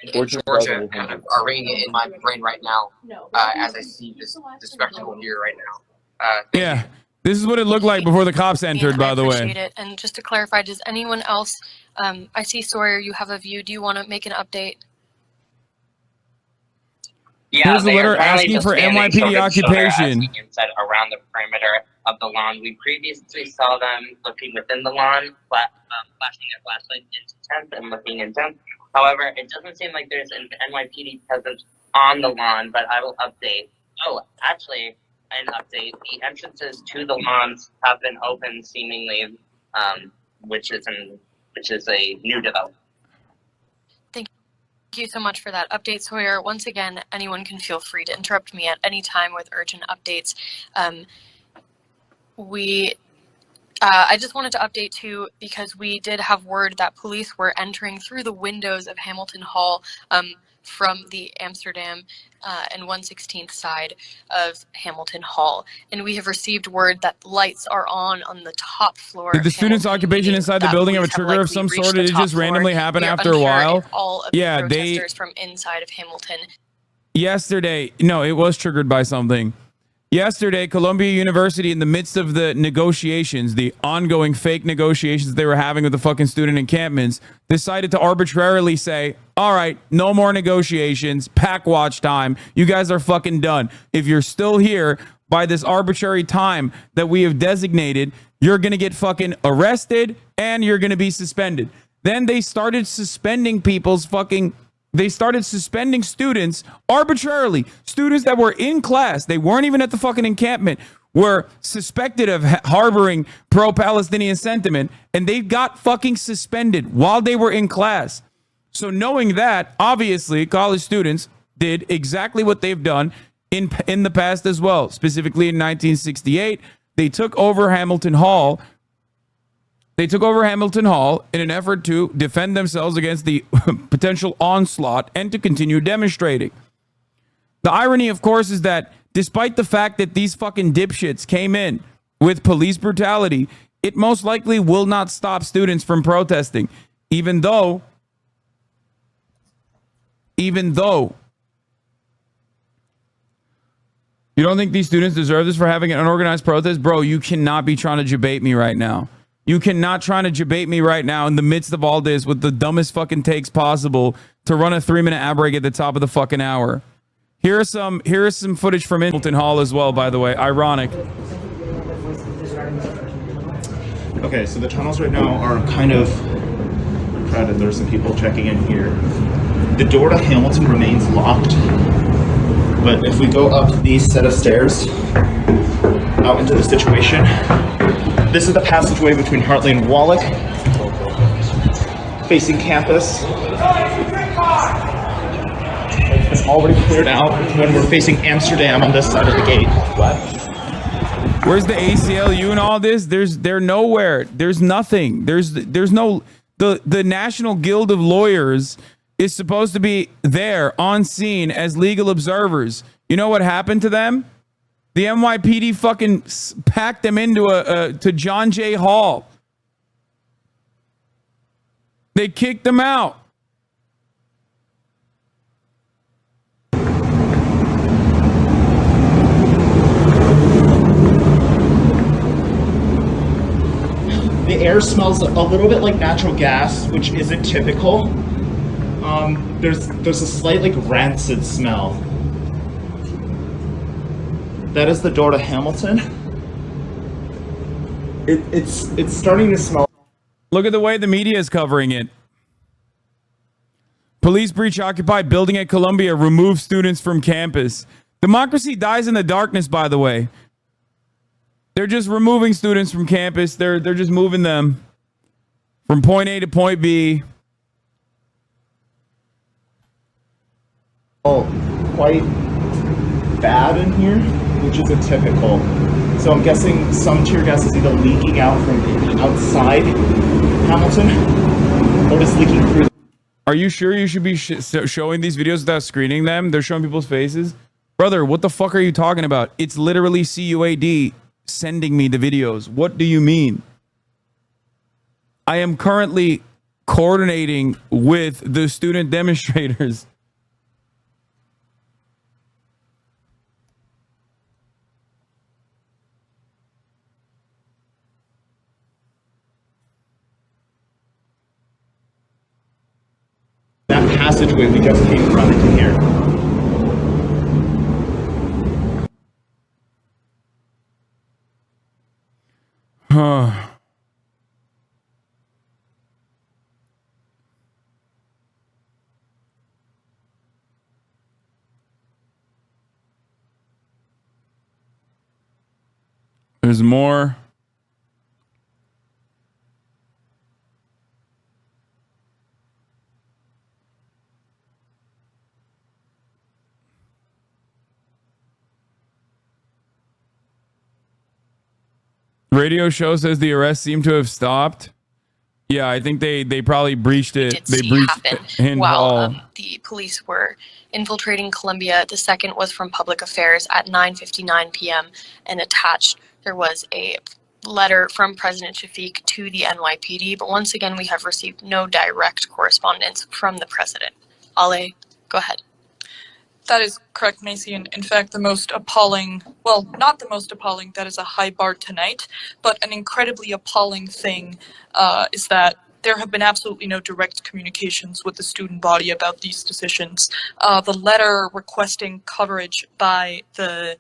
and Georgia kind of are ringing in my brain right now as I see this spectacle here right now. Yeah, this is what it looked like before the cops entered, by the way. Appreciate it. And just to clarify, does anyone else, I see Sawyer, you have a view. Do you want to make an update? Yeah, here's the letter asking for NYPD occupation. Inside around the perimeter of the lawn. We previously saw them looking within the lawn, flashing their flashlights into tents and looking in tents. However, it doesn't seem like there's an NYPD presence on the lawn, but I will update. Oh, actually, an update. The entrances to the lawns have been open seemingly, which is a new development. Thank you so much for that update, Sawyer. Once again, anyone can feel free to interrupt me at any time with urgent updates. I just wanted to update too, because we did have word that police were entering through the windows of Hamilton Hall from the Amsterdam and 116th side of Hamilton Hall. And we have received word that lights are on the top floor. Did the students' occupation inside the building have a trigger of some sort? Did it just randomly happen after a while? Yeah, protesters from inside of Hamilton. Yesterday, no, it was triggered by something. Yesterday, Columbia University, in the midst of the negotiations, the ongoing fake negotiations they were having with the fucking student encampments, decided to arbitrarily say, all right, no more negotiations, pack watch time. You guys are fucking done. If you're still here by this arbitrary time that we have designated, you're going to get fucking arrested and you're going to be suspended. Then they started suspending They started suspending students arbitrarily. Students that were in class, they weren't even at the fucking encampment, were suspected of harboring pro-Palestinian sentiment, and they got fucking suspended while they were in class. So knowing that, obviously, college students did exactly what they've done in the past as well. Specifically in 1968, they took over Hamilton Hall. They took over Hamilton Hall in an effort to defend themselves against the potential onslaught and to continue demonstrating. The irony, of course, is that despite the fact that these fucking dipshits came in with police brutality, it most likely will not stop students from protesting, even though you don't think these students deserve this for having an unorganized protest? Bro, you cannot be trying to debate me right now. You cannot try to debate me right now in the midst of all this with the dumbest fucking takes possible to run a 3-minute ad break at the top of the fucking hour. Here is some footage from Hamilton Hall as well, by the way. Ironic. Okay, so the tunnels right now are kind of crowded. There's some people checking in here. The door to Hamilton remains locked, but if we go up these set of stairs out into the situation, this is the passageway between Hartley and Wallach, facing campus. It's already cleared out when we're facing Amsterdam on this side of the gate. Where's the ACLU and all this? They're nowhere. There's nothing. There's no. The National Guild of Lawyers is supposed to be there on scene as legal observers. You know what happened to them? The NYPD fucking packed them into to John Jay Hall. They kicked them out. The air smells a little bit like natural gas, which isn't typical. There's a slight like rancid smell. That is the door to Hamilton. It's starting to smell. Look at the way the media is covering it. Police breach occupied building at Columbia, remove students from campus. Democracy dies in the darkness, by the way. They're just removing students from campus. They're just moving them from point A to point B. Oh, quite bad in here, which isn't typical. So I'm guessing some tear gas is either leaking out from outside Hamilton or just leaking through. Are you sure you should be showing these videos without screening them? They're showing people's faces. Brother, what the fuck are you talking about? It's literally CUAD sending me the videos. What do you mean? I am currently coordinating with the student demonstrators. That passageway we just came from into here. There's more. Radio show says the arrest seemed to have stopped. Yeah, I think they probably breached it. They breached Hind Hall. The police were infiltrating Columbia. The second was from Public Affairs at 9:59 p.m. and attached there was a letter from President Shafiq to the NYPD. But once again, we have received no direct correspondence from the president. Ale, go ahead. That is correct, Macy. And in fact, the most appalling, well, not the most appalling, that is a high bar tonight, but an incredibly appalling thing is that there have been absolutely no direct communications with the student body about these decisions. The letter requesting coverage by the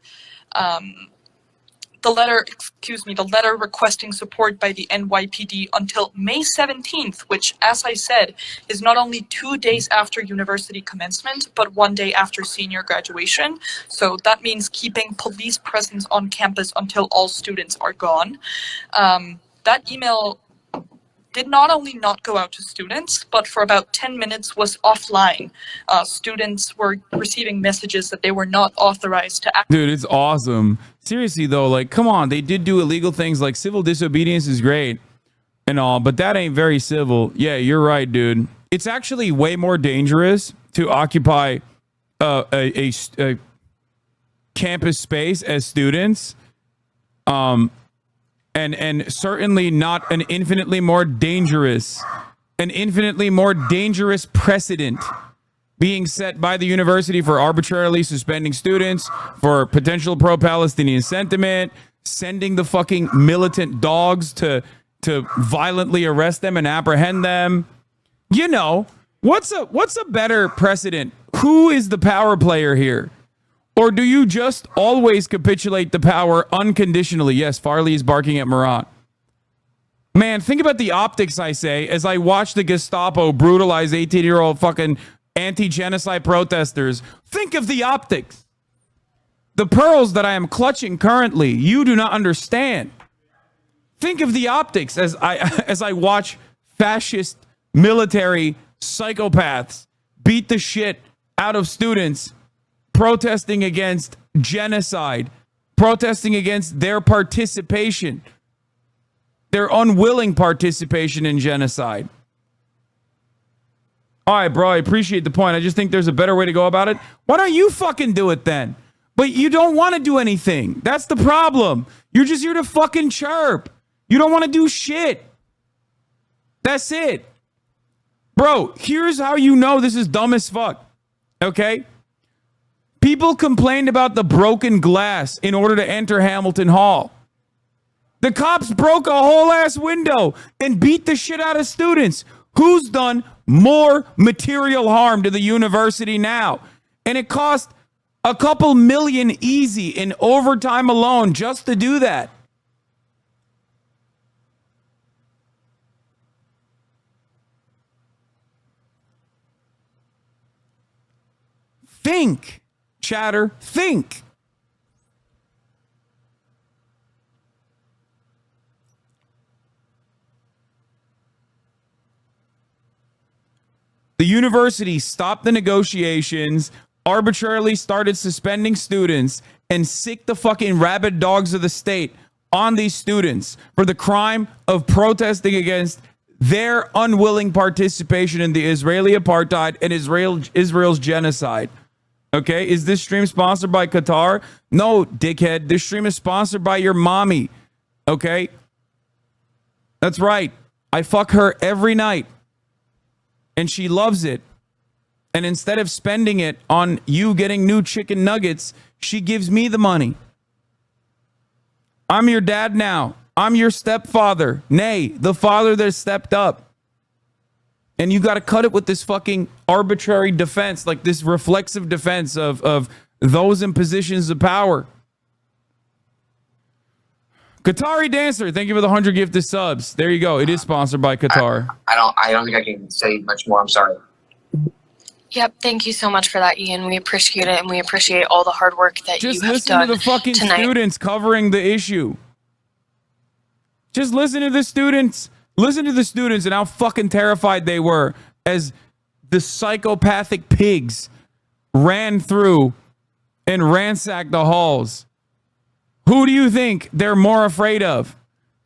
letter requesting support by the NYPD until May 17th, which, as I said, is not only 2 days after university commencement, but 1 day after senior graduation. So that means keeping police presence on campus until all students are gone. That email did not only not go out to students, but for about 10 minutes was offline. Students were receiving messages that they were not authorized to act. Dude, it's awesome. Seriously, though, like, come on. They did do illegal things. Like, civil disobedience is great and all, but that ain't very civil. Yeah, you're right, dude. It's actually way more dangerous to occupy a campus space as students. And certainly not an infinitely more dangerous precedent being set by the university for arbitrarily suspending students for potential pro-Palestinian sentiment, sending the fucking militant dogs to violently arrest them and apprehend them. You know, what's a better precedent? Who is the power player here? Or do you just always capitulate the power unconditionally? Yes, Farley is barking at Murat. Man, think about the optics, I say, as I watch the Gestapo brutalize 18-year-old fucking anti-genocide protesters. Think of the optics. The pearls that I am clutching currently, you do not understand. Think of the optics as I watch fascist military psychopaths beat the shit out of students protesting against genocide, protesting against their participation, their unwilling participation in genocide. All right, bro, I appreciate the point. I just think there's a better way to go about it. Why don't you fucking do it then? But you don't want to do anything. That's the problem. You're just here to fucking chirp. You don't want to do shit. That's it. Bro, here's how you know this is dumb as fuck. Okay? People complained about the broken glass in order to enter Hamilton Hall. The cops broke a whole ass window and beat the shit out of students. Who's done more material harm to the university now? And it cost a couple million easy in overtime alone just to do that. Think. chatter, think. The university stopped the negotiations, arbitrarily started suspending students, and sicked the fucking rabid dogs of the state on these students for the crime of protesting against their unwilling participation in the Israeli apartheid and Israel's genocide. Okay, is this stream sponsored by Qatar? No, dickhead. This stream is sponsored by your mommy. Okay? That's right. I fuck her every night. And she loves it. And instead of spending it on you getting new chicken nuggets, she gives me the money. I'm your dad now. I'm your stepfather. Nay, the father that stepped up. And you got to cut it with this fucking arbitrary defense, like this reflexive defense of those in positions of power. Qatari Dancer, thank you for the 100 gifted subs. There you go. It is sponsored by Qatar. I don't think I can say much more. I'm sorry. Yep, thank you so much for that, Ian. We appreciate it, and we appreciate all the hard work that you have done Just listen to the fucking tonight. students covering the issue. Just listen to the students. Listen to the students and how fucking terrified they were as the psychopathic pigs ran through and ransacked the halls. Who do you think they're more afraid of?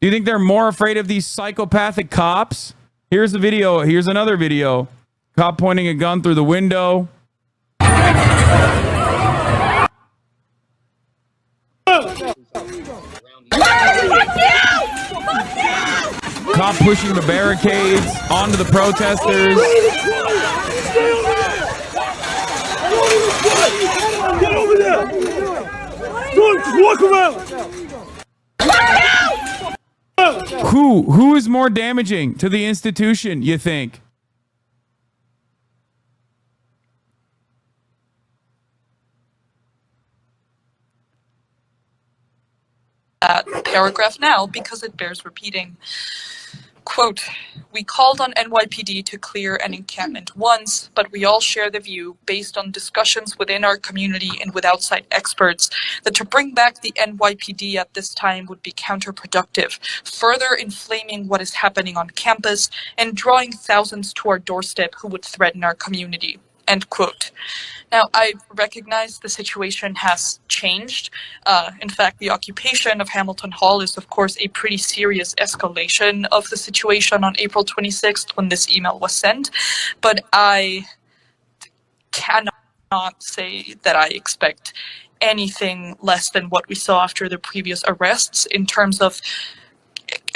Do you think they're more afraid of these psychopathic cops? Here's the video. Here's another video. Cop pointing a gun through the window. Cop pushing the barricades onto the protesters. Get over there! Just walk around! Who is more damaging to the institution, you think? That paragraph now because it bears repeating. Quote, we called on NYPD to clear an encampment once, but we all share the view, based on discussions within our community and with outside experts, that to bring back the NYPD at this time would be counterproductive, further inflaming what is happening on campus and drawing thousands to our doorstep who would threaten our community. End quote. Now, I recognize the situation has changed. In fact, the occupation of Hamilton Hall is, of course, a pretty serious escalation of the situation on April 26th when this email was sent. But I cannot say that I expect anything less than what we saw after the previous arrests in terms of,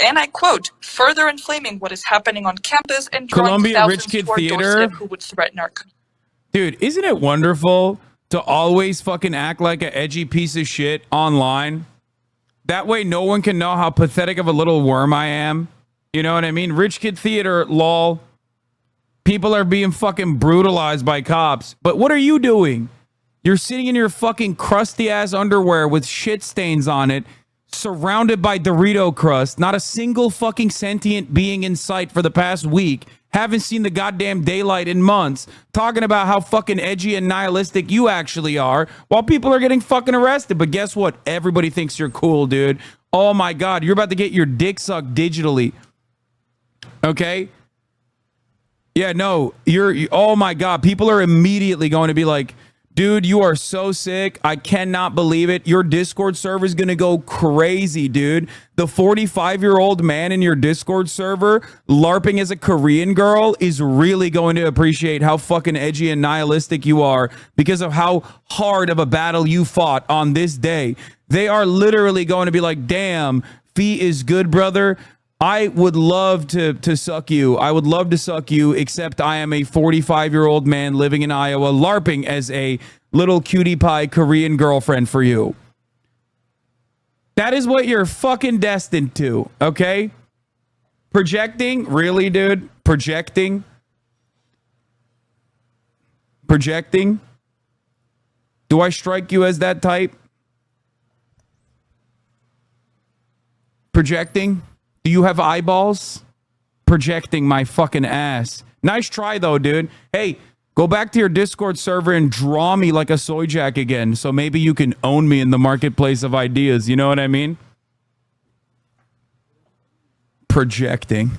and I quote, further inflaming what is happening on campus and drawing Columbia thousands Rich Kid to our Theater. doorstep who would threaten our community. Dude, isn't it wonderful to always fucking act like an edgy piece of shit online? That way no one can know how pathetic of a little worm I am. You know what I mean? Rich Kid Theater, lol. People are being fucking brutalized by cops. But what are you doing? You're sitting in your fucking crusty ass underwear with shit stains on it, surrounded by Dorito crust, not a single fucking sentient being in sight for the past week. Haven't seen the goddamn daylight in months, talking about how fucking edgy and nihilistic you actually are, while people are getting fucking arrested. But guess what? Everybody thinks you're cool, dude. Oh my God, you're about to get your dick sucked digitally. Okay? Yeah, no, oh my God, people are immediately going to be like, dude, you are so sick. I cannot believe it. Your Discord server is going to go crazy, dude. The 45-year-old man in your Discord server LARPing as a Korean girl is really going to appreciate how fucking edgy and nihilistic you are because of how hard of a battle you fought on this day. They are literally going to be like, damn, Fee is good, brother. I would love to suck you. I would love to suck you, except I am a 45-year-old man living in Iowa LARPing as a little cutie pie Korean girlfriend for you. That is what you're fucking destined to, okay? Projecting? Really, dude? Projecting? Projecting? Do I strike you as that type? Projecting? Do you have eyeballs? Projecting my fucking ass. Nice try, though, dude. Hey, Go back to your Discord server and draw me like a soy jack again, so maybe you can own me in the marketplace of ideas. You know what I mean? Projecting.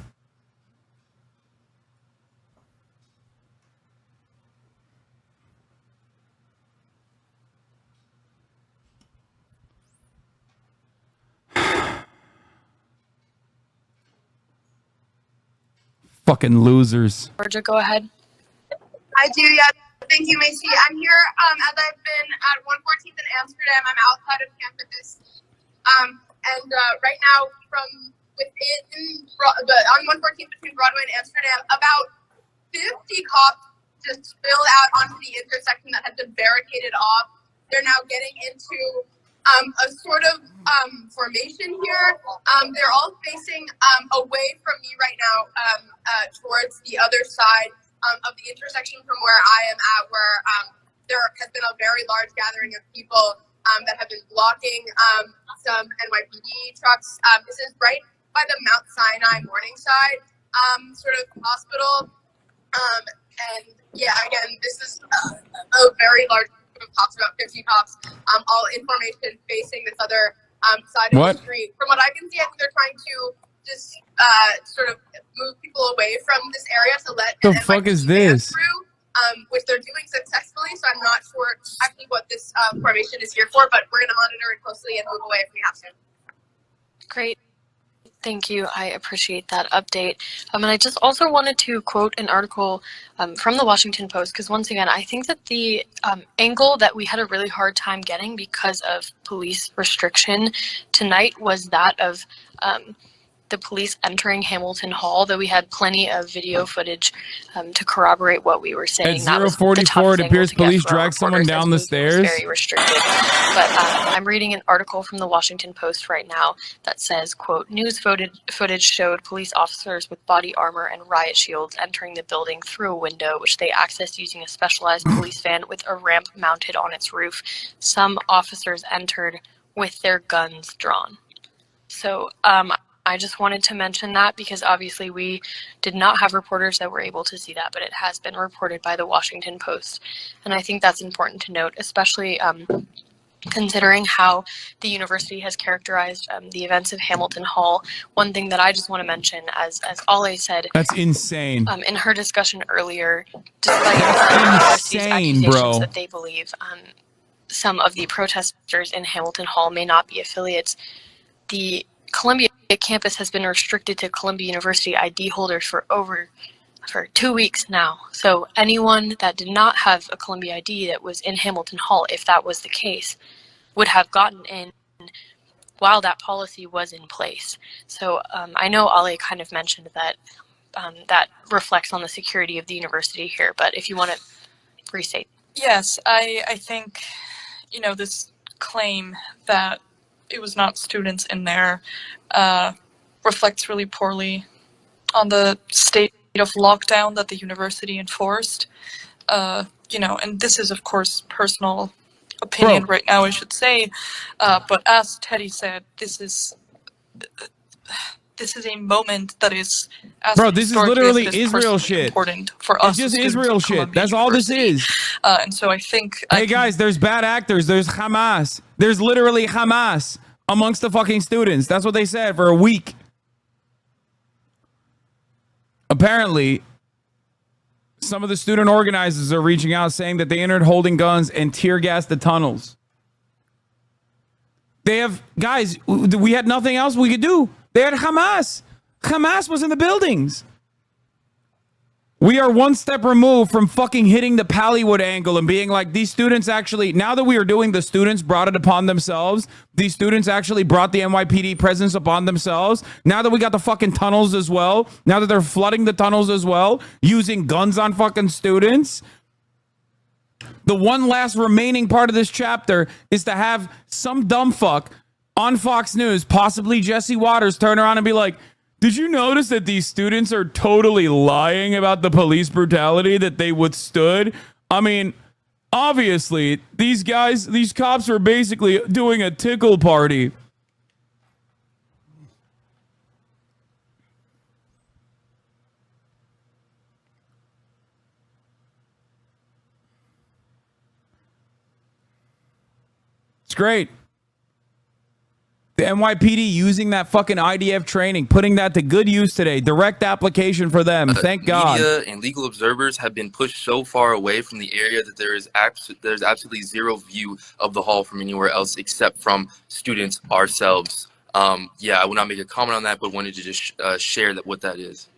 Fucking losers. Georgia, go ahead. I do, yeah. Thank you, Macy. I'm here as I've been at 114th in Amsterdam. I'm outside of campus. Right now, from within on 114th between Broadway and Amsterdam, about 50 cops just spilled out onto the intersection that had been barricaded off. They're now getting into a sort of formation here. They're all facing away from me right now towards the other side of the intersection from where I am at, where there has been a very large gathering of people that have been blocking some NYPD trucks. This is right by the Mount Sinai Morningside sort of hospital. And yeah, again, this is a very large group of cops, about 50 cops, all in formation facing this other side of the street. From what I can see, I think they're trying to just sort of move people away from this area to let The fuck is this? through, which they're doing successfully. So I'm not sure actually what this formation is here for, but we're going to monitor it closely and move away if we have to. Great. Thank you. I appreciate that update. And I just also wanted to quote an article from the Washington Post, because once again, I think that the angle that we had a really hard time getting because of police restriction tonight was that of the police entering Hamilton Hall, though we had plenty of video footage to corroborate what we were saying. At That was the 044, tough it thing appears to get police for our dragged someone reporters, down as the movement was stairs. very restricted. But I'm reading an article from the Washington Post right now that says, quote, news footage showed police officers with body armor and riot shields entering the building through a window, which they accessed using a specialized police van with a ramp mounted on its roof. Some officers entered with their guns drawn. So I just wanted to mention that because obviously we did not have reporters that were able to see that, but it has been reported by the Washington Post. And I think that's important to note, especially considering how the university has characterized the events of Hamilton Hall. One thing that I just want to mention, as Ale said, That's insane. in her discussion earlier, despite the university's accusations that they believe some of the protesters in Hamilton Hall may not be affiliates, the Columbia campus has been restricted to Columbia University ID holders for 2 weeks now. So anyone that did not have a Columbia ID that was in Hamilton Hall, if that was the case, would have gotten in while that policy was in place. So I know Ale kind of mentioned that that reflects on the security of the university here, but if you want to restate. Yes, I think, this claim that it was not students in there reflects really poorly on the state of lockdown that the university enforced. And this is, of course, personal opinion right now, I should say. But as Teddy said, this is a moment that is as this is literally Israel shit. Important for us. It's just Israel shit. That's all this is. And so I think. Hey guys, there's bad actors. There's Hamas. There's literally Hamas amongst the fucking students. That's what they said for a week. Apparently, some of the student organizers are reaching out saying that they entered holding guns and tear gassed the tunnels. Guys, we had nothing else we could do. They had Hamas. Hamas was in the buildings. We are one step removed from fucking hitting the Pallywood angle and being like, these students actually, now that we are doing the students brought it upon themselves, these students actually brought the NYPD presence upon themselves. Now that we got the fucking tunnels as well, now that they're flooding the tunnels as well, using guns on fucking students. The one last remaining part of this chapter is to have some dumb fuck on Fox News, possibly Jesse Waters, turn around and be like, did you notice that these students are totally lying about the police brutality that they withstood? I mean, obviously, these cops were basically doing a tickle party. It's great. The NYPD using that fucking IDF training, putting that to good use today. Direct application for them. Thank God. Media and legal observers have been pushed so far away from the area that there's absolutely zero view of the hall from anywhere else except from students ourselves. Yeah, I will not make a comment on that, but wanted to just share what that is.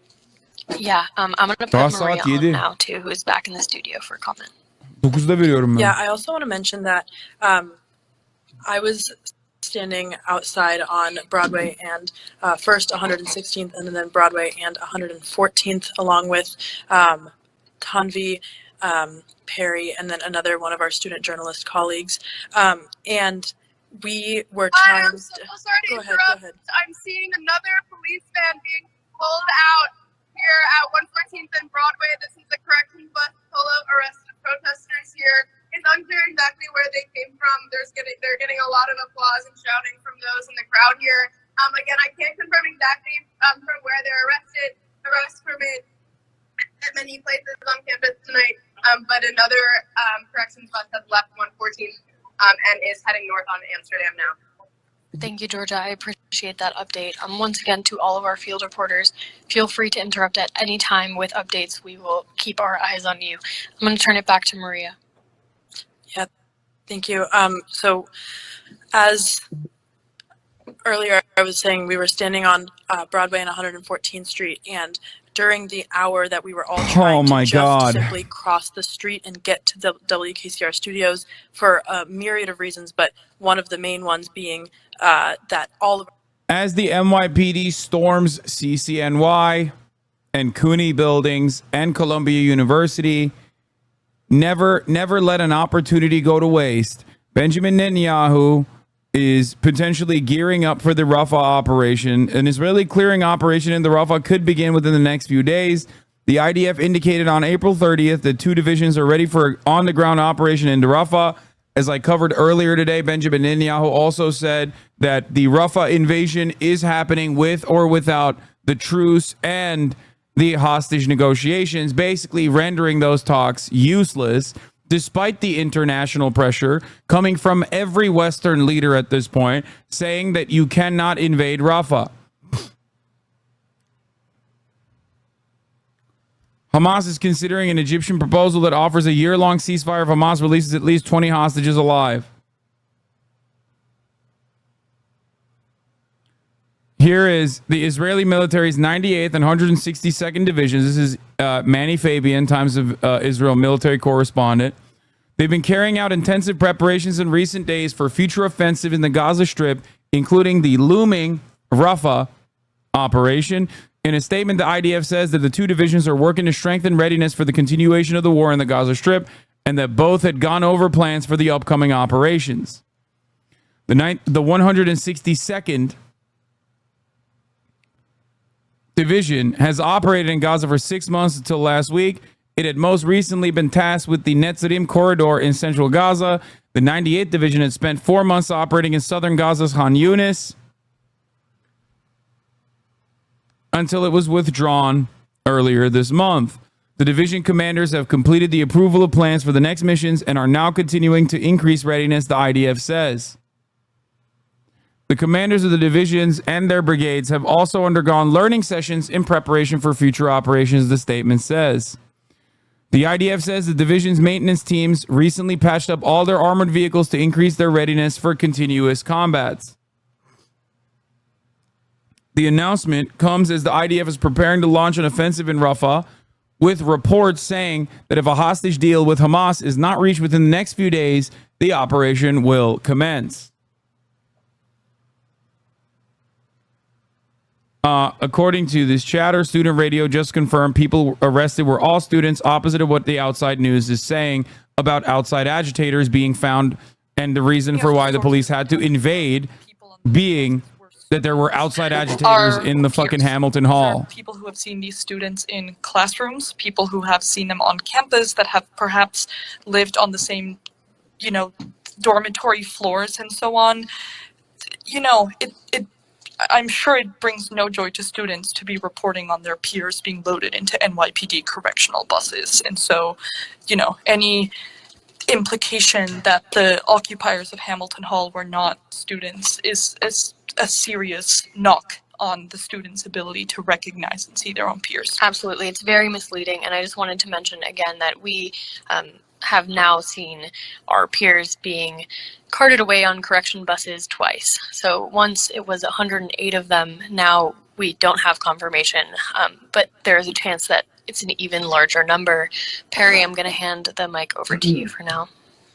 Yeah, I'm going to put Maria on now, too, who is back in the studio for a comment. 9'da veriyorum ben. Yeah, I also want to mention that I was standing outside on Broadway and first 116th and then Broadway and 114th, along with Tanvi, Perry, and then another one of our student journalist colleagues. And we were trying. I'm so sorry to interrupt. I'm seeing another police van being pulled out here at 114th and Broadway. This is the corrections bus full of arrested protesters here. It's unclear exactly where they came from. They're getting a lot of applause and shouting from those in the crowd here. Again, I can't confirm exactly from where they're arrested. Arrest permit at many places on campus tonight, but another corrections bus has left 114 and is heading north on Amsterdam now. Thank you, Georgia. I appreciate that update. Once again, to all of our field reporters, feel free to interrupt at any time with updates. We will keep our eyes on you. I'm going to turn it back to Maria. Yeah, thank you. So as earlier I was saying, we were standing on Broadway and 114th Street, and during the hour that we were all trying to just simply cross the street and get to the WKCR studios for a myriad of reasons, but one of the main ones being that all of as the NYPD storms CCNY and CUNY buildings and Columbia University, never let an opportunity go to waste. Benjamin Netanyahu is potentially gearing up for the Rafah operation. An Israeli clearing operation in the Rafah could begin within the next few days. The IDF indicated on April 30th that 2 divisions are ready for an on-the-ground operation into Rafah. As I covered earlier today, Benjamin Netanyahu also said that the Rafah invasion is happening with or without the truce and the hostage negotiations, basically rendering those talks useless, despite the international pressure coming from every Western leader at this point, saying that you cannot invade Rafah. Hamas is considering an Egyptian proposal that offers a year-long ceasefire if Hamas releases at least 20 hostages alive. Here is the Israeli military's 98th and 162nd Divisions. This is Manny Fabian, Times of Israel military correspondent. They've been carrying out intensive preparations in recent days for future offensive in the Gaza Strip, including the looming Rafah operation. In a statement, the IDF says that the 2 divisions are working to strengthen readiness for the continuation of the war in the Gaza Strip, and that both had gone over plans for the upcoming operations. The 162nd Division has operated in Gaza for 6 months until last week. It had most recently been tasked with the Netzarim corridor in central Gaza. The 98th Division had spent 4 months operating in southern Gaza's Khan Yunis until it was withdrawn earlier this month. The division commanders have completed the approval of plans for the next missions and are now continuing to increase readiness, the IDF says. The commanders of the divisions and their brigades have also undergone learning sessions in preparation for future operations, the statement says. The IDF says the division's maintenance teams recently patched up all their armored vehicles to increase their readiness for continuous combats. The announcement comes as the IDF is preparing to launch an offensive in Rafah, with reports saying that if a hostage deal with Hamas is not reached within the next few days, the operation will commence. According to this chatter, student radio just confirmed people arrested were all students, opposite of what the outside news is saying about outside agitators being found, and the reason for why the police had to invade being that there were outside agitators in the fucking Hamilton Hall. People who have seen these students in classrooms, people who have seen them on campus, that have perhaps lived on the same, dormitory floors and so on. I'm sure it brings no joy to students to be reporting on their peers being loaded into NYPD correctional buses. And so, any implication that the occupiers of Hamilton Hall were not students is a serious knock on the students' ability to recognize and see their own peers. Absolutely. It's very misleading. And I just wanted to mention again that we have now seen our peers being carted away on correction buses twice. So once it was 108 of them, now we don't have confirmation, but there is a chance that it's an even larger number. Perry, I'm going to hand the mic over to you for now.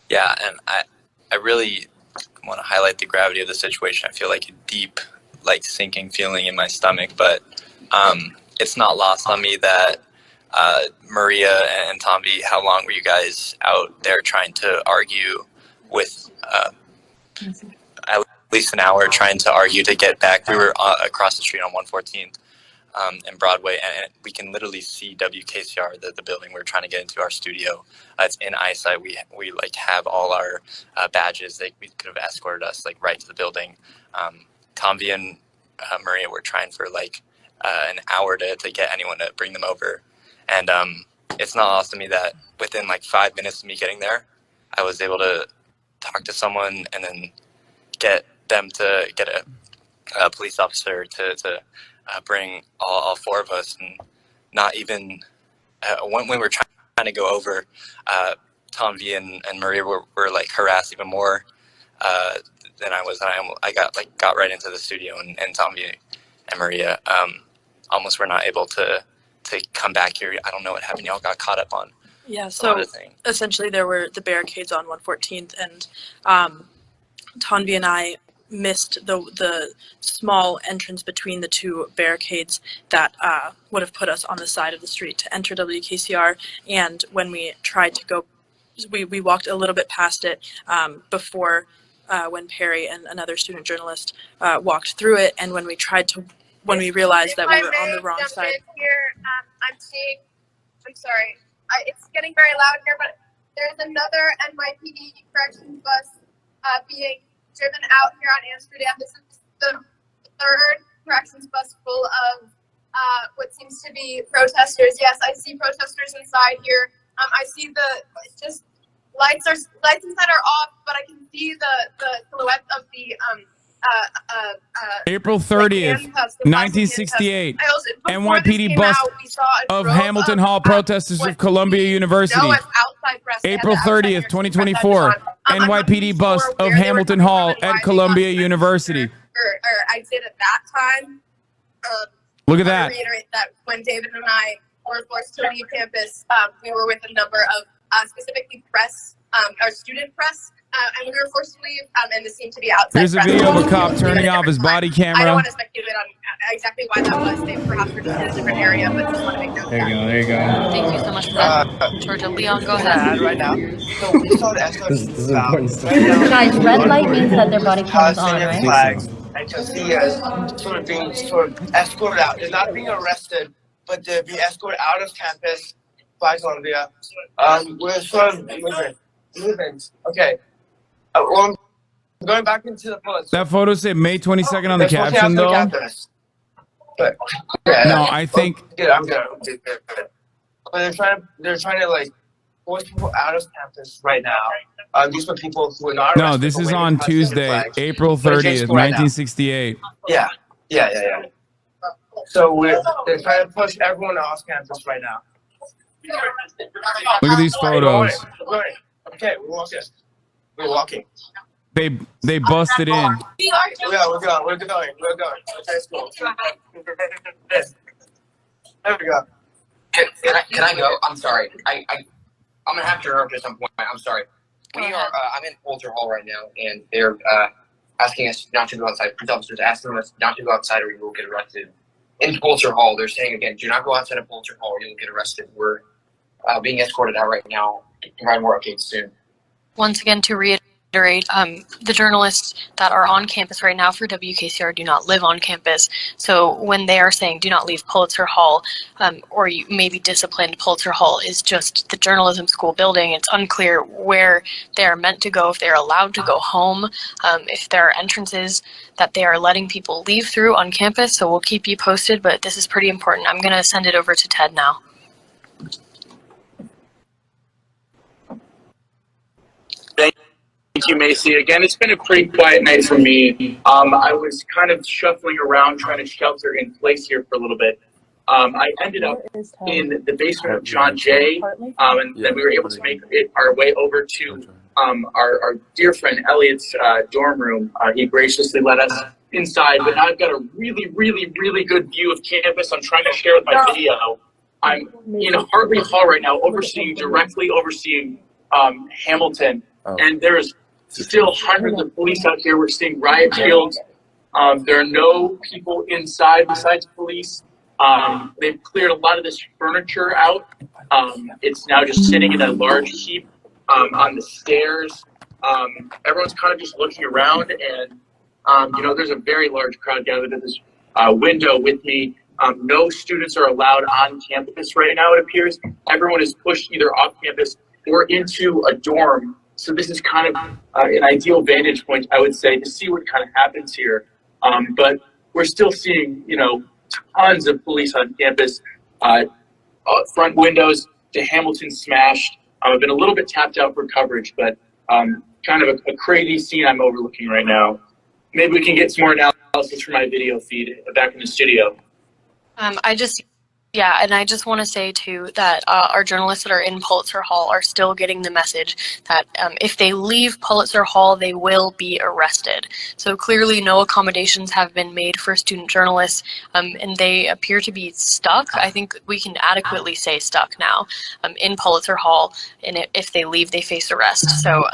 Yeah, and I really want to highlight the gravity of the situation. I feel like a deep, like, sinking feeling in my stomach, but it's not lost on me that Maria and Tomby, how long were you guys out there trying to argue with at least an hour trying to argue to get back? We were across the street on 114th and Broadway, and we can literally see WKCR, the building we're trying to get into, our studio. It's in eyesight. We like have all our badges. We could have escorted us like right to the building. Tomby and Maria were trying for like an hour to get anyone to bring them over, and it's not lost to me that within like 5 minutes of me getting there, I was able to talk to someone and then get them to get a police officer to bring all four of us. And not even when we were trying to go over, Tom V and Maria were like harassed even more than I was. I got right into the studio, and Tom V and Maria almost were not able to come back here. I don't know what happened. Y'all got caught up on. Yeah, so essentially there were the barricades on 114th, and Tanvi and I missed the small entrance between the two barricades that would have put us on the side of the street to enter WKCR. And when we tried to go, we walked a little bit past it before when Perry and another student journalist walked through it. And when we realized that we were on the wrong side. Here, I'm sorry, it's getting very loud here, but there's another NYPD corrections bus being driven out here on Amsterdam. This is the third corrections bus full of what seems to be protesters. Yes, I see protesters inside here. I see just lights inside are off, but I can see the silhouette of the April 30th, 1968, NYPD bus of Hamilton Hall protesters of Columbia University. April 30th, 2024, NYPD bus of Hamilton Hall at Columbia University. I did at that time. Look at that. I reiterate that when David and I were forced to leave campus, we were with a number of specifically press, our student press. And we were forced to leave, and this seemed to be outside. Here's a video of a cop turning off his body camera. I don't want to speculate on exactly why that was. They perhaps were just in a different area, but just want to make note of that. There you go. Thank you so much for that, Georgia. Leon, go ahead. Right now. So we saw the This is important stuff. Guys, red light means that their body camera's on, right? Flags and to see us sort of being escorted out. They're not being arrested, but they're being escorted out of campus by Columbia. We're sort of moving. Okay. Well, I'm going back into the post. That photo said May 22nd on the caption, though. But, no, I think. Yeah, I'm good. But they're trying to like force people out of campus right now. These are people who are not arrested. No, this is on Tuesday, April 30th, 1968. Yeah. So they're trying to push everyone off campus right now. Look at these photos. Okay, we're walking. They busted in. Yeah, we're going. Okay, cool. There we go. Can I go? I'm sorry. I'm gonna have to interrupt at some point. I'm sorry. I'm in Poulter Hall right now, and they're asking us not to go outside. Police officers asking us not to go outside, or you will get arrested. In Poulter Hall, they're saying again, do not go outside of Poulter Hall, or you'll get arrested. We're being escorted out right now. Provide more updates soon. Once again, to reiterate, the journalists that are on campus right now for WKCR do not live on campus. So when they are saying do not leave Pulitzer Hall, or you may be disciplined, Pulitzer Hall is just the journalism school building. It's unclear where they are meant to go, if they're allowed to go home, if there are entrances that they are letting people leave through on campus. So we'll keep you posted, but this is pretty important. I'm going to send it over to Ted now. Thank you, Macy. Again, it's been a pretty quiet night for me. I was kind of shuffling around trying to shelter in place here for a little bit. I ended up in the basement of John Jay, and then we were able to make our way over to our dear friend Elliot's dorm room. He graciously let us inside, but now I've got a really good view of campus. I'm trying to share with my video. I'm in Hartley Hall right now, directly overseeing Hamilton, and there's still hundreds of police out here. We're seeing riot shields. There are no people inside besides police. They've cleared a lot of this furniture out. It's now just sitting in a large heap on the stairs. Everyone's kind of just looking around, and there's a very large crowd gathered at this window with me. No students are allowed on campus right now, it appears. Everyone is pushed either off campus or into a dorm. So this is kind of an ideal vantage point, I would say, to see what kind of happens here. But we're still seeing, tons of police on campus, front windows to Hamilton smashed. I've been a little bit tapped out for coverage, but kind of a crazy scene I'm overlooking right now. Maybe we can get some more analysis from my video feed back in the studio. I just want to say too that our journalists that are in Pulitzer Hall are still getting the message that if they leave Pulitzer Hall, they will be arrested. So clearly no accommodations have been made for student journalists, and they appear to be stuck. I think we can adequately say stuck now in Pulitzer Hall, and if they leave, they face arrest. So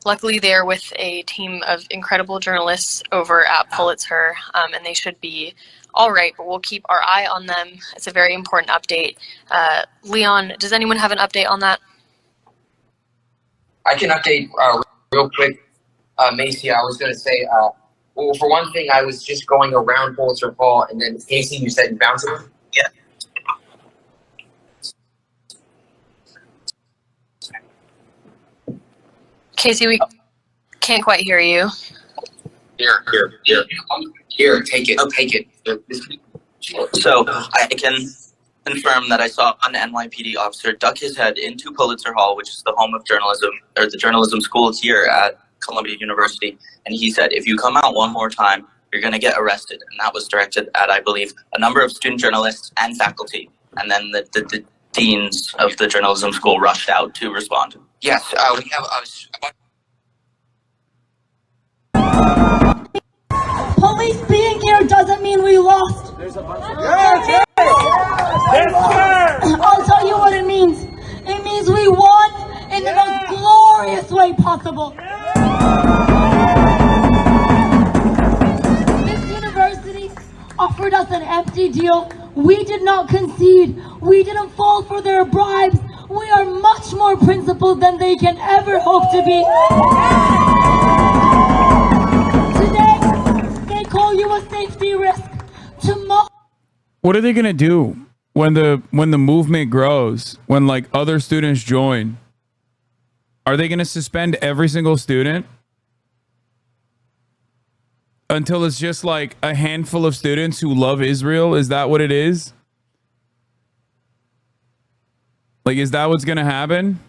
luckily they're with a team of incredible journalists over at Pulitzer, and they should be all right, but we'll keep our eye on them. It's a very important update. Leon, does anyone have an update on that? I can update real quick, Macy. I was going to say, well, for one thing, I was just going around Pulitzer Hall, and then Casey, you said you bounced it? Yeah. Casey, we can't quite hear you. Here, take it. I'll take it. So I can confirm that I saw an NYPD officer duck his head into Pulitzer Hall, which is the home of journalism, or the journalism school here at Columbia University. And he said, if you come out one more time, you're going to get arrested. And that was directed at, I believe, a number of student journalists and faculty. And then the deans of the journalism school rushed out to respond. Yes, we have Police being here doesn't mean we lost. I'll tell you what it means. It means we won in the most glorious way possible. This university offered us an empty deal. We did not concede. We didn't fall for their bribes. We are much more principled than they can ever hope to be. Call you a safety risk. Tomorrow. What are they gonna do when the movement grows? When like other students join, are they gonna suspend every single student until it's just like a handful of students who love Israel? Is that what it is? Like, is that what's gonna happen?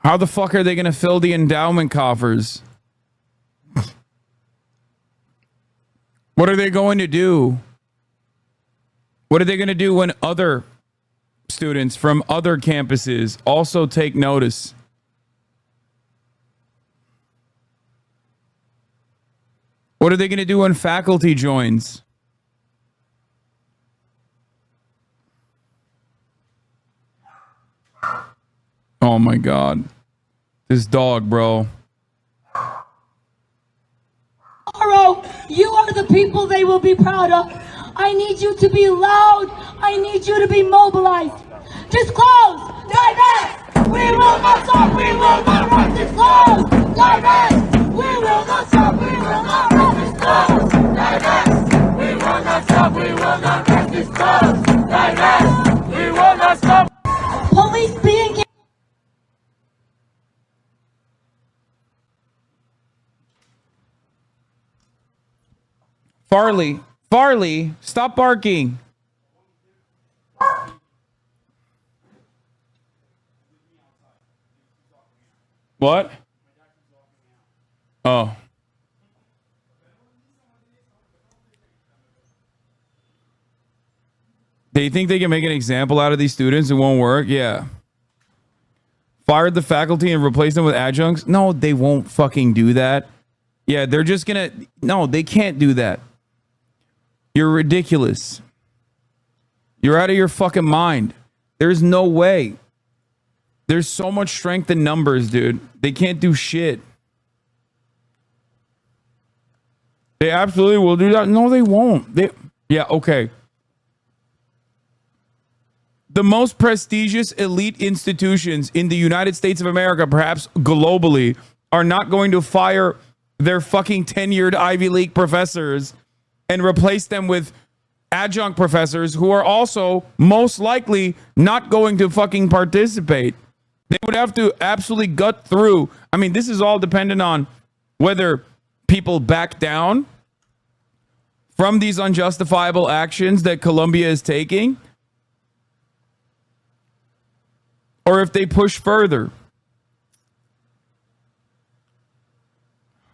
How the fuck are they going to fill the endowment coffers? What are they going to do? What are they going to do when other students from other campuses also take notice? What are they going to do when faculty joins? Oh my God. This dog, bro. Tomorrow, you are the people they will be proud of. I need you to be loud. I need you to be mobilized. Disclose! Divest! We will not stop! We will not rest! Disclose! Divest! We will not stop! We will not rest! Disclose! Divest! We will not stop! We will not rest! Disclose! Divest! We will not stop! Police being Farley, stop barking. What? Oh. They think they can make an example out of these students? It won't work? Yeah. Fired the faculty and replaced them with adjuncts? No, they won't fucking do that. Yeah, they're just gonna... No, they can't do that. You're ridiculous. You're out of your fucking mind. There's no way. There's so much strength in numbers, dude. They can't do shit. They absolutely will do that. No, they won't. Yeah, okay. The most prestigious elite institutions in the United States of America, perhaps globally, are not going to fire their fucking tenured Ivy League professors and replace them with adjunct professors who are also most likely not going to fucking participate. They would have to absolutely gut through. I mean, this is all dependent on whether people back down from these unjustifiable actions that Columbia is taking, or if they push further.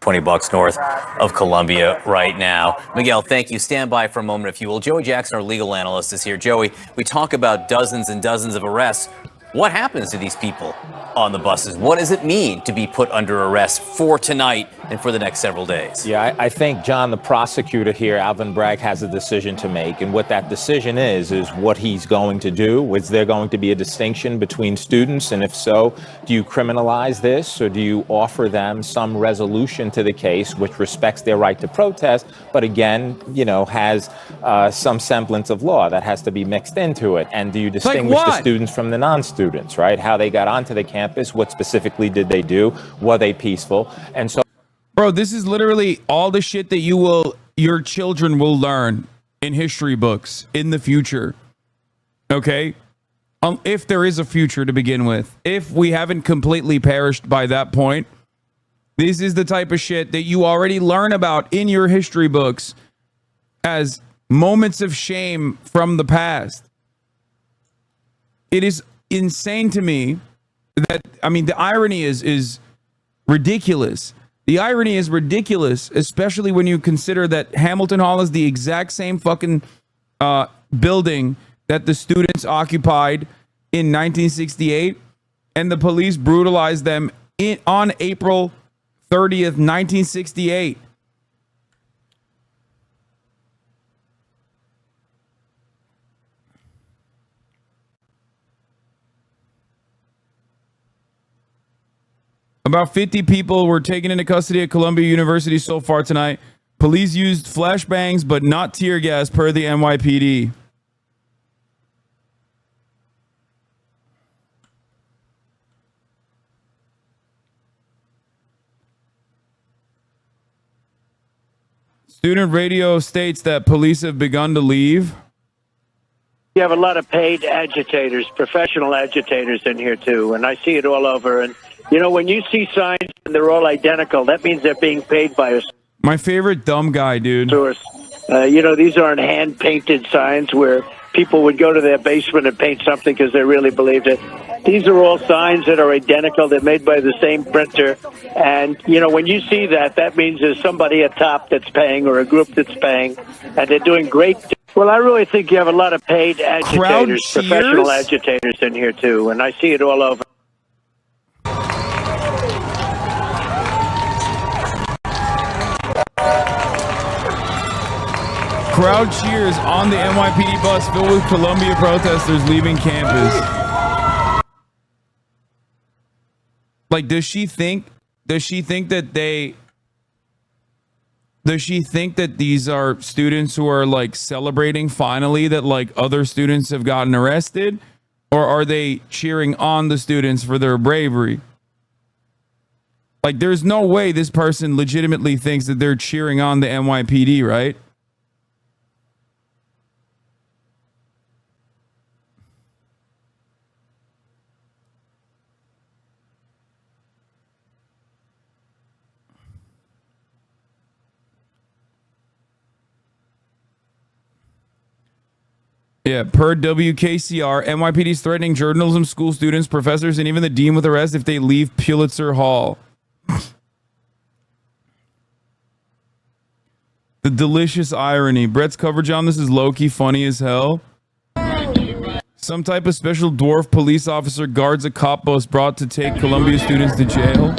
$20 north of Columbia right now. Miguel, thank you. Stand by for a moment, if you will. Joey Jackson, our legal analyst, is here. Joey, we talk about dozens and dozens of arrests. What happens to these people on the buses? What does it mean to be put under arrest for tonight and for the next several days? Yeah, I think, John, the prosecutor here, Alvin Bragg, has a decision to make. And what that decision is what he's going to do. Is there going to be a distinction between students? And if so, do you criminalize this, or do you offer them some resolution to the case which respects their right to protest, but again, has some semblance of law that has to be mixed into it? And do you distinguish the students from the non-students, right? How they got onto the campus, what specifically did they do? Were they peaceful? And so, bro, this is literally all the shit that your children will learn in history books in the future. Okay? If there is a future to begin with. If we haven't completely perished by that point, this is the type of shit that you already learn about in your history books as moments of shame from the past. It is insane to me that, I mean, the irony is ridiculous. The irony is ridiculous, especially when you consider that Hamilton Hall is the exact same fucking building that the students occupied in 1968, and the police brutalized them on April 30th, 1968. About 50 people were taken into custody at Columbia University so far tonight. Police used flashbangs, but not tear gas, per the NYPD. Student radio states that police have begun to leave. You have a lot of paid agitators, professional agitators in here too, and I see it all over. And when you see signs and they're all identical, that means they're being paid by us. My favorite dumb guy, dude. These aren't hand-painted signs where people would go to their basement and paint something because they really believed it. These are all signs that are identical. They're made by the same printer. And, when you see that, that means there's somebody at top that's paying, or a group that's paying, and they're doing great. Well, I really think you have a lot of paid agitators, professional agitators in here too, and I see it all over. Crowd cheers on the NYPD bus filled with Columbia protesters leaving campus. Like, does she think that these are students who are like celebrating finally that like other students have gotten arrested, or are they cheering on the students for their bravery? Like, there's no way this person legitimately thinks that they're cheering on the NYPD, right? Yeah, per WKCR, NYPD is threatening journalism school students, professors, and even the dean with arrest if they leave Pulitzer Hall. The delicious irony. Brett's coverage on this is low-key funny as hell. Some type of special dwarf police officer guards a cop bus brought to take Columbia students to jail.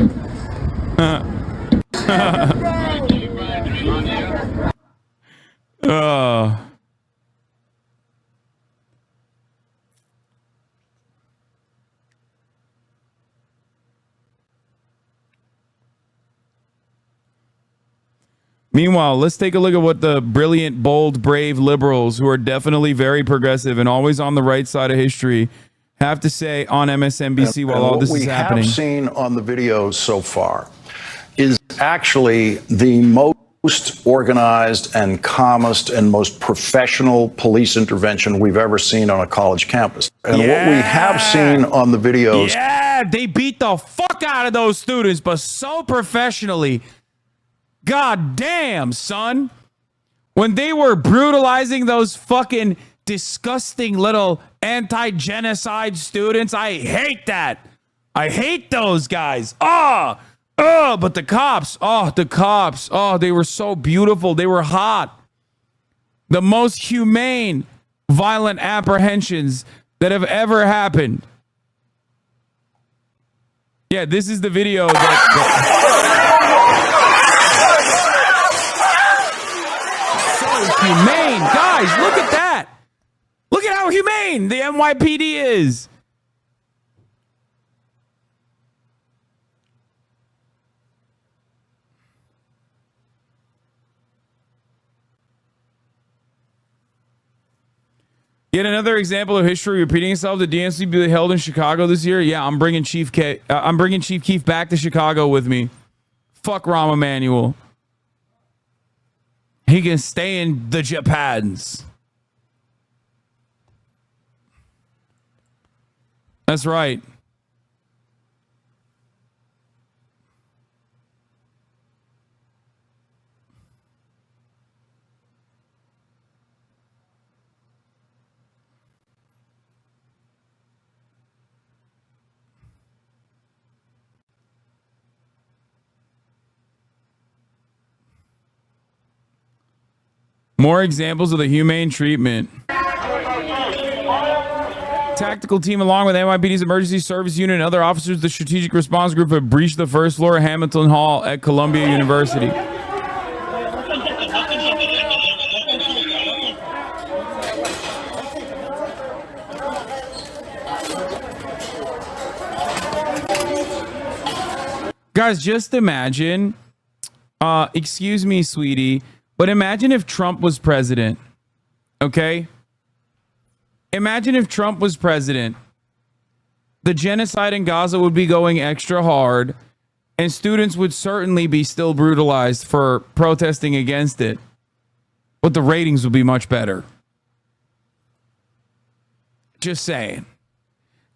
Meanwhile, let's take a look at what the brilliant, bold, brave liberals, who are definitely very progressive and always on the right side of history, have to say on MSNBC while all this is happening. What we have seen on the videos so far is actually the most organized and calmest and most professional police intervention we've ever seen on a college campus. And what we have seen on the videos... Yeah, they beat the fuck out of those students, but so professionally. God damn, son. When they were brutalizing those fucking disgusting little anti-genocide students, I hate that. I hate those guys. But the cops, they were so beautiful. They were hot. The most humane, violent apprehensions that have ever happened. Yeah, this is the video humane. Guys, look at that. Look at how humane the NYPD is. Yet another example of history repeating itself. The DNC will be held in Chicago this year. Yeah, I'm bringing Chief Keef back to Chicago with me. Fuck Rahm Emanuel. He can stay in the Japans. That's right. More examples of the humane treatment. Tactical team, along with NYPD's emergency service unit and other officers of the strategic response group, have breached the first floor of Hamilton Hall at Columbia University. Guys, just imagine, excuse me, sweetie, but imagine if Trump was president, okay? Imagine if Trump was president. The genocide in Gaza would be going extra hard, and students would certainly be still brutalized for protesting against it. But the ratings would be much better. Just saying.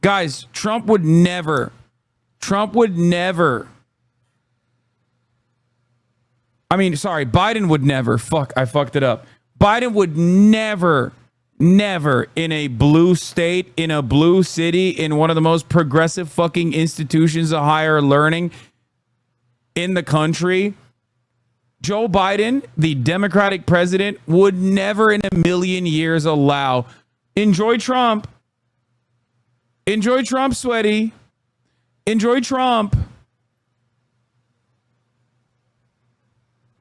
Guys, Trump would never. I mean, sorry, Biden would never. Fuck, I fucked it up. Biden would never in a blue state, in a blue city, in one of the most progressive fucking institutions of higher learning in the country. Joe Biden, the Democratic president, would never in a million years allow. Enjoy Trump. Enjoy Trump, sweaty. Enjoy Trump.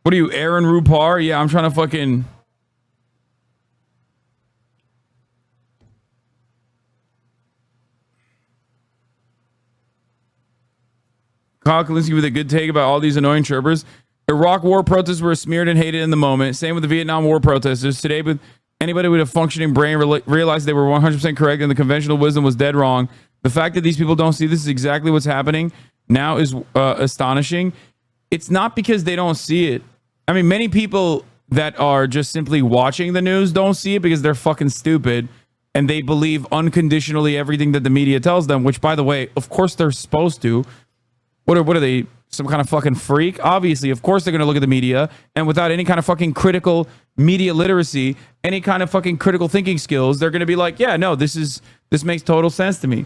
What are you, Aaron Rupar? Yeah, I'm trying to fucking... Kyle Kalinske with a good take about all these annoying chirpers. Iraq war protesters were smeared and hated in the moment. Same with the Vietnam War protesters. Today, with anybody with a functioning brain realized they were 100% correct and the conventional wisdom was dead wrong. The fact that these people don't see this is exactly what's happening now is astonishing. It's not because they don't see it. I mean, many people that are just simply watching the news don't see it because they're fucking stupid and they believe unconditionally everything that the media tells them, which, by the way, of course they're supposed to. What are they, some kind of fucking freak? Obviously, of course they're going to look at the media, and without any kind of fucking critical media literacy, any kind of fucking critical thinking skills, they're going to be like, yeah, no, this makes total sense to me.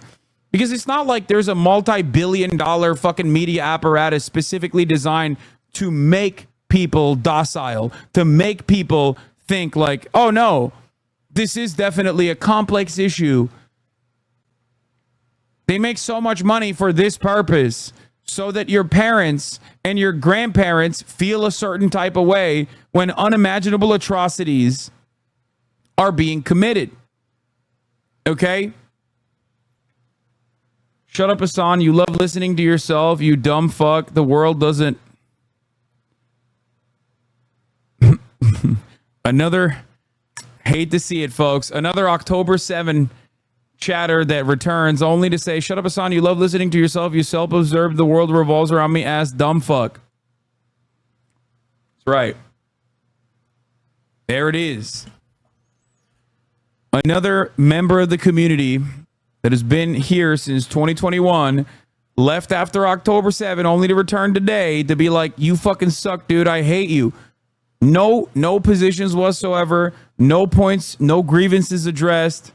Because it's not like there's a multi-billion-dollar fucking media apparatus specifically designed to make people docile, to make people think like, oh no, this is definitely a complex issue. They make so much money for this purpose so that your parents and your grandparents feel a certain type of way when unimaginable atrocities are being committed. Okay? Shut up, Hasan. You love listening to yourself, you dumb fuck. The world doesn't. Another, hate to see it, folks. Another October 7 chatter that returns only to say, shut up, Hasan. You love listening to yourself. You self-observed. The world revolves around me, ass dumb fuck. That's right. There it is. Another member of the community that has been here since 2021 left after October 7 only to return today to be like, you fucking suck, dude. I hate you. No positions whatsoever. No points, no grievances addressed.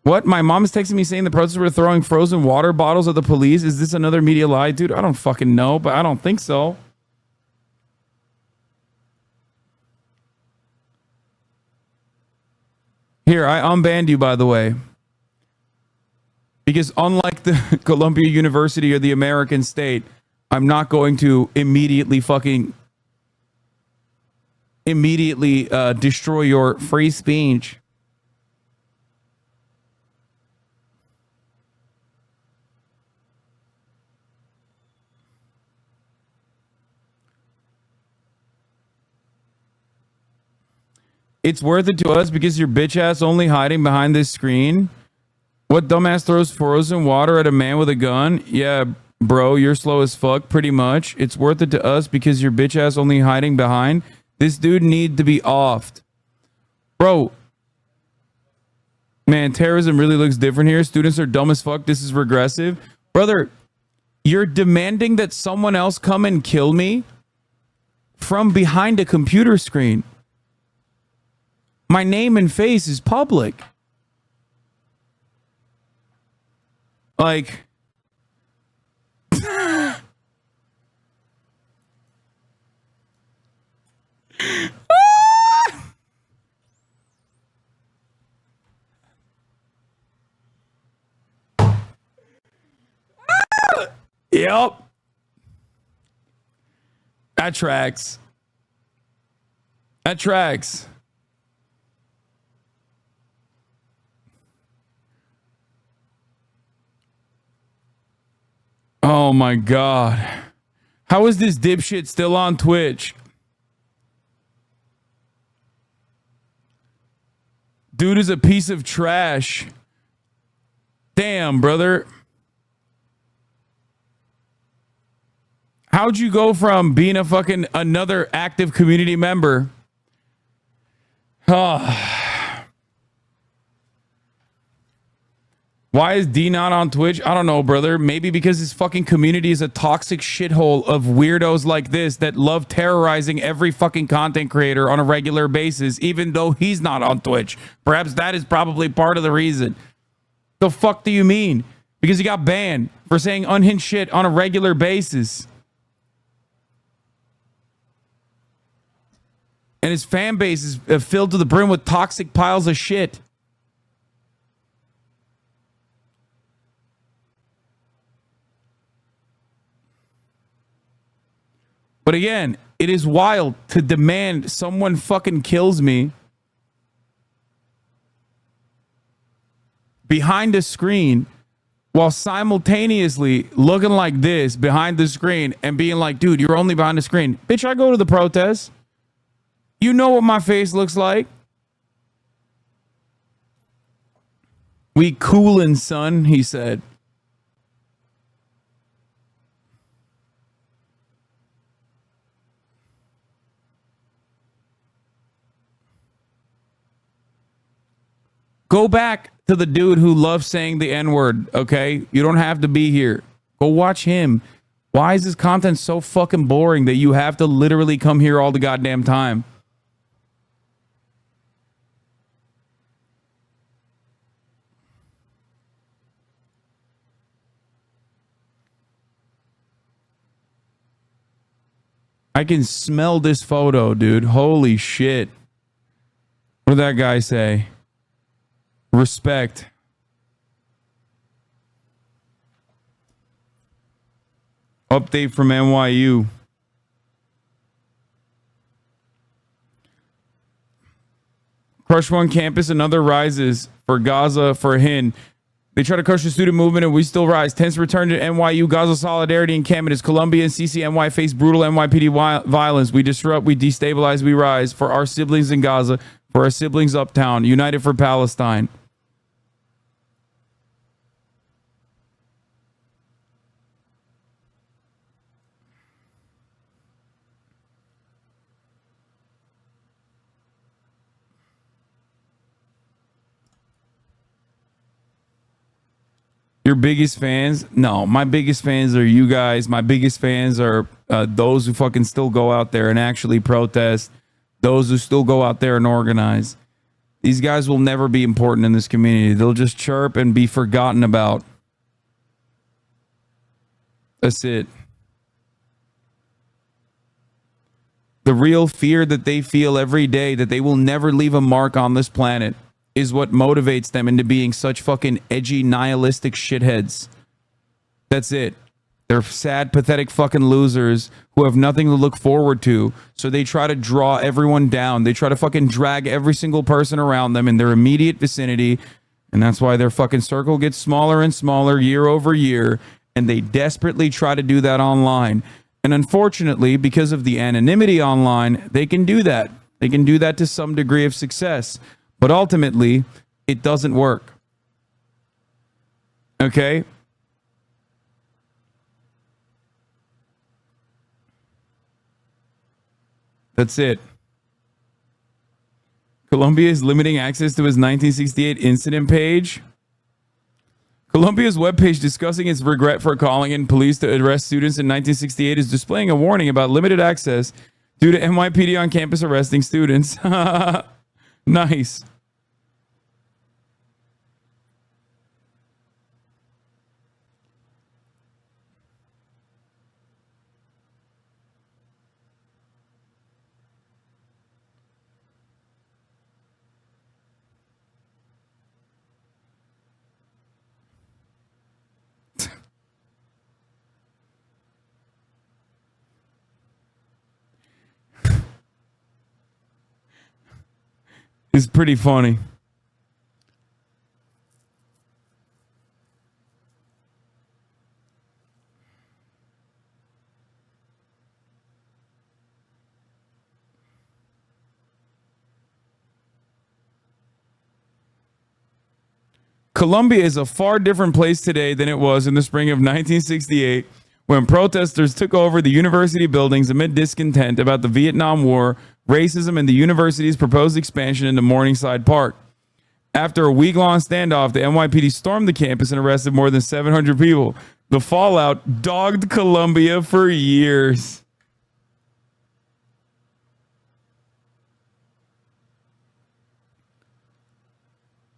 What? My mom is texting me saying the protesters were throwing frozen water bottles at the police. Is this another media lie? Dude, I don't fucking know, but I don't think so. Here, I unbanned you, by the way. Because unlike the Columbia University or the American state, I'm not going to immediately destroy your free speech. It's worth it to us because your bitch ass only hiding behind this screen. What dumbass throws frozen water at a man with a gun? Yeah, bro, you're slow as fuck, pretty much. It's worth it to us because your bitch ass only hiding behind. This dude need to be offed. Bro. Man, terrorism really looks different here. Students are dumb as fuck. This is regressive. Brother, you're demanding that someone else come and kill me from behind a computer screen. My name and face is public. Like, yep. That tracks. That tracks. Oh my God. How is this dipshit still on Twitch? Dude is a piece of trash. Damn, brother. How'd you go from being a fucking another active community member? Why is D not on Twitch? I don't know, brother. Maybe because his fucking community is a toxic shithole of weirdos like this that love terrorizing every fucking content creator on a regular basis, even though he's not on Twitch. Perhaps that is probably part of the reason. The fuck do you mean? Because he got banned for saying unhinged shit on a regular basis. And his fan base is filled to the brim with toxic piles of shit. But again, it is wild to demand someone fucking kills me behind a screen while simultaneously looking like this behind the screen and being like, dude, you're only behind the screen. Bitch, I go to the protests. You know what my face looks like. We coolin', son, he said. Go back to the dude who loves saying the N-word, okay? You don't have to be here. Go watch him. Why is his content so fucking boring that you have to literally come here all the goddamn time? I can smell this photo, dude. Holy shit. What did that guy say? Respect. Update from NYU. Crush one campus, another rises. For Gaza, for Hind. They try to crush the student movement and we still rise. Tense return to NYU. Gaza solidarity encampment as Columbia and CCNY face brutal NYPD violence. We disrupt, we destabilize, we rise. For our siblings in Gaza, for our siblings uptown. United for Palestine. Your biggest fans? No, my biggest fans are you guys. My biggest fans are those who fucking still go out there and actually protest. Those who still go out there and organize. These guys will never be important in this community. They'll just chirp and be forgotten about. That's it. The real fear that they feel every day that they will never leave a mark on this planet is what motivates them into being such fucking edgy, nihilistic shitheads. That's it. They're sad, pathetic fucking losers who have nothing to look forward to. So they try to draw everyone down. They try to fucking drag every single person around them in their immediate vicinity. And that's why their fucking circle gets smaller and smaller year over year. And they desperately try to do that online. And unfortunately, because of the anonymity online, they can do that. They can do that to some degree of success. But ultimately, it doesn't work. Okay? That's it. Columbia is limiting access to his 1968 incident page. Columbia's webpage discussing its regret for calling in police to arrest students in 1968 is displaying a warning about limited access due to NYPD on campus arresting students. Nice. It's pretty funny. Columbia is a far different place today than it was in the spring of 1968 when protesters took over the university buildings amid discontent about the Vietnam War, racism, and the university's proposed expansion into Morningside Park. After a week-long standoff, the NYPD stormed the campus and arrested more than 700 people. The fallout dogged Columbia for years.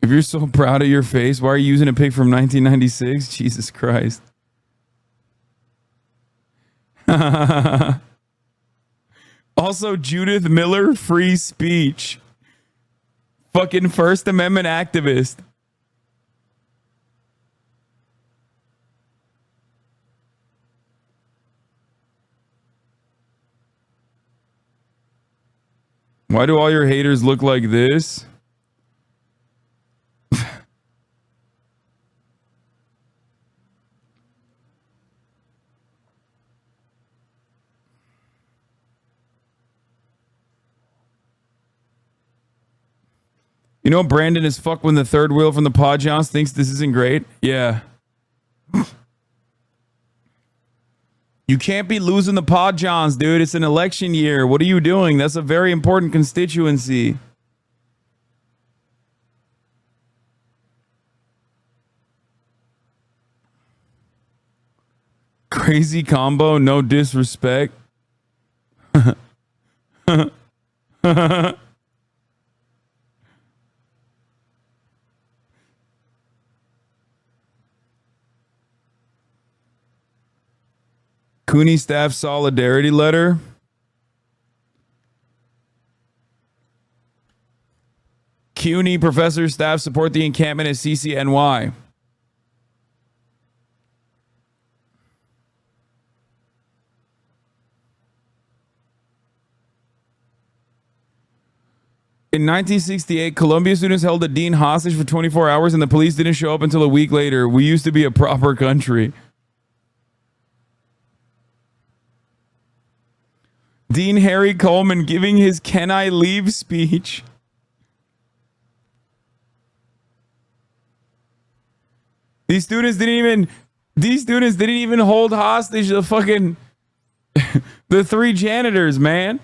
If you're so proud of your face, why are you using a pic from 1996? Jesus Christ. Also, Judith Miller, free speech. Fucking First Amendment activist. Why do all your haters look like this? You know, Brandon is fucked when the third wheel from the Pod Johns thinks this isn't great. Yeah. You can't be losing the Pod Johns, dude. It's an election year. What are you doing? That's a very important constituency. Crazy combo, no disrespect. Cooney staff solidarity letter. CUNY professors staff support the encampment at CCNY. In 1968, Columbia students held a dean hostage for 24 hours and the police didn't show up until a week later. We used to be a proper country. Dean Harry Coleman giving his "Can I Leave" speech. These students didn't even hold hostage the fucking the 3 janitors, man.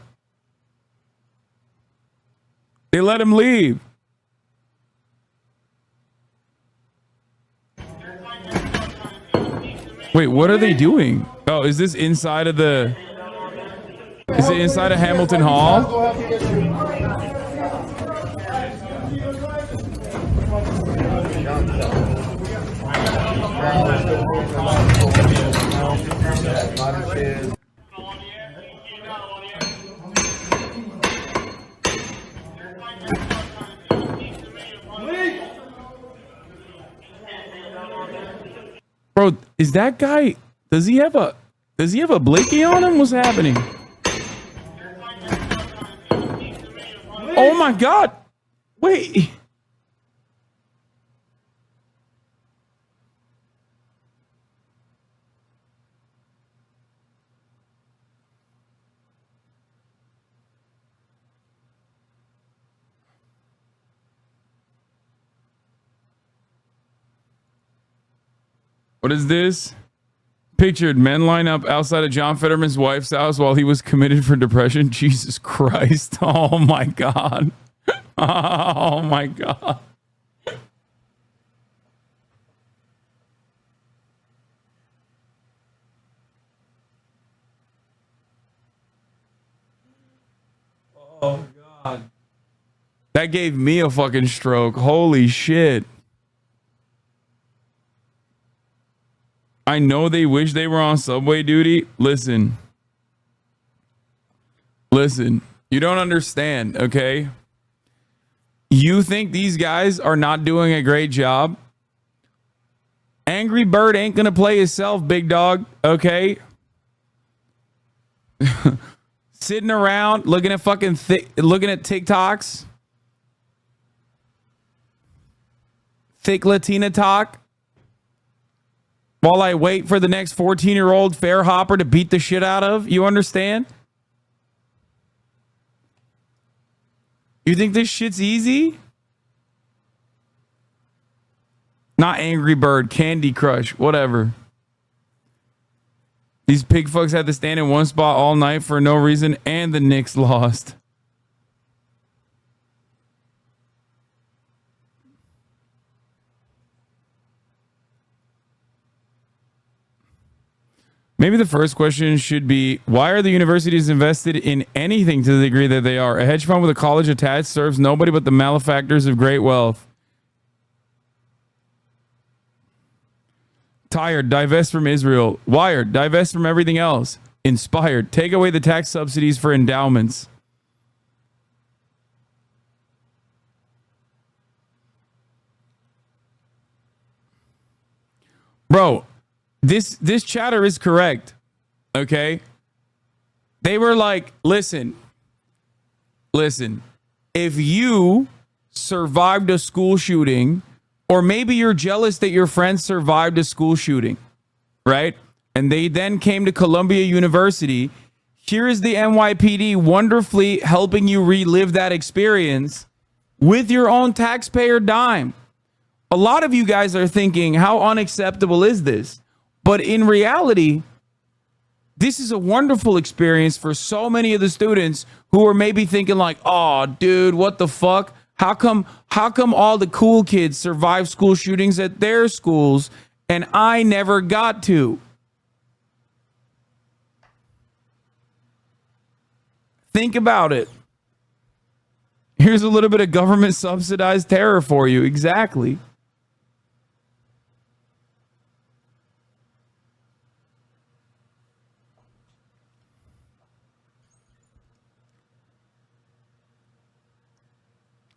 They let him leave. Wait, what are they doing? Oh, is this inside of the... Is it inside of Hamilton Hall? Bro, is that guy, does he have a blicky on him? What's happening? Oh my God. Wait. What is this? Pictured men line up outside of John Fetterman's wife's house while he was committed for depression. Jesus Christ. Oh my God. Oh my God. Oh God. That gave me a fucking stroke. Holy shit. I know they wish they were on subway duty. Listen. You don't understand, okay? You think these guys are not doing a great job? Angry Bird ain't gonna play himself, big dog, okay? Sitting around looking at looking at TikToks. Thick Latina talk. While I wait for the next 14-year-old fair hopper to beat the shit out of. You understand? You think this shit's easy? Not Angry Bird, Candy Crush, whatever. These pig fucks had to stand in one spot all night for no reason, and the Knicks lost. Maybe the first question should be, why are the universities invested in anything to the degree that they are? A hedge fund with a college attached serves nobody but the malefactors of great wealth. Tired, divest from Israel. Wired, divest from everything else. Inspired, take away the tax subsidies for endowments. Bro, this chatter is correct. Okay? They were like, listen, if you survived a school shooting, or maybe you're jealous that your friends survived a school shooting, right? And they then came to Columbia University. Here is the NYPD wonderfully helping you relive that experience with your own taxpayer dime. A lot of you guys are thinking, how unacceptable is this? But in reality, this is a wonderful experience for so many of the students who are maybe thinking like, oh, dude, what the fuck? How come all the cool kids survive school shootings at their schools and I never got to? Think about it. Here's a little bit of government subsidized terror for you. Exactly.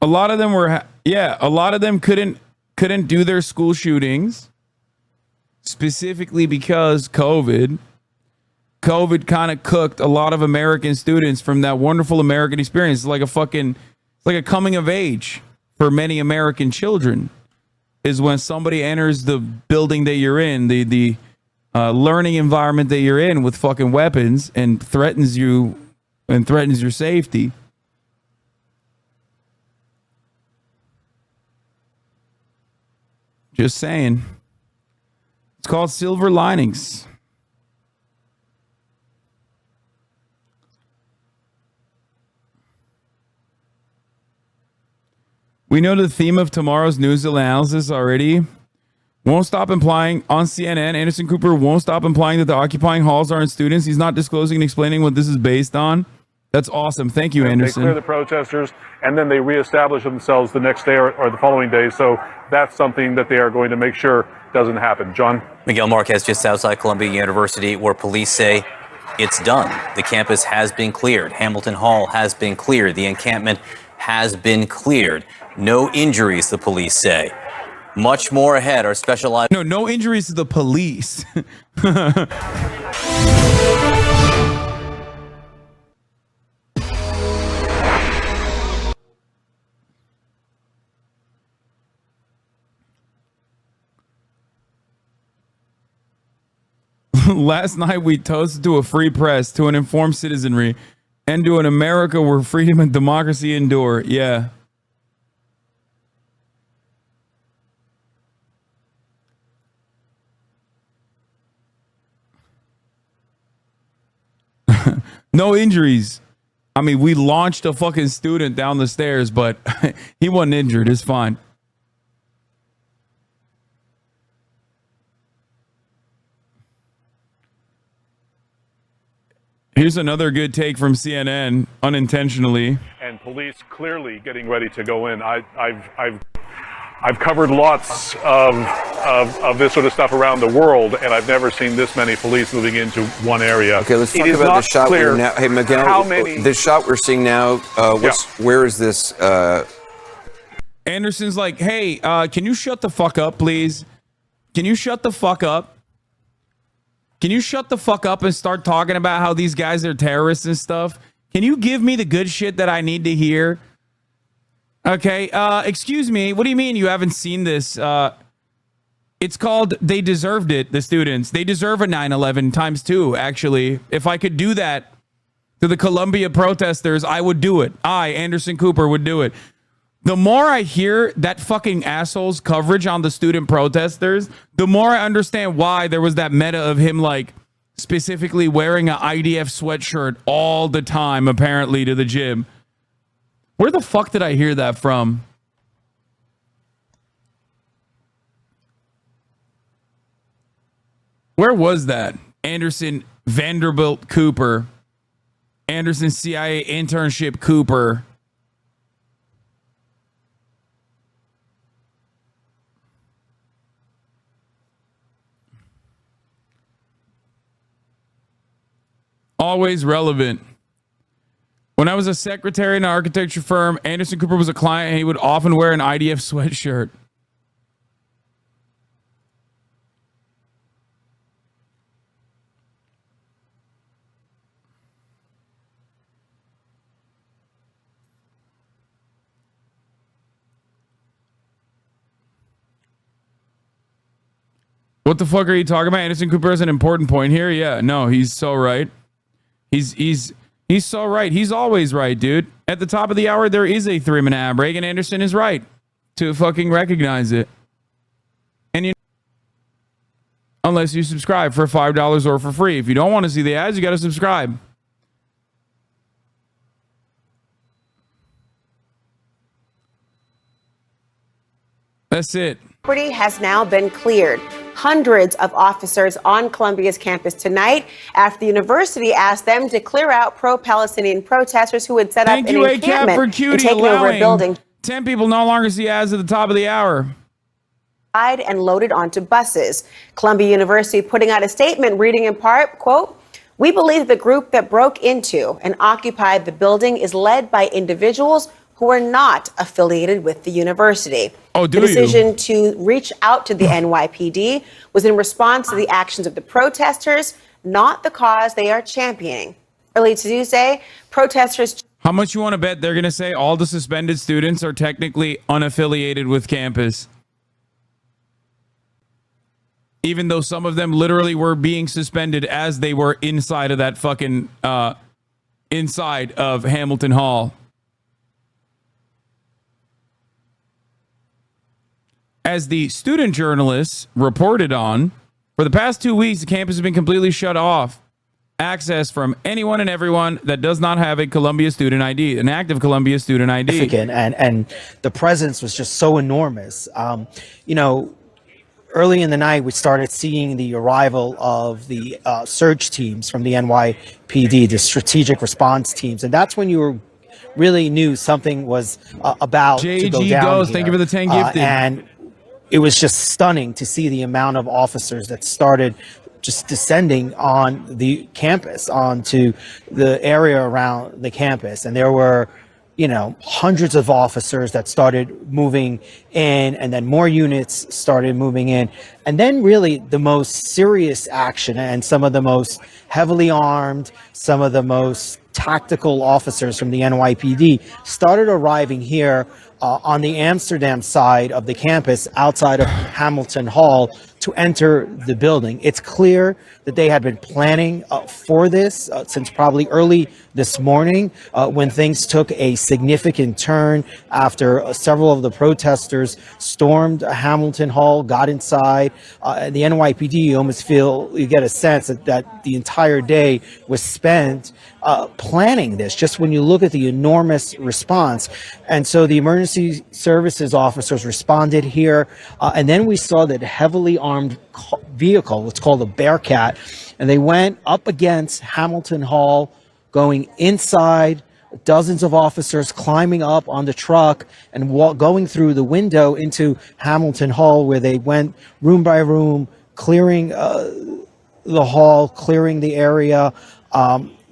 A lot of them were, a lot of them couldn't do their school shootings specifically because COVID kind of cooked a lot of American students from that wonderful American experience. It's like a coming of age for many American children is when somebody enters the building that you're in, the learning environment that you're in with fucking weapons and threatens you and threatens your safety. Just saying. It's called silver linings. We know the theme of tomorrow's news analysis already. Won't stop implying on CNN. Anderson Cooper won't stop implying that the occupying halls aren't students. He's not disclosing and explaining what this is based on. That's awesome. Thank you, Anderson. They clear the protesters, and then they reestablish themselves the next day or the following day. So that's something that they are going to make sure doesn't happen. John? Miguel Marquez, just outside Columbia University, where police say it's done. The campus has been cleared. Hamilton Hall has been cleared. The encampment has been cleared. No injuries, the police say. Much more ahead. Our specialized... No injuries to the police. Last night we toasted to a free press, to an informed citizenry, and to an America where freedom and democracy endure. Yeah. No injuries. I mean, we launched a fucking student down the stairs, but he wasn't injured. It's fine. Here's another good take from CNN, unintentionally. And police clearly getting ready to go in. I've covered lots of this sort of stuff around the world, and I've never seen this many police moving into one area. Okay, let's talk about the shot we're now. Hey, Miguel, this shot we're seeing now. Where is this? Anderson's like, hey, can you shut the fuck up, please? Can you shut the fuck up? Can you shut the fuck up and start talking about how these guys are terrorists and stuff? Can you give me the good shit that I need to hear? Okay, excuse me. What do you mean you haven't seen this? It's called They Deserved It, the students. They deserve a 9/11 times 2, actually. If I could do that to the Columbia protesters, I would do it. I, Anderson Cooper, would do it. The more I hear that fucking asshole's coverage on the student protesters, the more I understand why there was that meta of him, like, specifically wearing an IDF sweatshirt all the time, apparently, to the gym. Where the fuck did I hear that from? Where was that? Anderson Vanderbilt Cooper. Anderson CIA internship Cooper. Always relevant. When I was a secretary in an architecture firm, Anderson Cooper was a client and he would often wear an IDF sweatshirt. What the fuck are you talking about? Anderson Cooper has an important point here. Yeah, no, he's so right. He's so right. He's always right, dude. At the top of the hour, there is a 3-minute ad break, and Anderson is right to fucking recognize it. And unless you subscribe for $5 or for free. If you don't want to see the ads, you got to subscribe. That's it. Property has now been cleared. hundreds of officers on Columbia's campus tonight after the university asked them to clear out pro-Palestinian protesters who had set up an encampment and taken over a building. 10 people no longer see ads at the top of the hour. And loaded onto buses. Columbia University putting out a statement reading in part, quote, "We believe the group that broke into and occupied the building is led by individuals who are not affiliated with the university. The decision to reach out to the NYPD was in response to the actions of the protesters, not the cause they are championing." Early Tuesday, protesters... How much you want to bet they're going to say all the suspended students are technically unaffiliated with campus? Even though some of them literally were being suspended as they were inside of that fucking, inside of Hamilton Hall. As the student journalists reported on, for the past 2 weeks, the campus has been completely shut off. Access from anyone and everyone that does not have a Columbia student ID, an active Columbia student ID. And the presence was just so enormous. You know, early in the night, we started seeing the arrival of the surge teams from the NYPD, the strategic response teams. And that's when you really knew something was about to go down goes. here. Thank you for the 10 gifted. And it was just stunning to see the amount of officers that started just descending on the campus, onto the area around the campus. And there were, you know, hundreds of officers that started moving in, and then more units started moving in. And then really the most serious action and some of the most heavily armed, some of the most tactical officers from the NYPD started arriving here on the Amsterdam side of the campus outside of Hamilton Hall to enter the building. It's clear that they had been planning for this since probably early this morning when things took a significant turn after several of the protesters stormed Hamilton Hall, got inside. The NYPD, you almost feel, you get a sense that the entire day was spent planning this, just when you look at the enormous response. And so the emergency services officers responded here. And then we saw that heavily armed vehicle, it's called a Bearcat, and they went up against Hamilton Hall, going inside, dozens of officers climbing up on the truck and going through the window into Hamilton Hall, where they went room by room, clearing the hall, clearing the area,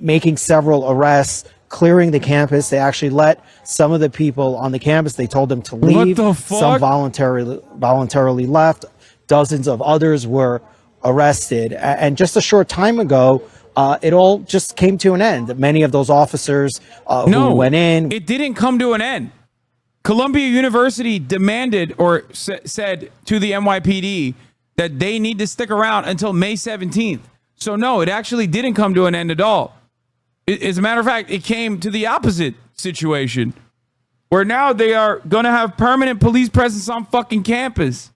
making several arrests, clearing the campus. They actually let some of the people on the campus, they told them to leave. What the fuck? Some voluntarily left. Dozens of others were arrested. And just a short time ago, it all just came to an end. Many of those officers who went in. It didn't come to an end. Columbia University demanded or said to the NYPD that they need to stick around until May 17th. So no, it actually didn't come to an end at all. As a matter of fact, it came to the opposite situation, where now they are going to have permanent police presence on fucking campus.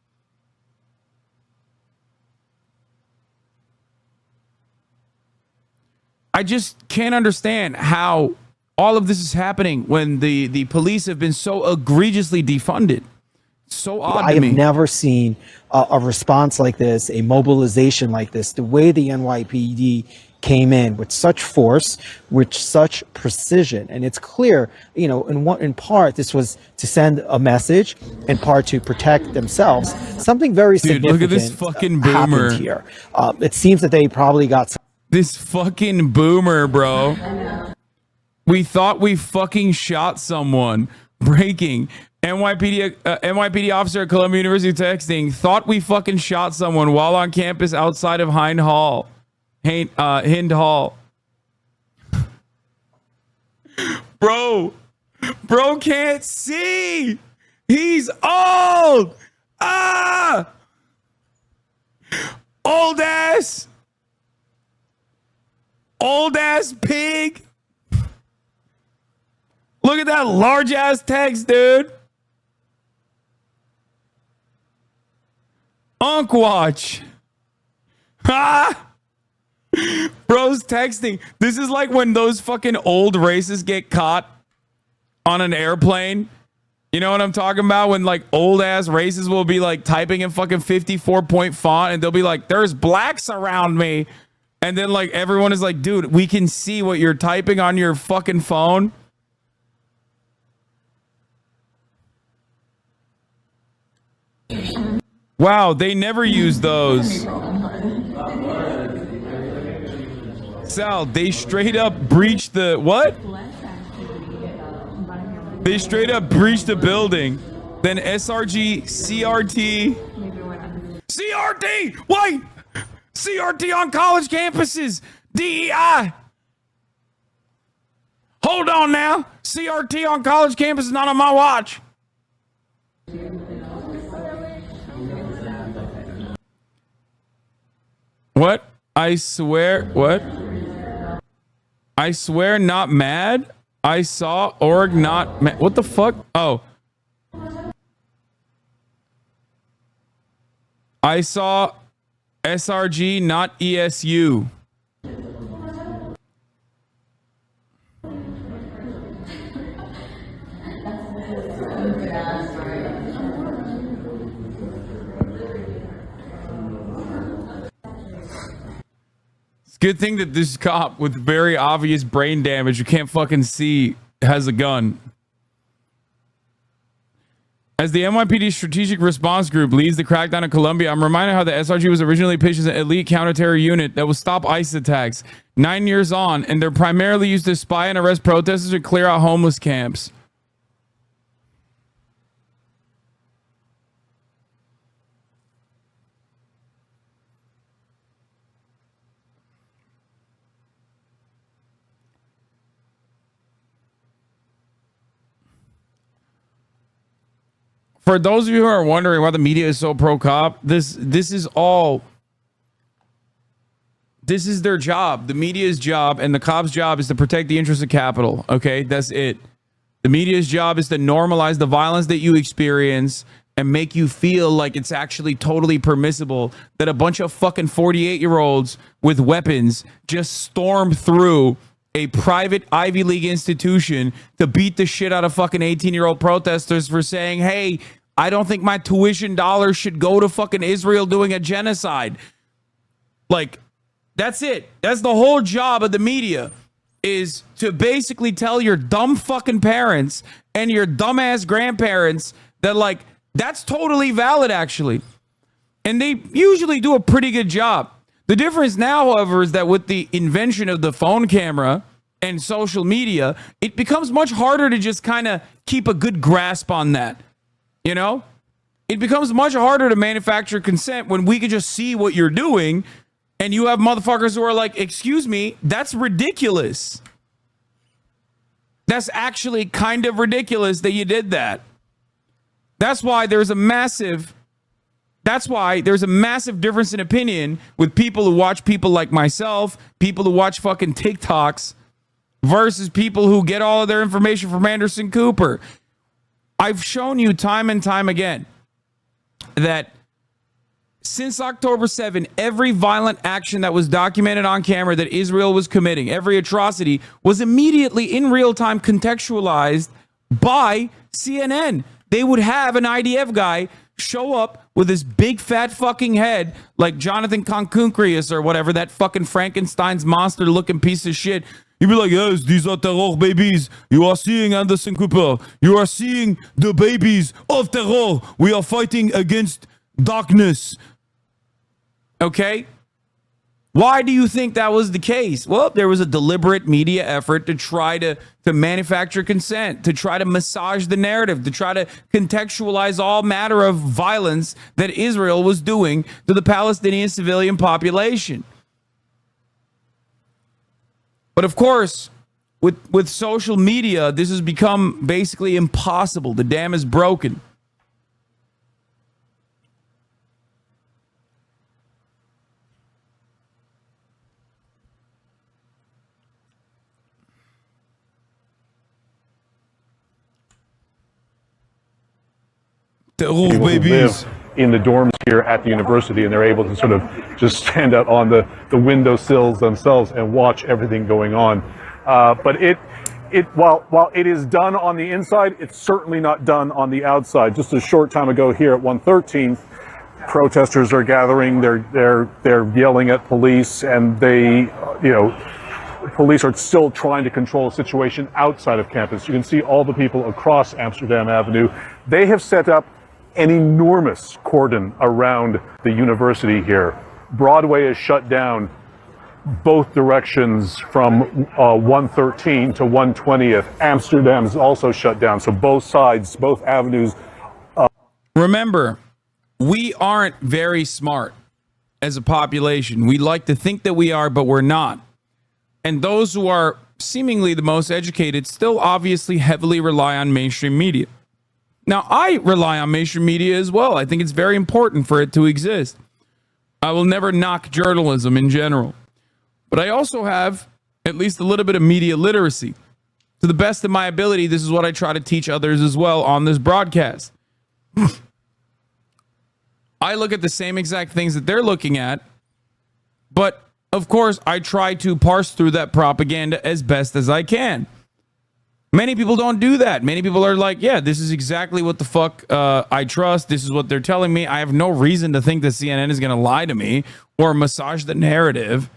I just can't understand how all of this is happening when the police have been so egregiously defunded. So odd to me. I have never seen a response like this, a mobilization like this, the way the NYPD came in with such force, with such precision. And it's clear, you know, in part, this was to send a message, in part to protect themselves. Something very significant look at this fucking boomer happened here. It seems that they probably got this fucking boomer, bro. We thought we fucking shot someone. Breaking. NYPD officer at Columbia University texting, thought we fucking shot someone while on campus outside of Hind Hall. Hind Hall. Bro can't see. He's old. Old ass pig. Look at that large ass text, dude. Unkwatch. Bro's texting. This is like when those fucking old racists get caught on an airplane You know what I'm talking about? When like old ass racists will be like typing in fucking 54-point font and they'll be like, there's blacks around me. And then like everyone is like, dude, we can see what you're typing on your fucking phone. Wow, they never use those. Sal, they straight up breached the what? They straight up breached the building. Then SRG, CRT. CRT! Wait! CRT on college campuses! DEI! Hold on now. CRT on college campuses, not on my watch. What? I swear, what? I swear not mad. I saw org not mad. What the fuck? Oh. I saw SRG not ESU. Good thing that this cop with very obvious brain damage you can't fucking see has a gun. As the NYPD Strategic Response Group leads the crackdown in Colombia, I'm reminded how the SRG was originally pitched as an elite counter-terror unit that would stop ICE attacks. 9 years on, and they're primarily used to spy and arrest protesters and clear out homeless camps. For those of you who are wondering why the media is so pro-cop, this is their job. The media's job and the cops' job is to protect the interests of capital. Okay, that's it. The media's job is to normalize the violence that you experience and make you feel like it's actually totally permissible that a bunch of fucking 48-year-olds with weapons just storm through a private Ivy League institution to beat the shit out of fucking 18-year-old protesters for saying, hey, I don't think my tuition dollars should go to fucking Israel doing a genocide. Like, that's it. That's the whole job of the media, is to basically tell your dumb fucking parents and your dumbass grandparents that, like, that's totally valid, actually. And they usually do a pretty good job. The difference now, however, is that with the invention of the phone camera and social media, it becomes much harder to just kind of keep a good grasp on that. You know, it becomes much harder to manufacture consent when we can just see what you're doing, and you have motherfuckers who are like, excuse me, that's ridiculous. That's actually kind of ridiculous that you did that. That's why there's a massive difference in opinion with people who watch people like myself, people who watch fucking TikToks, versus people who get all of their information from Anderson Cooper. I've shown you time and time again that since October 7, every violent action that was documented on camera that Israel was committing, every atrocity, was immediately in real time contextualized by CNN. They would have an IDF guy show up with his big fat fucking head like Jonathan Concuncrius or whatever, that fucking Frankenstein's monster looking piece of shit. He'd be like, yes, these are terror babies. You are seeing Anderson Cooper. You are seeing the babies of terror. We are fighting against darkness. Okay? Why do you think that was the case? Well, there was a deliberate media effort to try to manufacture consent, to try to massage the narrative, to try to contextualize all matter of violence that Israel was doing to the Palestinian civilian population. But of course, with social media, this has become basically impossible. The dam is broken. People who live in the dorms here at the university, and they're able to sort of just stand out on the windowsills themselves and watch everything going on. But while it is done on the inside, it's certainly not done on the outside. Just a short time ago here at 113th, protesters are gathering. They're yelling at police, and police are still trying to control the situation outside of campus. You can see all the people across Amsterdam Avenue. They have set up an enormous cordon around the university here. Broadway is shut down both directions from 113 to 120th. Amsterdam is also shut down. So both sides, both avenues. Remember, we aren't very smart as a population. We like to think that we are, but we're not. And those who are seemingly the most educated still obviously heavily rely on mainstream media. Now, I rely on mainstream media as well. I think it's very important for it to exist. I will never knock journalism in general. But I also have at least a little bit of media literacy. To the best of my ability, this is what I try to teach others as well on this broadcast. I look at the same exact things that they're looking at, but of course, I try to parse through that propaganda as best as I can. Many people don't do that. Many people are like, yeah, this is exactly what the fuck I trust. This is what they're telling me. I have no reason to think that CNN is going to lie to me or massage the narrative.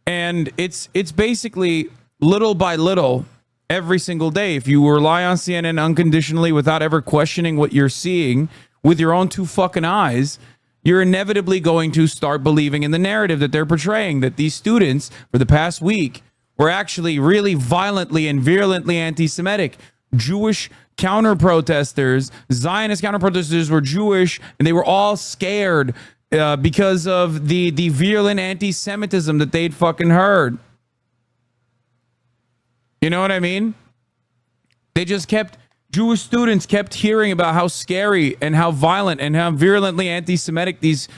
And it's basically little by little every single day. If you rely on CNN unconditionally without ever questioning what you're seeing with your own two fucking eyes, you're inevitably going to start believing in the narrative that they're portraying, that these students for the past week were actually really violently and virulently anti-Semitic. Jewish counter-protesters, Zionist counter-protesters were Jewish, and they were all scared because of the virulent anti-Semitism that they'd fucking heard. You know what I mean? Jewish students kept hearing about how scary and how violent and how virulently anti-Semitic these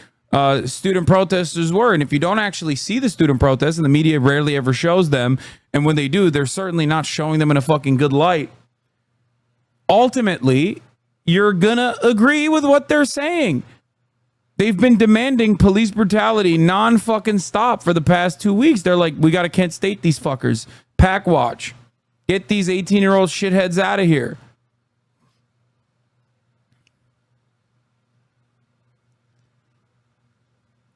student protesters were. And if you don't actually see the student protests, and the media rarely ever shows them, and when they do, they're certainly not showing them in a fucking good light, ultimately, you're gonna agree with what they're saying. They've been demanding police brutality non-fucking stop for the past 2 weeks. They're like, we gotta Kent State these fuckers. Pack watch. Get these 18-year-old shitheads out of here.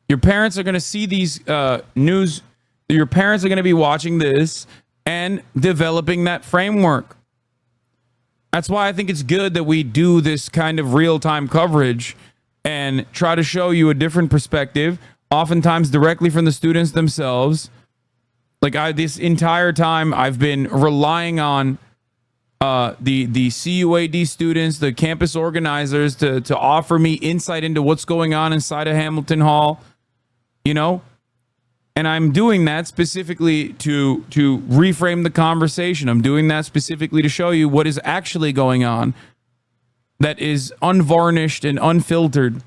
Your parents are going to see these news. Your parents are going to be watching this and developing that framework. That's why I think it's good that we do this kind of real-time coverage and try to show you a different perspective, oftentimes directly from the students themselves. Like this entire time, I've been relying on the CUAD students, the campus organizers to offer me insight into what's going on inside of Hamilton Hall. You know, and I'm doing that specifically to reframe the conversation. I'm doing that specifically to show you what is actually going on that is unvarnished and unfiltered.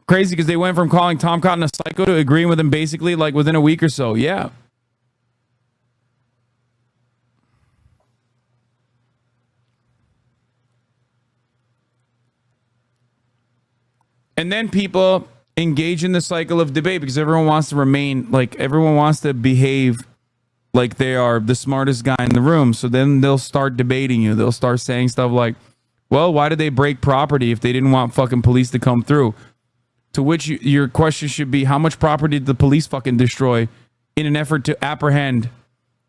Crazy because they went from calling Tom Cotton a psycho to agreeing with him basically like within a week or so. Yeah. And then people engage in the cycle of debate because everyone wants to everyone wants to behave like they are the smartest guy in the room. So then they'll start debating you. They'll start saying stuff like, well, why did they break property if they didn't want fucking police to come through? To which your question should be, how much property did the police fucking destroy in an effort to apprehend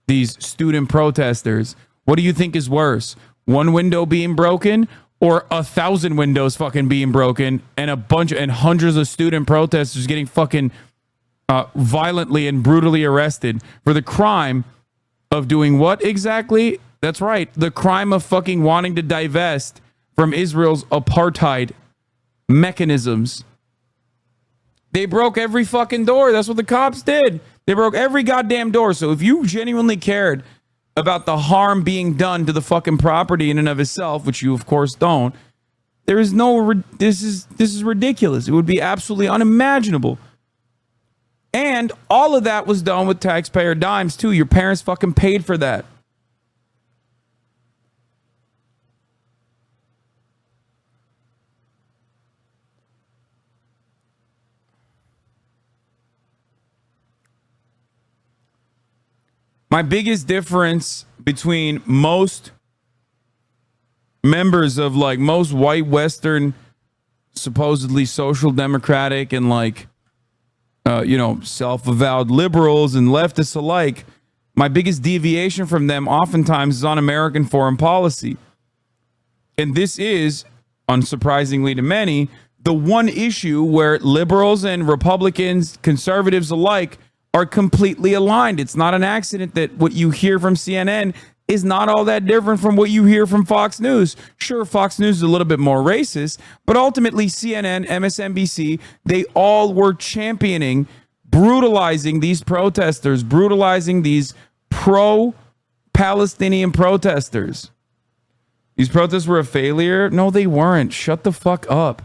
these student protesters? What do you think is worse? One window being broken or 1,000 windows fucking being broken and hundreds of student protesters getting fucking violently and brutally arrested for the crime of doing what exactly? That's right. The crime of fucking wanting to divest from Israel's apartheid mechanisms. They broke every fucking door. That's what the cops did. They broke every goddamn door. So if you genuinely cared about the harm being done to the fucking property in and of itself, which you of course don't, there is no, this is ridiculous. It would be absolutely unimaginable. And all of that was done with taxpayer dimes too. Your parents fucking paid for that. My biggest difference between most members of like most white Western, supposedly social democratic and like, self-avowed liberals and leftists alike, my biggest deviation from them oftentimes is on American foreign policy. And this is, unsurprisingly to many, the one issue where liberals and Republicans, conservatives alike, are completely aligned. It's not an accident that what you hear from CNN is not all that different from what you hear from Fox News. Sure, Fox News is a little bit more racist, but ultimately CNN, MSNBC, they all were championing, brutalizing these protesters, brutalizing these pro-Palestinian protesters. These protests were a failure? No, they weren't. Shut the fuck up.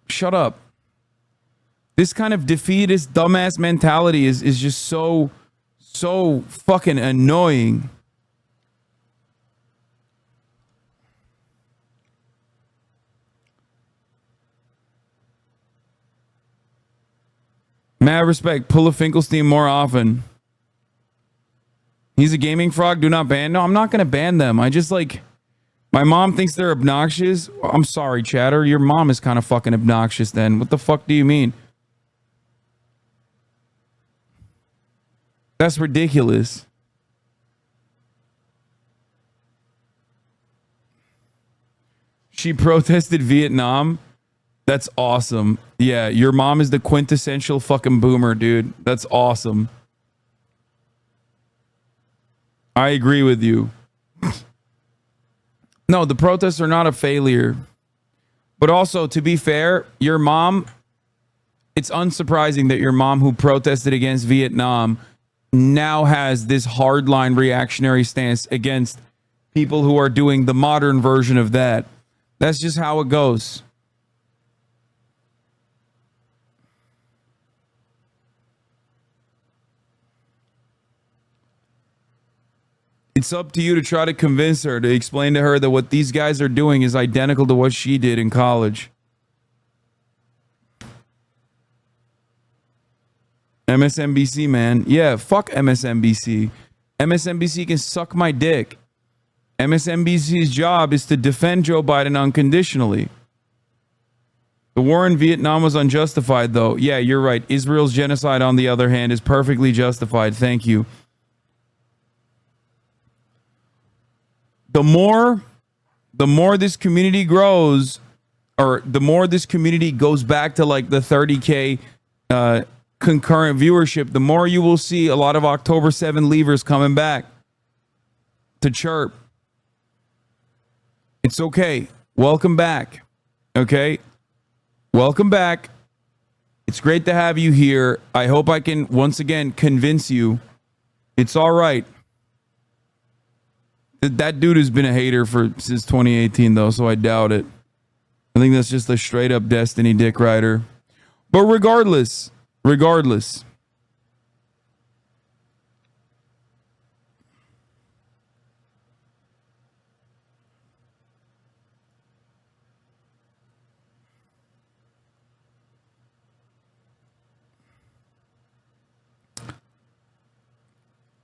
Shut up. This kind of defeatist, dumbass mentality is just so fucking annoying. Mad respect. Pull a Finkelstein more often. He's a gaming frog. Do not ban. No, I'm not going to ban them. I just like... My mom thinks they're obnoxious. I'm sorry, chatter. Your mom is kind of fucking obnoxious then. What the fuck do you mean? That's ridiculous. She protested Vietnam. That's awesome. Yeah, your mom is the quintessential fucking boomer, dude. That's awesome. I agree with you. No, the protests are not a failure. But also, to be fair, your mom, it's unsurprising that your mom who protested against Vietnam now has this hardline reactionary stance against people who are doing the modern version of that. That's just how it goes. It's up to you to try to convince her, to explain to her that what these guys are doing is identical to what she did in college. MSNBC, man. Yeah, fuck MSNBC. MSNBC can suck my dick. MSNBC's job is to defend Joe Biden unconditionally. The war in Vietnam was unjustified, though. Yeah, you're right. Israel's genocide, on the other hand, is perfectly justified. Thank you. The more this community grows, or the more this community goes back to like the 30K concurrent viewership, the more you will see a lot of October 7 leavers coming back to chirp. It's okay. Welcome back. Okay? Welcome back. It's great to have you here. I hope I can once again convince you it's all right. That dude has been a hater since 2018, though, so I doubt it. I think that's just a straight up Destiny dick rider. But regardless.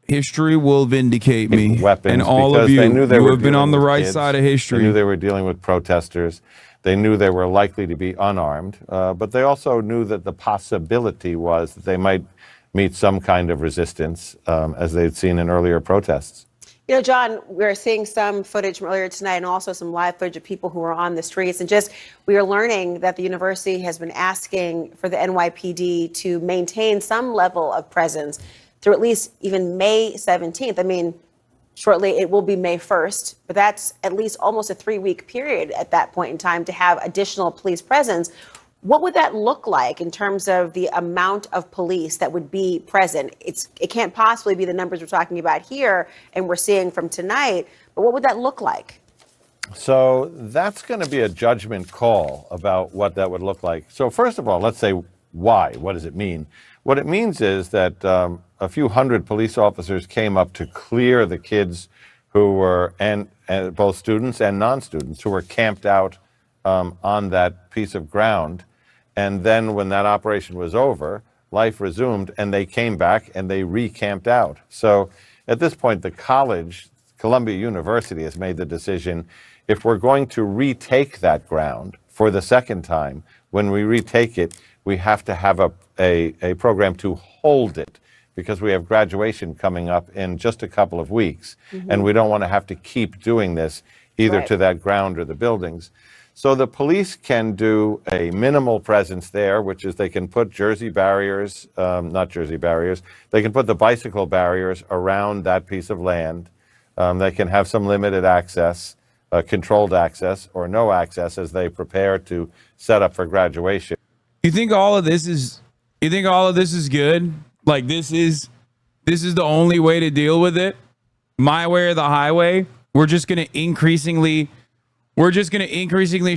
History will vindicate me. Weapons, and all of you who have been on the right side of history. They knew they were dealing with protesters. They knew they were likely to be unarmed, but they also knew that the possibility was that they might meet some kind of resistance, as they'd seen in earlier protests. You know, John, we're seeing some footage from earlier tonight and also some live footage of people who are on the streets. And just we are learning that the university has been asking for the NYPD to maintain some level of presence through at least even May 17th. I mean, shortly it will be May 1st, but that's at least almost a 3-week period at that point in time to have additional police presence. What would that look like in terms of the amount of police that would be present? It can't possibly be the numbers we're talking about here and we're seeing from tonight, but what would that look like? So that's going to be a judgment call about what that would look like. So first of all, let's say why. What does it mean? What it means is that a few hundred police officers came up to clear the kids who were, and both students and non-students, who were camped out on that piece of ground. And then when that operation was over, life resumed, and they came back and they recamped out. So at this point, the college, Columbia University, has made the decision, if we're going to retake that ground for the second time, when we retake it, we have to have a program to hold it, because we have graduation coming up in just a couple of weeks, and we don't want to have to keep doing this either to that ground or the buildings. So the police can do a minimal presence there, which is they can put Jersey barriers, not Jersey barriers, they can put the bicycle barriers around that piece of land. They can have some limited access, controlled access, or no access as they prepare to set up for graduation. You think all of this is good? Like this is the only way to deal with it? My way or the highway? We're just going to increasingly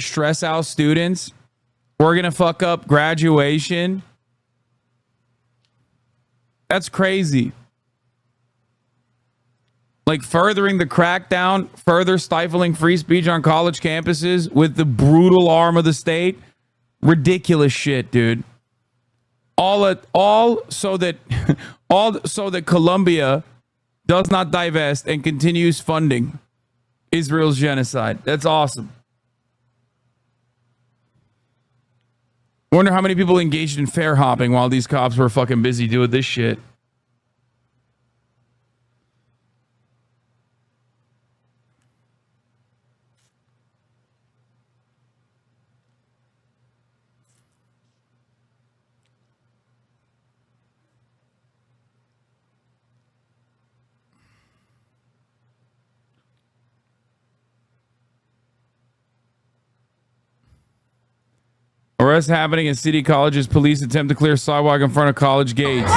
stress out students. We're going to fuck up graduation. That's crazy. Like furthering the crackdown, further stifling free speech on college campuses with the brutal arm of the state. Ridiculous shit, dude. All so that Colombia does not divest and continues funding Israel's genocide. That's awesome. Wonder how many people engaged in fair hopping while these cops were fucking busy doing this shit. Arrest happening at City College's police attempt to clear sidewalk in front of college gates.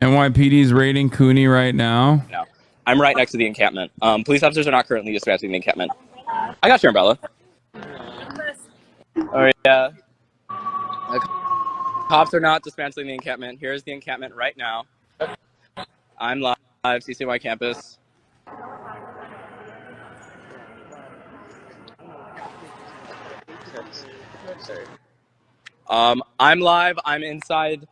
NYPD is raiding Cooney right now. No. I'm right next to the encampment. Police officers are not currently dispatching the encampment. I got your umbrella. Oh, yeah. The cops are not dispatching the encampment. Here's the encampment right now. I'm live, CCNY campus. I'm live. I'm inside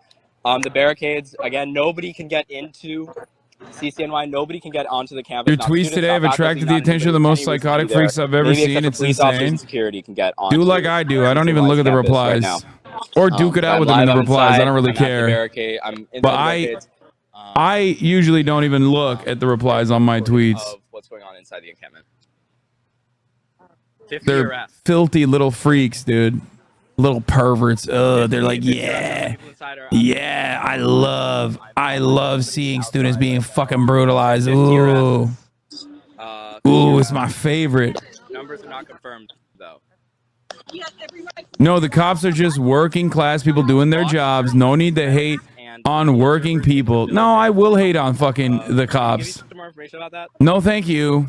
the barricades. Again, nobody can get into CCNY. Nobody can get onto the campus. Your tweets today have attracted the attention of the most psychotic freaks I've ever seen. It's insane. Security can get onto Do like I do. I don't even look at the replies. Or duke it out with them in the replies. I don't really care. But I usually don't even look at the replies on my tweets. What's going on inside the encampment? They're filthy little freaks, dude. Little perverts. They're like, yeah, I love seeing students being fucking brutalized. Ooh, it's my favorite. Numbers are not confirmed, though. No, the cops are just working class people doing their jobs. No need to hate on working people. No, I will hate on fucking the cops. Some more information about that? No, thank you.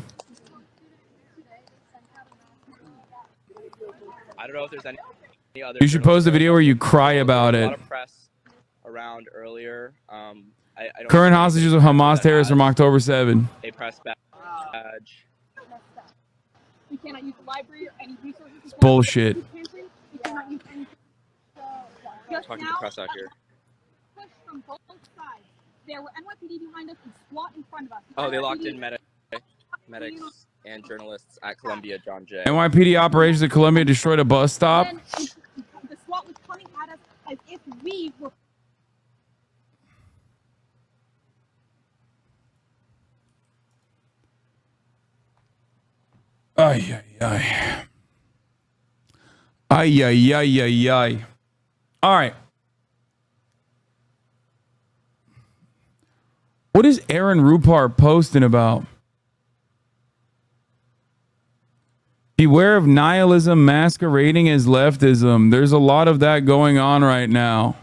I don't know if there's any other. You should post a video where you cry about it. A lot of press around earlier. I don't Current hostages of Hamas terrorists from October 7. A press badge. We cannot use the library or any resources. It's bullshit. We cannot use any. Talking to the press out here. Push from both sides. There were NYPD behind us and SWAT in front of us. Oh, they locked in medics and journalists at Columbia, John Jay. NYPD operations at Columbia destroyed a bus stop. The SWAT was coming at us as if we were. Ay, ay, ay. Ay, ay, ay, ay, ay. All right. What is Aaron Rupar posting about? Beware of nihilism masquerading as leftism. There's a lot of that going on right now.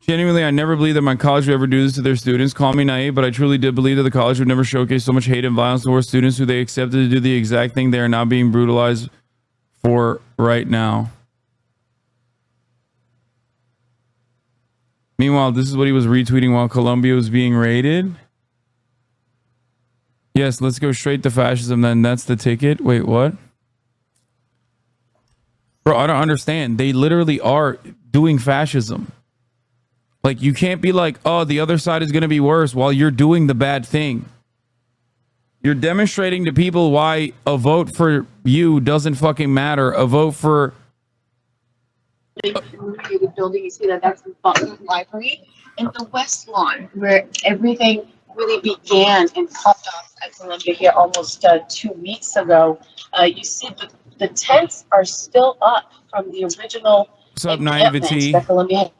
Genuinely, I never believed that my college would ever do this to their students. Call me naive, but I truly did believe that the college would never showcase so much hate and violence towards students who they accepted to do the exact thing they are now being brutalized for right now. Meanwhile, this is what he was retweeting while Columbia was being raided. Yes, let's go straight to fascism then. That's the ticket. Wait, what? Bro, I don't understand. They literally are doing fascism. Like, you can't be like, oh, the other side is going to be worse while you're doing the bad thing. You're demonstrating to people why a vote for you doesn't fucking matter. A vote for... The building, you see that's the Butler Library. And the West Lawn, where everything really began and popped off at Columbia here almost 2 weeks ago. You see the tents are still up from the original... What's up, naivety? That Columbia had.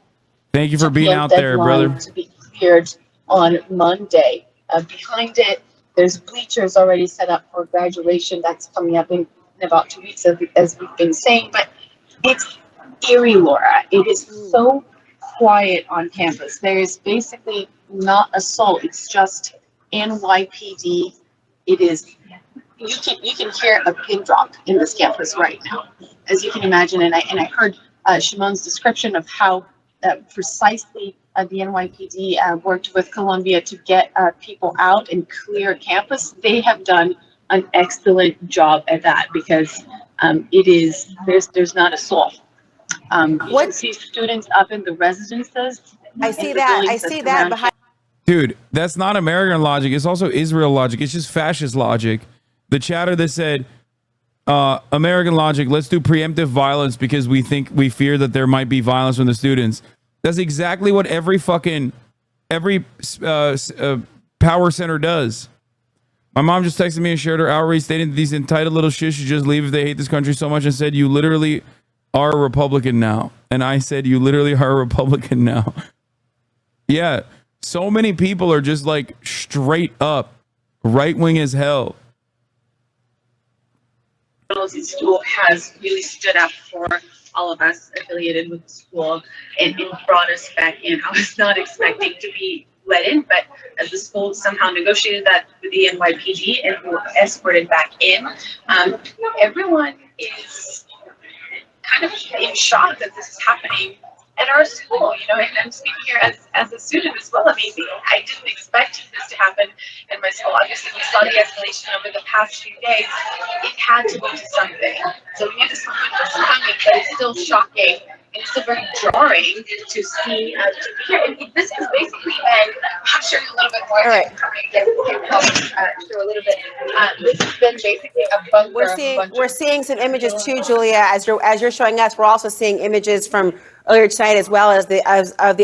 Thank you for being out there, brother. To be cleared on Monday. Behind it, there's bleachers already set up for graduation. That's coming up in about 2 weeks, as we've been saying. But it's eerie, Laura. It is so quiet on campus. There is basically not a soul. It's just NYPD. It is. You can hear a pin drop in this campus right now, as you can imagine. And I heard Shimon's description of how. Precisely the NYPD worked with Columbia to get people out and clear campus. They have done an excellent job at that because there's not a soul. You can see students up in the residences. I see that behind. Dude, that's not American logic. It's also Israel logic. It's just fascist logic. The chatter that said, American logic, let's do preemptive violence because we fear that there might be violence from the students. That's exactly what every power center does. My mom just texted me and shared her outrage stating that these entitled little shits should just leave if they hate this country so much and said, you literally are a Republican now. And I said, you literally are a Republican now. Yeah. So many people are just like straight up right wing as hell. School has really stood up for all of us affiliated with the school and brought us back in. I was not expecting to be let in, but as the school somehow negotiated that with the NYPD and were escorted back in, everyone is kind of in shock that this is happening at our school, and I'm speaking here as a student as well. I mean, I didn't expect this to happen in my school. Obviously, we saw the escalation over the past few days. It had to lead to something. So we knew this was coming, but it's still shocking. And it's still very jarring to see, to hear. And this has basically been, I'm sure a little bit more. All right. Show a little bit. This has been basically a bunker. We're seeing some images too, Julia, as you're showing us. We're also seeing images from earlier tonight, as well as the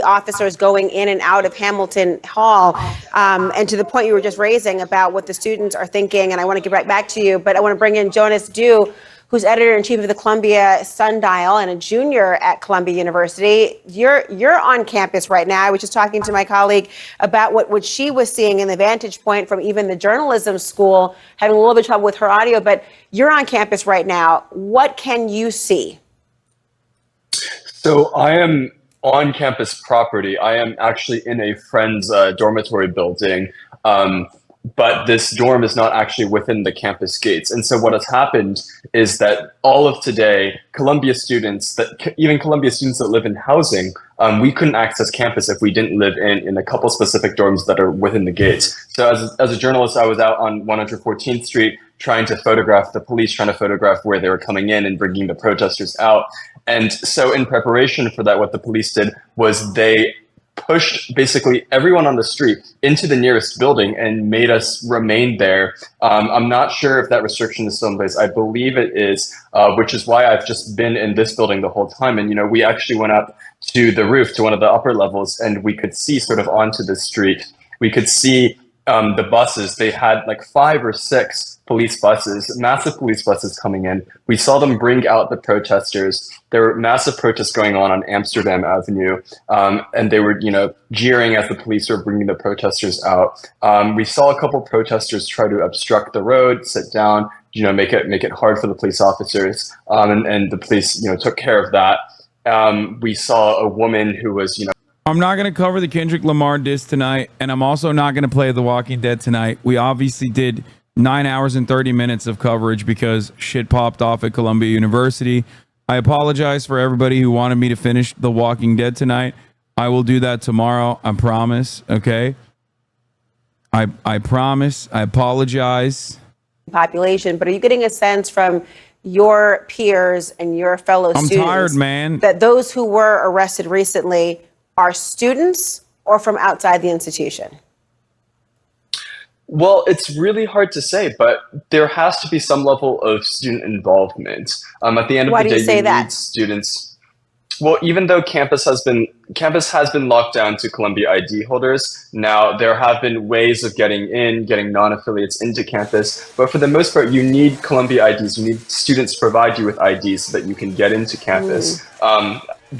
officers going in and out of Hamilton Hall, and to the point you were just raising about what the students are thinking. And I want to get right back to you, but I want to bring in Jonas Dew, who's editor-in-chief of the Columbia Sundial and a junior at Columbia University. You're on campus right now. I was just talking to my colleague about what she was seeing in the vantage point from even the journalism school, having a little bit of trouble with her audio, but you're on campus right now. What can you see? So I am on campus property. I am actually in a friend's dormitory building. but this dorm is not actually within the campus gates. And so what has happened is that all of today, even Columbia students that live in housing, we couldn't access campus if we didn't live in a couple specific dorms that are within the gates. So as a journalist, I was out on 114th Street trying to photograph the police, trying to photograph where they were coming in and bringing the protesters out. And so in preparation for that, what the police did was they pushed basically everyone on the street into the nearest building and made us remain there. I'm not sure if that restriction is still in place. I believe it is, which is why I've just been in this building the whole time. And, we actually went up to the roof, to one of the upper levels, and we could see sort of onto the street. We could see the buses. They had like 5 or 6 police buses, massive police buses coming in. We saw them bring out the protesters. There were massive protests going on Amsterdam Avenue, and they were, jeering as the police were bringing the protesters out. We saw a couple protesters try to obstruct the road, sit down, make it hard for the police officers, and the police, took care of that. We saw a woman who was, I'm not going to cover the Kendrick Lamar diss tonight, and I'm also not going to play The Walking Dead tonight. We obviously did 9 hours and 30 minutes of coverage because shit popped off at Columbia University. I apologize for everybody who wanted me to finish The Walking Dead tonight. I will do that tomorrow. I promise. Okay. I promise. I apologize. Population, but are you getting a sense from your peers and your fellow students? I'm tired, man. That those who were arrested recently are students or from outside the institution? Well, it's really hard to say, but there has to be some level of student involvement. At the end of the day, you need students. Well, even though campus has been locked down to Columbia ID holders, now there have been ways of getting non-affiliates into campus. But for the most part, you need Columbia IDs. You need students to provide you with IDs so that you can get into campus.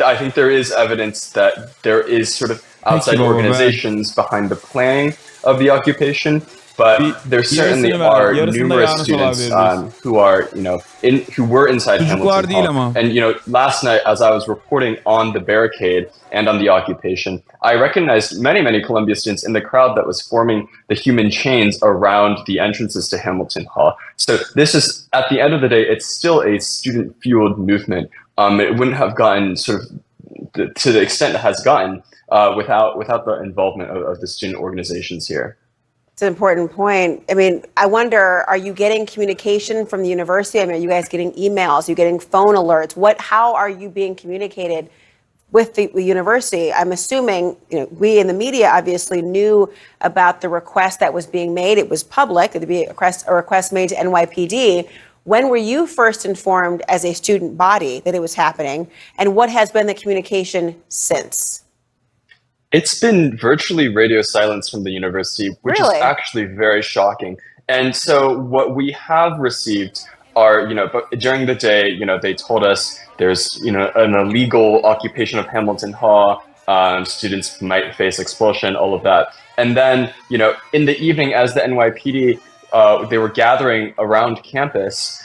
I think there is evidence that there is sort of outside organizations behind the planning of the occupation, but there certainly are numerous students who are, who were inside Hamilton Hall. And, last night, as I was reporting on the barricade and on the occupation, I recognized many, many Columbia students in the crowd that was forming the human chains around the entrances to Hamilton Hall. So this is, at the end of the day, it's still a student-fueled movement. It wouldn't have gotten sort of to the extent it has gotten without the involvement of the student organizations here. It's an important point. I mean, I wonder, are you getting communication from the university? I mean, are you guys getting emails? Are you getting phone alerts? How are you being communicated with the university? I'm assuming, we in the media obviously knew about the request that was being made. It was public. It'd be a request made to NYPD. When were you first informed as a student body that it was happening? And what has been the communication since? It's been virtually radio silence from the university, which is actually very shocking. And so what we have received are, but during the day, they told us there's, an illegal occupation of Hamilton Hall, students might face expulsion, all of that. And then, in the evening, as the NYPD, they were gathering around campus,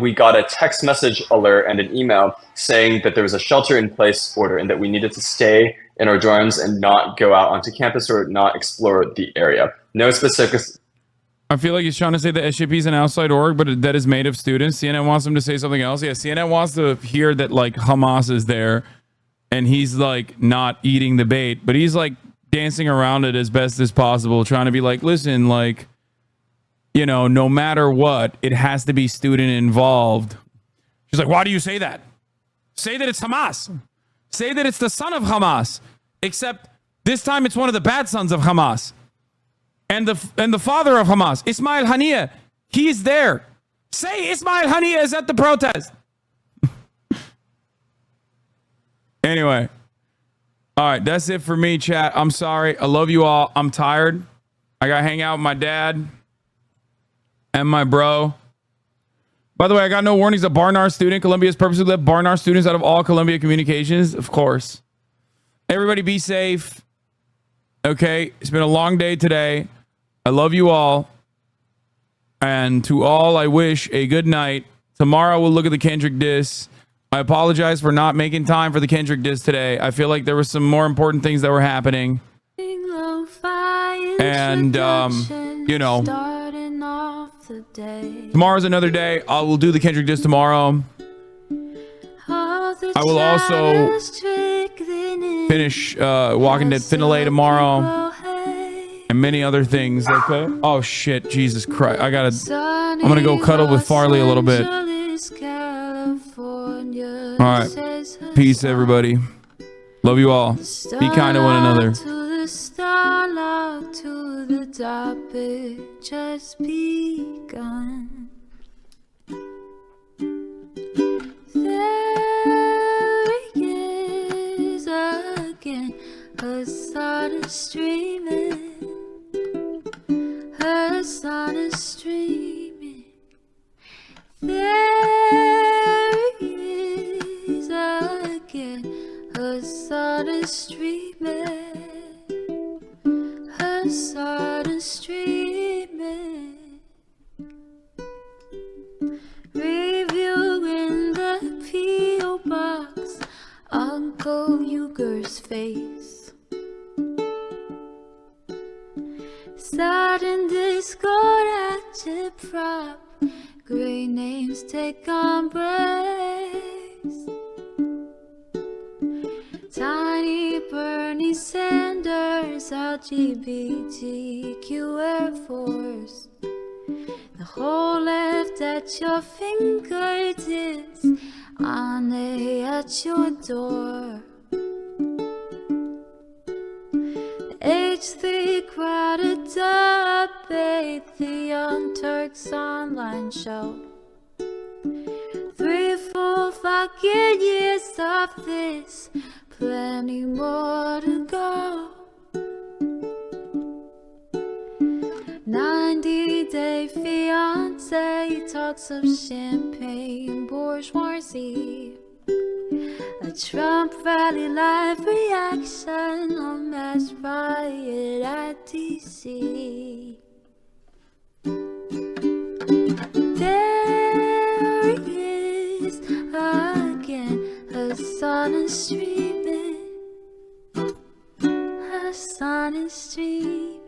we got a text message alert and an email saying that there was a shelter-in-place order and that we needed to stay in our dorms and not go out onto campus or not explore the area. No specifics. I feel like he's trying to say that SJP is an outside org, but that is made of students. CNN wants him to say something else. Yeah, CNN wants to hear that like Hamas is there and he's like not eating the bait, but he's like dancing around it as best as possible, trying to be like, listen, like, no matter what, it has to be student involved. She's like, why do you say that? Say that it's Hamas. Say that it's the son of Hamas. Except this time it's one of the bad sons of Hamas. And the father of Hamas, Ismail Haniyeh, he's there. Say Ismail Haniyeh is at the protest. Anyway. All right, that's it for me, chat. I'm sorry. I love you all. I'm tired. I got to hang out with my dad and my bro. By the way, I got no warnings. A Barnard student. Columbia has purposely left Barnard students out of all Columbia communications. Of course. Everybody be safe. Okay. It's been a long day today. I love you all. And to all, I wish a good night. Tomorrow we'll look at the Kendrick diss. I apologize for not making time for the Kendrick diss today. I feel like there were some more important things that were happening. And you know, tomorrow's another day. I will do the Kendrick Diss tomorrow. I will also finish Walking Dead Finale tomorrow and many other things. Okay. Oh shit, Jesus Christ! I'm gonna go cuddle with Farley a little bit. All right. Peace, everybody. Love you all. Be kind to one another. To the topic just begun. There he is again, her sun is streaming, her sun is streaming. There he is again, her sun is streaming. Her sun is streaming, reviewing the P.O. box, Uncle Uger's face. Sudden discord agitprop, great names take embrace. Tiny Bernie Sanders, LGBTQ Air Force. The whole left at your fingertips, on at your door. The H3 crowded debate, the Young Turks online show. 3 full fucking years of this, plenty more to go. 90-day fiance talks of champagne bourgeoisie. A Trump rally live reaction on mass riot at DC. There he is again, her sun is streaming. Her sun is streaming.